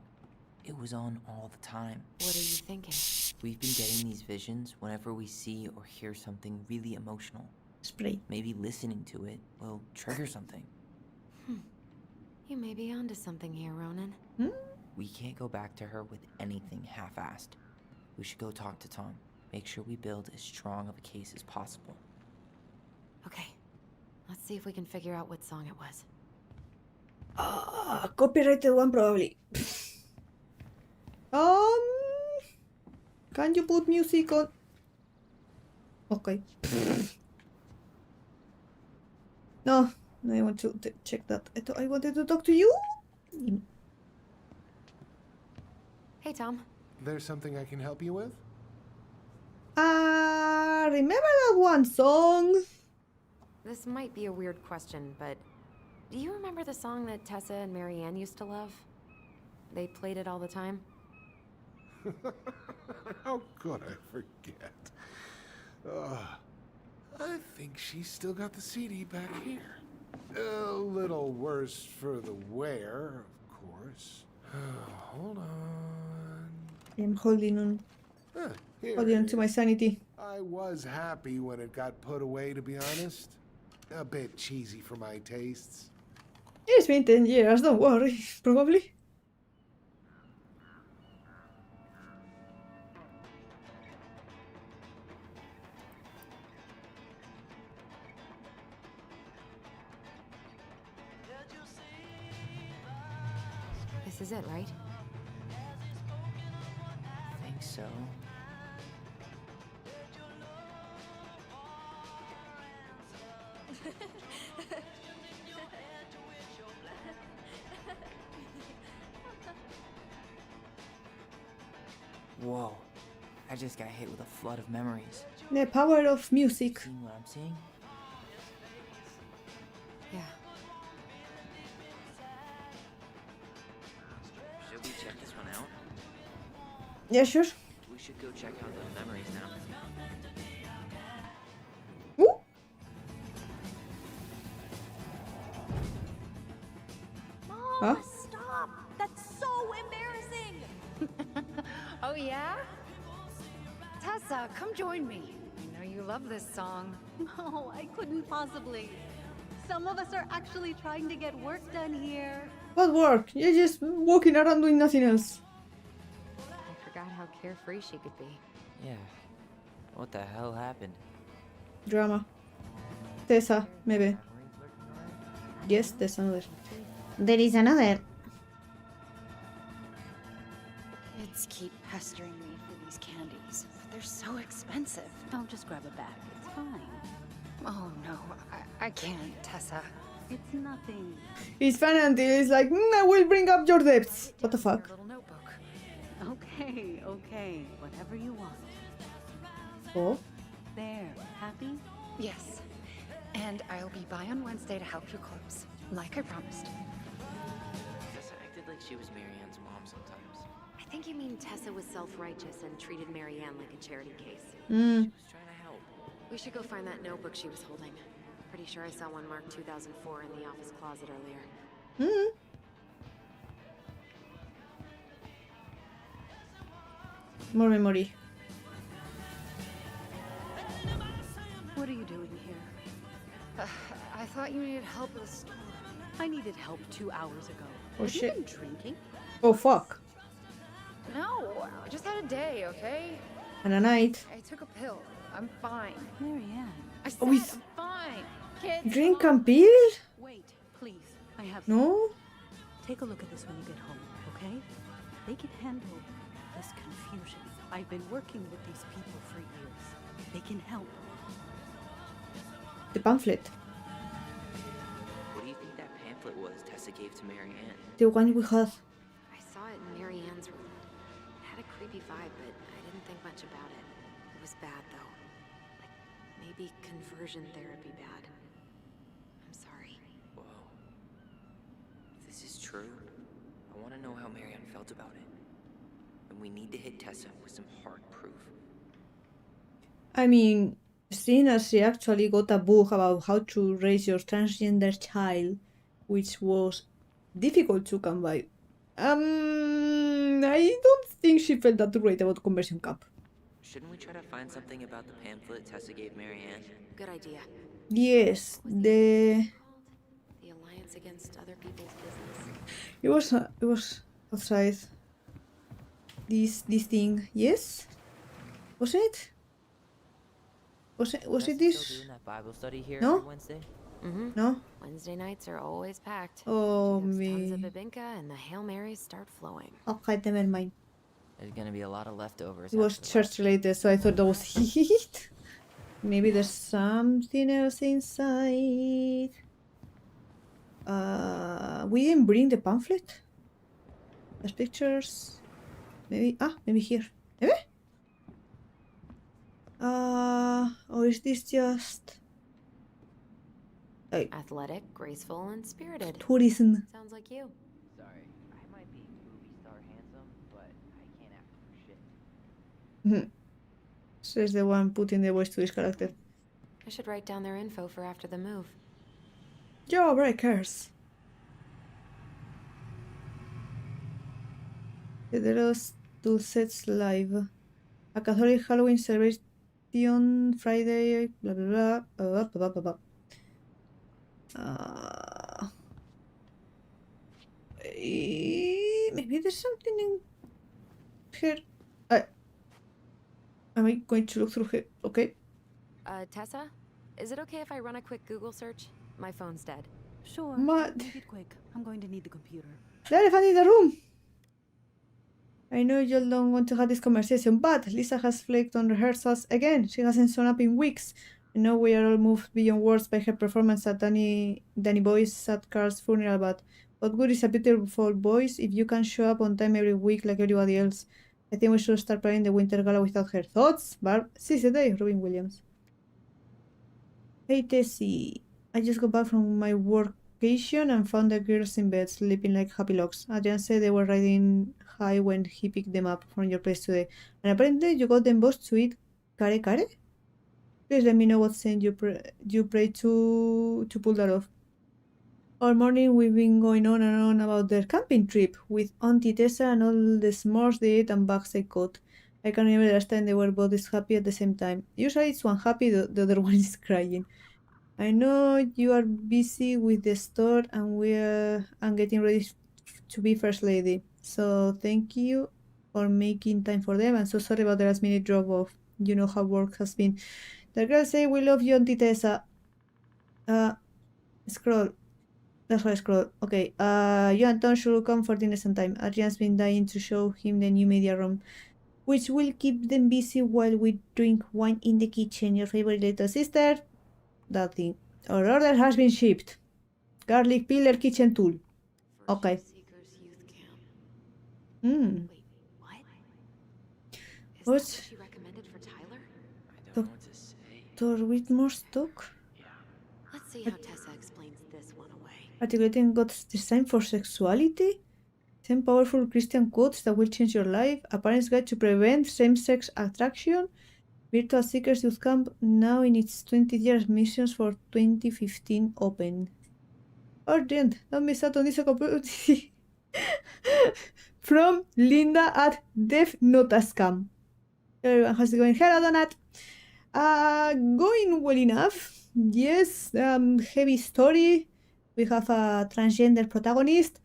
Speaker 5: It was on all the time.
Speaker 4: What are you thinking?
Speaker 5: We've been getting these visions whenever we see or hear something really emotional.
Speaker 1: Spray.
Speaker 5: Maybe listening to it will trigger something.
Speaker 4: You may be onto something here, Ronan.
Speaker 5: We can't go back to her with anything half-assed. We should go talk to Tom. Make sure we build as strong of a case as possible.
Speaker 4: Okay. Let's see if we can figure out what song it was.
Speaker 1: Copyrighted one probably. Can you put music on? Okay. No, I want to check that. I wanted to talk to you.
Speaker 4: Hey, Tom.
Speaker 10: There's something I can help you with?
Speaker 1: Remember that one song?
Speaker 4: This might be a weird question, but do you remember the song that Tessa and Marianne used to love? They played it all the time.
Speaker 10: How could I forget? I think she's still got the CD back here. A little worse for the wear, of course. Hold on.
Speaker 1: I'm holding on.
Speaker 10: Here
Speaker 1: Holding on
Speaker 10: it
Speaker 1: to my
Speaker 10: is.
Speaker 1: sanity.
Speaker 10: I was happy when it got put away, to be honest. A bit cheesy for my tastes.
Speaker 1: It's been 10 years, don't worry. Probably.
Speaker 4: This is it, right?
Speaker 5: I think so. Whoa. I just got hit with a flood of memories.
Speaker 1: The power of music.
Speaker 5: Seeing what I'm seeing?
Speaker 4: Yeah.
Speaker 5: Should we check this one out?
Speaker 1: Yeah, sure.
Speaker 5: We should go check out those memories now.
Speaker 1: Ooh.
Speaker 3: Mom,
Speaker 1: Huh?
Speaker 8: yeah? Tessa, come join me. I know you love this song.
Speaker 11: No, I couldn't possibly. Some of us are actually trying to get work done here.
Speaker 1: What work? You're just walking around doing nothing else.
Speaker 4: I forgot how carefree she could be.
Speaker 5: Yeah. What the hell happened?
Speaker 1: Drama. Tessa, maybe. Yes, there's another. There is another.
Speaker 11: Kids keep pestering me for these candies. They're so expensive. Don't just grab a bag. It's fine.
Speaker 8: Oh no, I can't, Tessa.
Speaker 11: It's nothing.
Speaker 1: It's fun until it's like, I will bring up your debts. What the fuck?
Speaker 8: Little notebook.
Speaker 11: Okay, okay. Whatever you want.
Speaker 1: Oh?
Speaker 11: There. Happy?
Speaker 8: Yes. And I'll be by on Wednesday to help you close, like I promised.
Speaker 5: Tessa acted like she was Marianne's mom sometimes.
Speaker 4: I think you mean Tessa was self-righteous and treated Marianne like a charity case.
Speaker 5: She was trying to help.
Speaker 4: We should go find that notebook she was holding. Pretty sure I saw one marked 2004 in the office closet earlier.
Speaker 1: More memory.
Speaker 11: What are you doing here?
Speaker 8: I thought you needed help with the store.
Speaker 11: I needed help 2 hours ago.
Speaker 1: Oh,
Speaker 11: Have you
Speaker 1: shit.
Speaker 11: been drinking?
Speaker 1: Oh fuck.
Speaker 8: No, I just had a day, okay?
Speaker 1: And a night.
Speaker 8: I took a pill. I'm fine.
Speaker 11: Marianne.
Speaker 8: I said
Speaker 1: Oh,
Speaker 8: I'm fine. Kids,
Speaker 1: Drink and pill?
Speaker 11: Wait, please. I have
Speaker 1: No?
Speaker 11: Take a look at this when you get home, okay? They can handle this confusion. I've been working with these people for years. They can help.
Speaker 1: The pamphlet.
Speaker 5: What do you think that pamphlet was Tessa gave to Marianne?
Speaker 1: The one we had.
Speaker 4: I saw it in Marianne's room. It had a creepy vibe, but I didn't think much about it. It was bad, though. Like, maybe conversion therapy bad. I'm sorry.
Speaker 5: Whoa. If this is true, I want to know how Marianne felt about it. And we need to hit Tessa with some hard proof.
Speaker 1: I mean, seeing as she actually got a book about how to raise your transgender child, which was difficult to come by. I don't think she felt that great about conversion camp.
Speaker 5: Shouldn't we try to find something about the pamphlet Tessa gave Marianne?
Speaker 4: Good idea.
Speaker 1: Yes,
Speaker 4: The Alliance Against Other People's Business.
Speaker 1: it was outside. This thing, yes, was it? Was it
Speaker 5: Tessa
Speaker 1: this?
Speaker 5: Still doing that Bible study here
Speaker 1: No?
Speaker 5: every Wednesday?
Speaker 4: Mm-hmm.
Speaker 1: No.
Speaker 4: Wednesday nights are always packed.
Speaker 1: Oh
Speaker 4: She gives tons of
Speaker 1: me.
Speaker 4: bibinka and the Hail Marys start flowing.
Speaker 1: Okay, never mind.
Speaker 5: There's gonna be a lot of leftovers.
Speaker 1: It was
Speaker 5: after the
Speaker 1: church related, so I thought that was it. Maybe there's something else inside. We didn't bring the pamphlet. There's pictures. Maybe here. Maybe? Or is this just
Speaker 4: Athletic, graceful, and spirited.
Speaker 1: tourism?
Speaker 4: Sounds like you.
Speaker 5: Sorry, I might be movie star handsome, but I can't act for shit.
Speaker 1: Says the one putting the voice to this character.
Speaker 4: I should write down their info for after the move.
Speaker 1: Jawbreakers. Pedro's Dulcets Live. A Catholic Halloween celebration Friday. Blah blah blah. Blah blah blah. Maybe there's something in here. Am I going to look through here? Okay.
Speaker 4: Tessa? Is it okay if I run a quick Google search? My phone's dead.
Speaker 11: Sure.
Speaker 1: Mad.
Speaker 11: Make it quick. I'm going to need the computer.
Speaker 1: The elephant in the room. I know you don't want to have this conversation, but Lisa has flaked on rehearsals again. She hasn't shown up in weeks. I know we are all moved beyond words by her performance at Danny Boy's at Carl's funeral, but what good is a beautiful voice if you can show up on time every week like everybody else? I think we should start planning the Winter Gala without her. Thoughts? Barb? Seize the day, Robin Williams. Hey Tessie, I just got back from my workation and found the girls in bed, sleeping like happy logs. Adrian said they were riding high when he picked them up from your place today. And apparently you got them both to eat kare kare? Please let me know what saint you pray to pull that off. All morning we've been going on about their camping trip with Auntie Tessa and all the s'mores they ate and bags they caught. I can remember the last time they were both happy at the same time. Usually it's one happy, the other one is crying. I know you are busy with the store and I'm getting ready to be first lady. So thank you for making time for them. I'm so sorry about the last minute drop off. You know how work has been. The girls say we love you, Auntie Tessa. Scroll. That's why I scroll. Okay. You and Tom should come for dinner sometime. Adrian's been dying to show him the new media room, which will keep them busy while we drink wine in the kitchen. Your favorite little sister? That thing. Our order has been shipped. Garlic peeler kitchen tool. Okay. Hmm.
Speaker 4: Wait, what? Is
Speaker 1: What?
Speaker 4: that what she recommended for Tyler?
Speaker 5: I don't know what to say.
Speaker 1: Doctor Whitmore stock?
Speaker 4: Let's see how Tessa explains this one away.
Speaker 1: Articulating God's design for sexuality? 10 powerful Christian quotes that will change your life. A parent's guide to prevent same-sex attraction. Virtual Seekers Youth Camp now in its 20th year missions for 2015 open. Urgent! Don't miss out on this opportunity. From Linda at Dev Nota Scam. Everyone, how's it going? Hello, Donut! Going well enough. Yes, heavy story. We have a transgender protagonist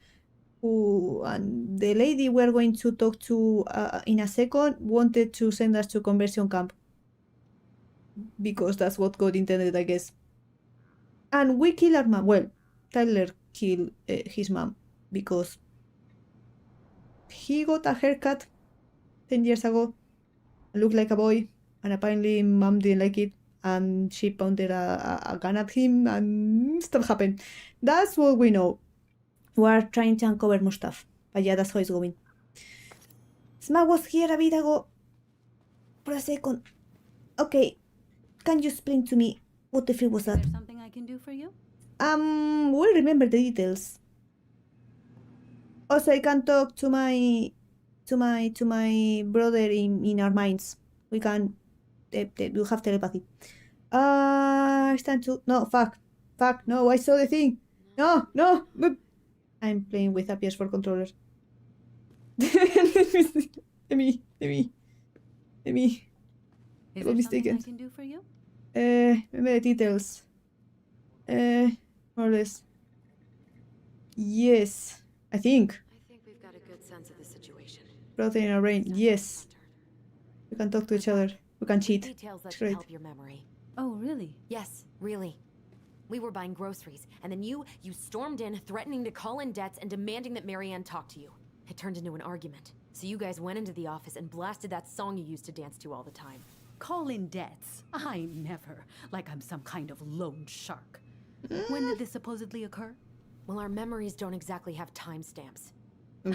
Speaker 1: who, and the lady we're going to talk to in a second wanted to send us to conversion camp. Because that's what God intended, I guess. And we kill our mom. Well, Tyler killed his mom because he got a haircut 10 years ago, looked like a boy, and apparently mom didn't like it, and she pointed a gun at him, and stuff happened. That's what we know. We're trying to uncover more stuff, but yeah, that's how it's going. Smack was here a bit ago. For a second. Okay, can you explain to me what the freak was that?
Speaker 11: Is there something I can do for you?
Speaker 1: We'll remember the details. Also, I can talk to my brother in our minds. We can we'll have telepathy. It's time to fuck. No, I saw the thing. No. I'm playing with a PS4 controller. Let me.
Speaker 11: Is
Speaker 1: I was
Speaker 11: there something
Speaker 1: mistaken.
Speaker 11: I can do for you?
Speaker 1: Remember the details. More or less. Yes, I think.
Speaker 4: I think we've got a good sense of the situation.
Speaker 1: Brother in our brain. Yes. We can talk to each other. We can cheat.
Speaker 4: Details that
Speaker 1: It's
Speaker 4: should
Speaker 1: great.
Speaker 4: help your memory.
Speaker 11: Oh, really?
Speaker 4: Yes, really. We were buying groceries, and then you stormed in, threatening to call in debts and demanding that Marianne talk to you. It turned into an argument. So you guys went into the office and blasted that song you used to dance to all the time.
Speaker 11: Call in debts. I never. Like I'm some kind of loan shark. When did this supposedly occur?
Speaker 4: Well, our memories don't exactly have timestamps.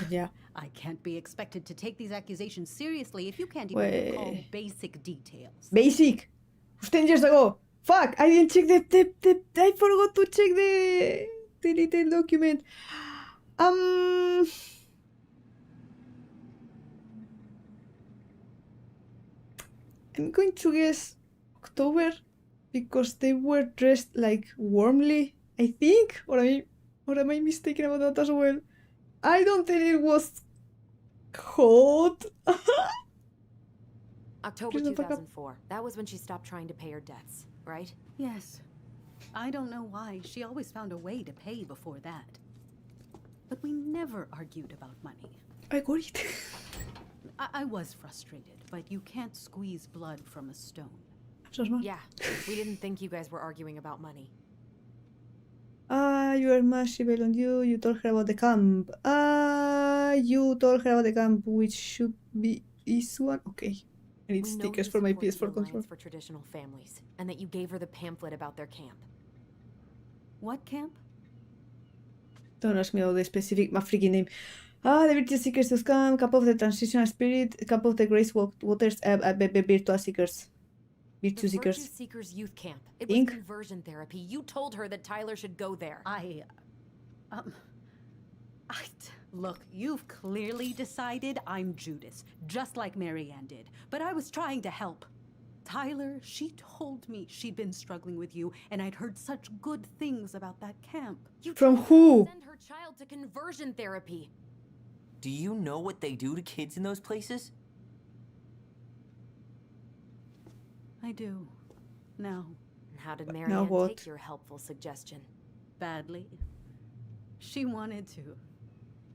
Speaker 1: Yeah.
Speaker 11: I can't be expected to take these accusations seriously if you can't even recall
Speaker 1: Wait.
Speaker 11: basic details.
Speaker 1: Basic. 10 years ago. Fuck! I didn't check the I forgot to check the little document. I'm going to guess October because they were dressed like warmly, I think, or am I mistaken about that as well? I don't think it was hot.
Speaker 4: October
Speaker 1: Please don't fuck up.
Speaker 4: 2004. That was when she stopped trying to pay her debts, right?
Speaker 11: Yes. I don't know why. She always found a way to pay before that. But we never argued about money.
Speaker 1: I got it.
Speaker 11: I was frustrated, but you can't squeeze blood from a stone.
Speaker 1: I'm so smart.
Speaker 4: Yeah, we didn't think you guys were arguing about money.
Speaker 1: You are Mashibel on you. You told her about the camp. You told her about the camp, which should be this one. Okay. I need
Speaker 4: We know
Speaker 1: stickers
Speaker 4: you
Speaker 1: for my
Speaker 4: support the
Speaker 1: PS4 controller.
Speaker 4: Alliance for Traditional Families, and that you gave her the pamphlet about their camp.
Speaker 11: What camp?
Speaker 1: Don't ask me about the specific my freaking name. The Virtual Seekers to Camp of the Transitional Spirit, Camp of the Grace Waters, Virtual Seekers. Virtue
Speaker 4: The
Speaker 1: Seekers.
Speaker 4: Virtue Seekers Youth Camp. It
Speaker 1: Think?
Speaker 4: was conversion therapy. You told her that Tyler should go there.
Speaker 11: Look, you've clearly decided I'm Judas, just like Marianne did. But I was trying to help. Tyler, she told me she'd been struggling with you, and I'd heard such good things about that camp.
Speaker 4: You
Speaker 1: From
Speaker 4: told her to
Speaker 1: who?
Speaker 4: Send her child to conversion therapy.
Speaker 5: Do you know what they do to kids in those places?
Speaker 11: I do. Now.
Speaker 4: How did
Speaker 1: Now
Speaker 4: Marianne
Speaker 1: what?
Speaker 4: take your helpful suggestion?
Speaker 11: Badly. She wanted to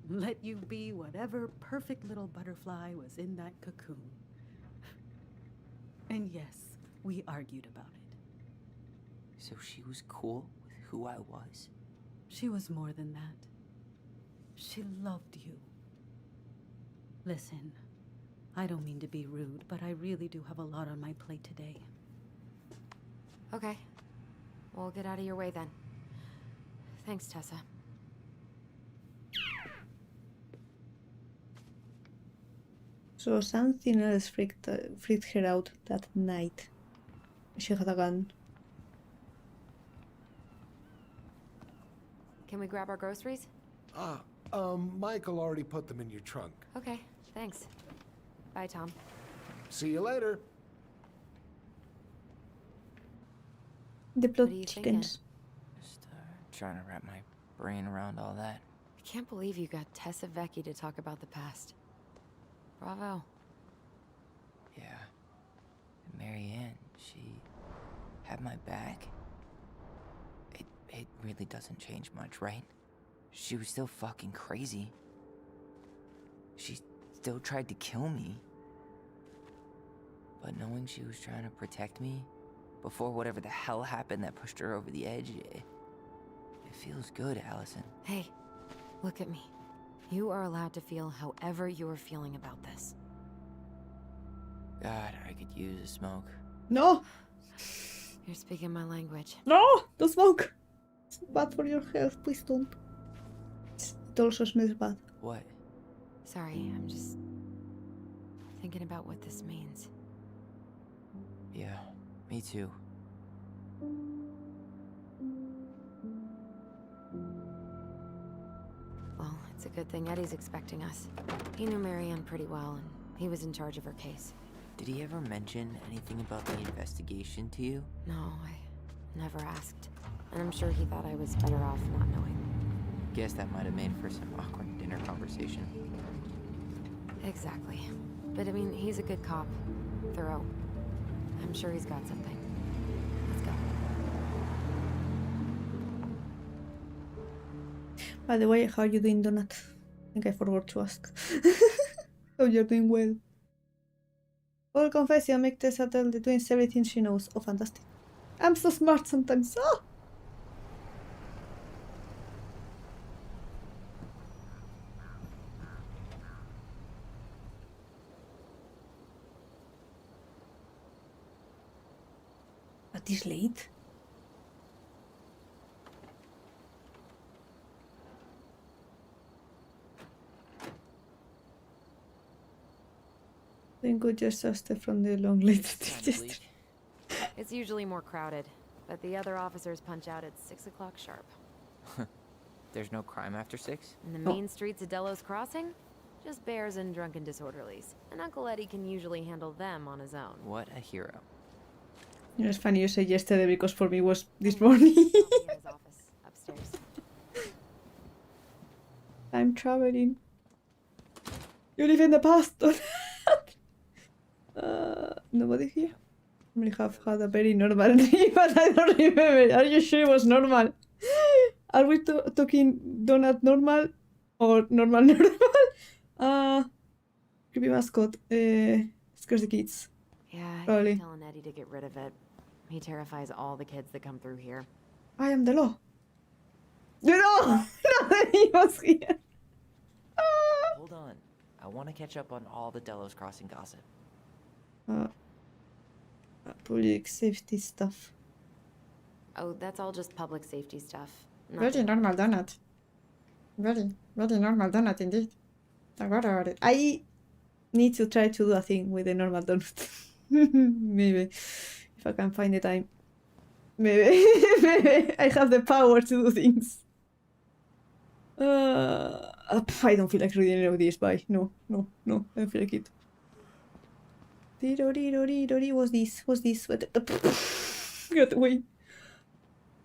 Speaker 11: let you be whatever perfect little butterfly was in that cocoon. And yes, we argued about it.
Speaker 5: So she was cool with who I was?
Speaker 11: She was more than that. She loved you. Listen, I don't mean to be rude, but I really do have a lot on my plate today.
Speaker 4: Okay. We'll get out of your way then. Thanks, Tessa.
Speaker 1: So something else freaked her out that night. She had a gun.
Speaker 4: Can we grab our groceries?
Speaker 10: Michael already put them in your trunk.
Speaker 4: Okay, thanks. Bye, Tom.
Speaker 10: See you later.
Speaker 1: The plot
Speaker 4: What are you
Speaker 1: chickens.
Speaker 5: Just trying to wrap my brain around all that.
Speaker 4: I can't believe you got Tessa Vecchi to talk about the past. Bravo.
Speaker 5: Yeah. And Marianne, she had my back. It really doesn't change much, right? She was still fucking crazy. She still tried to kill me. But knowing she was trying to protect me before whatever the hell happened that pushed her over the edge, it feels good, Allison.
Speaker 4: Hey, look at me. You are allowed to feel however you are feeling about this.
Speaker 5: God, I could use a smoke.
Speaker 1: No!
Speaker 4: You're speaking my language.
Speaker 1: No! Don't smoke! It's bad for your health, please don't. It also smells bad.
Speaker 5: What?
Speaker 4: Sorry, I'm just thinking about what this means.
Speaker 5: Yeah, me too.
Speaker 4: Well, it's a good thing Eddie's expecting us. He knew Marianne pretty well, and he was in charge of her case.
Speaker 5: Did he ever mention anything about the investigation to you?
Speaker 4: No, I never asked. And I'm sure he thought I was better off not knowing.
Speaker 5: Guess that might have made for some awkward dinner conversation.
Speaker 4: Exactly. But I mean, he's a good cop. Thorough. I'm sure he's got something. Let's go.
Speaker 1: By the way, how are you doing, Donut? I think I forgot to ask. Hope you're doing well. All confession, make Tessa tell the twins everything she knows. Oh, fantastic. I'm so smart sometimes. Ah! But this late? Then go just after from the long late
Speaker 5: Kinda bleak.
Speaker 4: It's usually more crowded, but the other officers punch out at 6 o'clock sharp.
Speaker 5: There's no crime after 6?
Speaker 4: In the main streets of Delos Crossing, just bears and drunken disorderlies. And Uncle Eddie can usually handle them on his own.
Speaker 5: What a hero.
Speaker 1: You know, it's funny you say yesterday because for me it was this morning.
Speaker 4: I'll be in his office, upstairs.
Speaker 1: I'm traveling. You live in the past. Nobody here. I may have had a very normal day, but I don't remember. Are you sure it was normal? Are we talking donut normal or normal normal? Creepy mascot. Scares the kids.
Speaker 4: Yeah,
Speaker 1: Probably.
Speaker 4: I'm telling Eddie to get rid of it. He terrifies all the kids that come through here.
Speaker 1: I am the law. You know, he was here.
Speaker 5: Hold on. I want to catch up on all the Delos Crossing gossip.
Speaker 1: Public safety stuff.
Speaker 4: Oh, that's all just public safety stuff.
Speaker 1: Very normal donut. Very normal donut indeed. I forgot about it. I need to try to do a thing with a normal donut. Maybe. If I can find the time. Maybe. Maybe I have the power to do things. I don't feel like reading any of this. Bye. No. I don't feel like it. What's this? Get away.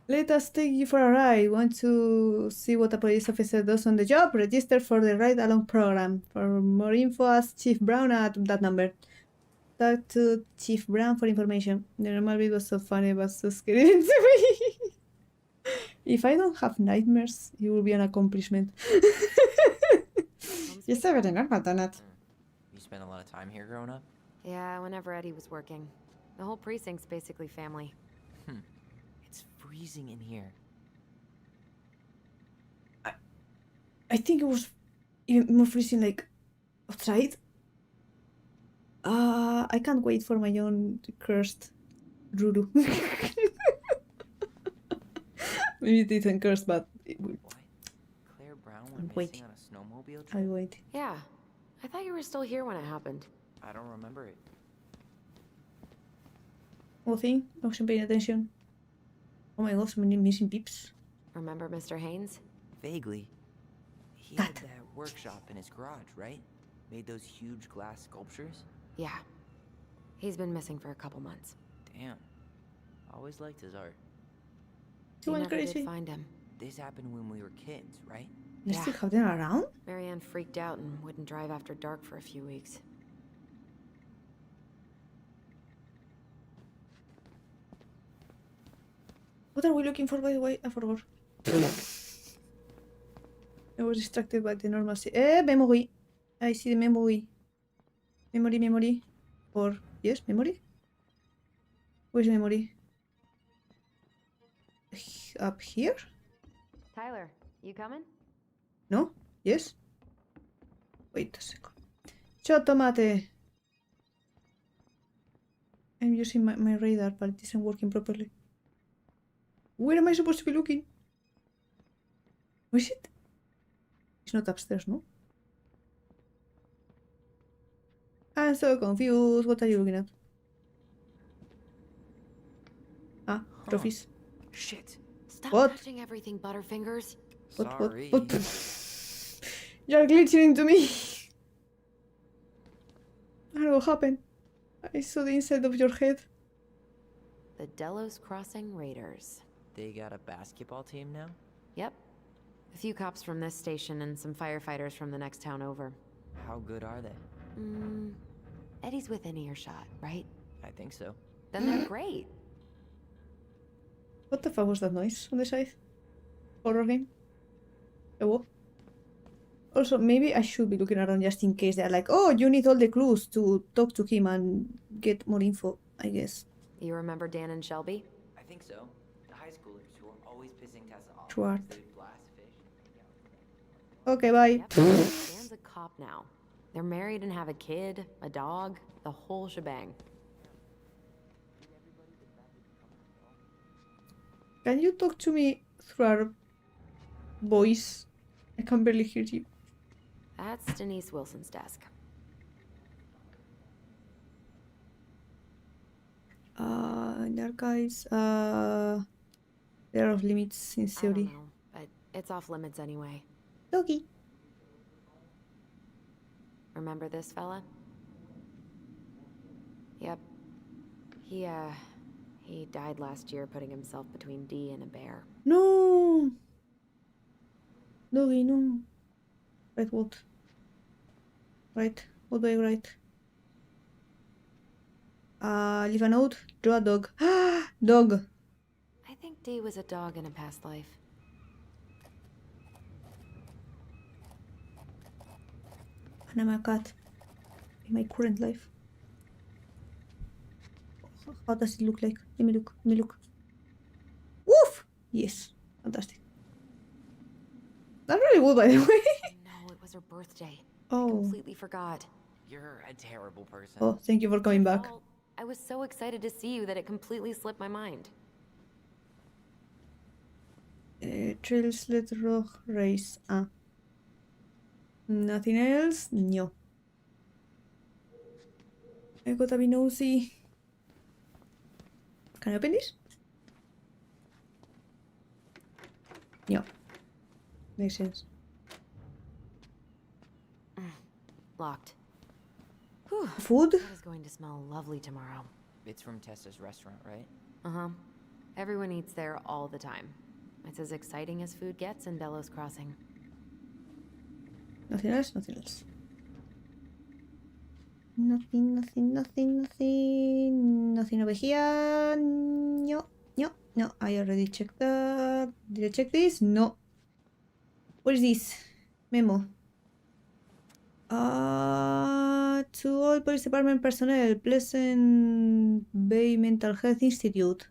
Speaker 1: Let us take you for a ride. Want to see what a police officer does on the job? Register for the Ride Along program. For more info, ask Chief Brown at that number. Talk to Chief Brown for information. The normal bit was so funny, but so scary to me. If I don't have nightmares, it will be an accomplishment. Yes, I very normal, Donut.
Speaker 5: You spent a lot of time here growing up?
Speaker 4: Yeah, whenever Eddie was working. The whole precinct's basically family.
Speaker 5: It's freezing in here.
Speaker 1: I think it was even more freezing, like, outside. I can't wait for my own cursed Ruru. Maybe it isn't cursed, but it will.
Speaker 5: What? Claire Brown
Speaker 1: I'm
Speaker 5: went
Speaker 1: waiting.
Speaker 5: missing on a snowmobile
Speaker 1: I
Speaker 5: trip?
Speaker 1: wait.
Speaker 4: Yeah. I thought you were still here when it happened.
Speaker 5: I don't remember it.
Speaker 1: Nothing. I wasn't paying attention. Oh my god, so many missing peeps.
Speaker 4: Remember Mr. Haynes?
Speaker 5: Vaguely. He
Speaker 1: That.
Speaker 5: had that workshop in his garage, right? Made those huge glass sculptures?
Speaker 4: Yeah. He's been missing for a couple months.
Speaker 5: Damn. Always liked his art.
Speaker 1: He went
Speaker 4: never
Speaker 1: crazy.
Speaker 4: did find him.
Speaker 5: This happened when we were kids, right?
Speaker 1: You
Speaker 4: Yeah.
Speaker 1: still have them around?
Speaker 4: Marianne freaked out and wouldn't drive after dark for a few weeks.
Speaker 1: What are we looking for, by the way? I forgot. I was distracted by the normal. Memory. I see the memory. Memory. Or, yes, memory? Where's memory? Up here?
Speaker 4: Tyler, you coming?
Speaker 1: No? Yes? Wait a second. Ciao, tomate! I'm using my radar, but it isn't working properly. Where am I supposed to be looking? Where is it? It's not upstairs, no? I'm so confused. What are you looking at? Ah, trophies.
Speaker 5: Shit.
Speaker 4: Stop
Speaker 1: What?
Speaker 4: touching everything, Butterfingers.
Speaker 5: Sorry.
Speaker 1: What? You're glitching into me. I don't know what happened. I saw the inside of your head.
Speaker 4: The Delos Crossing Raiders.
Speaker 5: They got a basketball team now?
Speaker 4: Yep. A few cops from this station and some firefighters from the next town over.
Speaker 5: How good are they?
Speaker 4: Eddie's within earshot, right?
Speaker 5: I think so.
Speaker 4: Then they're great.
Speaker 1: What the fuck was that noise on the side? Horror game? What? Also, maybe I should be looking around just in case they're like, oh, you need all the clues to talk to him and get more info, I guess.
Speaker 4: You remember Dan and Shelby?
Speaker 5: I think so. The high schoolers who are always pissing Tessa off.
Speaker 1: Schwartz.
Speaker 5: because they blast fish.
Speaker 1: Okay, bye.
Speaker 4: Yep. Dan's a cop now. They're married and have a kid, a dog, the whole shebang.
Speaker 1: Can you talk to me through our voice? I can barely hear you.
Speaker 4: That's Denise Wilson's desk.
Speaker 1: In the archives, there are limits in
Speaker 4: I don't
Speaker 1: theory.
Speaker 4: know, but it's off limits anyway.
Speaker 1: Doggy.
Speaker 4: Remember this fella? Yep. He died last year putting himself between Dee and a bear.
Speaker 1: No! Doggy, no. Right, what? Right, what do I write? Leave a note, draw a dog. Dog!
Speaker 4: I think Dee was a dog in a past life.
Speaker 1: And I'm a cat in my current life. How does it look like? Let me look. Woof! Yes, fantastic. That's really good, by the way.
Speaker 4: No, it was her birthday. I
Speaker 1: Oh.
Speaker 4: completely forgot.
Speaker 5: You're a terrible person.
Speaker 1: Oh, thank you for coming back.
Speaker 4: Well, I was so excited to see you that it completely slipped my mind.
Speaker 1: Trails, let rock, race. Nothing else? No. I gotta be nosy. Can I open this? No. Makes sense.
Speaker 4: Locked. Whew.
Speaker 1: Food?
Speaker 4: That is going to smell lovely tomorrow.
Speaker 5: It's from Tessa's restaurant, right?
Speaker 4: Uh-huh. Everyone eats there all the time. It's as exciting as food gets in Delos Crossing.
Speaker 1: Nothing else? Nothing else. Nothing over here. No. I already checked that. Did I check this? No. What is this? Memo. To all police department personnel, Pleasant Bay Mental Health Institute.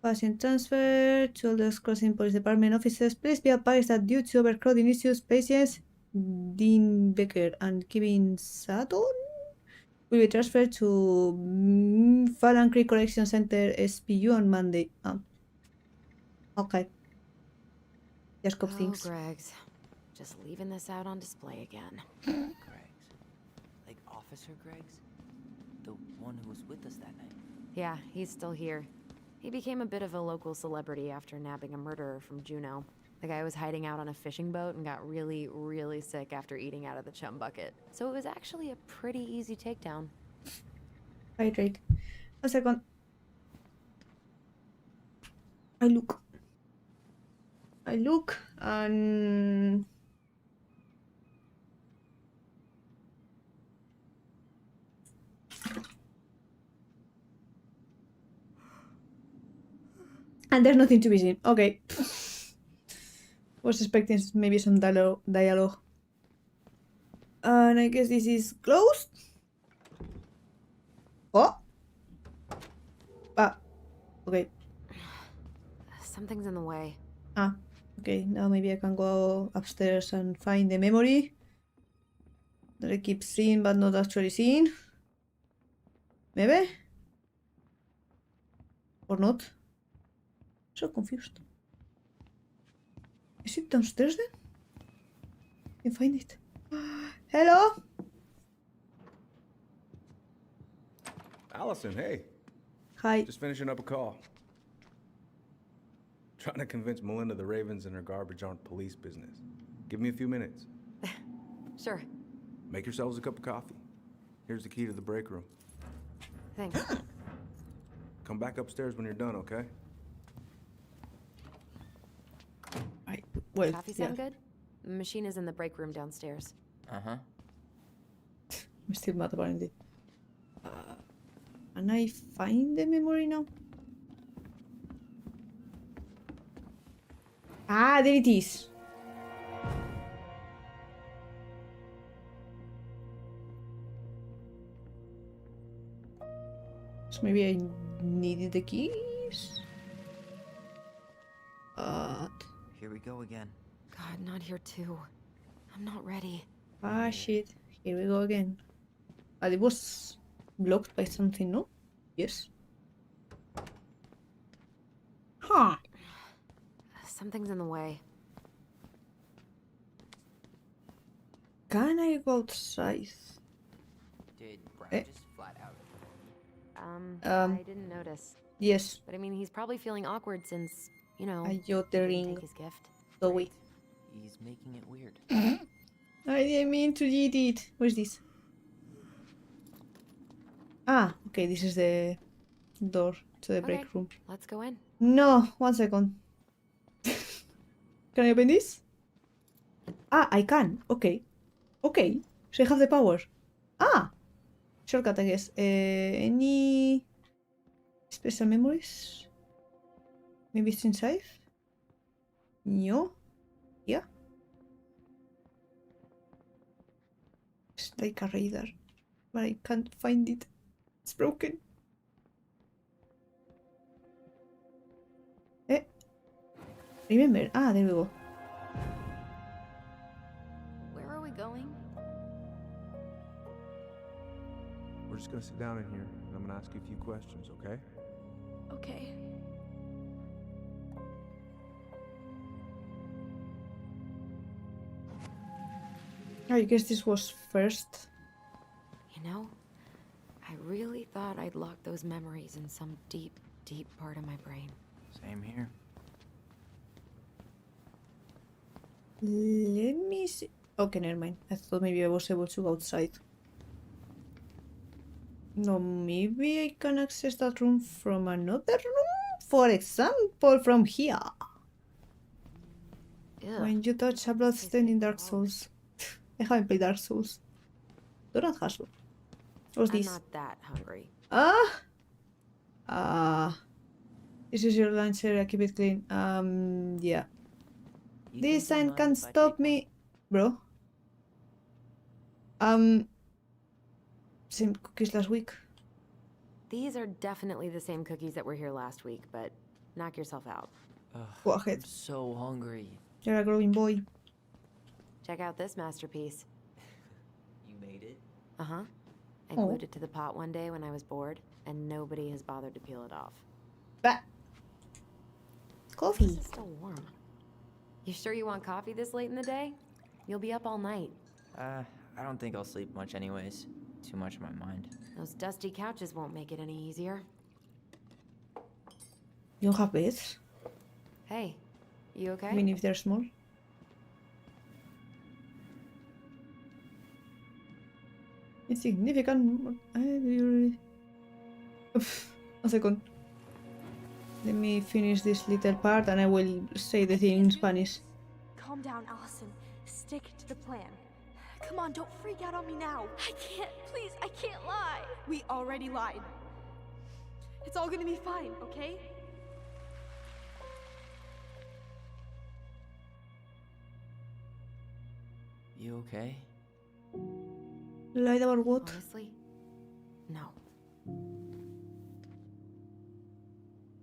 Speaker 1: Patient transfer to all those crossing police department officers. Please be advised that due to overcrowding issues, patients Dean Becker and Kevin Sutton will be transferred to Fallen Creek Correction Center SPU on Monday. Okay. Just cop things.
Speaker 4: Greg's. Just leaving this out on display again.
Speaker 5: Greg's. Like Officer Greg's? The one who was with us that night.
Speaker 4: Yeah, he's still here. He became a bit of a local celebrity after nabbing a murderer from Juneau. The guy was hiding out on a fishing boat and got really, really sick after eating out of the chum bucket. So it was actually a pretty easy takedown.
Speaker 1: Right. A second. I look and there's nothing to be seen. Okay. Was expecting maybe some dialogue. And I guess this is closed. Oh. Okay.
Speaker 4: Something's in the way.
Speaker 1: Okay, now maybe I can go upstairs and find the memory that I keep seeing but not actually seeing. Maybe? Or not? So confused. Is it downstairs then? I can find it. Hello?
Speaker 2: Allison, hey.
Speaker 1: Hi.
Speaker 2: Just finishing up a call. Trying to convince Melinda the Ravens and her garbage aren't police business. Give me a few minutes.
Speaker 4: Sure.
Speaker 2: Make yourselves a cup of coffee. Here's the key to the break room.
Speaker 4: Thanks.
Speaker 2: Come back upstairs when you're done, okay?
Speaker 1: Well,
Speaker 4: Coffee sound good? The machine is in the break room downstairs.
Speaker 5: Uh-huh.
Speaker 1: I'm still mad apparently. Can I find the memory now? There it is. So maybe I needed the keys.
Speaker 5: Here we go again.
Speaker 4: God, not here too. I'm not ready.
Speaker 1: Shit. Here we go again. It was blocked by something, no? Yes. Huh.
Speaker 4: Something's in the way.
Speaker 1: Can I go outside?
Speaker 5: Did Brian just flat out?
Speaker 4: I didn't notice.
Speaker 1: Yes.
Speaker 4: But I mean, he's probably feeling awkward since, you know,
Speaker 1: A
Speaker 4: he didn't
Speaker 1: yottering.
Speaker 4: take his gift.
Speaker 1: Zoe.
Speaker 5: He's making it weird.
Speaker 1: I didn't mean to eat it. What is this? Okay, this is the door to the break room.
Speaker 4: Let's go in.
Speaker 1: No, 1 second. Can I open this? I can. Okay. Okay. So I have the power. Shortcut, I guess. Any special memories? Maybe it's inside? No. Yeah. It's like a radar, but I can't find it. It's broken. Remember? There we go.
Speaker 3: Where are we going?
Speaker 2: We're just gonna sit down in here, and I'm gonna ask you a few questions, okay?
Speaker 3: Okay.
Speaker 1: I guess this was first.
Speaker 4: You know, I really thought I'd locked those memories in some deep, deep part of my brain.
Speaker 5: Same here.
Speaker 1: Let me see. Okay, never mind. I thought maybe I was able to go outside. No, maybe I can access that room from another room? For example, from here.
Speaker 4: Ew.
Speaker 1: When you touch a bloodstain in Dark Souls. I haven't played Dark Souls. Don't hassle. What's
Speaker 4: I'm
Speaker 1: this?
Speaker 4: not that hungry.
Speaker 1: This is your lunch area. Keep it clean. Yeah.
Speaker 5: You
Speaker 1: This
Speaker 5: think
Speaker 1: sign
Speaker 5: you'll mind
Speaker 1: can't
Speaker 5: if I
Speaker 1: stop
Speaker 5: take one?
Speaker 1: me, bro. Same cookies last week.
Speaker 4: These are definitely the same cookies that were here last week, but knock yourself out.
Speaker 1: Go
Speaker 5: I'm
Speaker 1: ahead.
Speaker 5: so hungry.
Speaker 1: You're a growing boy.
Speaker 4: Check out this masterpiece.
Speaker 5: You made it?
Speaker 4: Uh-huh. I
Speaker 1: Oh.
Speaker 4: glued it to the pot one day when I was bored, and nobody has bothered to peel it off.
Speaker 1: Bah. Coffee.
Speaker 4: This is still warm. You sure you want coffee this late in the day? You'll be up all night.
Speaker 5: I don't think I'll sleep much anyways. Too much on my mind.
Speaker 4: Those dusty couches won't make it any easier.
Speaker 1: You don't have beds,
Speaker 4: Hey, you okay?
Speaker 1: even if they're small. Insignificant. A second. Let me finish this little part and I will say the thing in Spanish.
Speaker 3: Calm down, Allison. Stick to the plan. Come on, don't freak out on me now. I can't. Please, I can't lie. We already lied. It's all gonna be fine, okay?
Speaker 5: You okay?
Speaker 1: Lied about what?
Speaker 4: Honestly, no.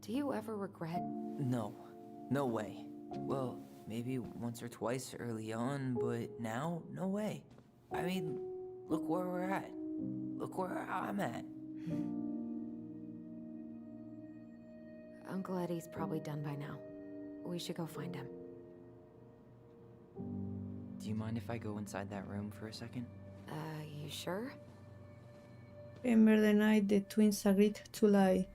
Speaker 4: Do you ever regret?
Speaker 5: No. No way. Well, maybe once or twice early on, but now, no way. I mean, look where we're at. Look where I'm at.
Speaker 4: Uncle Eddie's probably done by now. We should go find him.
Speaker 5: Do you mind if I go inside that room for a second?
Speaker 4: You sure?
Speaker 1: Remember the night the twins agreed to lie.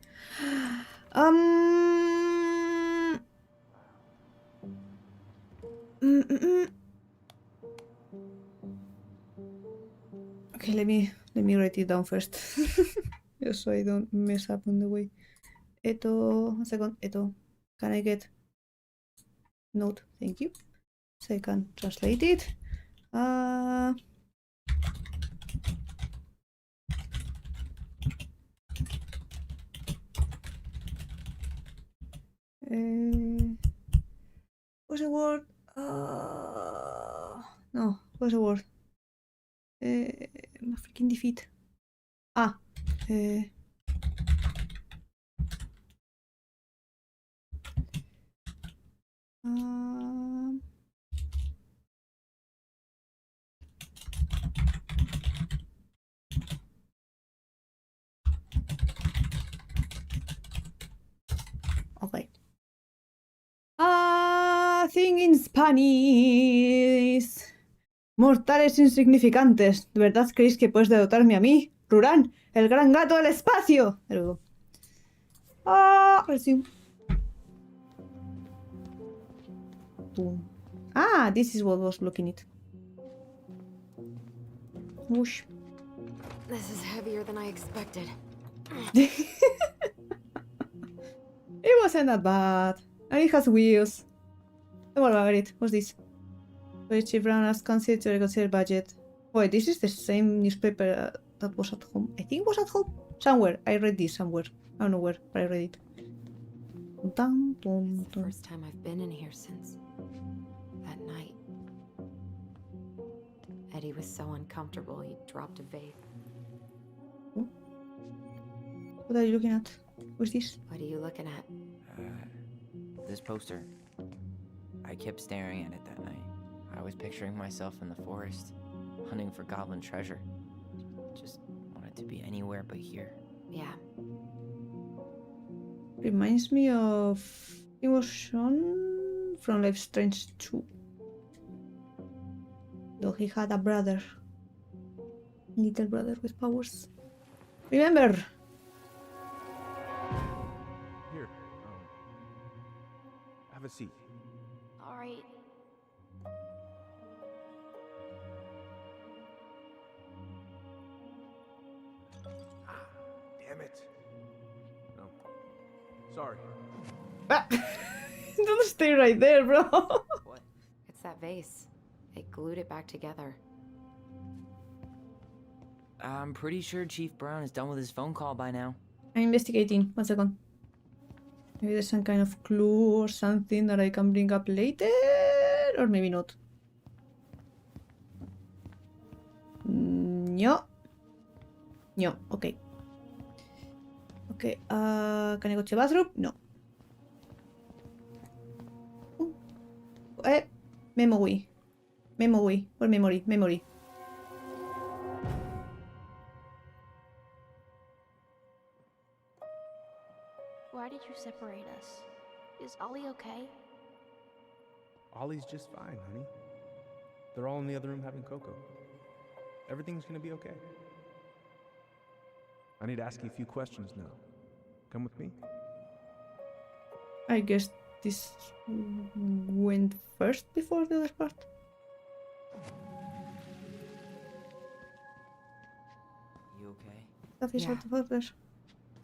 Speaker 1: Okay, let me write it down first. Just so I don't mess up on the way. Eto, a second, Eto. Can I get note? Thank you. So I can translate it. What's the word? No, what's the word? My freaking defeat. Okay. Thing in Spanish. Mortales insignificantes. ¿De verdad creéis que puedes derrotarme a mí? Rurán, el gran gato del espacio. There we go. Resume. Boom. This is what I was looking at. Whoosh.
Speaker 4: This is heavier than I expected.
Speaker 1: It wasn't that bad. And it has wheels. Don't worry about it. What's this? Chief Brown has considered to reconsider budget. Wait, this is the same newspaper that was at home. I think it was at home. Somewhere. I read this somewhere. I don't know where, but I read it. Dun, dun,
Speaker 4: It's the
Speaker 1: dun.
Speaker 4: first time I've been in here since that night. Eddie was so uncomfortable he dropped a vase.
Speaker 1: What are you looking at? What's this?
Speaker 4: What are you looking at?
Speaker 5: This poster. I kept staring at it that night. I was picturing myself in the forest, hunting for goblin treasure. Just wanted to be anywhere but here.
Speaker 4: Yeah,
Speaker 1: Reminds me of... It was Sean from Life is Strange 2. Though he had a brother. Little brother with powers. Remember!
Speaker 2: Here, have a seat.
Speaker 3: All right.
Speaker 2: Damn it. No. Sorry.
Speaker 1: Don't stay right there, bro.
Speaker 5: What?
Speaker 4: it's that vase. They glued it back together.
Speaker 5: I'm pretty sure Chief Brown is done with his phone call by now.
Speaker 1: I'm investigating. 1 second. Maybe there's some kind of clue or something that I can bring up later, or maybe not. No. No. Okay. Okay. Can I go to the bathroom? No. Memory. Memory. What memory? Memory.
Speaker 7: Why did you separate us? Is Ollie okay?
Speaker 2: Ollie's just fine, honey. They're all in the other room having cocoa. Everything's gonna be okay. I need to ask you a few questions now. Come with me?
Speaker 1: I guess this went first before the other part.
Speaker 5: You okay?
Speaker 1: Stuff is
Speaker 4: Yeah.
Speaker 1: out of order.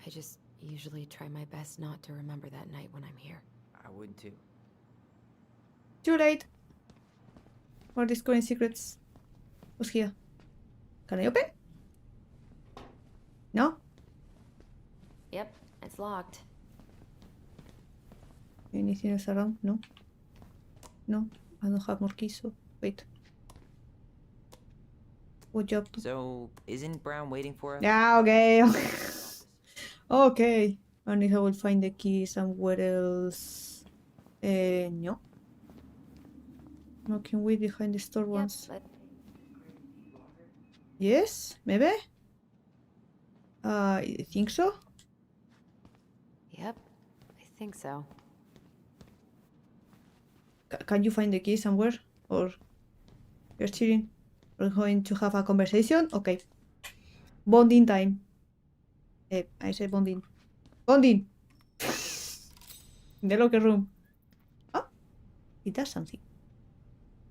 Speaker 4: I just usually try my best not to remember that night when I'm here.
Speaker 5: I would too.
Speaker 1: Too late. Or discovering secrets. Who's here? Can I open? No?
Speaker 4: Yep, it's locked.
Speaker 1: Anything else around? No. No. I don't have more keys, so wait. What job?
Speaker 5: So, isn't Brown waiting for us?
Speaker 1: Yeah, okay. Okay. And if I will find the key somewhere else. No. No, can wait behind the store once.
Speaker 4: Yep,
Speaker 1: Yes, maybe? I think so.
Speaker 4: yep, I think so.
Speaker 1: Can you find the key somewhere? Or you're cheating? We're going to have a conversation? Okay. Bonding time. I say bonding. Bonding! In the locker room. Oh, it does something.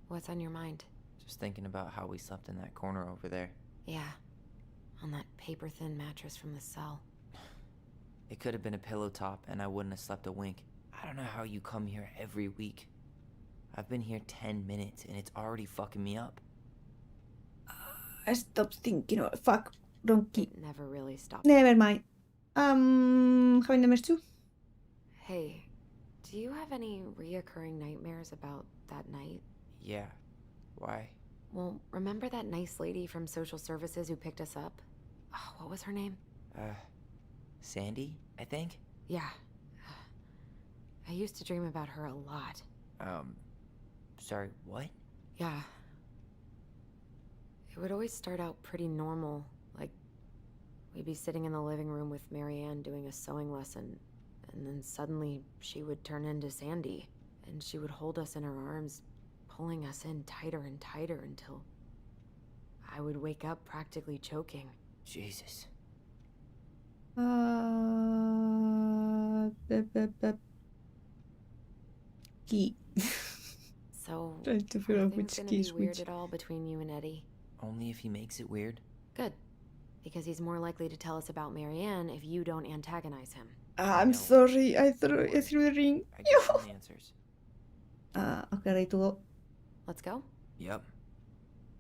Speaker 4: What's on your mind?
Speaker 5: Just thinking about how we slept in that corner over there.
Speaker 4: Yeah, on that paper-thin mattress from the cell.
Speaker 5: It could have been a pillow top and I wouldn't have slept a wink. I don't know how you come here every week. I've been here 10 minutes and it's already fucking me up.
Speaker 1: I stopped thinking. Oh, fuck. Wrong key.
Speaker 4: It never really stopped.
Speaker 1: Never mind. Having numbers 2?
Speaker 4: Hey, do you have any reoccurring nightmares about that night?
Speaker 5: Yeah. Why?
Speaker 4: Well, remember that nice lady from social services who picked us up? Oh, what was her name?
Speaker 5: Sandy, I think?
Speaker 4: Yeah. I used to dream about her a lot.
Speaker 5: Sorry, what?
Speaker 4: Yeah. It would always start out pretty normal, like we'd be sitting in the living room with Marianne doing a sewing lesson, and then suddenly she would turn into Sandy, and she would hold us in her arms, pulling us in tighter and tighter until I would wake up practically choking.
Speaker 5: Jesus.
Speaker 1: Key.
Speaker 4: So,
Speaker 1: Trying to figure
Speaker 4: are
Speaker 1: out
Speaker 4: things
Speaker 1: which
Speaker 4: gonna
Speaker 1: key
Speaker 4: be
Speaker 1: is
Speaker 4: weird
Speaker 1: which.
Speaker 4: at all between you and Eddie?
Speaker 5: Only if he makes it weird.
Speaker 4: Good. Because he's more likely to tell us about Marianne if you don't antagonize him.
Speaker 1: I'm
Speaker 5: No.
Speaker 1: sorry. I threw the ring.
Speaker 5: I get all the answers.
Speaker 1: Okay, ready to go.
Speaker 4: Let's go?
Speaker 5: Yep.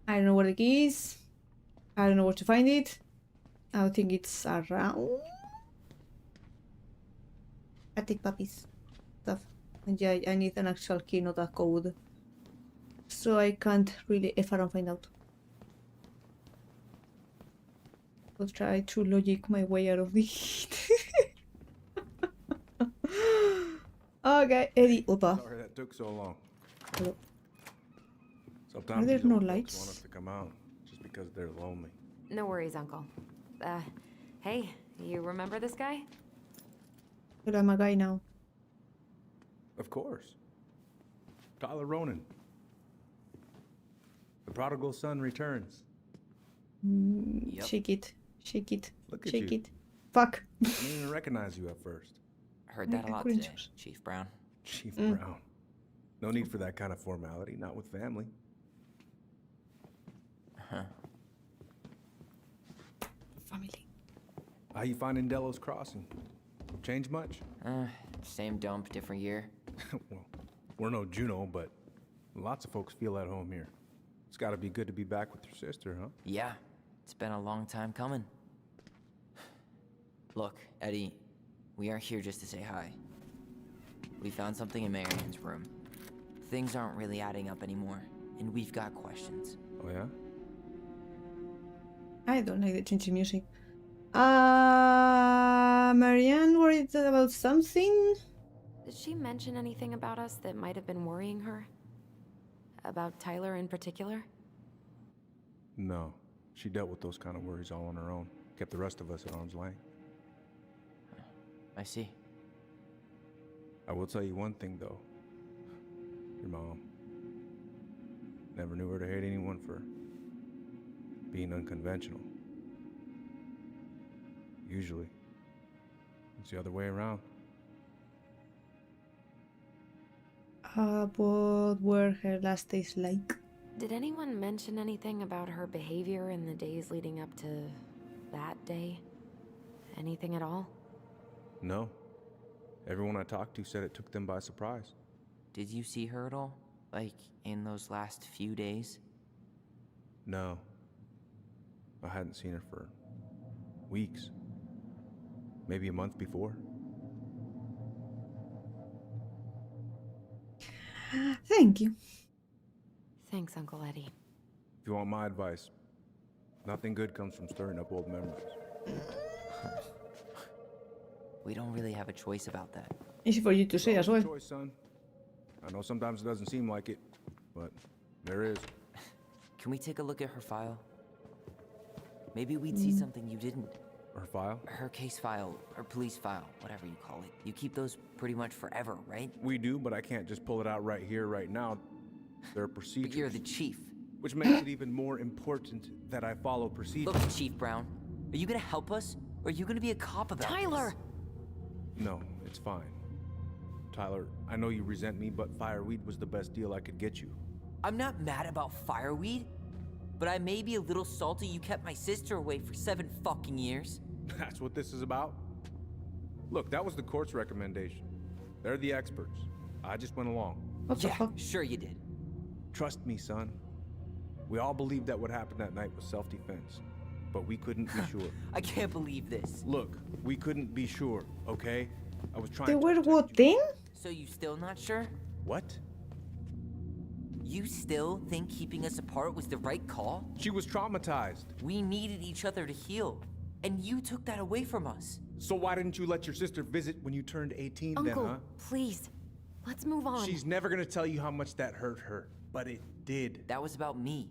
Speaker 1: I don't know where the key is. I don't know where to find it. I don't think it's around. I take puppies stuff. And yeah, I need an actual key, not a code. So I can't really if I don't find out. I'll try to logic my way out of this. Okay, Eddie, Opa.
Speaker 2: Sorry that took so long.
Speaker 1: Hello.
Speaker 2: Sometimes
Speaker 1: Are there
Speaker 2: these
Speaker 1: no
Speaker 2: old folks
Speaker 1: lights?
Speaker 2: want us to come out just because they're lonely.
Speaker 4: No worries, Uncle. Hey, you remember this guy?
Speaker 1: But I'm a guy now.
Speaker 2: Of course. Tyler Ronan. The prodigal son returns.
Speaker 5: Yep.
Speaker 1: Shake it. Shake it.
Speaker 2: Look at
Speaker 1: Shake
Speaker 2: you.
Speaker 1: it. Fuck.
Speaker 2: I didn't even recognize you at first.
Speaker 5: Heard that a
Speaker 1: I
Speaker 5: lot
Speaker 1: couldn't
Speaker 5: today,
Speaker 1: choose.
Speaker 5: Chief Brown.
Speaker 2: Chief Brown. No need for that kind of formality, not with family.
Speaker 5: Huh.
Speaker 1: Family.
Speaker 2: How you finding Delos Crossing? Change much?
Speaker 5: Same dump, different year.
Speaker 2: Well, we're no Juno, but lots of folks feel at home here. It's gotta be good to be back with your sister, huh?
Speaker 5: Yeah. It's been a long time coming. Look, Eddie, we aren't here just to say hi. We found something in Marianne's room. Things aren't really adding up anymore, and we've got questions.
Speaker 2: Oh, yeah?
Speaker 1: I don't like the changing music. Marianne worried about something?
Speaker 4: Did she mention anything about us that might have been worrying her? About Tyler in particular?
Speaker 2: No. She dealt with those kind of worries all on her own. Kept the rest of us at arm's length.
Speaker 5: I see.
Speaker 2: I will tell you one thing, though. Your mom. Never knew her to hate anyone for being unconventional. Usually, it's the other way around.
Speaker 1: What were her last days like?
Speaker 4: Did anyone mention anything about her behavior in the days leading up to that day? Anything at all?
Speaker 2: No. Everyone I talked to said it took them by surprise.
Speaker 5: Did you see her at all? Like, in those last few days?
Speaker 2: No. I hadn't seen her for weeks. Maybe a month before.
Speaker 1: Thank you.
Speaker 4: Thanks, Uncle Eddie.
Speaker 2: If you want my advice, nothing good comes from stirring up old memories.
Speaker 5: We don't really have a choice about that.
Speaker 1: Easy for you to say as well.
Speaker 2: Choice, son. I know sometimes it doesn't seem like it, but there is.
Speaker 5: Can we take a look at her file? Maybe we'd see something you didn't.
Speaker 2: Her file?
Speaker 5: Her case file, her police file, whatever you call it. You keep those pretty much forever, right?
Speaker 2: We do, but I can't just pull it out right here, right now. There are procedures.
Speaker 5: But you're the chief.
Speaker 2: Which makes it even more important that I follow procedures.
Speaker 5: Look, Chief Brown, are you gonna help us? Or are you gonna be a cop about
Speaker 4: Tyler!
Speaker 5: this?
Speaker 2: No, it's fine. Tyler, I know you resent me, but fireweed was the best deal I could get you.
Speaker 5: I'm not mad about fireweed, but I may be a little salty you kept my sister away for 7 fucking years.
Speaker 2: That's what this is about? Look, that was the court's recommendation. They're the experts. I just went along.
Speaker 1: What the fuck?
Speaker 5: Sure you did.
Speaker 2: Trust me, son. We all believed that what happened that night was self-defense, but we couldn't be sure.
Speaker 5: I can't believe this.
Speaker 2: Look, we couldn't be sure, okay? I was trying
Speaker 1: They
Speaker 2: to
Speaker 1: were
Speaker 2: protect
Speaker 1: what
Speaker 2: you.
Speaker 1: then?
Speaker 5: So you still not sure?
Speaker 2: What?
Speaker 5: You still think keeping us apart was the right call?
Speaker 2: She was traumatized.
Speaker 5: We needed each other to heal, and you took that away from us.
Speaker 2: So why didn't you let your sister visit when you turned 18
Speaker 4: Uncle,
Speaker 2: then, huh?
Speaker 4: please. Let's move on.
Speaker 2: She's never gonna tell you how much that hurt her, but it did.
Speaker 5: That was about me.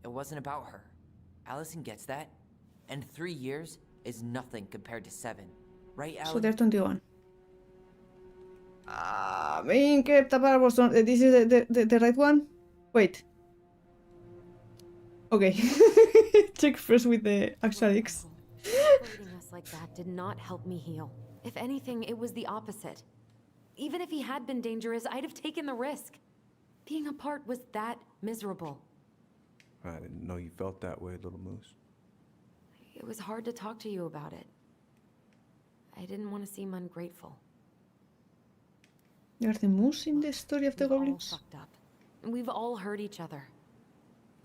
Speaker 5: It wasn't about her. Allison gets that. And 3 years is nothing compared to 7. Right, Allison?
Speaker 1: So they're 21. Me kept apart was not. This is the right one? Wait. Okay. Check first with the actual X.
Speaker 4: Separating us like that did not help me heal. If anything, it was the opposite. Even if he had been dangerous, I'd have taken the risk. Being apart was that miserable.
Speaker 2: I didn't know you felt that way, little moose.
Speaker 4: It was hard to talk to you about it. I didn't want to seem ungrateful.
Speaker 1: You're the moose in the story of the
Speaker 4: We've all
Speaker 1: goblins.
Speaker 4: fucked up. And we've all hurt each other.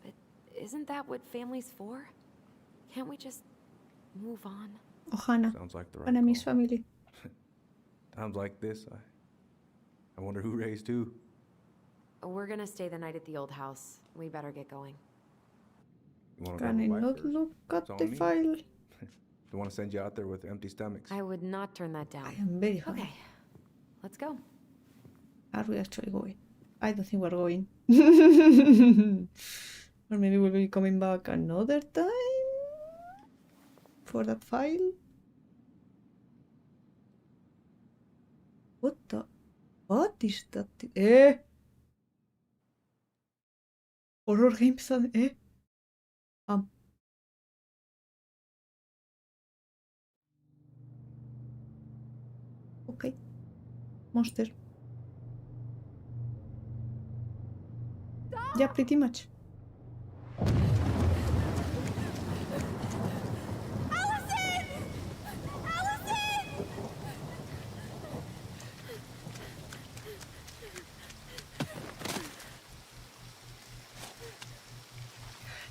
Speaker 4: But isn't that what family's for? Can't we just move on?
Speaker 1: Ohana.
Speaker 2: Sounds like the right
Speaker 1: Anami's
Speaker 2: call.
Speaker 1: family.
Speaker 2: Times like this, I wonder who raised who.
Speaker 4: We're gonna stay the night at the old house. We better get going.
Speaker 2: You wanna
Speaker 1: Can I
Speaker 2: grab a bite
Speaker 1: not
Speaker 2: first?
Speaker 1: look at
Speaker 2: It's on
Speaker 1: the
Speaker 2: me.
Speaker 1: file?
Speaker 2: Don't want to send you out there with empty stomachs.
Speaker 4: I would not turn that down.
Speaker 1: I am very hungry.
Speaker 4: Okay, let's go.
Speaker 1: Are we actually going? I don't think we're going. Or maybe we'll be coming back another time for that file. What the? What is that? Horror games and Okay. Monster. Yeah, pretty much.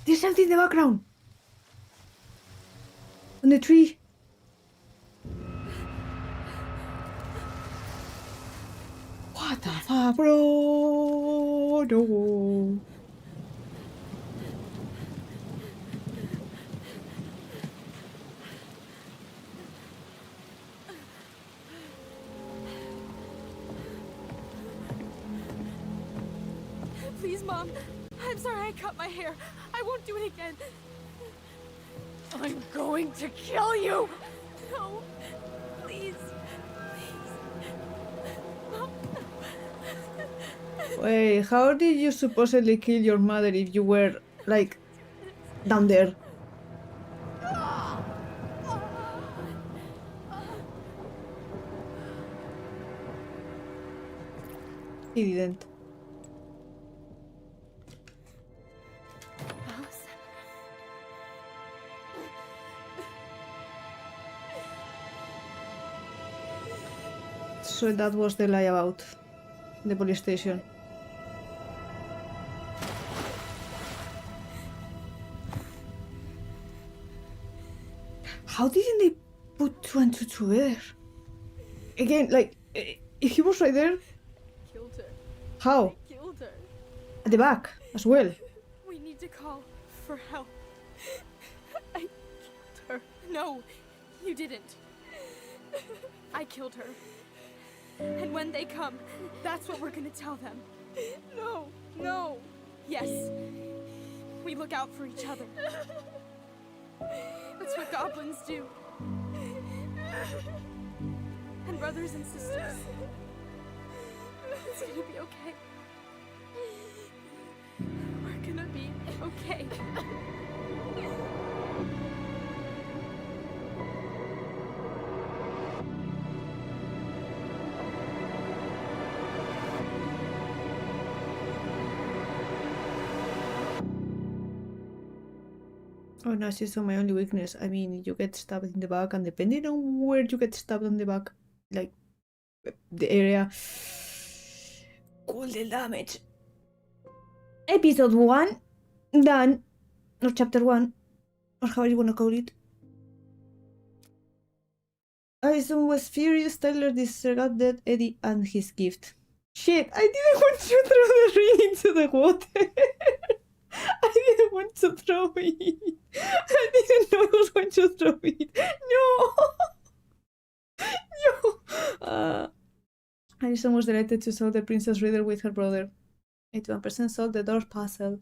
Speaker 1: There's something in the background. On the tree. What the fuck, bro? No.
Speaker 3: Please, Mom. I'm sorry I cut my hair. I won't do it again. I'm going to kill you! No. Please. Mom.
Speaker 1: Wait, how did you supposedly kill your mother if you were, like, down there? He didn't. So that was the lie about the police station. How didn't they put 2 and 2 together? Again, like, if he was right there,
Speaker 3: Killed her.
Speaker 1: how?
Speaker 3: I killed her.
Speaker 1: At the back, as well.
Speaker 3: We need to call for help. I killed her. No, you didn't. I killed her. And when they come, that's what we're gonna tell them. No, no. Yes. We look out for each other. That's what goblins do. And brothers and sisters. It's gonna be okay. We're gonna be okay.
Speaker 1: Oh no, she's not my only weakness. I mean, you get stabbed in the back, and depending on where you get stabbed on the back, like the area, cool the damage. Episode 1 done, or chapter 1, or how you wanna call it. Alison was furious. Tyler disregarded Eddie and his gift. Shit, I didn't want to throw the ring into the water. I didn't want to throw it. I didn't know I was going to throw it. No! No! Alison was delighted to solve the princess riddle with her brother. 81% solved the door puzzle.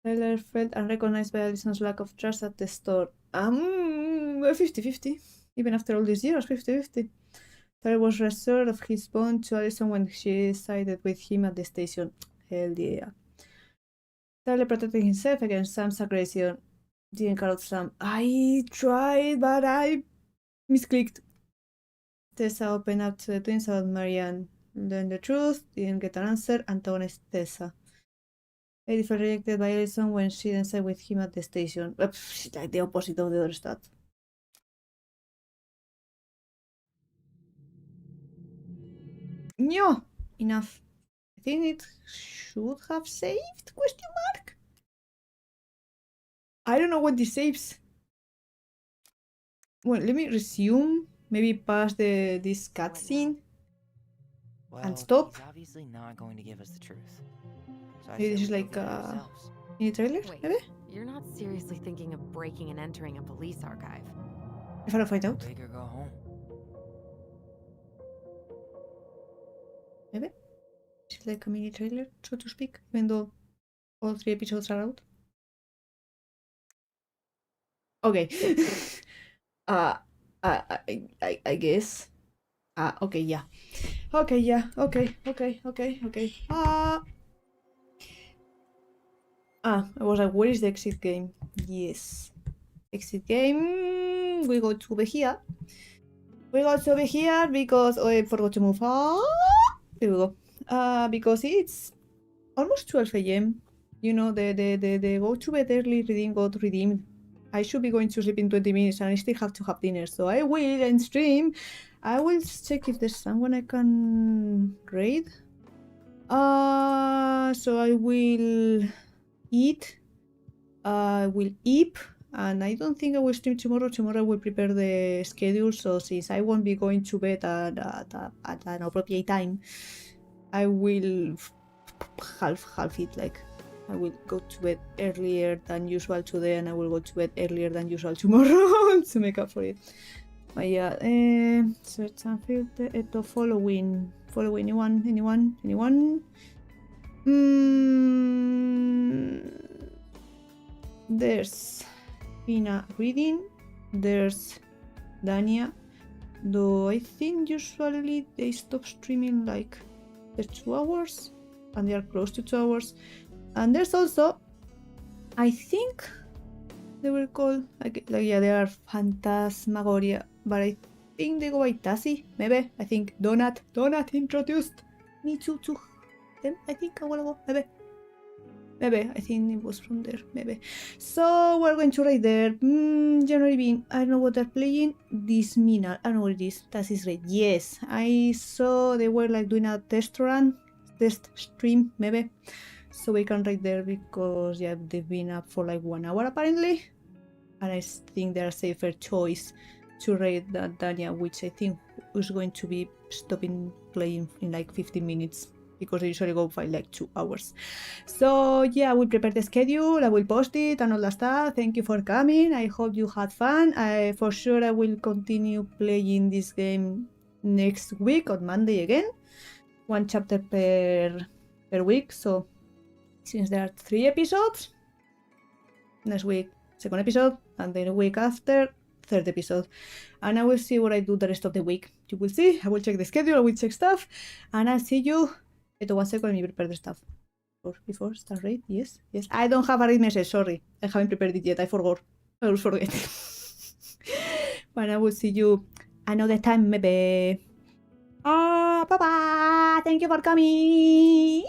Speaker 1: Tyler felt unrecognized by Alison's lack of trust at the store. 50-50. Even after all these years, 50-50. Tyler was reassured of his bond to Alison when she sided with him at the station. Hell yeah. Tyler protected himself against Sam's aggression. Didn't cut out Sam. I tried, but I misclicked. Tessa opened up to the twins about Marianne. Learned the truth, didn't get an answer, antagonized Tessa. Eddie felt rejected by Alison when she didn't side with him at the station. Like the opposite of the other stat. No! Enough. I think it should have saved? Question mark? I don't know what this saves. Well, let me resume. Maybe pass this cutscene.
Speaker 5: Well,
Speaker 1: And stop.
Speaker 5: He's obviously not going to give us the truth. So I
Speaker 1: Maybe this
Speaker 5: say
Speaker 1: is
Speaker 5: we go
Speaker 1: like
Speaker 5: get it ourselves.
Speaker 1: mini trailer,
Speaker 4: Wait,
Speaker 1: maybe?
Speaker 4: you're not seriously thinking of breaking and entering a police archive?
Speaker 1: If I don't find out.
Speaker 5: Big or go home.
Speaker 1: Maybe? It's like a mini trailer, so to speak, even though all 3 episodes are out. Okay. I guess. Okay, yeah. Okay, yeah. Okay. I was like, where is the exit game? Yes. Exit game. We go to over here. We go to over here because I forgot to move. There we go. Because it's almost 12 a.m. You know, the go to bed early redeem got redeemed. I should be going to sleep in 20 minutes and I still have to have dinner. So I will end stream. I will check if there's someone I can raid. So I will eat. I will eep. and I don't think I will stream tomorrow. Tomorrow I will prepare the schedule, so since I won't be going to bed at an appropriate time, I will half it, like I will go to bed earlier than usual today, and I will go to bed earlier than usual tomorrow to make up for it. But yeah, search and filter, following anyone? There's Pina reading, there's Dania, though I think usually they stop streaming like the 2 hours, and they are close to 2 hours. And there's also, I think they were called, like yeah, they are Phantasmagoria, but I think they go by Tassie, maybe. I think Donut introduced me to them, I think a while ago, maybe, I think it was from there, maybe. So we're going to write there, January being, I don't know what they're playing, this Mina, I don't know what it is, that is right, yes, I saw they were like doing a test stream, maybe, so we can write there because yeah, they've been up for like 1 hour apparently, and I think they're a safer choice to rate that Dania, which I think is going to be stopping playing in like 15 minutes. Because I usually go for like 2 hours. So yeah, I will prepare the schedule, I will post it and all that stuff. Thank you for coming. I hope you had fun. For sure I will continue playing this game next week on Monday again. 1 chapter per week. So since there are 3 episodes, next week 2nd episode, and then a week after 3rd episode. And I will see what I do the rest of the week. You will see. I will check the schedule, I will check stuff, and I'll see you. 1 second, let me prepare the stuff. Before start raid? Yes. I don't have a raid message, sorry. I haven't prepared it yet, I forgot. I will forget. But I will see you another time, maybe. Bye bye! Thank you for coming!